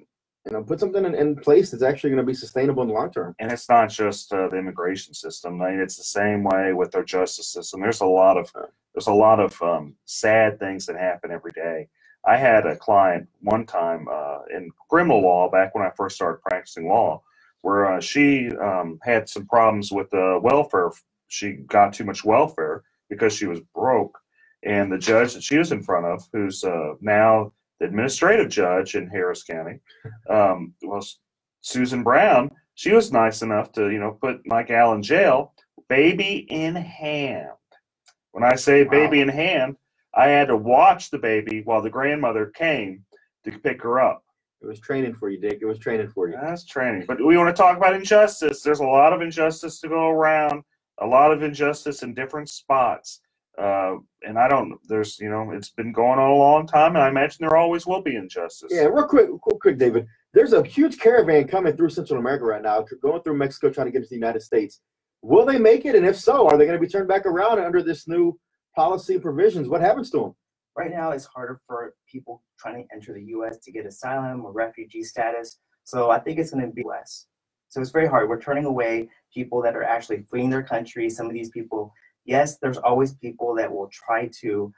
Speaker 4: put something in place that's actually going to be sustainable in the long term.
Speaker 1: And it's not just the immigration system. I mean, it's the same way with our justice system. There's a lot of sad things that happen every day. I had a client one time in criminal law back when I first started practicing law, where she had some problems with welfare. She got too much welfare because she was broke. And the judge that she was in front of, who's now the administrative judge in Harris County, was Susan Brown, she was nice enough to, you know, put Mike Al in jail, baby in hand. When I say baby in hand, I had to watch the baby while the grandmother came to pick her up.
Speaker 4: It was training for you, Dick. It was training for you.
Speaker 1: That's training. But we want to talk about injustice. There's a lot of injustice to go around, a lot of injustice in different spots. And I don't, there's, you know, it's been going on a long time, and I imagine there always will be injustice.
Speaker 4: Yeah, real quick, David. There's a huge caravan coming through Central America right now, going through Mexico, trying to get to the United States. Will they make it? And if so, are they going to be turned back around under this new policy provisions? What happens to them?
Speaker 13: Right now, it's harder for people trying to enter the U.S. to get asylum or refugee status. So I think it's going to be less. So it's very hard. We're turning away people that are actually fleeing their country. Some of these people, yes, there's always people that will try to,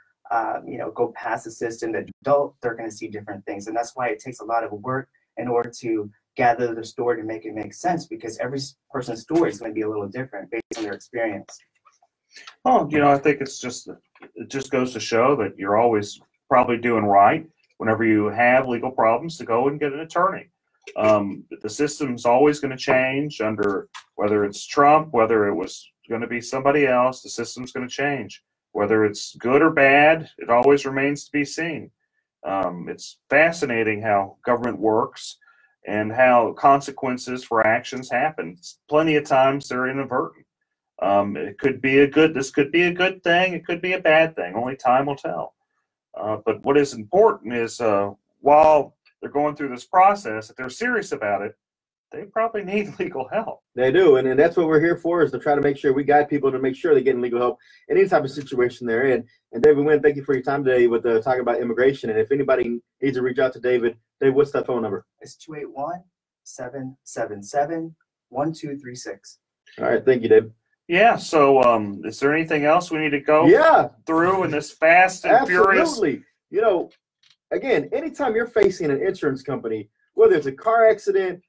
Speaker 13: you know, go past the system. That they're going to see different things, and that's why it takes a lot of work in order to gather the story to make it make sense. Because every person's story is going to be a little different based on their experience.
Speaker 1: Well, you know, I think it just goes to show that you're always probably doing right whenever you have legal problems to go and get an attorney. The system's always going to change under whether it's Trump, whether it was going to be somebody else. The system's going to change. Whether it's good or bad, it always remains to be seen. It's fascinating how government works and how consequences for actions happen. Plenty of times they're inadvertent. It could be this could be a good thing. It could be a bad thing. Only time will tell. But what is important is while they're going through this process, if they're serious about it, they probably need legal help.
Speaker 4: They do, and that's what we're here for, is to try to make sure we guide people to make sure they're getting legal help in any type of situation they're in. And David Wynn, thank you for your time today with talking about immigration. And if anybody needs to reach out to David, what's that phone number?
Speaker 13: It's 281-777-1236.
Speaker 4: All right, thank you, David.
Speaker 1: Yeah, so is there anything else we need to go through in this fast and furious?
Speaker 4: Absolutely. You know, again, anytime you're facing an insurance company, whether it's a car accident,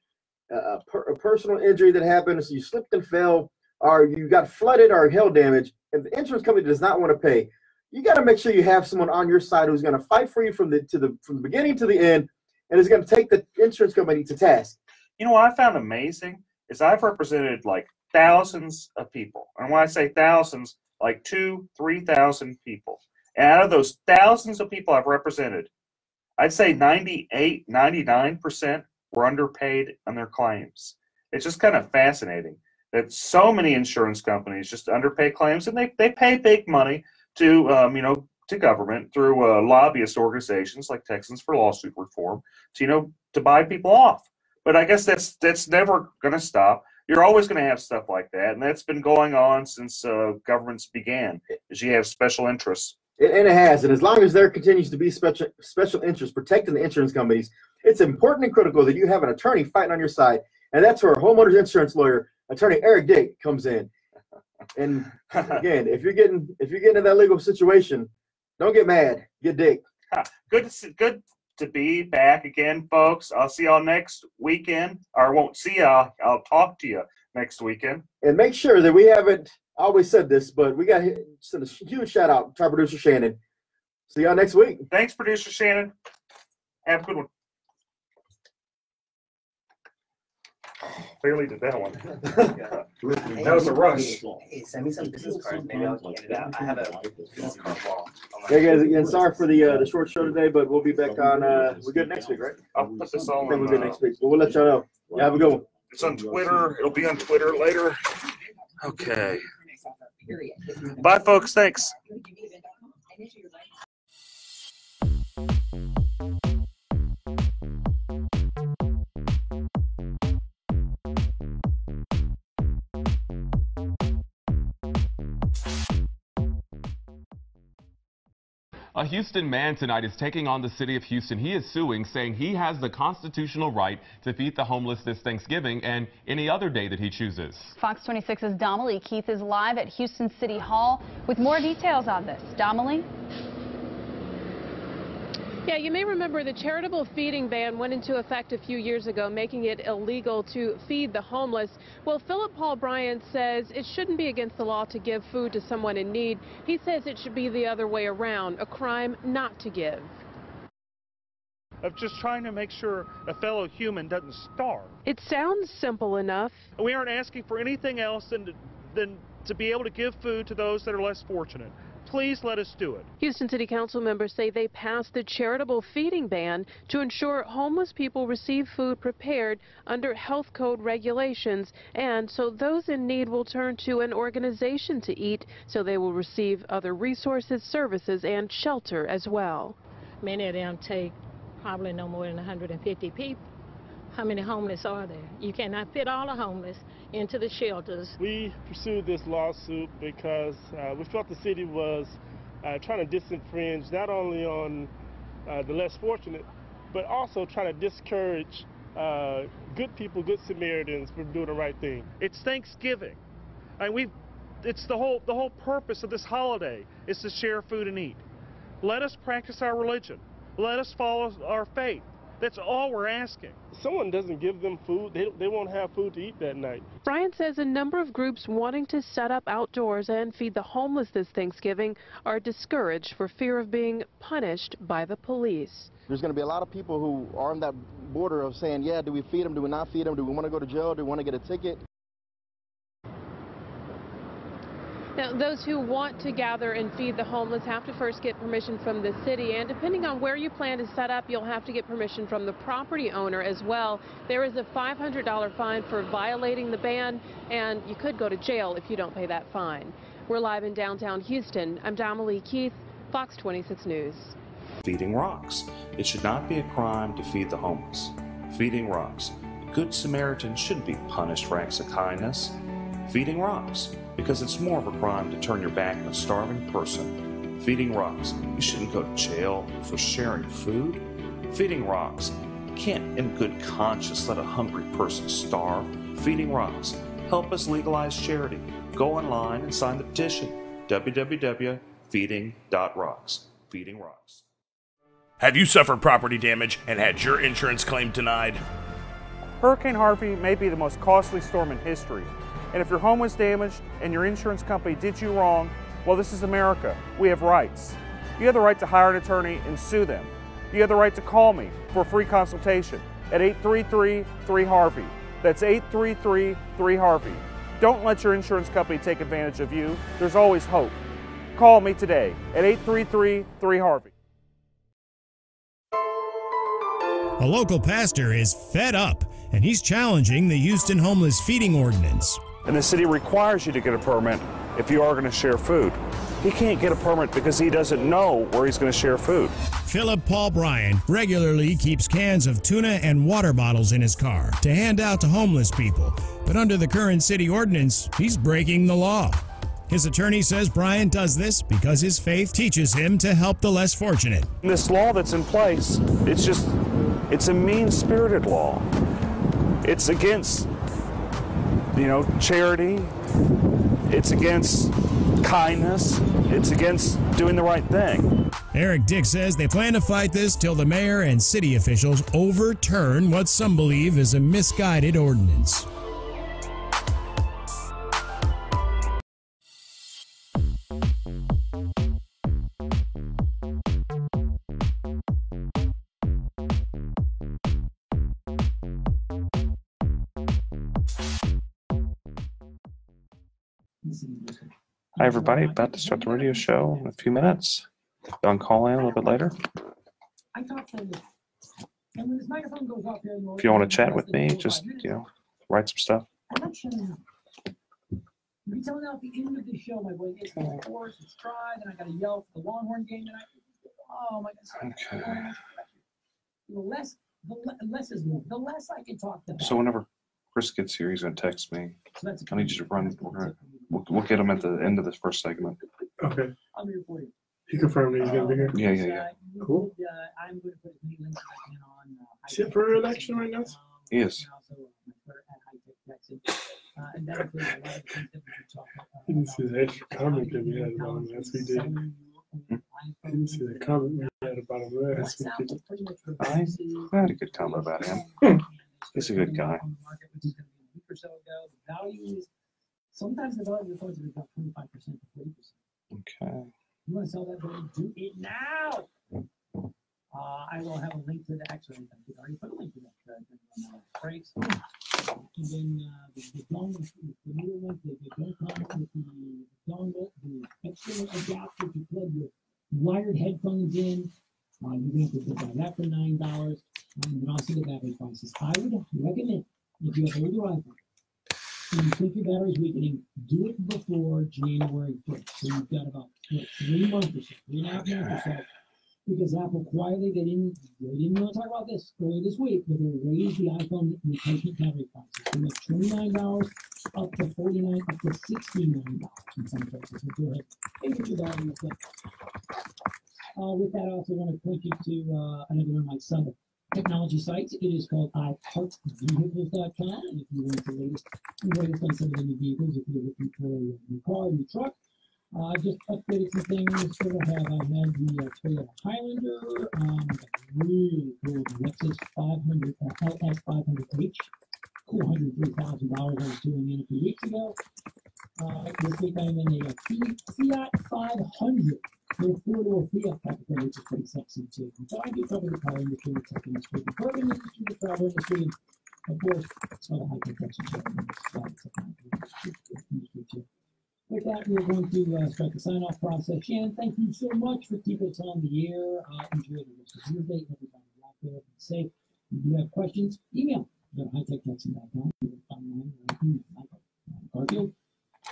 Speaker 4: a personal injury that happens, you slipped and fell, or you got flooded or hail damage, and the insurance company does not want to pay, you got to make sure you have someone on your side who's going to fight for you from the beginning to the end, and is going to take the insurance company to task.
Speaker 1: You know what I found amazing is I've represented like thousands of people, and when I say thousands, like 2,000-3,000 people. And out of those thousands of people I've represented, I'd say 98-99% were underpaid on their claims. It's just kind of fascinating that so many insurance companies just underpay claims, and they pay big money to to government through lobbyist organizations like Texans for Lawsuit Reform to buy people off. But I guess that's never going to stop. You're always going to have stuff like that, and that's been going on since governments began. Is you have special interests.
Speaker 4: And it has, and as long as there continues to be special interests protecting the insurance companies, it's important and critical that you have an attorney fighting on your side, and that's where homeowners insurance lawyer, attorney Eric Dick, comes in. And again, if you're getting in that legal situation, don't get mad. Get Dick.
Speaker 1: Good to be back again, folks. I'll see y'all next weekend. Or I won't see y'all. I'll talk to you next weekend.
Speaker 4: And make sure that we haven't always said this, but we got to send a huge shout out to our producer Shannon. See y'all next week.
Speaker 1: Thanks, producer Shannon. Have a good one. Barely did that one. That was a rush.
Speaker 13: Hey, send me some business cards. Maybe I'll hand it out. I have a business card wall.
Speaker 4: Hey guys, again, sorry for the short show today, but we'll be back on. We're good next week, right?
Speaker 1: I'll put this on.
Speaker 4: I think we're good next week, but we'll let y'all know. Yeah, have a good one.
Speaker 1: It's on Twitter. It'll be on Twitter later. Okay. Bye, folks. Thanks.
Speaker 12: A Houston man tonight is taking on the city of Houston. He is suing, saying he has the constitutional right to feed the homeless this Thanksgiving and any other day that he chooses.
Speaker 16: Fox 26's Domily Keith is live at Houston City Hall with more details on this. Domily?
Speaker 18: Yeah, you may remember the charitable feeding ban went into effect a few years ago, making it illegal to feed the homeless. Well, Philip Paul Bryant says it shouldn't be against the law to give food to someone in need. He says it should be the other way around, a crime not to give.
Speaker 10: of just trying to make sure a fellow human doesn't starve.
Speaker 18: It sounds simple enough.
Speaker 10: We aren't asking for anything else than to be able to give food to those that are less fortunate. Please let us do it.
Speaker 18: Houston City Council members say they passed the charitable feeding ban to ensure homeless people receive food prepared under health code regulations, and so those in need will turn to an organization to eat, so they will receive other resources, services, and shelter as well.
Speaker 2: Many of them take probably no more than 150 people. How many homeless are there? You cannot fit all the homeless into the shelters.
Speaker 7: We pursued this lawsuit because we felt the city was trying to disenfringe not only on the less fortunate, but also trying to discourage good people, good Samaritans from doing the right thing.
Speaker 10: It's Thanksgiving. It's the whole purpose of this holiday is to share food and eat. Let us practice our religion. Let us follow our faith. That's all we're asking.
Speaker 7: If someone doesn't give them food, they won't have food to eat that night.
Speaker 18: Brian says a number of groups wanting to set up outdoors and feed the homeless this Thanksgiving are discouraged for fear of being punished by the police.
Speaker 4: There's going to be a lot of people who are on that border of saying, yeah, do we feed them, do we not feed them, do we want to go to jail, do we want to get a ticket?
Speaker 18: Now, those who want to gather and feed the homeless have to first get permission from the city, and depending on where you plan to set up, you'll have to get permission from the property owner as well. There is a $500 fine for violating the ban, and you could go to jail if you don't pay that fine. We're live in downtown Houston. I'm Damalie Keith, Fox 26 News.
Speaker 14: Feeding Rocks. It should not be a crime to feed the homeless. Feeding Rocks. A good Samaritan shouldn't be punished for acts of kindness. Feeding Rocks. Because it's more of a crime to turn your back on a starving person. Feeding Rocks. You shouldn't go to jail for sharing food. Feeding Rocks. You can't in good conscience let a hungry person starve. Feeding Rocks. Help us legalize charity. Go online and sign the petition. www.feeding.rocks. Feeding Rocks.
Speaker 9: Have you suffered property damage and had your insurance claim denied?
Speaker 10: Hurricane Harvey may be the most costly storm in history. And if your home was damaged and your insurance company did you wrong, well, this is America. We have rights. You have the right to hire an attorney and sue them. You have the right to call me for a free consultation at 833-3HARVEY. That's 833-3HARVEY. Don't let your insurance company take advantage of you. There's always hope. Call me today at 833-3HARVEY.
Speaker 11: A local pastor is fed up, and he's challenging the Houston homeless feeding ordinance.
Speaker 10: And the city requires you to get a permit if you are going to share food. He can't get a permit because he doesn't know where he's going to share food.
Speaker 11: Philip Paul Bryan regularly keeps cans of tuna and water bottles in his car to hand out to homeless people. But under the current city ordinance, he's breaking the law. His attorney says Bryan does this because his faith teaches him to help the less fortunate.
Speaker 10: This law that's in place, it's a mean-spirited law. It's against, charity. It's against kindness. It's against doing the right thing.
Speaker 11: Eric Dick says they plan to fight this till the mayor and city officials overturn what some believe is a misguided ordinance.
Speaker 14: Hi, everybody. About to start the radio show in a few minutes. I'll call in a little bit later. If you want to chat with me, just, write some stuff.
Speaker 19: You can tell now at the end of the show, my boy gets the course, it's tried, and I got to yell for the Longhorn game tonight. Oh my God!
Speaker 14: Okay.
Speaker 19: The less is more. The less I can talk to.
Speaker 14: So whenever Chris gets here, he's going to text me.
Speaker 19: So that's
Speaker 14: I need you to run. We'll get him at the end of this first segment.
Speaker 7: Okay.
Speaker 19: I'm here for you.
Speaker 7: He confirmed that he's going to be here?
Speaker 14: Yeah.
Speaker 19: Cool. I'm going to put as many links as I can on.
Speaker 7: Is he for re-election right now?
Speaker 14: He is.
Speaker 19: And that includes a lot of things that we could talk about.
Speaker 7: You didn't see the extra comment that we had about him last week, did you? You didn't see the comment we had about him last week, did you?
Speaker 14: I had a good time about him. He's a good guy.
Speaker 19: Sometimes the value of the phones is about 25% to 40%.
Speaker 14: Okay.
Speaker 19: You want to sell that building? Do it now. I will have a link to that. Actually, I think I already put a link to that. Breaks. And then the dongle, the middle one, they don't come with the dongle, the external adapter to plug your wired headphones in. You're going to buy that for $9. And then also the battery prices. I would recommend, if you have older iPhone, and you think your battery's weakening, do it before January 1st. So you've got about 3 months or so, 3.5 months or so. Because Apple quietly, they didn't want to talk about this earlier this week, but they raised the iPhone replacement battery prices from $29 up to $49, up to $69 in some places. So go ahead and get your battery replaced. With that, I also want to point you to another one of my sub technology sites. It is called iHeartVehicles.com. And if you want the latest on some of the new vehicles, if you're looking for a new car, a new truck, I just updated some things. So I had the Toyota Highlander, really cool Lexus 500, LS 500H, cool $103,000 I was doing in a few weeks ago. This week I'm in a Fiat 500 with a 4-door Fiat Piper, which is pretty sexy too. And so I do cover the car industry, the tech industry, the car industry, the travel industry, and of course, all the high-tech industry too. With that, we're going to start the sign-off process. Shannon, thank you so much for keeping us on the air. Enjoy the rest of your day. Everybody out there, be safe. If you have questions, email. Go to hightechtexting.com. You can find mine, Michael Garfield.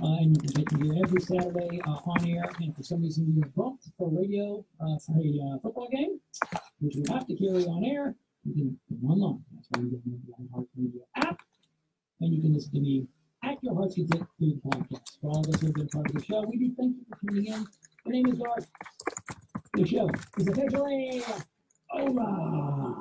Speaker 19: And you can get me here every Saturday on air. And for some reason you're bumped for radio for a football game, which we have to carry on air, you can come online. That's why you get the iHeartRadio app. And you can listen to me at your heart's content through the podcast. For all of us who have been part of the show, we do thank you for tuning in. My name is Garth. The show is officially over.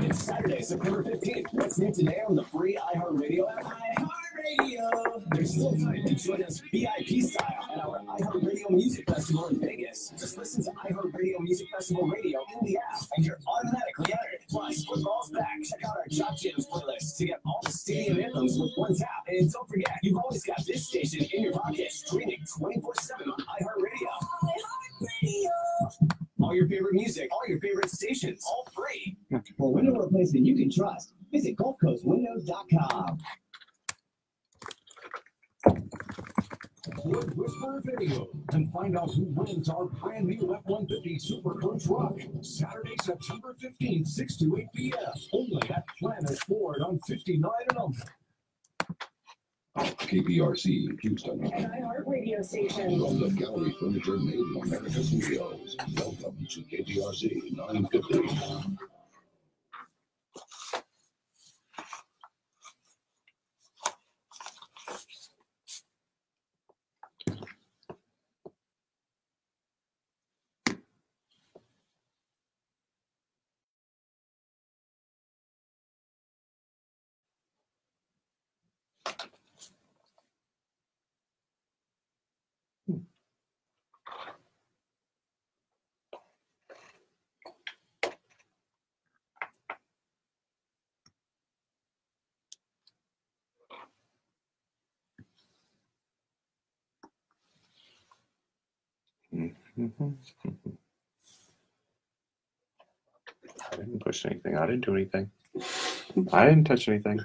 Speaker 6: It's Saturday, September 15th. What's new today on the free iHeartRadio app? iHeartRadio! There's still time to join us VIP style at our iHeartRadio Music Festival in Vegas. Just listen to iHeartRadio Music Festival Radio in the app, and you're automatically entered. Plus, football's back. Check out our Job Jams playlist to get all the stadium anthems with one tap. And don't forget, you've always got this station in your pocket, streaming 24/7 on iHeartRadio. iHeartRadio! All your favorite music, all your favorite stations, all free.
Speaker 17: For window replacement you can trust, visit GulfCoastWindows.com.
Speaker 3: Wood Whisperer Video and find out who wins our brand new F-150 Super Coach Rock. Saturday, September 15th, 6 to 8 p.m. Only at Planet Ford on 59 and up. KPRC Houston.
Speaker 15: An iHeartRadio station.
Speaker 3: From the Gallery Furniture Made in America Studios. Welcome to KPRC 950.
Speaker 1: I didn't push anything. I didn't do anything. I didn't touch anything.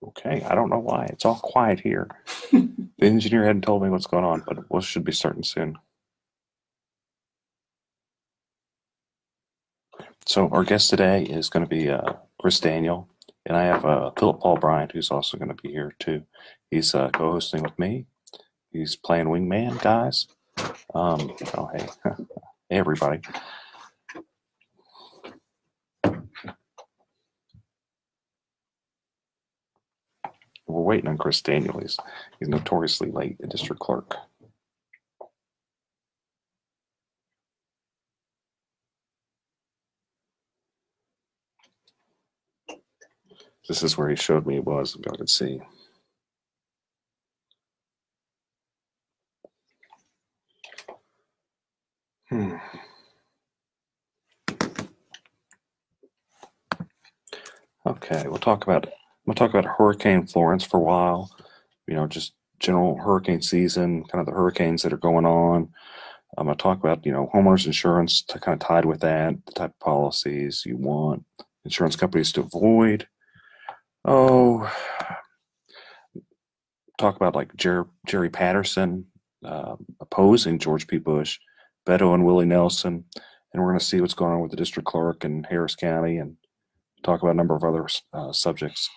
Speaker 1: Okay, I don't know why. It's all quiet here. The engineer hadn't told me what's going on, but we should be starting soon. So our guest today is going to be Chris Daniel, and I have Philip Paul Bryant, who's also going to be here too. He's co-hosting with me,
Speaker 14: He's playing wingman, guys. Oh, hey, everybody. We're waiting on Chris Daniel. He's notoriously late, the district clerk. This is where he showed me it was. If I could see. Okay, we'll talk about Hurricane Florence for a while. You know, just general hurricane season, kind of the hurricanes that are going on. I'm going to talk about, you know, homeowners insurance to kind of tied with that, the type of policies you want insurance companies to avoid. Oh, talk about like Jerry Patterson opposing George P. Bush, Beto and Willie Nelson, and we're going to see what's going on with the district clerk in Harris County and talk about a number of other subjects.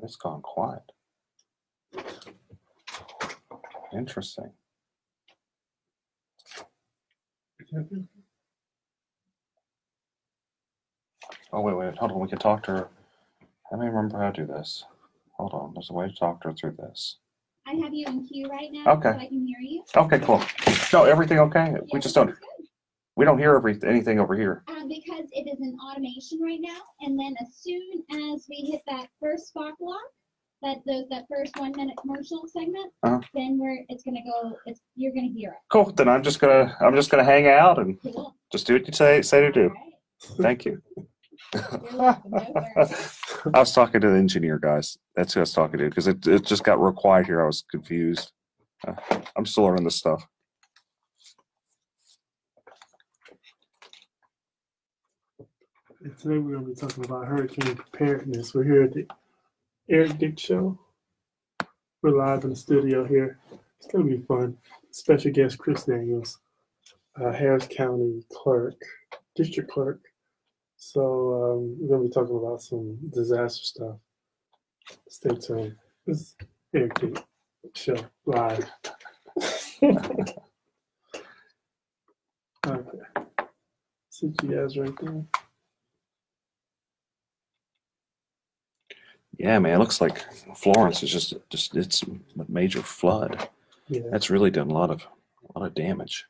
Speaker 14: It's gone quiet. Interesting. Oh, wait. Hold on. We can talk to her. Let me remember how to do this. Hold on. There's a way to talk to her through this.
Speaker 5: I have you in queue right now,
Speaker 14: Okay.
Speaker 5: so I can hear you.
Speaker 14: Okay, cool. So everything okay? We just don't. We don't hear anything over here.
Speaker 5: Because it is in automation right now, and then as soon as we hit that first spot block, that first 1 minute commercial segment, then you're gonna hear it.
Speaker 14: Cool. Then I'm just gonna hang out and just do what you say to do. Right. Thank you. I was talking to the engineer, guys. That's who I was talking to because it just got real quiet here. I was confused. I'm still learning this stuff.
Speaker 7: Today we're going to be talking about hurricane preparedness. We're here at the Eric Dick Show. We're live in the studio here. It's going to be fun. Special guest Chris Daniels, Harris County clerk, district clerk. So we're going to be talking about some disaster stuff. Stay tuned. This is Eric Dick Show live. Okay. See you guys right there.
Speaker 14: Yeah, man, it looks like Florence is just it's a major flood.
Speaker 7: Yeah.
Speaker 14: That's really done a lot of damage.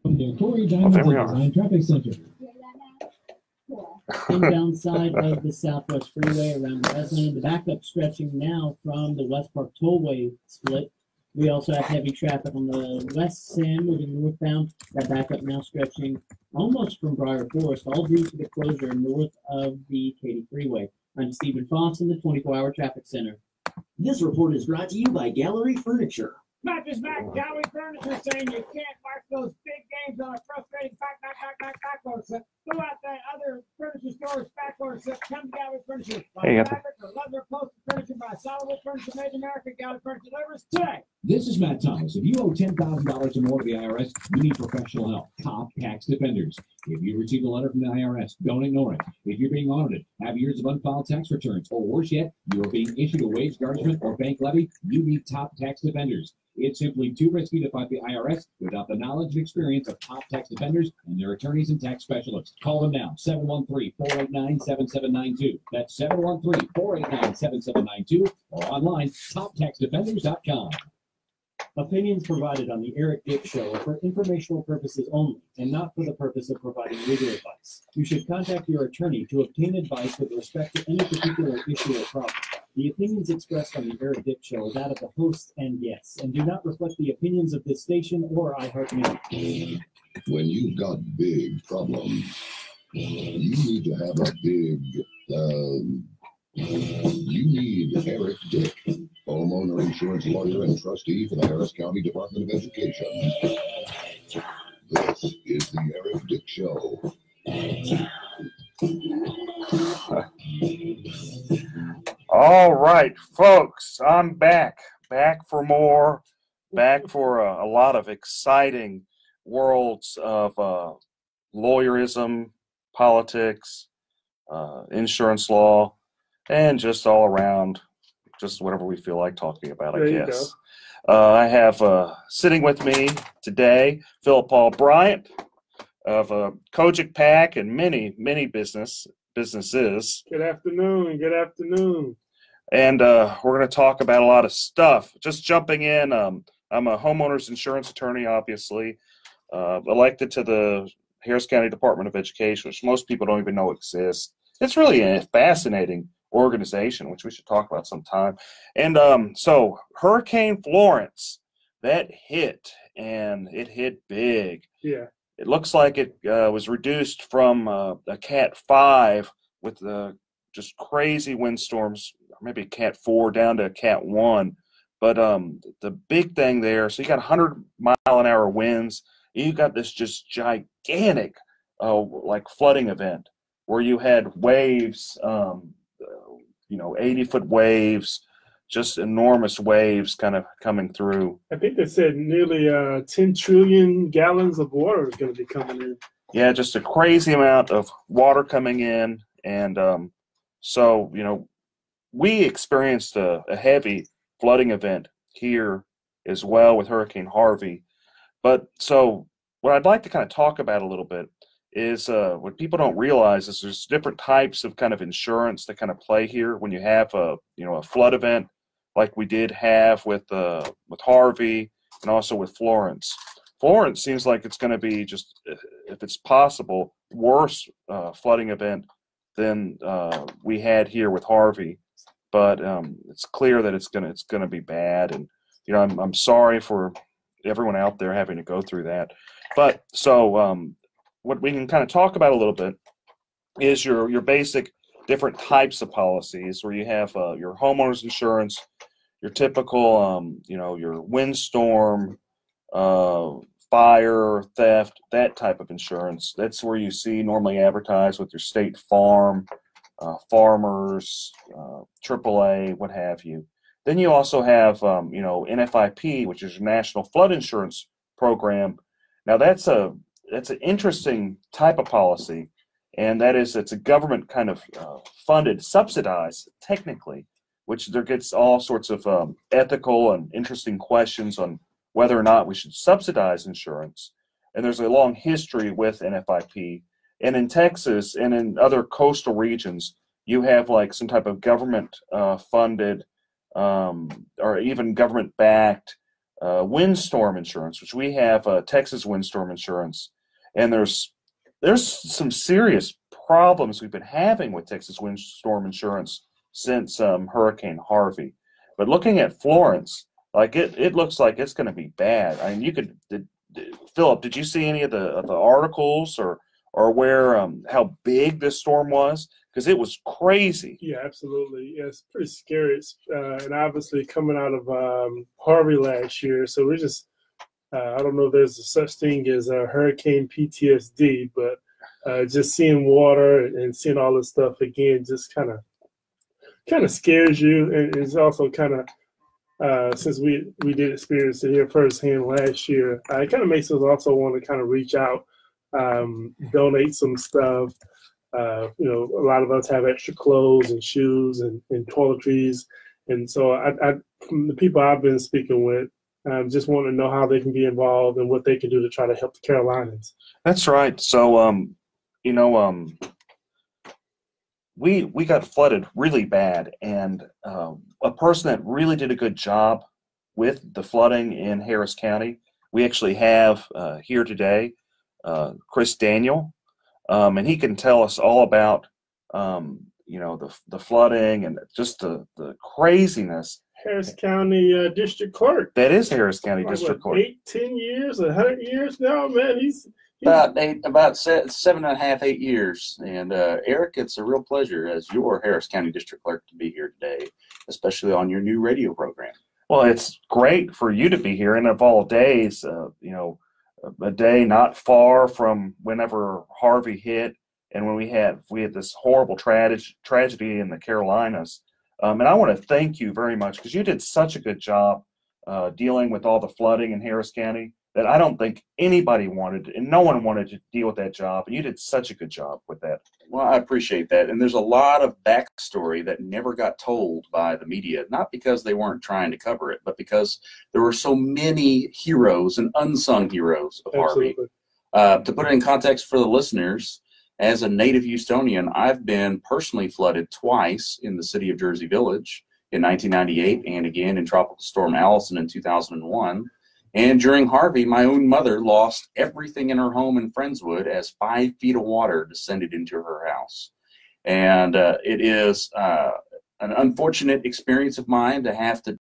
Speaker 19: The Corey Diamond Design Traffic Center. Inbound side of the Southwest Freeway around Wesleyan. The backup stretching now from the West Park Tollway split. We also have heavy traffic on the West Sim moving northbound. That backup now stretching almost from Briar Forest, all due to the closure north of the Katy Freeway. I'm Stephen Foss in the 24-hour traffic center.
Speaker 6: This report is brought to you by Gallery Furniture.
Speaker 8: Mattress Mac Gallery Furniture saying you can't mark those big games on a frustrating backward set. Go out there, other furniture stores, backward set. Come to Gallery Furniture. Buy fabric or leather upholstered furniture by Solid Furniture Made in America. Gallery Furniture delivers today.
Speaker 17: This is Matt Thomas. If you owe $10,000 or more to the IRS, you need professional help. Top Tax Defenders. If you receive a letter from the IRS, don't ignore it. If you're being audited, have years of unfiled tax returns, or worse yet, you are being issued a wage garnishment or bank levy, you need Top Tax Defenders. It's simply too risky to fight the IRS without the knowledge and experience of Top Tax Defenders and their attorneys and tax specialists. Call them now, 713-489-7792. That's 713-489-7792 or online, toptaxdefenders.com.
Speaker 19: Opinions provided on the Eric Dick Show are for informational purposes only and not for the purpose of providing legal advice. You should contact your attorney to obtain advice with respect to any particular issue or problem. The opinions expressed on the Eric Dick Show are that of the hosts and guests and do not reflect the opinions of this station or iHeartMedia.
Speaker 20: When you've got big problems, you need to have a big, you need Eric Dick, homeowner insurance lawyer and trustee for the Harris County Department of Education. This is the show.
Speaker 1: All right, folks, I'm back for more, back for a lot of exciting worlds of lawyerism, politics, insurance law, and just all around, just whatever we feel like talking about, I guess. I have sitting with me today Philip Paul Bryant of Kojic Pack and many businesses.
Speaker 21: Good afternoon. Good afternoon.
Speaker 1: And we're going to talk about a lot of stuff. Just jumping in, I'm a homeowners insurance attorney, obviously, elected to the Harris County Department of Education, which most people don't even know exists. It's really a fascinating organization, which we should talk about sometime. And so Hurricane Florence, that hit, and it hit big.
Speaker 21: Yeah.
Speaker 1: It looks like it was reduced from a Cat 5 with just crazy windstorms, maybe Cat 4 down to Cat 1. But the big thing there, so you got 100-mile-an-hour winds. You got this just gigantic, like flooding event where you had waves, 80-foot waves, just enormous waves kind of coming through.
Speaker 21: I think they said nearly 10 trillion gallons of water is going to be coming in.
Speaker 1: Yeah, just a crazy amount of water coming in. And so, we experienced a heavy flooding event here as well with Hurricane Harvey. But so what I'd like to kind of talk about a little bit is what people don't realize is there's different types of kind of insurance that kind of play here when you have a flood event like we did have with Harvey and also with Florence. Florence seems like it's going to be just, if it's possible, worse flooding event than we had here with Harvey. But it's clear that it's gonna be bad, and I'm sorry for everyone out there having to go through that. But so what we can kind of talk about a little bit is your basic different types of policies, where you have your homeowners insurance, your typical your windstorm, fire, theft, that type of insurance. That's where you see normally advertised with your State Farm, Farmers, AAA, what have you. Then you also have NFIP, which is your National Flood Insurance Program. Now that's an interesting type of policy, and that is it's a government kind of funded, subsidized technically, which there gets all sorts of ethical and interesting questions on whether or not we should subsidize insurance. And there's a long history with NFIP. And in Texas and in other coastal regions, you have like some type of government funded or even government backed windstorm insurance, which we have Texas windstorm insurance. And there's some serious problems we've been having with Texas windstorm insurance since Hurricane Harvey. But looking at Florence, like it looks like it's going to be bad. I mean, Philip, did you see any of the articles or where how big this storm was? Because it was crazy.
Speaker 21: Yeah, absolutely. Yeah, it's pretty scary. And obviously coming out of Harvey last year, so we're just I don't know if there's a such thing as hurricane PTSD, but just seeing water and seeing all this stuff again just kind of scares you, and it's also kind of since we did experience it here firsthand last year, it kind of makes us also want to kind of reach out, donate some stuff. A lot of us have extra clothes and shoes and toiletries, and so I from the people I've been speaking with, just want to know how they can be involved and what they can do to try to help the Carolinas.
Speaker 1: That's right. So we got flooded really bad, and a person that really did a good job with the flooding in Harris County, we actually have here today, Chris Daniel, and he can tell us all about the flooding and just the craziness.
Speaker 21: Harris County District Clerk.
Speaker 1: That is Harris County District Clerk.
Speaker 21: 10 years, 100 years now, man. He's
Speaker 22: about 7.5, 8 years. And Eric, it's a real pleasure as your Harris County District Clerk to be here today, especially on your new radio program.
Speaker 1: Well, it's great for you to be here, and of all days, a day not far from whenever Harvey hit, and when we had this horrible tragedy in the Carolinas. And I want to thank you very much, because you did such a good job dealing with all the flooding in Harris County that I don't think anybody wanted, and no one wanted to deal with that job. And you did such a good job with that.
Speaker 22: Well, I appreciate that. And there's a lot of backstory that never got told by the media, not because they weren't trying to cover it, but because there were so many heroes and unsung heroes of Harvey. To put it in context for the listeners, as a native Houstonian, I've been personally flooded twice in the city of Jersey Village in 1998 and again in Tropical Storm Allison in 2001. And during Harvey, my own mother lost everything in her home in Friendswood as 5 feet of water descended into her house. And it is an unfortunate experience of mine to have to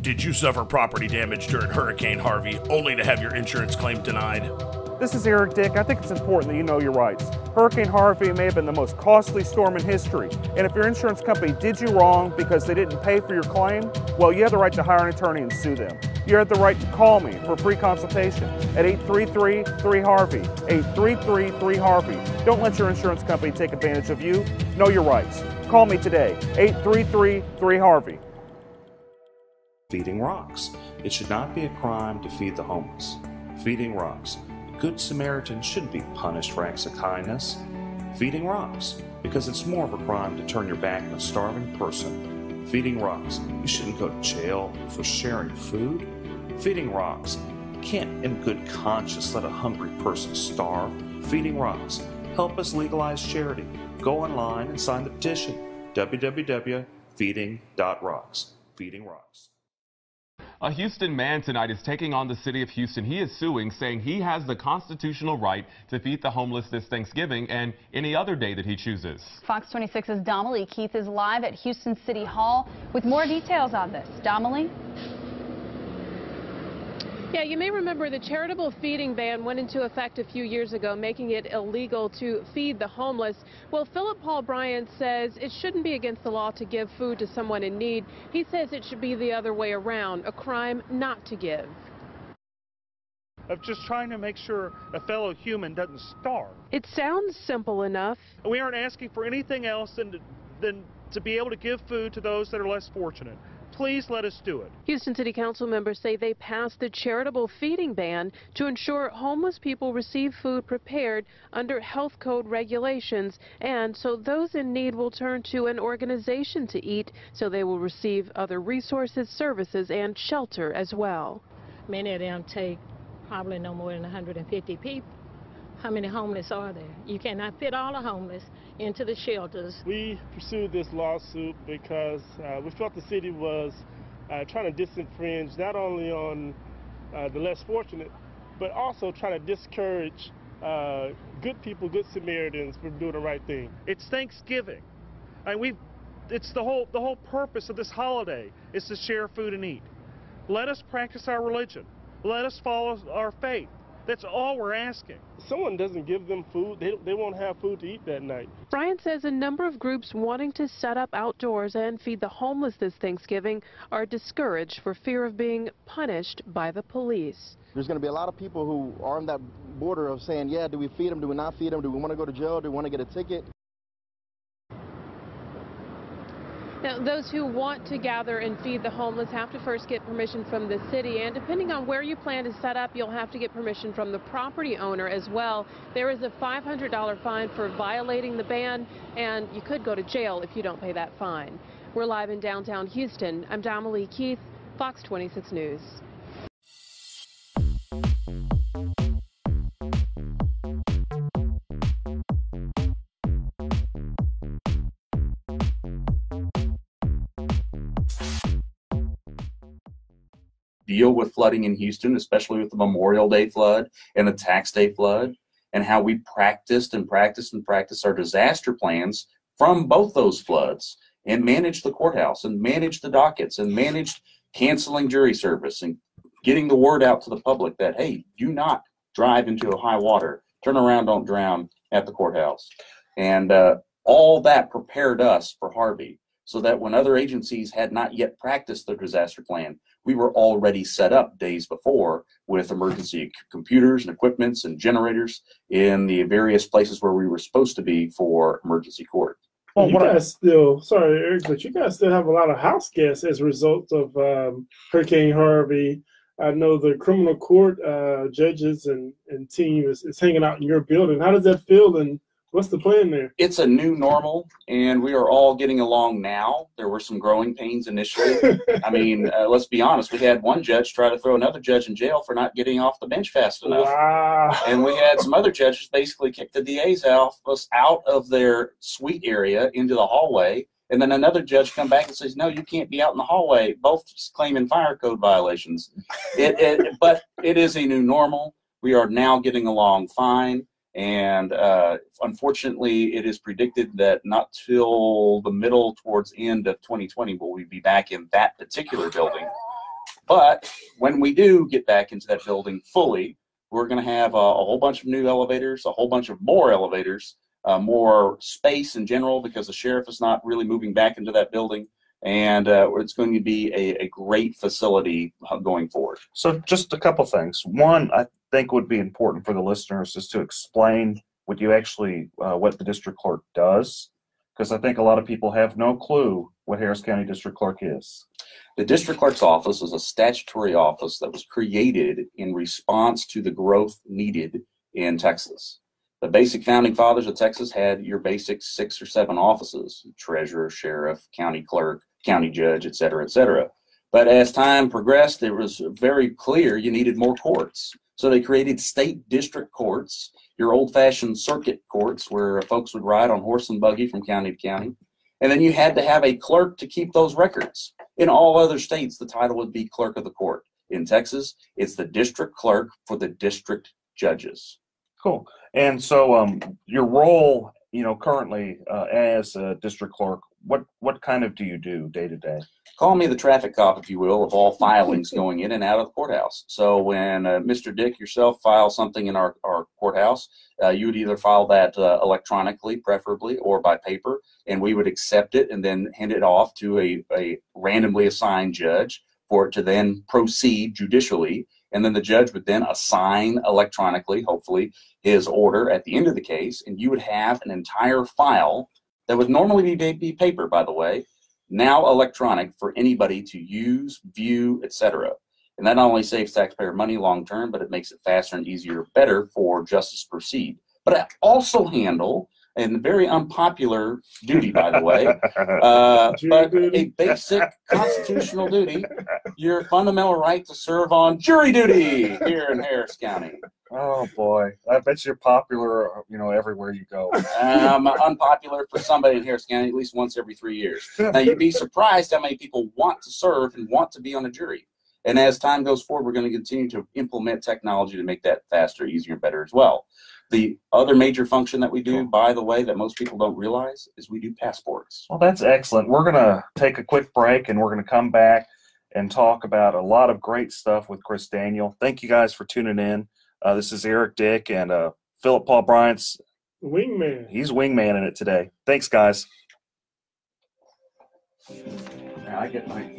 Speaker 9: Did you suffer property damage during Hurricane Harvey only to have your insurance claim denied?
Speaker 10: This is Eric Dick. I think it's important that you know your rights. Hurricane Harvey may have been the most costly storm in history, and if your insurance company did you wrong because they didn't pay for your claim, well, you have the right to hire an attorney and sue them. You have the right to call me for a free consultation at 833-3-HARVEY, 833-3-HARVEY. Don't let your insurance company take advantage of you. Know your rights. Call me today, 833-3-HARVEY.
Speaker 14: Feeding Rocks. It should not be a crime to feed the homeless. Feeding Rocks. A good Samaritan shouldn't be punished for acts of kindness. Feeding Rocks. Because it's more of a crime to turn your back on a starving person. Feeding Rocks. You shouldn't go to jail for sharing food. Feeding Rocks. You can't in good conscience let a hungry person starve. Feeding Rocks. Help us legalize charity. Go online and sign the petition. www.feeding.rocks. Feeding Rocks.
Speaker 12: A Houston man tonight is taking on the city of Houston. He is suing, saying he has the constitutional right to feed the homeless this Thanksgiving and any other day that he chooses.
Speaker 16: Fox 26's Domily Keith is live at Houston City Hall with more details on this. Domily?
Speaker 18: Yeah, you may remember the charitable feeding ban went into effect a few years ago, making it illegal to feed the homeless. Well, Philip Paul Bryant says it shouldn't be against the law to give food to someone in need. He says it should be the other way around, a crime not to give.
Speaker 13: Of just trying to make sure a fellow human doesn't starve.
Speaker 18: It sounds simple enough.
Speaker 13: We aren't asking for anything else than to be able to give food to those that are less fortunate. Please let us do it.
Speaker 18: Houston City Council members say they passed the charitable feeding ban to ensure homeless people receive food prepared under health code regulations, and so those in need will turn to an organization to eat, so they will receive other resources, services, and shelter as well.
Speaker 2: Many of them take probably no more than 150 people. How many homeless are there? You cannot fit all the homeless into the shelters.
Speaker 7: We pursued this lawsuit because we felt the city was trying to disenfringe not only on the less fortunate, but also trying to discourage good people, good Samaritans from doing the right thing.
Speaker 13: It's Thanksgiving. It's the whole purpose of this holiday is to share food and eat. Let us practice our religion. Let us follow our faith. That's all we're asking.
Speaker 7: If someone doesn't give them food, they won't have food to eat that night.
Speaker 18: Bryant says a number of groups wanting to set up outdoors and feed the homeless this Thanksgiving are discouraged for fear of being punished by the police.
Speaker 23: There's going to be a lot of people who are on that border of saying, yeah, do we feed them, do we not feed them, do we want to go to jail, do we want to get a ticket?
Speaker 18: Now, those who want to gather and feed the homeless have to first get permission from the city, and depending on where you plan to set up, you'll have to get permission from the property owner as well. There is a $500 fine for violating the ban, and you could go to jail if you don't pay that fine. We're live in downtown Houston. I'm Domily Keith, Fox 26 News.
Speaker 22: Deal with flooding in Houston, especially with the Memorial Day flood and the Tax Day flood, and how we practiced our disaster plans from both those floods and managed the courthouse and managed the dockets and managed canceling jury service and getting the word out to the public that, hey, do not drive into a high water, turn around, don't drown at the courthouse. And all that prepared us for Harvey, so that when other agencies had not yet practiced their disaster plan, we were already set up days before with emergency computers and equipments and generators in the various places where we were supposed to be for emergency court.
Speaker 21: Well, you guys still, sorry, Eric, but you guys still have a lot of house guests as a result of Hurricane Harvey. I know the criminal court judges and team is hanging out in your building. How does that feel, and what's the plan there?
Speaker 22: It's a new normal, and we are all getting along now. There were some growing pains initially. I mean, let's be honest. We had one judge try to throw another judge in jail for not getting off the bench fast enough.
Speaker 21: Wow.
Speaker 22: And we had some other judges basically kick the DA's office out of their suite area into the hallway. And then another judge come back and says, no, you can't be out in the hallway, both claiming fire code violations. But it is a new normal. We are now getting along fine. And unfortunately, it is predicted that not till the middle towards end of 2020 will we be back in that particular building. But when we do get back into that building fully, we're going to have a whole bunch of new elevators, a whole bunch of more elevators, more space in general, because the sheriff is not really moving back into that building. And it's going to be a great facility going forward.
Speaker 1: So just a couple things. One, I think would be important for the listeners is to explain what you actually, what the district clerk does, because I think a lot of people have no clue what Harris County District Clerk is.
Speaker 22: The district clerk's office is a statutory office that was created in response to the growth needed in Texas. The basic founding fathers of Texas had your basic 6 or 7 offices: treasurer, sheriff, county clerk, county judge, et cetera, et cetera. But as time progressed, it was very clear you needed more courts. So they created state district courts, your old-fashioned circuit courts where folks would ride on horse and buggy from county to county. And then you had to have a clerk to keep those records. In all other states, the title would be clerk of the court. In Texas, it's the district clerk for the district judges.
Speaker 1: Cool. And so your role, you know, currently as a district clerk, what kind of do you do day to day?
Speaker 22: Call me the traffic cop, if you will, of all filings going in and out of the courthouse. So when Mr. Dick yourself files something in our courthouse, you would either file that electronically, preferably, or by paper, and we would accept it and then hand it off to a randomly assigned judge for it to then proceed judicially. And then the judge would then assign electronically, hopefully, his order at the end of the case, and you would have an entire file that would normally be paper, by the way, now electronic for anybody to use, view, etc. And that not only saves taxpayer money long term, but it makes it faster and easier, better for justice to proceed. But I also handle, and very unpopular duty, by the way, but a basic constitutional duty, your fundamental right to serve on jury duty here in Harris County.
Speaker 1: Oh boy, I bet you're popular, you know, everywhere you go.
Speaker 22: Unpopular for somebody in Harris County at least once every 3 years. Now you'd be surprised how many people want to serve and want to be on a jury. And as time goes forward, we're going to continue to implement technology to make that faster, easier, better as well. The other major function that we do, by the way, that most people don't realize is we do passports.
Speaker 1: Well, that's excellent. We're going to take a quick break, and we're going to come back and talk about a lot of great stuff with Chris Daniel. Thank you guys for tuning in. This is Eric Dick and Philip Paul Bryant's
Speaker 21: wingman.
Speaker 1: He's wingman in it today. Thanks, guys.
Speaker 22: Yeah,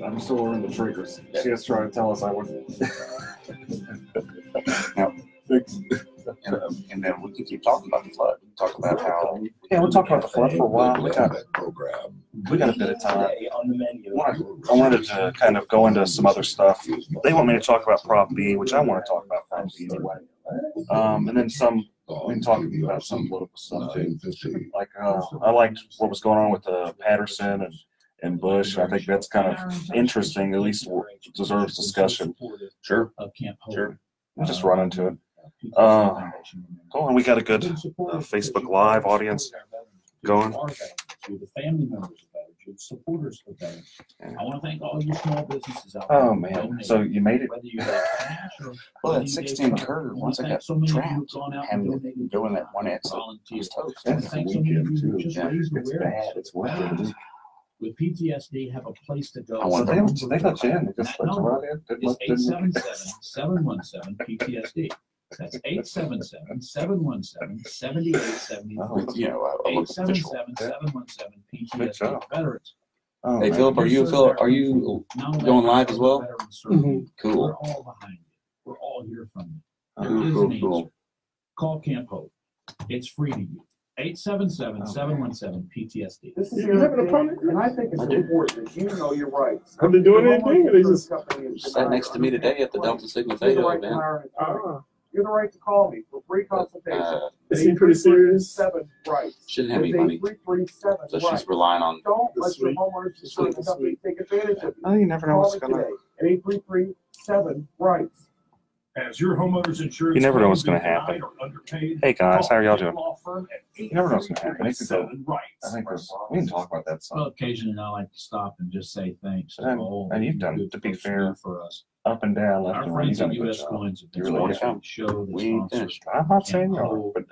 Speaker 1: I'm still learning the triggers. She was trying to tell us I wouldn't.
Speaker 22: Now, and then we can keep talking about the flood. We can talk about how.
Speaker 1: Yeah, we'll talk about the flood for a while. We got a bit of time. I wanted to kind of go into some other stuff. They want me to talk about Prop B, which I want to talk about Prop B anyway. And then we can talk about some political stuff too. Like I liked what was going on with Patterson and Bush. I think that's kind of interesting. At least deserves discussion. Sure. We'll just run into it. And we got a good Facebook Live audience going.
Speaker 4: You're the family members of veterans, you're the supporters of veterans. I want to thank all you small businesses out there.
Speaker 1: Oh man, so you made it.
Speaker 4: Whether you got cash or
Speaker 22: well, that 16 curve, once I got trapped, having doing that one exit, was toast.
Speaker 4: That's a weekend too. Yeah, it's bad. It's worth it. With PTSD, have a place to go.
Speaker 1: So they let you in. They just let you right in.
Speaker 4: It's 877-717-PTSD. That's 877-717-7870.
Speaker 22: Oh, you know, I look official.
Speaker 4: 877-717-PTSD veterans.
Speaker 22: Oh, hey, Philip, are you going live as well? Cool.
Speaker 4: We're all behind you. We're all here from you. There is an answer. Call Camp Hope. It's free to you. 877-717-PTSD.
Speaker 10: This is your opponent, and I think it's important that you know your rights. Have they doing anything? They just
Speaker 22: sat next to me today at the Delta Sigma Theta event.
Speaker 10: You have the right to call me for free consultation.
Speaker 21: It seems pretty serious.
Speaker 10: 7 rights.
Speaker 22: Shouldn't have any money. So she's relying on.
Speaker 10: Don't let your homeowners insurance company take advantage of you.
Speaker 1: Oh, you never know what's going to
Speaker 10: happen. 833-7 rights.
Speaker 4: As your homeowner's insurance,
Speaker 1: you never know what's going to happen. Hey guys, how are y'all doing? You never know what's going to happen. I think we can talk about that some.
Speaker 4: Well, occasionally I like to stop and just say thanks.
Speaker 1: And you've done, to be fair,
Speaker 4: for us.
Speaker 1: Up and down, left
Speaker 4: Our
Speaker 1: and right.
Speaker 4: friends at US Coins have been sponsoring the show.
Speaker 1: I'm not saying you are, but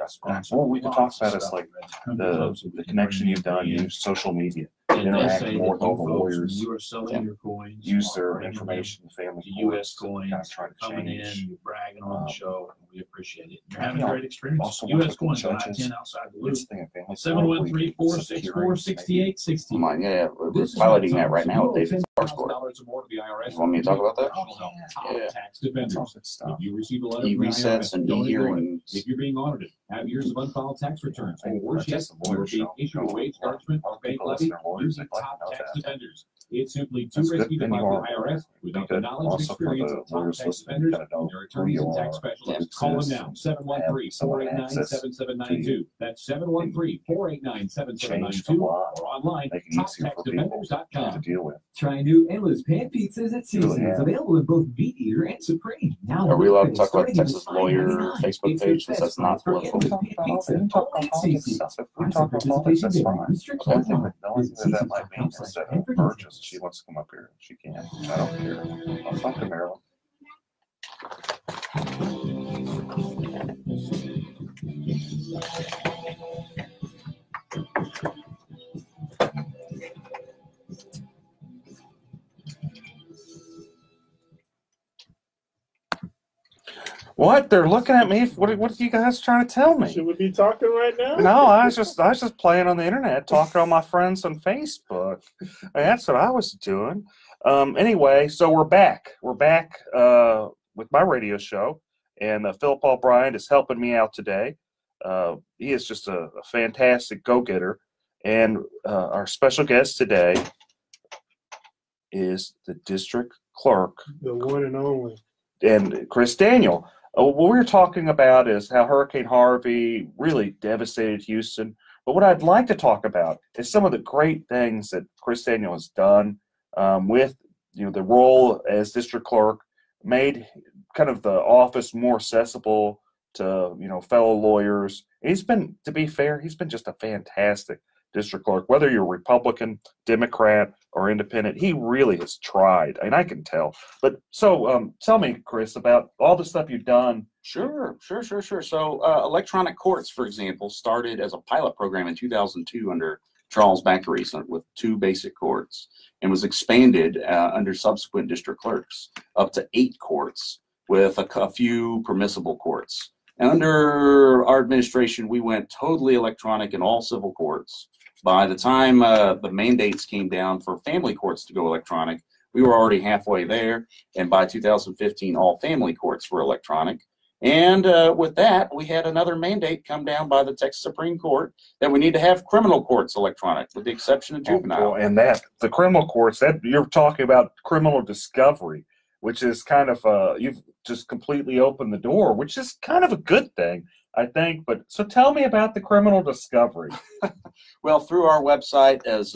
Speaker 1: what we can talk about is like the connection you've done, use social media, interact more with all the lawyers, use their information, family,
Speaker 4: US Coins, coming in, you're bragging on the show, and we appreciate it. You're having a great experience. US Coins, 10 outside the loop. 713-464-6860.
Speaker 22: Come on, yeah, we're piloting that right now with David Clarkscourt. You want me to talk about that? Yeah.
Speaker 4: Tax defenders. If you receive a letter
Speaker 22: e-resets and e-hearings.
Speaker 4: If you're being audited, have years of unfiled tax returns, or worse yet, you're being issued a wage garnishment or bank levy using top tax defenders. It's simply too risky to fight the IRS without the knowledge and experience of top tax defenders and their attorneys and tax specialists. Call them now, 713-489-7792. That's 713-489-7792 or online, toptaxdefenders.com.
Speaker 6: Try new endless pan pizzas at Seasons, available in both Meat Eater and Supreme. Now
Speaker 22: are we allowed to talk about the Texas Lawyer Facebook page since that's not political?
Speaker 1: We talk about politics, that's fine. The only thing that might mean is that Burgess, she wants to come up here. She can. I don't care. I'll talk to Marilyn. What? They're looking at me. What are you guys trying to tell me?
Speaker 21: Should we be talking right now?
Speaker 1: No, I was just playing on the internet, talking to all my friends on Facebook. That's what I was doing. Anyway, so we're back. We're back with my radio show, and Philip Paul Bryant is helping me out today. He is just a fantastic go-getter, and our special guest today is the district clerk,
Speaker 21: the one and only,
Speaker 1: and Chris Daniel. What we're talking about is how Hurricane Harvey really devastated Houston. But what I'd like to talk about is some of the great things that Chris Daniel has done with the role as district clerk, made kind of the office more accessible to fellow lawyers. He's been, to be fair, he's been just a fantastic district clerk. Whether you're Republican, Democrat, or Independent, he really has tried, and I can tell. But so tell me, Chris, about all the stuff you've done.
Speaker 22: Sure. So electronic courts, for example, started as a pilot program in 2002 under Charles Baccaris with 2 basic courts, and was expanded under subsequent district clerks up to 8 courts with a few permissible courts. And under our administration, we went totally electronic in all civil courts. By the time the mandates came down for family courts to go electronic, we were already halfway there. And by 2015, all family courts were electronic. And with that, we had another mandate come down by the Texas Supreme Court that we need to have criminal courts electronic, with the exception of juvenile.
Speaker 1: And that the criminal courts, that you're talking about criminal discovery, which is kind of you've just completely opened the door, which is kind of a good thing, I think. But so tell me about the criminal discovery.
Speaker 22: Well, through our website, as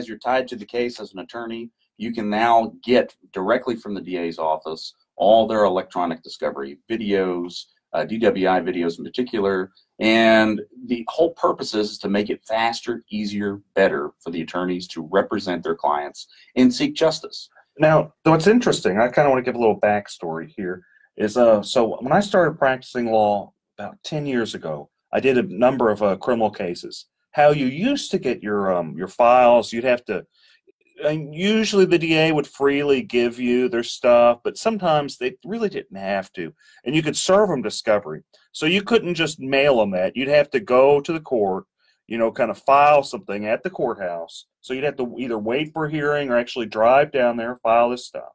Speaker 22: you're tied to the case as an attorney, you can now get directly from the DA's office all their electronic discovery videos, DWI videos in particular. And the whole purpose is to make it faster, easier, better for the attorneys to represent their clients and seek justice.
Speaker 1: Now, what's interesting, I kind of want to give a little backstory here, is so when I started practicing law about 10 years ago, I did a number of criminal cases. How you used to get your files, you'd have to, And usually the DA would freely give you their stuff, but sometimes they really didn't have to. And you could serve them discovery. So you couldn't just mail them that. You'd have to go to the court, you know, kind of file something at the courthouse. So you'd have to either wait for a hearing or actually drive down there, file this stuff.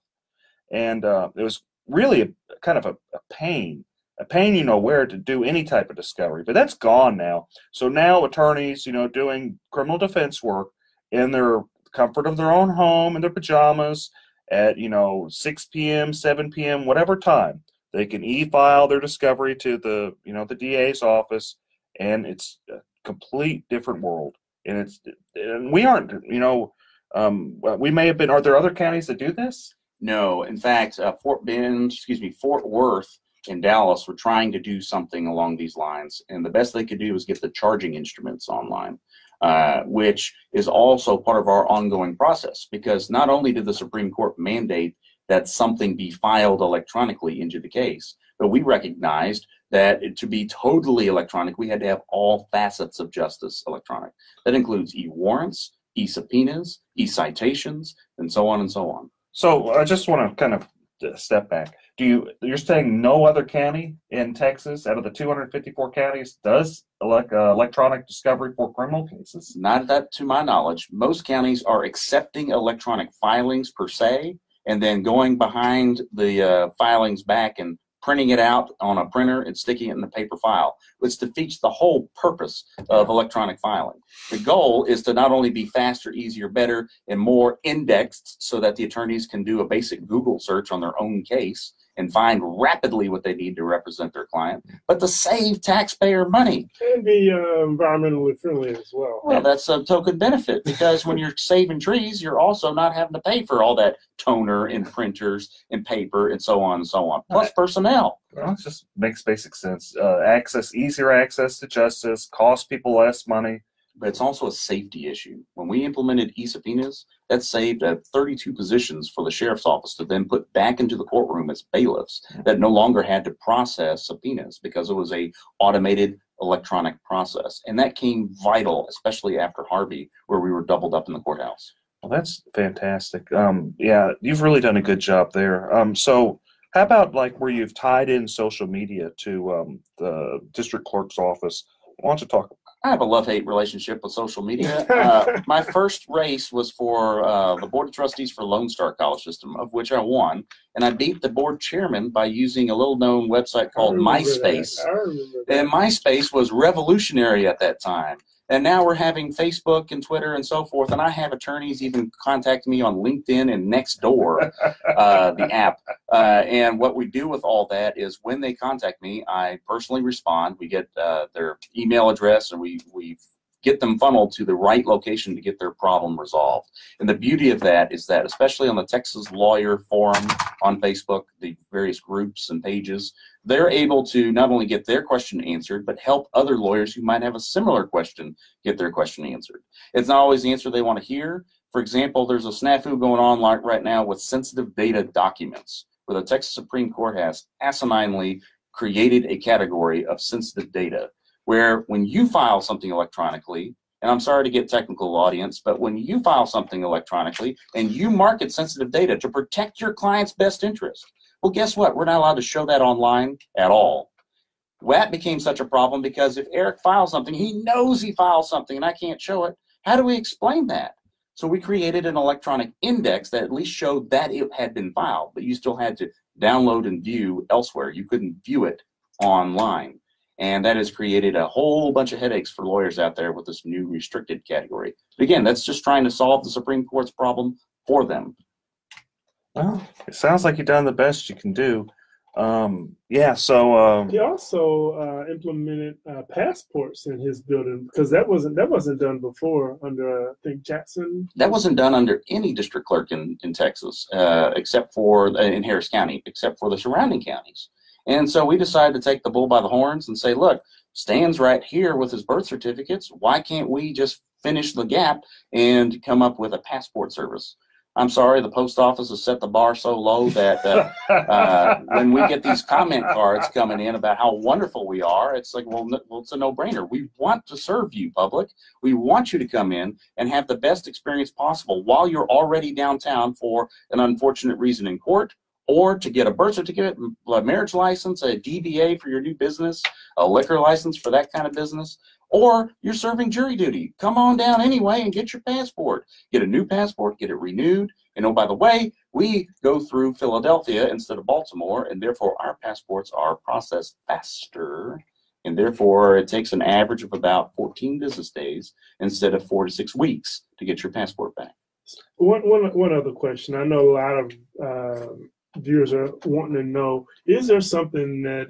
Speaker 1: And it was really kind of a pain. A pain, you know, where to do any type of discovery. But that's gone now. So now attorneys, you know, doing criminal defense work in their comfort of their own home in their pajamas at, you know, 6 p.m., 7 p.m., whatever time, they can e-file their discovery to the, you know, the DA's office, and it's a complete different world. And we aren't, you know, we may have been. Are there other counties that do this?
Speaker 22: No, in fact, Fort Worth and Dallas were trying to do something along these lines, and the best they could do was get the charging instruments online. Which is also part of our ongoing process, because not only did the Supreme Court mandate that something be filed electronically into the case, but we recognized that to be totally electronic, we had to have all facets of justice electronic. That includes e-warrants, e-subpoenas, e-citations, and so on and so on.
Speaker 1: So I just want to kind of step back. You're saying no other county in Texas out of the 254 counties does electronic discovery for criminal cases?
Speaker 22: Not that to my knowledge. Most counties are accepting electronic filings per se, and then going behind the filings back and printing it out on a printer and sticking it in the paper file, which defeats the whole purpose of electronic filing. The goal is to not only be faster, easier, better, and more indexed so that the attorneys can do a basic Google search on their own case and find rapidly what they need to represent their client, but to save taxpayer money.
Speaker 21: And be environmentally friendly as well.
Speaker 22: Well, that's a token benefit, because when you're saving trees, you're also not having to pay for all that toner and printers and paper and so on and so on, plus personnel.
Speaker 1: Well, it just makes basic sense. Easier access to justice, costs people less money.
Speaker 22: But it's also a safety issue. When we implemented e-subpoenas, that saved 32 positions for the sheriff's office to then put back into the courtroom as bailiffs that no longer had to process subpoenas, because it was a automated electronic process. And that came vital, especially after Harvey, where we were doubled up in the courthouse.
Speaker 1: Well, that's fantastic. Yeah, you've really done a good job there. So how about like where you've tied in social media to the district clerk's office? Why don't you talk?
Speaker 22: I have a love-hate relationship with social media. My first race was for the Board of Trustees for Lone Star College System, of which I won. And I beat the board chairman by using a little-known website called MySpace. And MySpace was revolutionary at that time. And now we're having Facebook and Twitter and so forth. And I have attorneys even contact me on LinkedIn and Nextdoor, the app. And what we do with all that is when they contact me, I personally respond. We get their email address, and we get them funneled to the right location to get their problem resolved. And the beauty of that is that, especially on the Texas Lawyer Forum on Facebook, the various groups and pages, they're able to not only get their question answered, but help other lawyers who might have a similar question get their question answered. It's not always the answer they want to hear. For example, there's a snafu going on like right now with sensitive data documents, where the Texas Supreme Court has asininely created a category of sensitive data, where when you file something electronically, and I'm sorry to get technical, audience, but when you file something electronically and you market sensitive data to protect your client's best interest, well, guess what? We're not allowed to show that online at all. That became such a problem because if Eric files something, he knows he files something and I can't show it. How do we explain that? So we created an electronic index that at least showed that it had been filed, but you still had to download and view elsewhere. You couldn't view it online. And that has created a whole bunch of headaches for lawyers out there with this new restricted category. But again, that's just trying to solve the Supreme Court's problem for them.
Speaker 1: Well, it sounds like you've done the best you can do. Yeah, so
Speaker 21: he also implemented passports in his building, because that wasn't done before under I think Jackson.
Speaker 22: That wasn't done under any district clerk in Texas, except for in Harris County, except for the surrounding counties. And so we decided to take the bull by the horns and say, look, Stan's right here with his birth certificates. Why can't we just finish the gap and come up with a passport service? I'm sorry, the post office has set the bar so low that when we get these comment cards coming in about how wonderful we are, it's like, well, it's a no-brainer. We want to serve you, public. We want you to come in and have the best experience possible while you're already downtown for an unfortunate reason in court, or to get a birth certificate, a marriage license, a DBA for your new business, a liquor license for that kind of business, or you're serving jury duty. Come on down anyway and get your passport. Get a new passport, get it renewed. And oh, by the way, we go through Philadelphia instead of Baltimore, and therefore our passports are processed faster, and therefore it takes an average of about 14 business days instead of 4 to 6 weeks to get your passport back.
Speaker 21: One other question. I know a lot of viewers are wanting to know, is there something that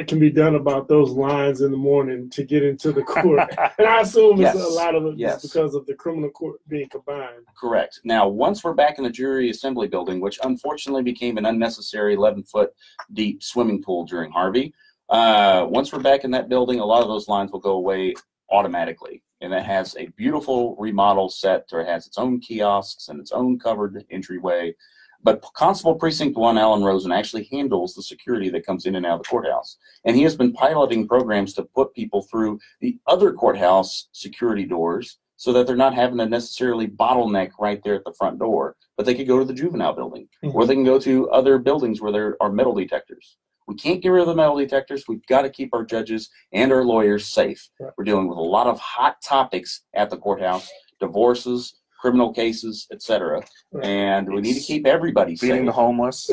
Speaker 21: can be done about those lines in the morning to get into the court? And I assume it's a lot of it is because of the criminal court being combined.
Speaker 22: Correct. Now, once we're back in the jury assembly building, which unfortunately became an unnecessary 11-foot deep swimming pool during Harvey, once we're back in that building, a lot of those lines will go away automatically. And that has a beautiful remodel set, or it has its own kiosks and its own covered entryway. But Constable Precinct 1, Alan Rosen, actually handles the security that comes in and out of the courthouse. And he has been piloting programs to put people through the other courthouse security doors so that they're not having to necessarily bottleneck right there at the front door. But they could go to the juvenile building, or they can go to other buildings where there are metal detectors. We can't get rid of the metal detectors. We've got to keep our judges and our lawyers safe. We're dealing with a lot of hot topics at the courthouse: divorces, criminal cases, etc. And we need to keep everybody safe.
Speaker 1: Feeding the homeless.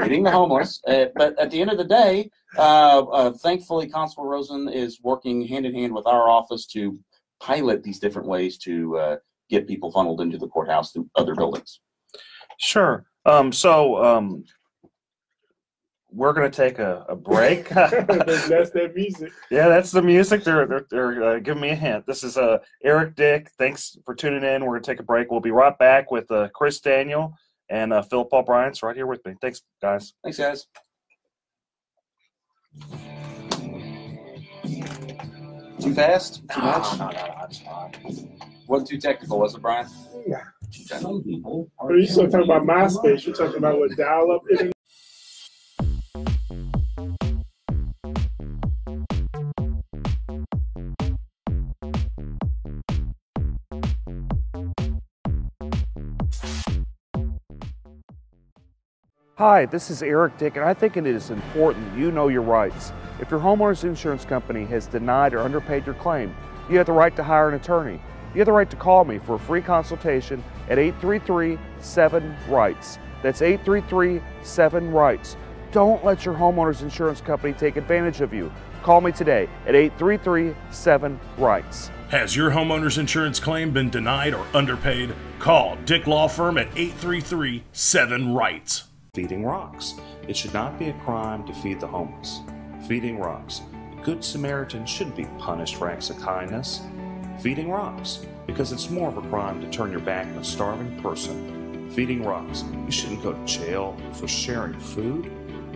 Speaker 22: Feeding the homeless. But at the end of the day, thankfully, Constable Rosen is working hand in hand with our office to pilot these different ways to get people funneled into the courthouse through other buildings.
Speaker 1: Sure. We're going to take a break.
Speaker 21: That's their music.
Speaker 1: Yeah, that's the music. They're giving me a hint. This is Eric Dick. Thanks for tuning in. We're going to take a break. We'll be right back with Chris Daniel and Philip Paul Bryant's right here with me. Thanks, guys.
Speaker 22: Thanks, guys. Too fast? Too much? No, that's fine. Wasn't too technical, was it, Brian?
Speaker 21: Yeah. Some people are you still talking about MySpace. You're talking about what dial-up internet.
Speaker 10: Hi, this is Eric Dick, and I think it is important that you know your rights. If your homeowner's insurance company has denied or underpaid your claim, you have the right to hire an attorney. You have the right to call me for a free consultation at 833-7-RIGHTS. That's 833-7-RIGHTS. Don't let your homeowner's insurance company take advantage of you. Call me today at 833-7-RIGHTS.
Speaker 9: Has your homeowner's insurance claim been denied or underpaid? Call Dick Law Firm at 833-7-RIGHTS.
Speaker 14: Feeding rocks. It should not be a crime to feed the homeless. Feeding rocks. A good Samaritan shouldn't be punished for acts of kindness. Feeding rocks. Because it's more of a crime to turn your back on a starving person. Feeding rocks. You shouldn't go to jail for sharing food.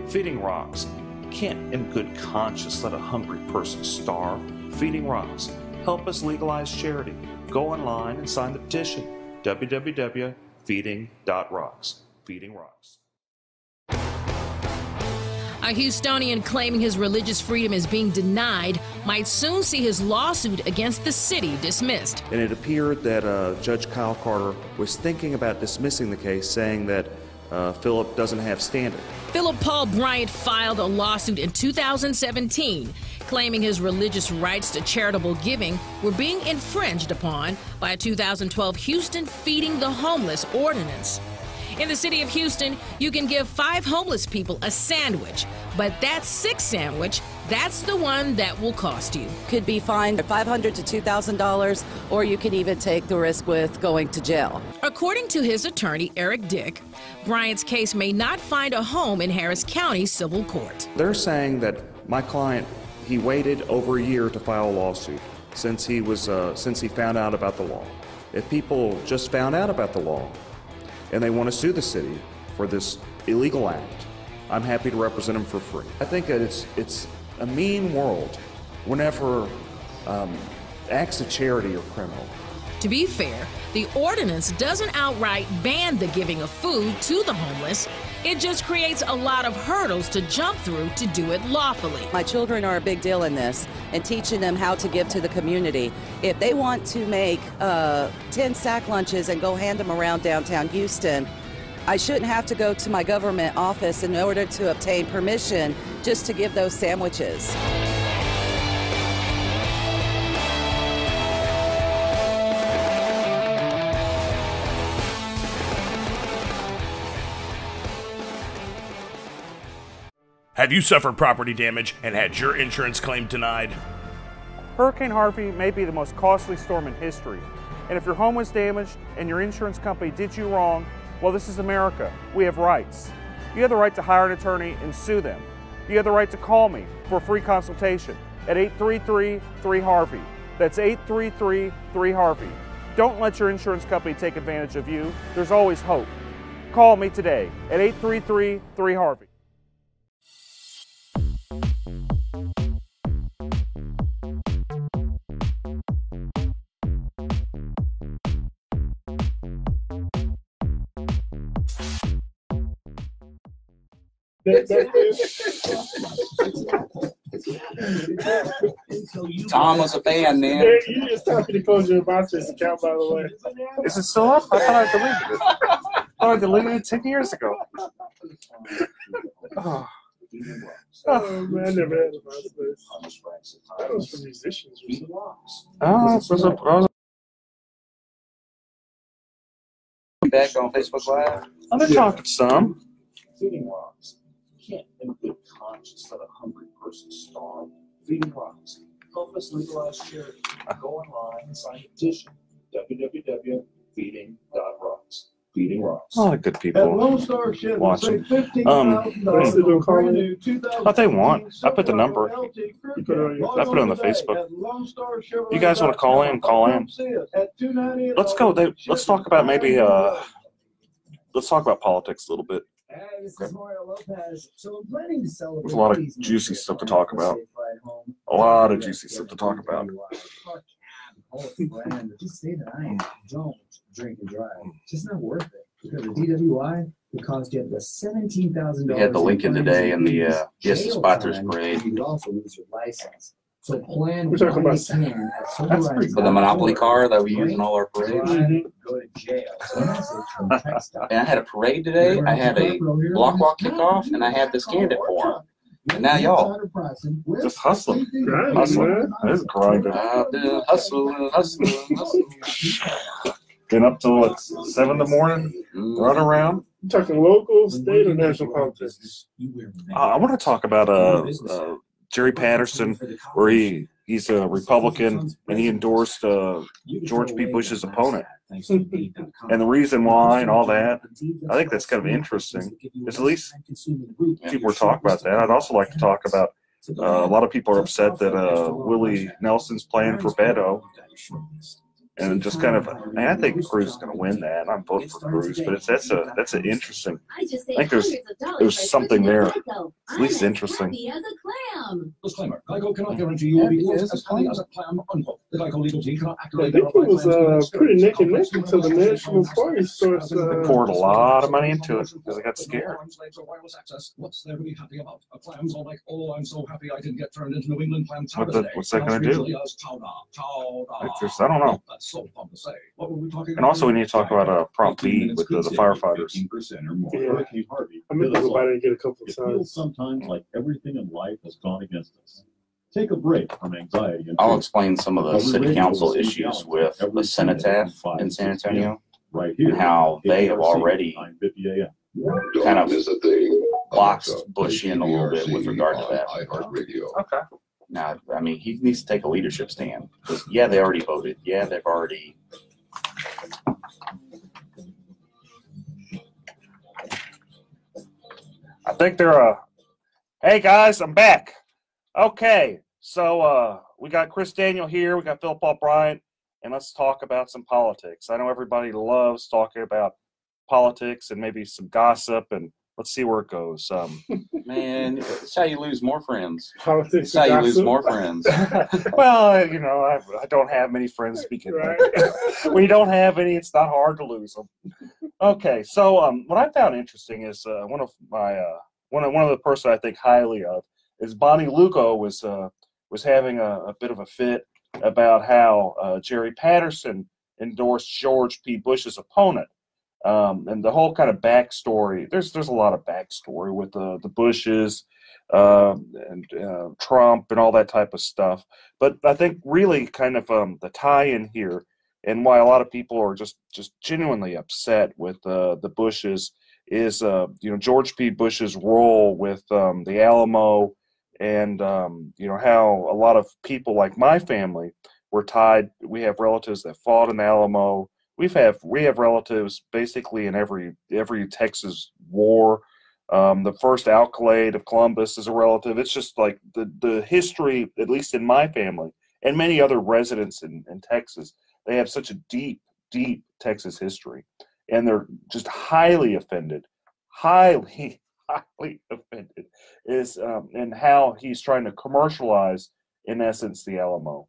Speaker 14: Feeding rocks. You can't in good conscience let a hungry person starve. Feeding rocks. Help us legalize charity. Go online and sign the petition. www.feeding.rocks. Feeding rocks.
Speaker 3: A Houstonian claiming his religious freedom is being denied might soon see his lawsuit against the city dismissed.
Speaker 14: And it appeared that Judge Kyle Carter was thinking about dismissing the case, saying that Philip doesn't have standing.
Speaker 3: Philip Paul Bryant filed a lawsuit in 2017 claiming his religious rights to charitable giving were being infringed upon by a 2012 Houston Feeding the Homeless ordinance. In the city of Houston, you can give 5 homeless people a sandwich, but that 6th sandwich, that's the one that will cost you.
Speaker 11: Could be fined $500 to $2,000, or you can even take the risk with going to jail.
Speaker 3: According to his attorney, Eric Dick, Bryant's case may not find a home in Harris County Civil Court.
Speaker 14: They're saying that my client, he waited over a year to file a lawsuit since he found out about the law. If people just found out about the law, and they want to sue the city for this illegal act, I'm happy to represent them for free. I think that it's a mean world whenever acts of charity are criminal.
Speaker 3: To be fair, the ordinance doesn't outright ban the giving of food to the homeless. It just creates a lot of hurdles to jump through to do it lawfully.
Speaker 11: My children are a big deal in this and teaching them how to give to the community. If they want to make 10 sack lunches and go hand them around downtown Houston, I shouldn't have to go to my government office in order to obtain permission just to give those sandwiches.
Speaker 9: Have you suffered property damage and had your insurance claim denied?
Speaker 10: Hurricane Harvey may be the most costly storm in history. And if your home was damaged and your insurance company did you wrong, well, this is America. We have rights. You have the right to hire an attorney and sue them. You have the right to call me for a free consultation at 833-3HARVEY. That's 833-3HARVEY. Don't let your insurance company take advantage of you. There's always hope. Call me today at 833-3HARVEY.
Speaker 22: Tom was a fan, man.
Speaker 21: You just told me to close your Monsters account, by the way.
Speaker 1: Is it still up? I thought I deleted it. I deleted it 10 years ago.
Speaker 21: Oh man, I never had a MySpace. That was for musicians.
Speaker 22: Back on Facebook Live.
Speaker 1: I've been talking some.
Speaker 17: Feeding Rocks. Can't in good conscience let a hungry person starve. Feeding Rocks. Help us legalize charity. Go online and sign a petition. www.feeding.rocks. Feeding Rocks.
Speaker 1: A lot of good people watching. What they want. I put the number. I put it on the Facebook. You guys want to call in? Call in. Let's go. Let's talk about maybe. Let's talk about politics a little bit.
Speaker 6: This is Mario Lopez. So I'm planning to celebrate.
Speaker 1: There's a lot of juicy stuff to talk about. A lot of juicy stuff to talk about.
Speaker 6: Just say that I don't drink and drive. It's just not worth it. Because the DWI would cost you up to $17,000.
Speaker 22: We had the Lincoln today in the Justice Spotters Parade.
Speaker 6: You would also lose your license. So plan
Speaker 21: We're talking about
Speaker 22: for the Monopoly car that we use in all our parades.
Speaker 6: Go to jail. So message from TechStop.
Speaker 22: And I had a parade today. I had a block walk kickoff, and I had the Scandit forum. And now y'all
Speaker 1: just hustling. Hustling. It is grinding.
Speaker 22: Hustling.
Speaker 1: Getting up till what, 7 in the morning, run around.
Speaker 21: You talking local, state, or national politics?
Speaker 1: I want to talk about Jerry Patterson, where he's a Republican and he endorsed George B. Bush's opponent. And the reason why and all that, I think that's kind of interesting. Because at least people were talking about that. I'd also like to talk about a lot of people are upset that Willie Nelson's playing for Beto. And just kind of, I think Cruz is going to win that. I'm voting for Cruz, but that's an interesting. I think there's something there, at least interesting.
Speaker 17: Disclaimer: Geico cannot guarantee you will be close as happy as a clam. Unquote. The Geico legal team cannot accurately
Speaker 21: I think it was pretty neck and neck until the National Party starts.
Speaker 1: They poured a lot of money into it because they got scared.
Speaker 17: What's there to be happy about? A clam's all like, oh, I'm so happy I didn't get turned into New England clam chowder today.
Speaker 1: What's that going to do? I don't know.
Speaker 17: So fun to say. What were we talking
Speaker 1: and also, we need to talk about Prompt B with the firefighters.
Speaker 21: Or more. Yeah. I mean, go by and get a couple of times.
Speaker 5: Sometimes like everything in life has gone against us. Take a break from anxiety.
Speaker 22: I'll explain some of the city council issues with the Cenotaph in San Antonio and how they have already kind of boxed Bush in a little bit with regard to that.
Speaker 1: Okay.
Speaker 22: Now, I mean, he needs to take a leadership stand. Because, yeah, they already voted. Yeah, they've already.
Speaker 1: I think they're hey guys, I'm back. Okay, so we got Chris Daniel here, we got Philip Paul Bryant, and let's talk about some politics. I know everybody loves talking about politics and maybe some gossip and let's see where it goes.
Speaker 22: Man, it's how you lose more friends.
Speaker 21: Politics.
Speaker 22: It's how you lose more friends.
Speaker 1: Well, you know, I don't have many friends speaking. Right. When you don't have any, it's not hard to lose them. Okay, so what I found interesting is one of the person I think highly of is Bonnie Lugo was having a bit of a fit about how Jerry Patterson endorsed George P. Bush's opponent. And the whole kind of backstory, there's a lot of backstory with the Bushes and Trump and all that type of stuff. But I think really kind of the tie-in here and why a lot of people are just genuinely upset with the Bushes is you know, George P. Bush's role with the Alamo and you know, how a lot of people like my family were tied. We have relatives that fought in the Alamo. We have relatives basically in every Texas war. The first alcalde of Columbus is a relative. It's just like the history, at least in my family and many other residents in Texas, they have such a deep Texas history, and they're just highly offended is in how he's trying to commercialize, in essence, the Alamo.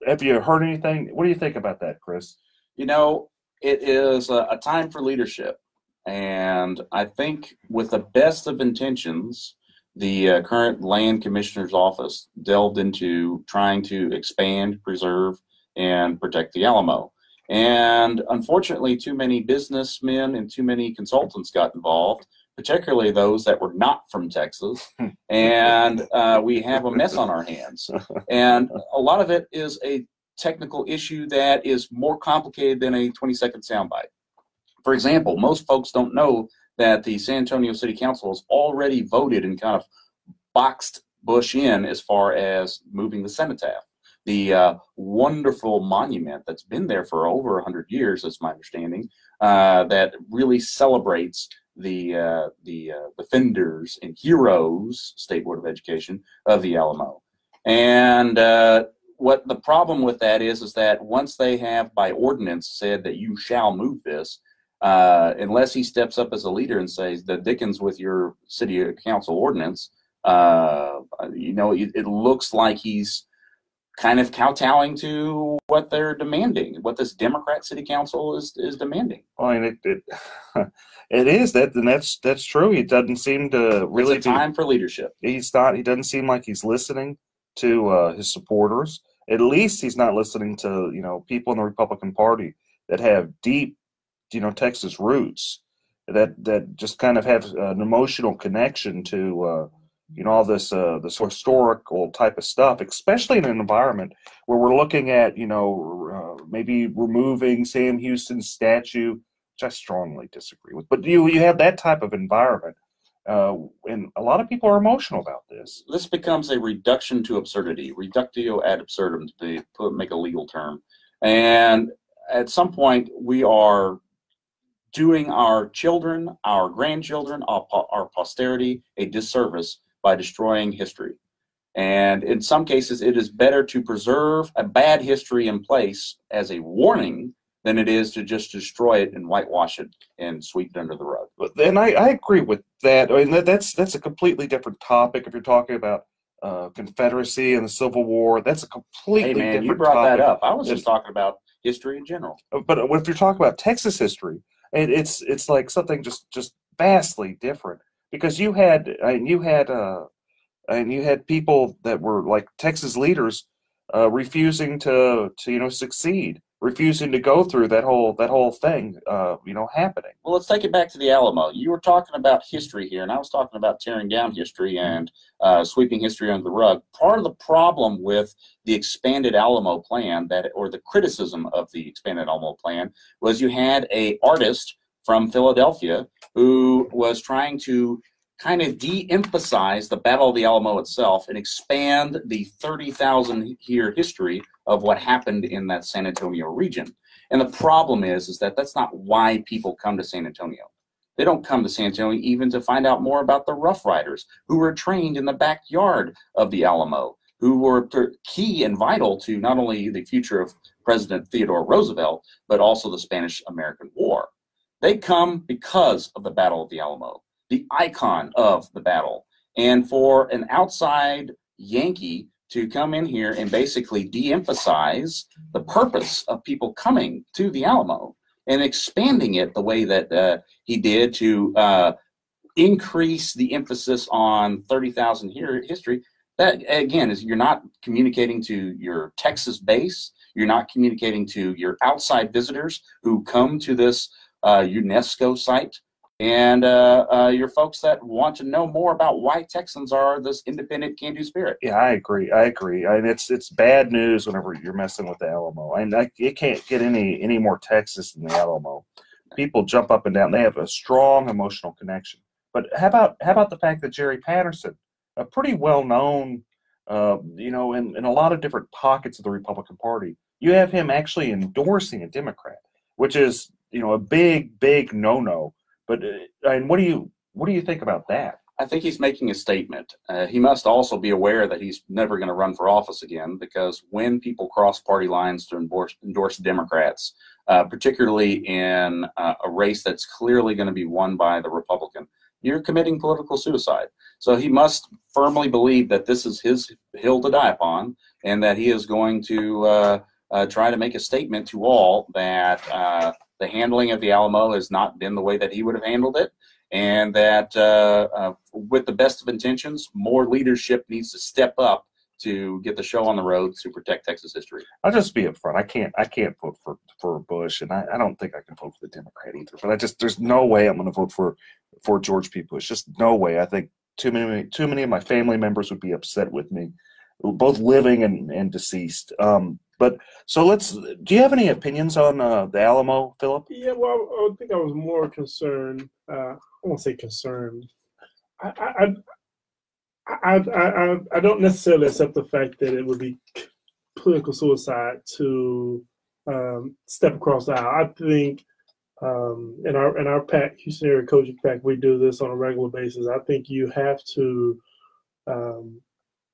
Speaker 1: Have you heard anything? What do you think about that, Chris?
Speaker 22: You know, it is a time for leadership. And I think with the best of intentions, the current land commissioner's office delved into trying to expand, preserve, and protect the Alamo. And unfortunately, too many businessmen and too many consultants got involved, particularly those that were not from Texas. And we have a mess on our hands. And a lot of it is a technical issue that is more complicated than a 20-second soundbite. For example, most folks don't know that the San Antonio City Council has already voted and kind of boxed Bush in as far as moving the cenotaph. The wonderful monument that's been there for over 100 years, is my understanding, that really celebrates the defenders and heroes, State Board of Education, of the Alamo. And what the problem with that is that once they have by ordinance said that you shall move this, unless he steps up as a leader and says the dickens with your city council ordinance, you know, it looks like he's kind of kowtowing to what they're demanding, what this Democrat city council is demanding.
Speaker 1: Well, I mean, it is that, and that's true. He doesn't seem to really.
Speaker 22: It's a time for leadership.
Speaker 1: He's not. He doesn't seem like he's listening to his supporters. At least he's not listening to, you know, people in the Republican Party that have deep, you know, Texas roots, that just kind of have an emotional connection to. You know, all this historical type of stuff, especially in an environment where we're looking at, you know, maybe removing Sam Houston's statue, which I strongly disagree with. But you have that type of environment, and a lot of people are emotional about this.
Speaker 22: This becomes a reduction to absurdity, reductio ad absurdum, to make a legal term. And at some point, we are doing our children, our grandchildren, our posterity a disservice by destroying history. And in some cases, it is better to preserve a bad history in place as a warning than it is to just destroy it and whitewash it and sweep it under the rug.
Speaker 1: And I agree with that. I mean, that's a completely different topic. If you're talking about Confederacy and the Civil War, that's a completely different topic.
Speaker 22: You brought that up. I was just talking about history in general. But
Speaker 1: if you're talking about Texas history, it's like something just vastly different. Because you had people that were like Texas leaders refusing to you know, succeed, refusing to go through that whole thing you know, happening.
Speaker 22: Well, let's take it back to the Alamo. You were talking about history here, and I was talking about tearing down history and sweeping history under the rug. Part of the problem with the expanded Alamo plan, or the criticism of the expanded Alamo plan, was you had an artist from Philadelphia who was trying to kind of de-emphasize the Battle of the Alamo itself and expand the 30,000-year history of what happened in that San Antonio region. And the problem is that that's not why people come to San Antonio. They don't come to San Antonio even to find out more about the Rough Riders, who were trained in the backyard of the Alamo, who were key and vital to not only the future of President Theodore Roosevelt, but also the Spanish-American War. They come because of the Battle of the Alamo, the icon of the battle. And for an outside Yankee to come in here and basically de-emphasize the purpose of people coming to the Alamo and expanding it the way that he did to increase the emphasis on 30,000 history, that again is you're not communicating to your Texas base, you're not communicating to your outside visitors who come to this UNESCO site, and your folks that want to know more about why Texans are this independent, can-do spirit.
Speaker 1: Yeah, I agree. And it's bad news whenever you're messing with the Alamo. And it can't get any more Texas than the Alamo. People jump up and down. They have a strong emotional connection. But how about the fact that Jerry Patterson, a pretty well-known, in a lot of different pockets of the Republican Party, you have him actually endorsing a Democrat, which is a big no-no. But and what do you think about that?
Speaker 22: I think he's making a statement. He must also be aware that he's never going to run for office again, because when people cross party lines to endorse Democrats, particularly in a race that's clearly going to be won by the Republican, you're committing political suicide. So he must firmly believe that this is his hill to die upon, and that he is going to try to make a statement to all that the handling of the Alamo has not been the way that he would have handled it, and that with the best of intentions, more leadership needs to step up to get the show on the road to protect Texas history.
Speaker 1: I'll just be upfront. I can't vote for Bush, and I don't think I can vote for the Democrat either. But there's no way I'm going to vote for George P. Bush. Just no way. I think too many of my family members would be upset with me, both living and deceased. But so do you have any opinions on the Alamo, Philip?
Speaker 21: Yeah, well, I think I was more concerned. I won't say concerned. I don't necessarily accept the fact that it would be political suicide to step across the aisle. I think in our PAC, Houston Area Coaching PAC, we do this on a regular basis. I think you have to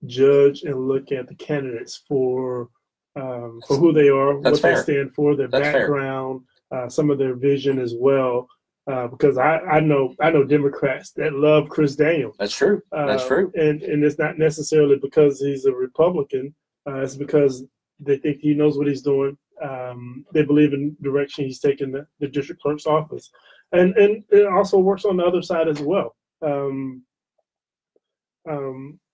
Speaker 21: judge and look at the candidates for who they are,
Speaker 22: That's
Speaker 21: what
Speaker 22: fair.
Speaker 21: they stand for, their
Speaker 22: That's
Speaker 21: background, some of their vision as well. Because I know Democrats that love Chris Daniels.
Speaker 22: That's true. That's true.
Speaker 21: And it's not necessarily because he's a Republican. It's because they think he knows what he's doing. They believe in the direction he's taking the district clerk's office, and it also works on the other side as well.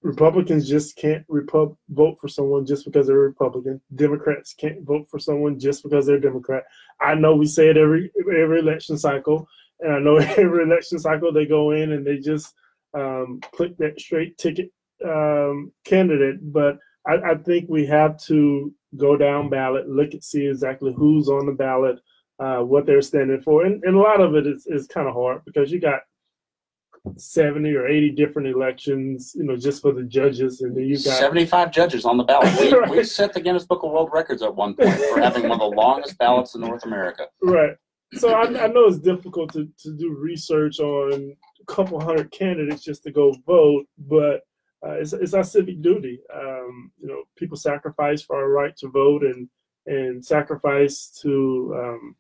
Speaker 21: Republicans just can't vote for someone just because they're Republican. Democrats can't vote for someone just because they're Democrat. I know we say it every election cycle, and I know every election cycle they go in and they just click that straight ticket candidate. But I think we have to go down ballot, look and see exactly who's on the ballot, what they're standing for, and a lot of it is kind of hard because you got 70 or 80 different elections, just for the judges, and then you got
Speaker 22: 75 judges on the ballot. We set the Guinness Book of World Records at one point for having one of the longest ballots in North America.
Speaker 21: Right. So I know it's difficult to do research on a couple hundred candidates just to go vote, but it's our civic duty. People sacrifice for our right to vote and sacrifice to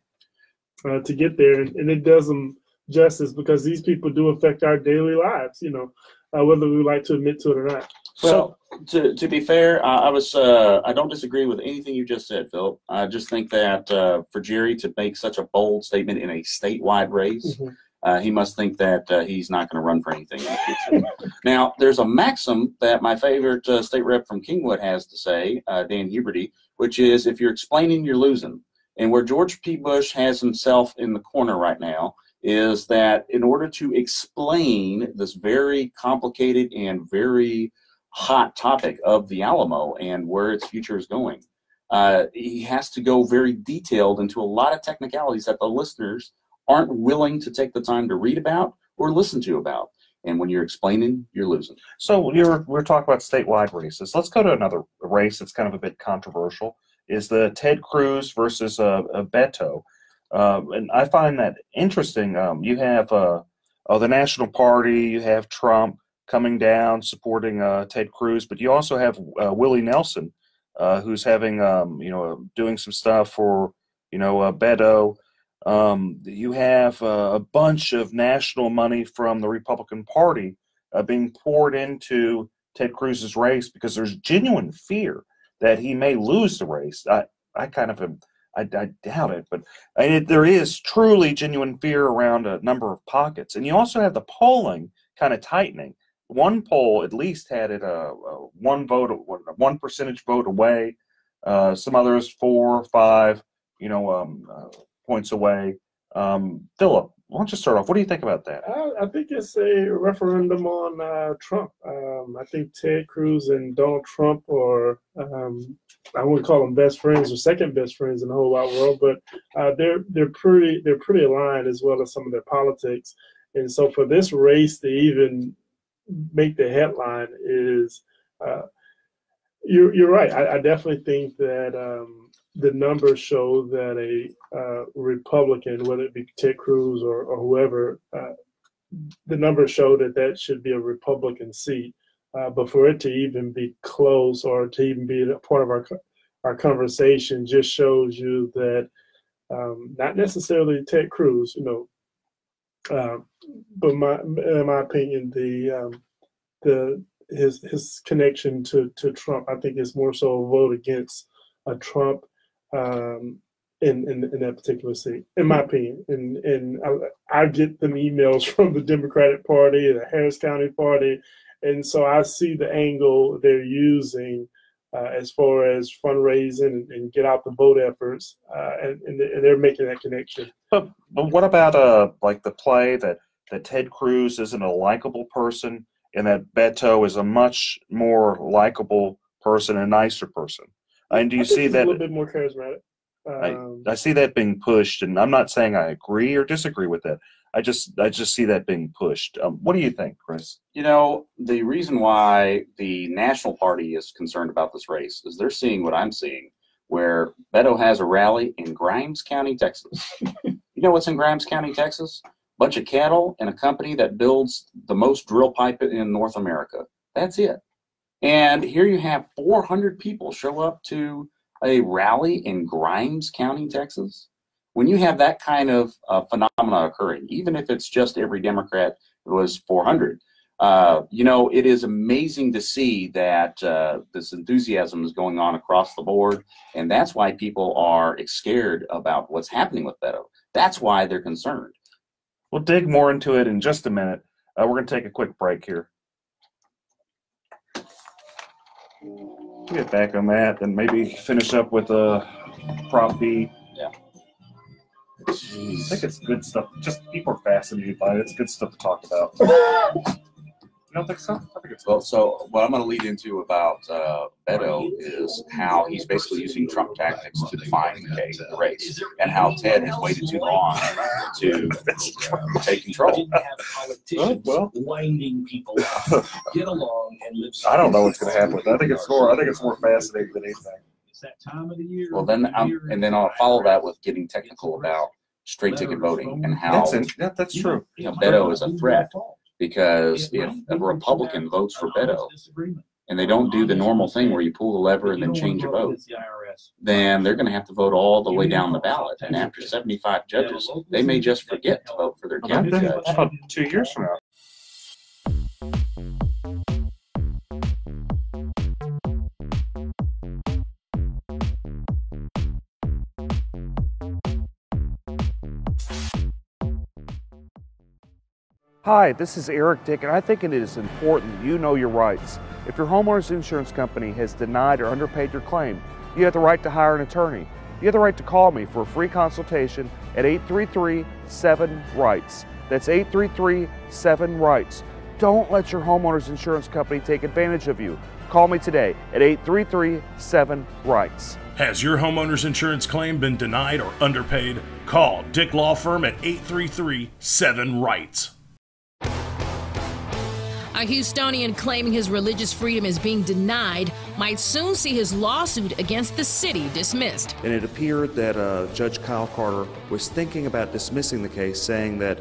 Speaker 21: get there, and it does them justice because these people do affect our daily lives, whether we like to admit to it or not.
Speaker 22: Well, to be fair, I don't disagree with anything you just said, Phil. I just think that for Jerry to make such a bold statement in a statewide race, he must think that he's not going to run for anything in the future. Now, there's a maxim that my favorite state rep from Kingwood has to say, Dan Huberty, which is if you're explaining, you're losing. And where George P. Bush has himself in the corner right now is that in order to explain this very complicated and very hot topic of the Alamo and where its future is going, he has to go very detailed into a lot of technicalities that the listeners aren't willing to take the time to read about or listen to about. And when you're explaining, you're losing.
Speaker 1: So we're talking about statewide races. Let's go to another race that's kind of a bit controversial, is the Ted Cruz versus Beto. And I find that interesting. You have the National Party, you have Trump coming down supporting Ted Cruz, but you also have Willie Nelson, who's having doing some stuff for Beto. You have a bunch of national money from the Republican Party being poured into Ted Cruz's race because there's genuine fear that he may lose the race. I kind of am. I doubt it, but there is truly genuine fear around a number of pockets. And you also have the polling kind of tightening. One poll at least had it one percentage vote away. Some others 4 or 5, points away. Philip, why don't you start off? What do you think about that?
Speaker 21: I think it's a referendum on Trump. I think Ted Cruz and Donald Trump are, I wouldn't call them best friends or second best friends in the whole wide world, but they're pretty aligned as well as some of their politics. And so for this race to even make the headline is, you're right. I definitely think that the numbers show that a Republican, whether it be Ted Cruz or whoever, the numbers show that should be a Republican seat. But for it to even be close or to even be a part of our conversation just shows you that not necessarily Ted Cruz, but in my opinion, his connection to Trump, I think is more so a vote against Trump in that particular seat, in my opinion. And I get them emails from the Democratic Party, the Harris County Party, and so I see the angle they're using as far as fundraising and get out the vote efforts, and they're making that connection.
Speaker 1: But what about like the play that Ted Cruz isn't a likable person and that Beto is a much more likable person, a nicer person? And do you see that
Speaker 21: a little bit more charismatic?
Speaker 1: I see that being pushed, and I'm not saying I agree or disagree with that. I just see that being pushed. What do you think, Chris?
Speaker 22: The reason why the National Party is concerned about this race is they're seeing what I'm seeing, where Beto has a rally in Grimes County, Texas. You know what's in Grimes County, Texas? Bunch of cattle and a company that builds the most drill pipe in North America. That's it. And here you have 400 people show up to a rally in Grimes County, Texas. When you have that kind of phenomena occurring, even if it's just every Democrat, it was 400. It is amazing to see that this enthusiasm is going on across the board, and that's why people are scared about what's happening with Beto. That's why they're concerned.
Speaker 1: We'll dig more into it in just a minute. We're going to take a quick break here. We'll get back on that and maybe finish up with Prop B.
Speaker 22: Yeah.
Speaker 1: Jeez. I think it's good stuff. Just people are fascinated by it. It's good stuff to talk about. You don't think so? I think it's
Speaker 22: well. So what I'm going to lead into about Beto is how he's basically using Trump tactics to define the race, and how Ted has waited too long to take control.
Speaker 1: Well,
Speaker 6: winding people up, get along and live.
Speaker 1: I don't know what's going to happen with that. I think it's more fascinating than anything.
Speaker 6: It's that time of the year.
Speaker 22: Well, then I'll follow that with getting technical about straight ticket voting and how
Speaker 1: that's true.
Speaker 22: Beto is a threat. Because if a Republican votes for Beto and they don't do the normal thing where you pull the lever and then change a vote, then they're going to have to vote all the way down the ballot. And after 75 judges, they may just forget to vote for their county judge.
Speaker 1: About 2 years from now.
Speaker 10: Hi, this is Eric Dick, and I think it is important that you know your rights. If your homeowner's insurance company has denied or underpaid your claim, you have the right to hire an attorney. You have the right to call me for a free consultation at 833-7-RIGHTS. That's 833-7-RIGHTS. Don't let your homeowner's insurance company take advantage of you. Call me today at 833-7-RIGHTS.
Speaker 9: Has your homeowner's insurance claim been denied or underpaid? Call Dick Law Firm at 833-7-RIGHTS.
Speaker 3: A Houstonian claiming his religious freedom is being denied might soon see his lawsuit against the city dismissed.
Speaker 14: And it appeared that Judge Kyle Carter was thinking about dismissing the case, saying that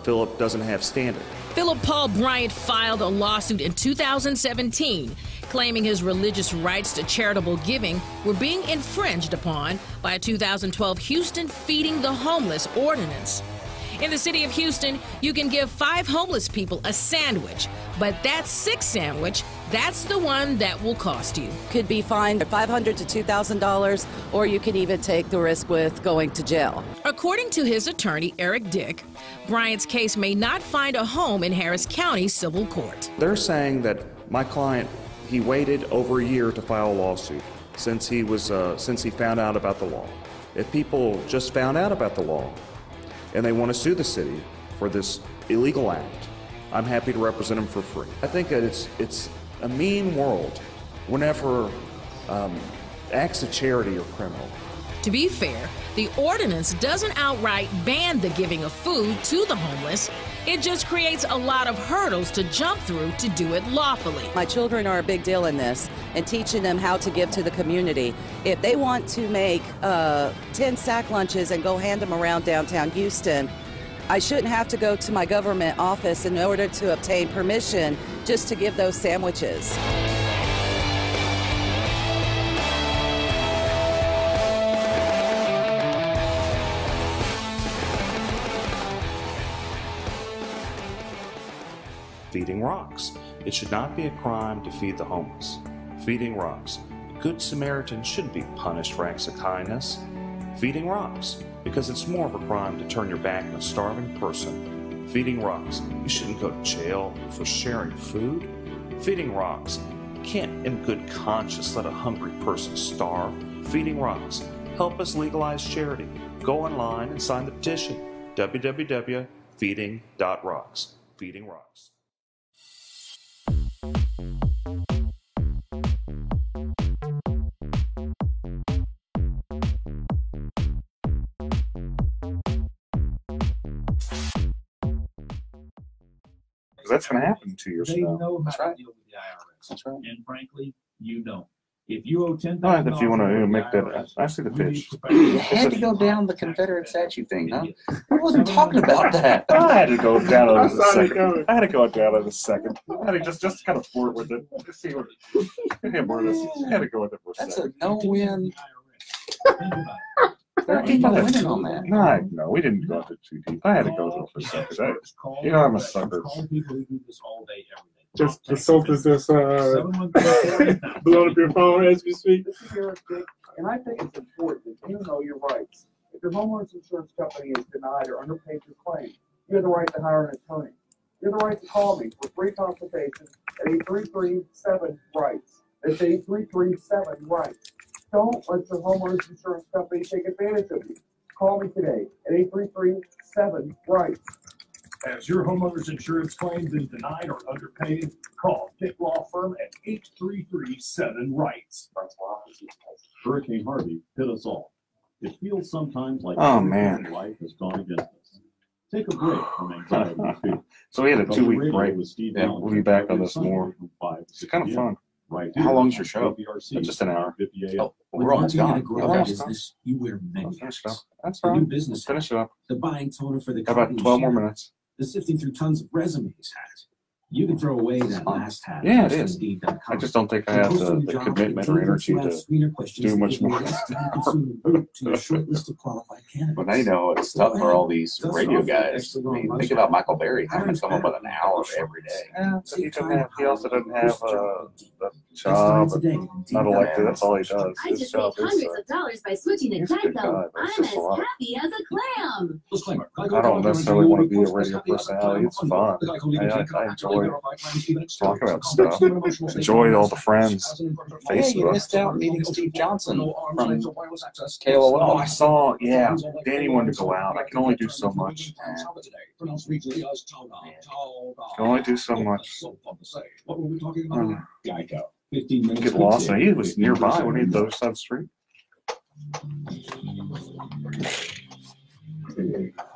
Speaker 14: Philip doesn't have standing.
Speaker 3: Philip Paul Bryant filed a lawsuit in 2017 claiming his religious rights to charitable giving were being infringed upon by a 2012 Houston Feeding the Homeless ordinance. In the city of Houston, you can give 5 homeless people a sandwich, but that 6th sandwich, that's the one that will cost you.
Speaker 11: Could be fined $500 to $2,000, or you can even take the risk with going to jail.
Speaker 3: According to his attorney, Eric Dick, Bryant's case may not find a home in Harris County Civil Court.
Speaker 14: They're saying that my client, he waited over a year to file a lawsuit since he found out about the law. If people just found out about the law and they want to sue the city for this illegal act, I'm happy to represent them for free. I think that it's a mean world whenever acts of charity are criminal.
Speaker 3: To be fair, the ordinance doesn't outright ban the giving of food to the homeless. It just creates a lot of hurdles to jump through to do it lawfully.
Speaker 11: My children are a big deal in this, and teaching them how to give to the community. If they want to make 10 sack lunches and go hand them around downtown Houston, I shouldn't have to go to my government office in order to obtain permission just to give those sandwiches.
Speaker 14: Feeding rocks. It should not be a crime to feed the homeless. Feeding rocks. A good Samaritan shouldn't be punished for acts of kindness. Feeding rocks. Because it's more of a crime to turn your back on a starving person. Feeding rocks. You shouldn't go to jail for sharing food. Feeding rocks. You can't in good conscience let a hungry person starve. Feeding rocks. Help us legalize charity. Go online and sign the petition. www.feeding.rocks. Feeding rocks.
Speaker 1: That's going to happen in 2 years
Speaker 4: They
Speaker 1: from now.
Speaker 4: know
Speaker 1: That's
Speaker 4: how to
Speaker 1: right.
Speaker 4: deal with the IRS.
Speaker 1: That's right.
Speaker 4: And frankly, you don't. If you owe $10,000,
Speaker 1: All right, if you want to make that, I see the pitch.
Speaker 22: You had to go down the Confederate statue thing, huh? I wasn't talking about that.
Speaker 1: I had to go down on it a second. I had to go down on it a second. I had to just kind of flirt with it. Just see what. I had to go with it for a
Speaker 22: That's
Speaker 1: second.
Speaker 22: a no-win.
Speaker 1: There are people winning on that. No, we didn't go into too deep. I had to go to it for a second. You know, I'm a sucker.
Speaker 21: Just the salt is just blowing up your phone as we speak.
Speaker 10: And I think it's important that you know your rights. If your homeowner's insurance company is denied or underpaid your claim, you have the right to hire an attorney. You have the right to call me for free consultation at 833-7-RIGHTS. That's 833-7-RIGHTS. Don't let your homeowner's insurance company take advantage of you. Call me today at 833-7-RIGHTS.
Speaker 5: Has your homeowner's insurance claim been denied or underpaid? Call Dick Law Firm at 833-7-RIGHTS. Hurricane Harvey hit us all. It feels sometimes like life has gone against us. Take a break from anxiety and fear.
Speaker 1: So we had a 2-week break. Yeah, we'll be back on this more. It's kind of fun.
Speaker 5: Right.
Speaker 22: How long's your show?
Speaker 1: Just an hour.
Speaker 22: Oh, we're almost gone.
Speaker 6: You wear many
Speaker 1: hats.
Speaker 6: The
Speaker 1: That's all right.
Speaker 6: new business
Speaker 1: Finish it up.
Speaker 6: The buying toner for the
Speaker 1: About 12 more minutes.
Speaker 6: The sifting through tons of resumes hat. You can throw away that last hat.
Speaker 1: Yeah, it is. I just don't think I have the commitment or energy to do much more.
Speaker 22: But I know it's tough for all these radio guys. I mean, think about Michael Berry having to come up with an hour every day.
Speaker 1: Yeah, but he also doesn't have a job. Not elected. That's all he does.
Speaker 8: I
Speaker 1: His
Speaker 8: just
Speaker 1: job
Speaker 8: saved
Speaker 1: is.
Speaker 8: hundreds of dollars by switching to
Speaker 1: he's a good guy,
Speaker 8: Geico.
Speaker 1: but it's
Speaker 8: I'm
Speaker 1: just
Speaker 8: as
Speaker 1: a lot.
Speaker 8: happy as a clam.
Speaker 6: Disclaimer.
Speaker 1: I don't necessarily want to be a radio personality. It's fun. I enjoy talking about stuff. Enjoy all the friends.
Speaker 22: Yeah, you
Speaker 1: Facebook.
Speaker 22: missed out meeting Steve Johnson from
Speaker 1: Oh,
Speaker 22: KOL.
Speaker 1: I saw. Yeah, Danny wanted to go out. I can only do so much. Can only do so much.
Speaker 6: What were we talking about? Geico. 15 minutes.
Speaker 1: Get lost. And he was nearby when he hit the other side of the street.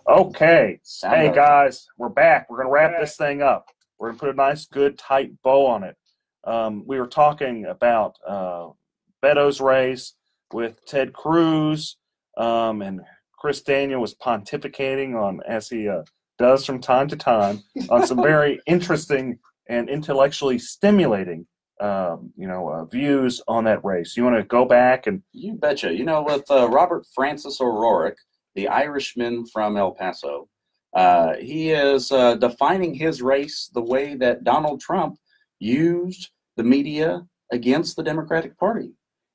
Speaker 1: Okay. Hey guys, we're back. We're gonna wrap this thing up. We're gonna put a nice, good, tight bow on it. We were talking about Beto's race with Ted Cruz, and Chris Daniel was pontificating on, as he does from time to time, on some very interesting and intellectually stimulating views on that race? You want to go back and
Speaker 22: you betcha. With Robert Francis O'Rourke, the Irishman from El Paso, he is defining his race the way that Donald Trump used the media against the Democratic Party.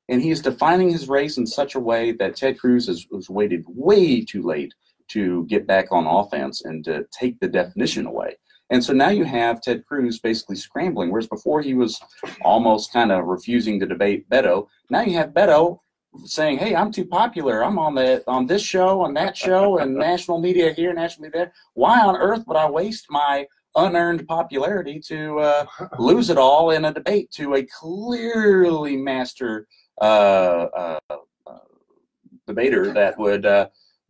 Speaker 22: And he is defining his race in such a way that Ted Cruz has waited way too late to get back on offense and to take the definition away. And so now you have Ted Cruz basically scrambling, whereas before he was almost kind of refusing to debate Beto. Now you have Beto saying, hey, I'm too popular. I'm on this show, on that show, and national media here, national media there. Why on earth would I waste my unearned popularity to lose it all in a debate to a clearly master debater that would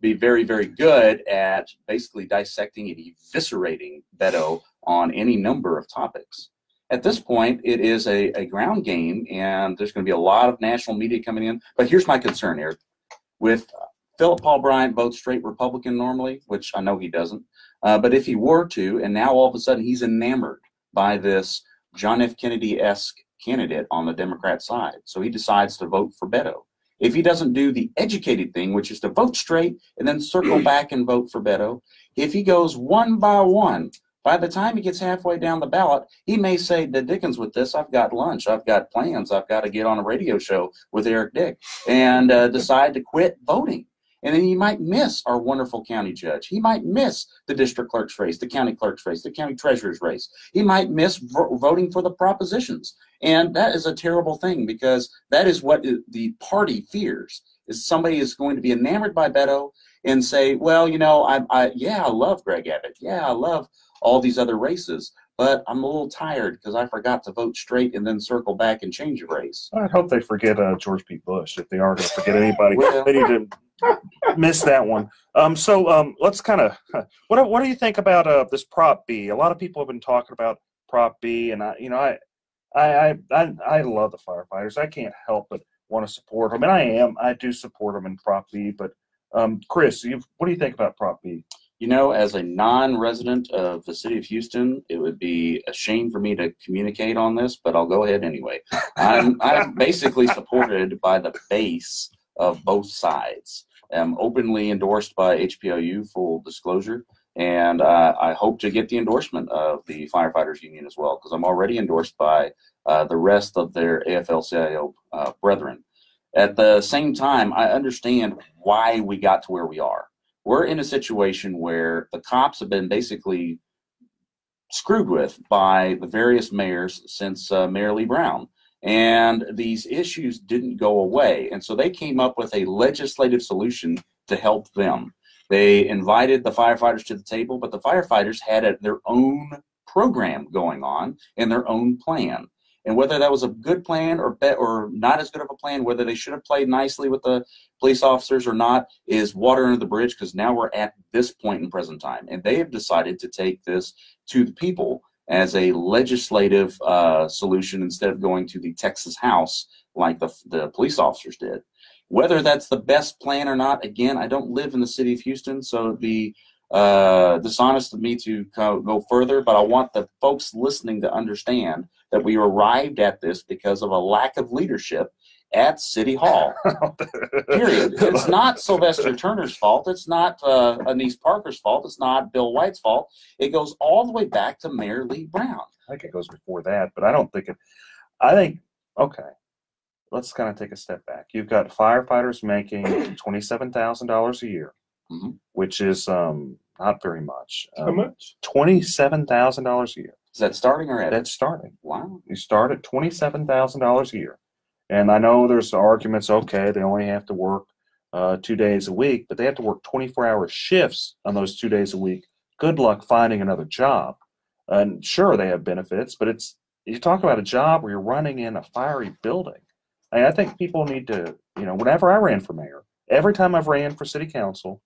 Speaker 22: be very, very good at basically dissecting and eviscerating Beto on any number of topics. At this point, it is a ground game, and there's going to be a lot of national media coming in. But here's my concern, Eric. With Philip Paul Bryant votes straight Republican normally, which I know he doesn't, but if he were to, and now all of a sudden he's enamored by this John F. Kennedy-esque candidate on the Democrat side, so he decides to vote for Beto. If he doesn't do the educated thing, which is to vote straight and then circle back and vote for Beto, if he goes one by one, by the time he gets halfway down the ballot, he may say, the dickens with this, I've got lunch, I've got plans, I've got to get on a radio show with Eric Dick, and decide to quit voting. And then he might miss our wonderful county judge. He might miss the district clerk's race, the county clerk's race, the county treasurer's race. He might miss voting for the propositions. And that is a terrible thing, because that is what the party fears, is somebody is going to be enamored by Beto and say, well, I love Greg Abbott. Yeah, I love all these other races, but I'm a little tired because I forgot to vote straight and then circle back and change a race.
Speaker 1: I hope they forget George P. Bush. If they are going to forget anybody, they need to miss that one. Let's kind of what do you think about this Prop B? A lot of people have been talking about Prop B, and I love the firefighters. I can't help but want to support them, and I do support them in Prop B. But Chris, what do you think about Prop B?
Speaker 22: As a non-resident of the city of Houston, it would be a shame for me to communicate on this, but I'll go ahead anyway. I'm basically supported by the base of both sides. I'm openly endorsed by HPLU, full disclosure, and I hope to get the endorsement of the firefighters union as well, because I'm already endorsed by the rest of their AFL-CIO brethren. At the same time, I understand why we got to where we are. We're in a situation where the cops have been basically screwed with by the various mayors since Mayor Lee Brown. And these issues didn't go away. And so they came up with a legislative solution to help them. They invited the firefighters to the table, but the firefighters had their own program going on and their own plan. And whether that was a good plan or not as good of a plan, whether they should have played nicely with the police officers or not, is water under the bridge, because now we're at this point in present time. And they have decided to take this to the people as a legislative solution instead of going to the Texas House like the police officers did. Whether that's the best plan or not, again, I don't live in the city of Houston, so it'd be dishonest of me to go further, but I want the folks listening to understand that we arrived at this because of a lack of leadership at City Hall. Period. It's not Sylvester Turner's fault. It's not Anise Parker's fault. It's not Bill White's fault. It goes all the way back to Mayor Lee Brown.
Speaker 1: I think it goes before that, but I don't think it. I think, okay, let's kind of take a step back. You've got firefighters making $27,000 a year, which is not very much.
Speaker 21: How much?
Speaker 1: $27,000 a year.
Speaker 22: Is that starting or added?
Speaker 1: That's starting.
Speaker 22: Wow.
Speaker 1: You start at $27,000 a year. And I know there's arguments, okay, they only have to work 2 days a week, but they have to work 24-hour shifts on those 2 days a week. Good luck finding another job. And sure, they have benefits, but you talk about a job where you're running in a fiery building. I think people need to, whenever I ran for mayor, every time I've ran for city council,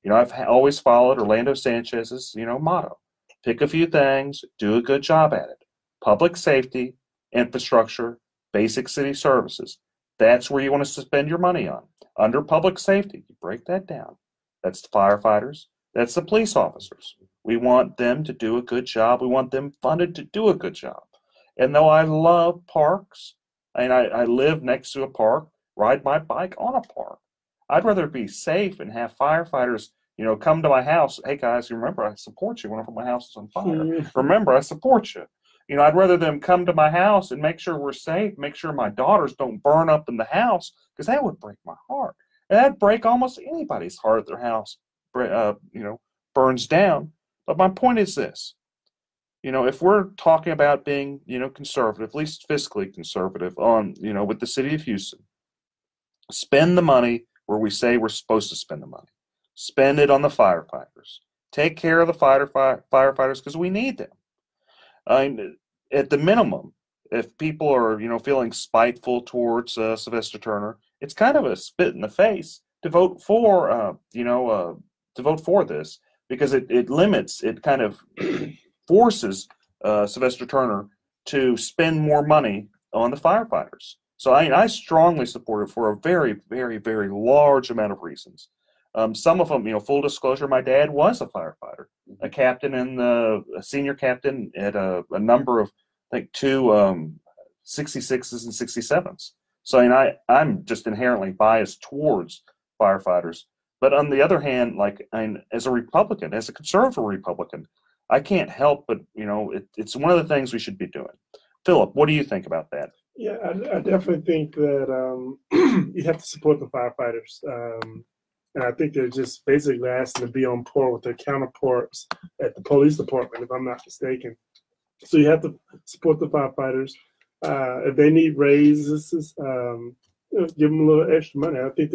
Speaker 1: I've always followed Orlando Sanchez's, motto. Pick a few things, do a good job at it. Public safety, infrastructure, basic city services. That's where you want to spend your money on. Under public safety, you break that down. That's the firefighters. That's the police officers. We want them to do a good job. We want them funded to do a good job. And though I love parks, and I live next to a park, ride my bike on a park, I'd rather be safe and have firefighters, come to my house. Hey guys, remember I support you whenever my house is on fire. Remember, I support you. I'd rather them come to my house and make sure we're safe, make sure my daughters don't burn up in the house, because that would break my heart. And that'd break almost anybody's heart if their house, burns down. But my point is this. If we're talking about being, conservative, at least fiscally conservative on, with the city of Houston, spend the money where we say we're supposed to spend the money. Spend it on the firefighters. Take care of the firefighters because we need them. At the minimum, if people are, feeling spiteful towards Sylvester Turner, it's kind of a spit in the face to vote for, this, because it limits, it kind of forces Sylvester Turner to spend more money on the firefighters. So I strongly support it for a very, very, very large amount of reasons. Some of them, full disclosure, my dad was a firefighter, a captain and a senior captain at a number of, I think, two 66s and 67s. So I'm just inherently biased towards firefighters. But on the other hand, as a Republican, as a conservative Republican, I can't help but, it's one of the things we should be doing. Philip, what do you think about that?
Speaker 21: Yeah, I definitely think that you have to support the firefighters. And I think they're just basically asking to be on par with their counterparts at the police department, if I'm not mistaken. So you have to support the firefighters. If they need raises, give them a little extra money. I think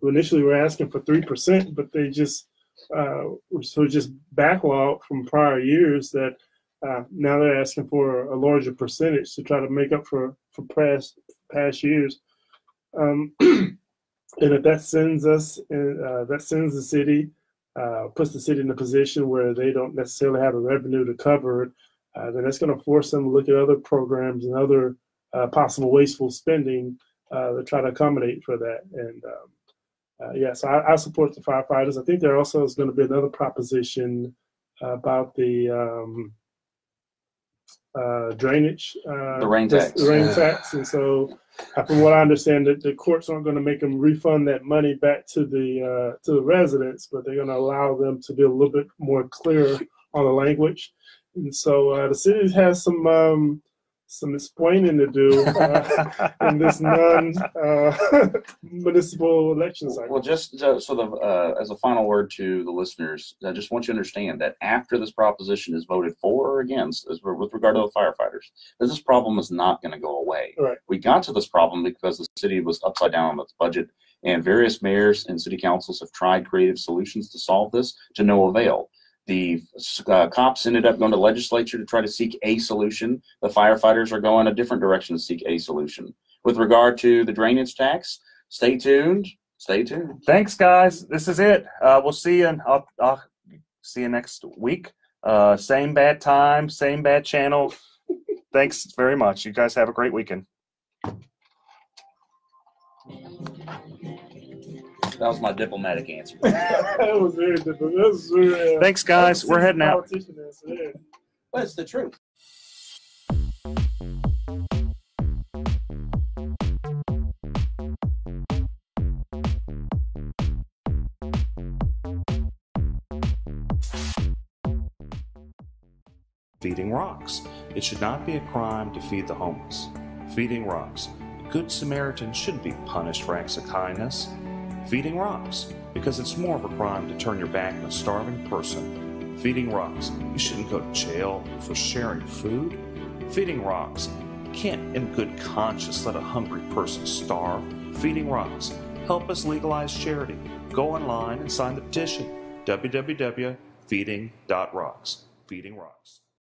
Speaker 21: initially were asking for 3%, but they just were just backlogged from prior years that now they're asking for a larger percentage to try to make up for past years. And if that sends the city, puts the city in a position where they don't necessarily have the revenue to cover it, then that's going to force them to look at other programs and other possible wasteful spending to try to accommodate for that. And so I support the firefighters. I think there also is going to be another proposition about the drainage,
Speaker 22: the rain tax.
Speaker 21: The rain tax. And so, from what I understand, the courts aren't going to make them refund that money back to the residents, but they're going to allow them to be a little bit more clear on the language. And so the city has some explaining to do in this municipal election cycle.
Speaker 22: Well, just as a final word to the listeners, I just want you to understand that after this proposition is voted for or against, with regard to the firefighters, that this problem is not going to go away.
Speaker 21: Right.
Speaker 22: We got to this problem because the city was upside down on its budget, and various mayors and city councils have tried creative solutions to solve this to no avail. The cops ended up going to legislature to try to seek a solution. The firefighters are going a different direction to seek a solution. With regard to the drainage tax, stay tuned. Stay tuned.
Speaker 1: Thanks, guys. This is it. We'll see you. I'll see you next week. Same bad time, same bad channel. Thanks very much. You guys have a great weekend.
Speaker 22: That was my diplomatic answer.
Speaker 21: That was very diplomatic.
Speaker 1: Thanks, guys. We're heading out.
Speaker 22: But it's the truth.
Speaker 14: Feeding rocks. It should not be a crime to feed the homeless. Feeding rocks. A good Samaritan shouldn't be punished for acts of kindness. Feeding rocks, because it's more of a crime to turn your back on a starving person. Feeding rocks, you shouldn't go to jail for sharing food. Feeding rocks, you can't in good conscience let a hungry person starve. Feeding rocks, help us legalize charity. Go online and sign the petition, www.feeding.rocks. Feeding rocks.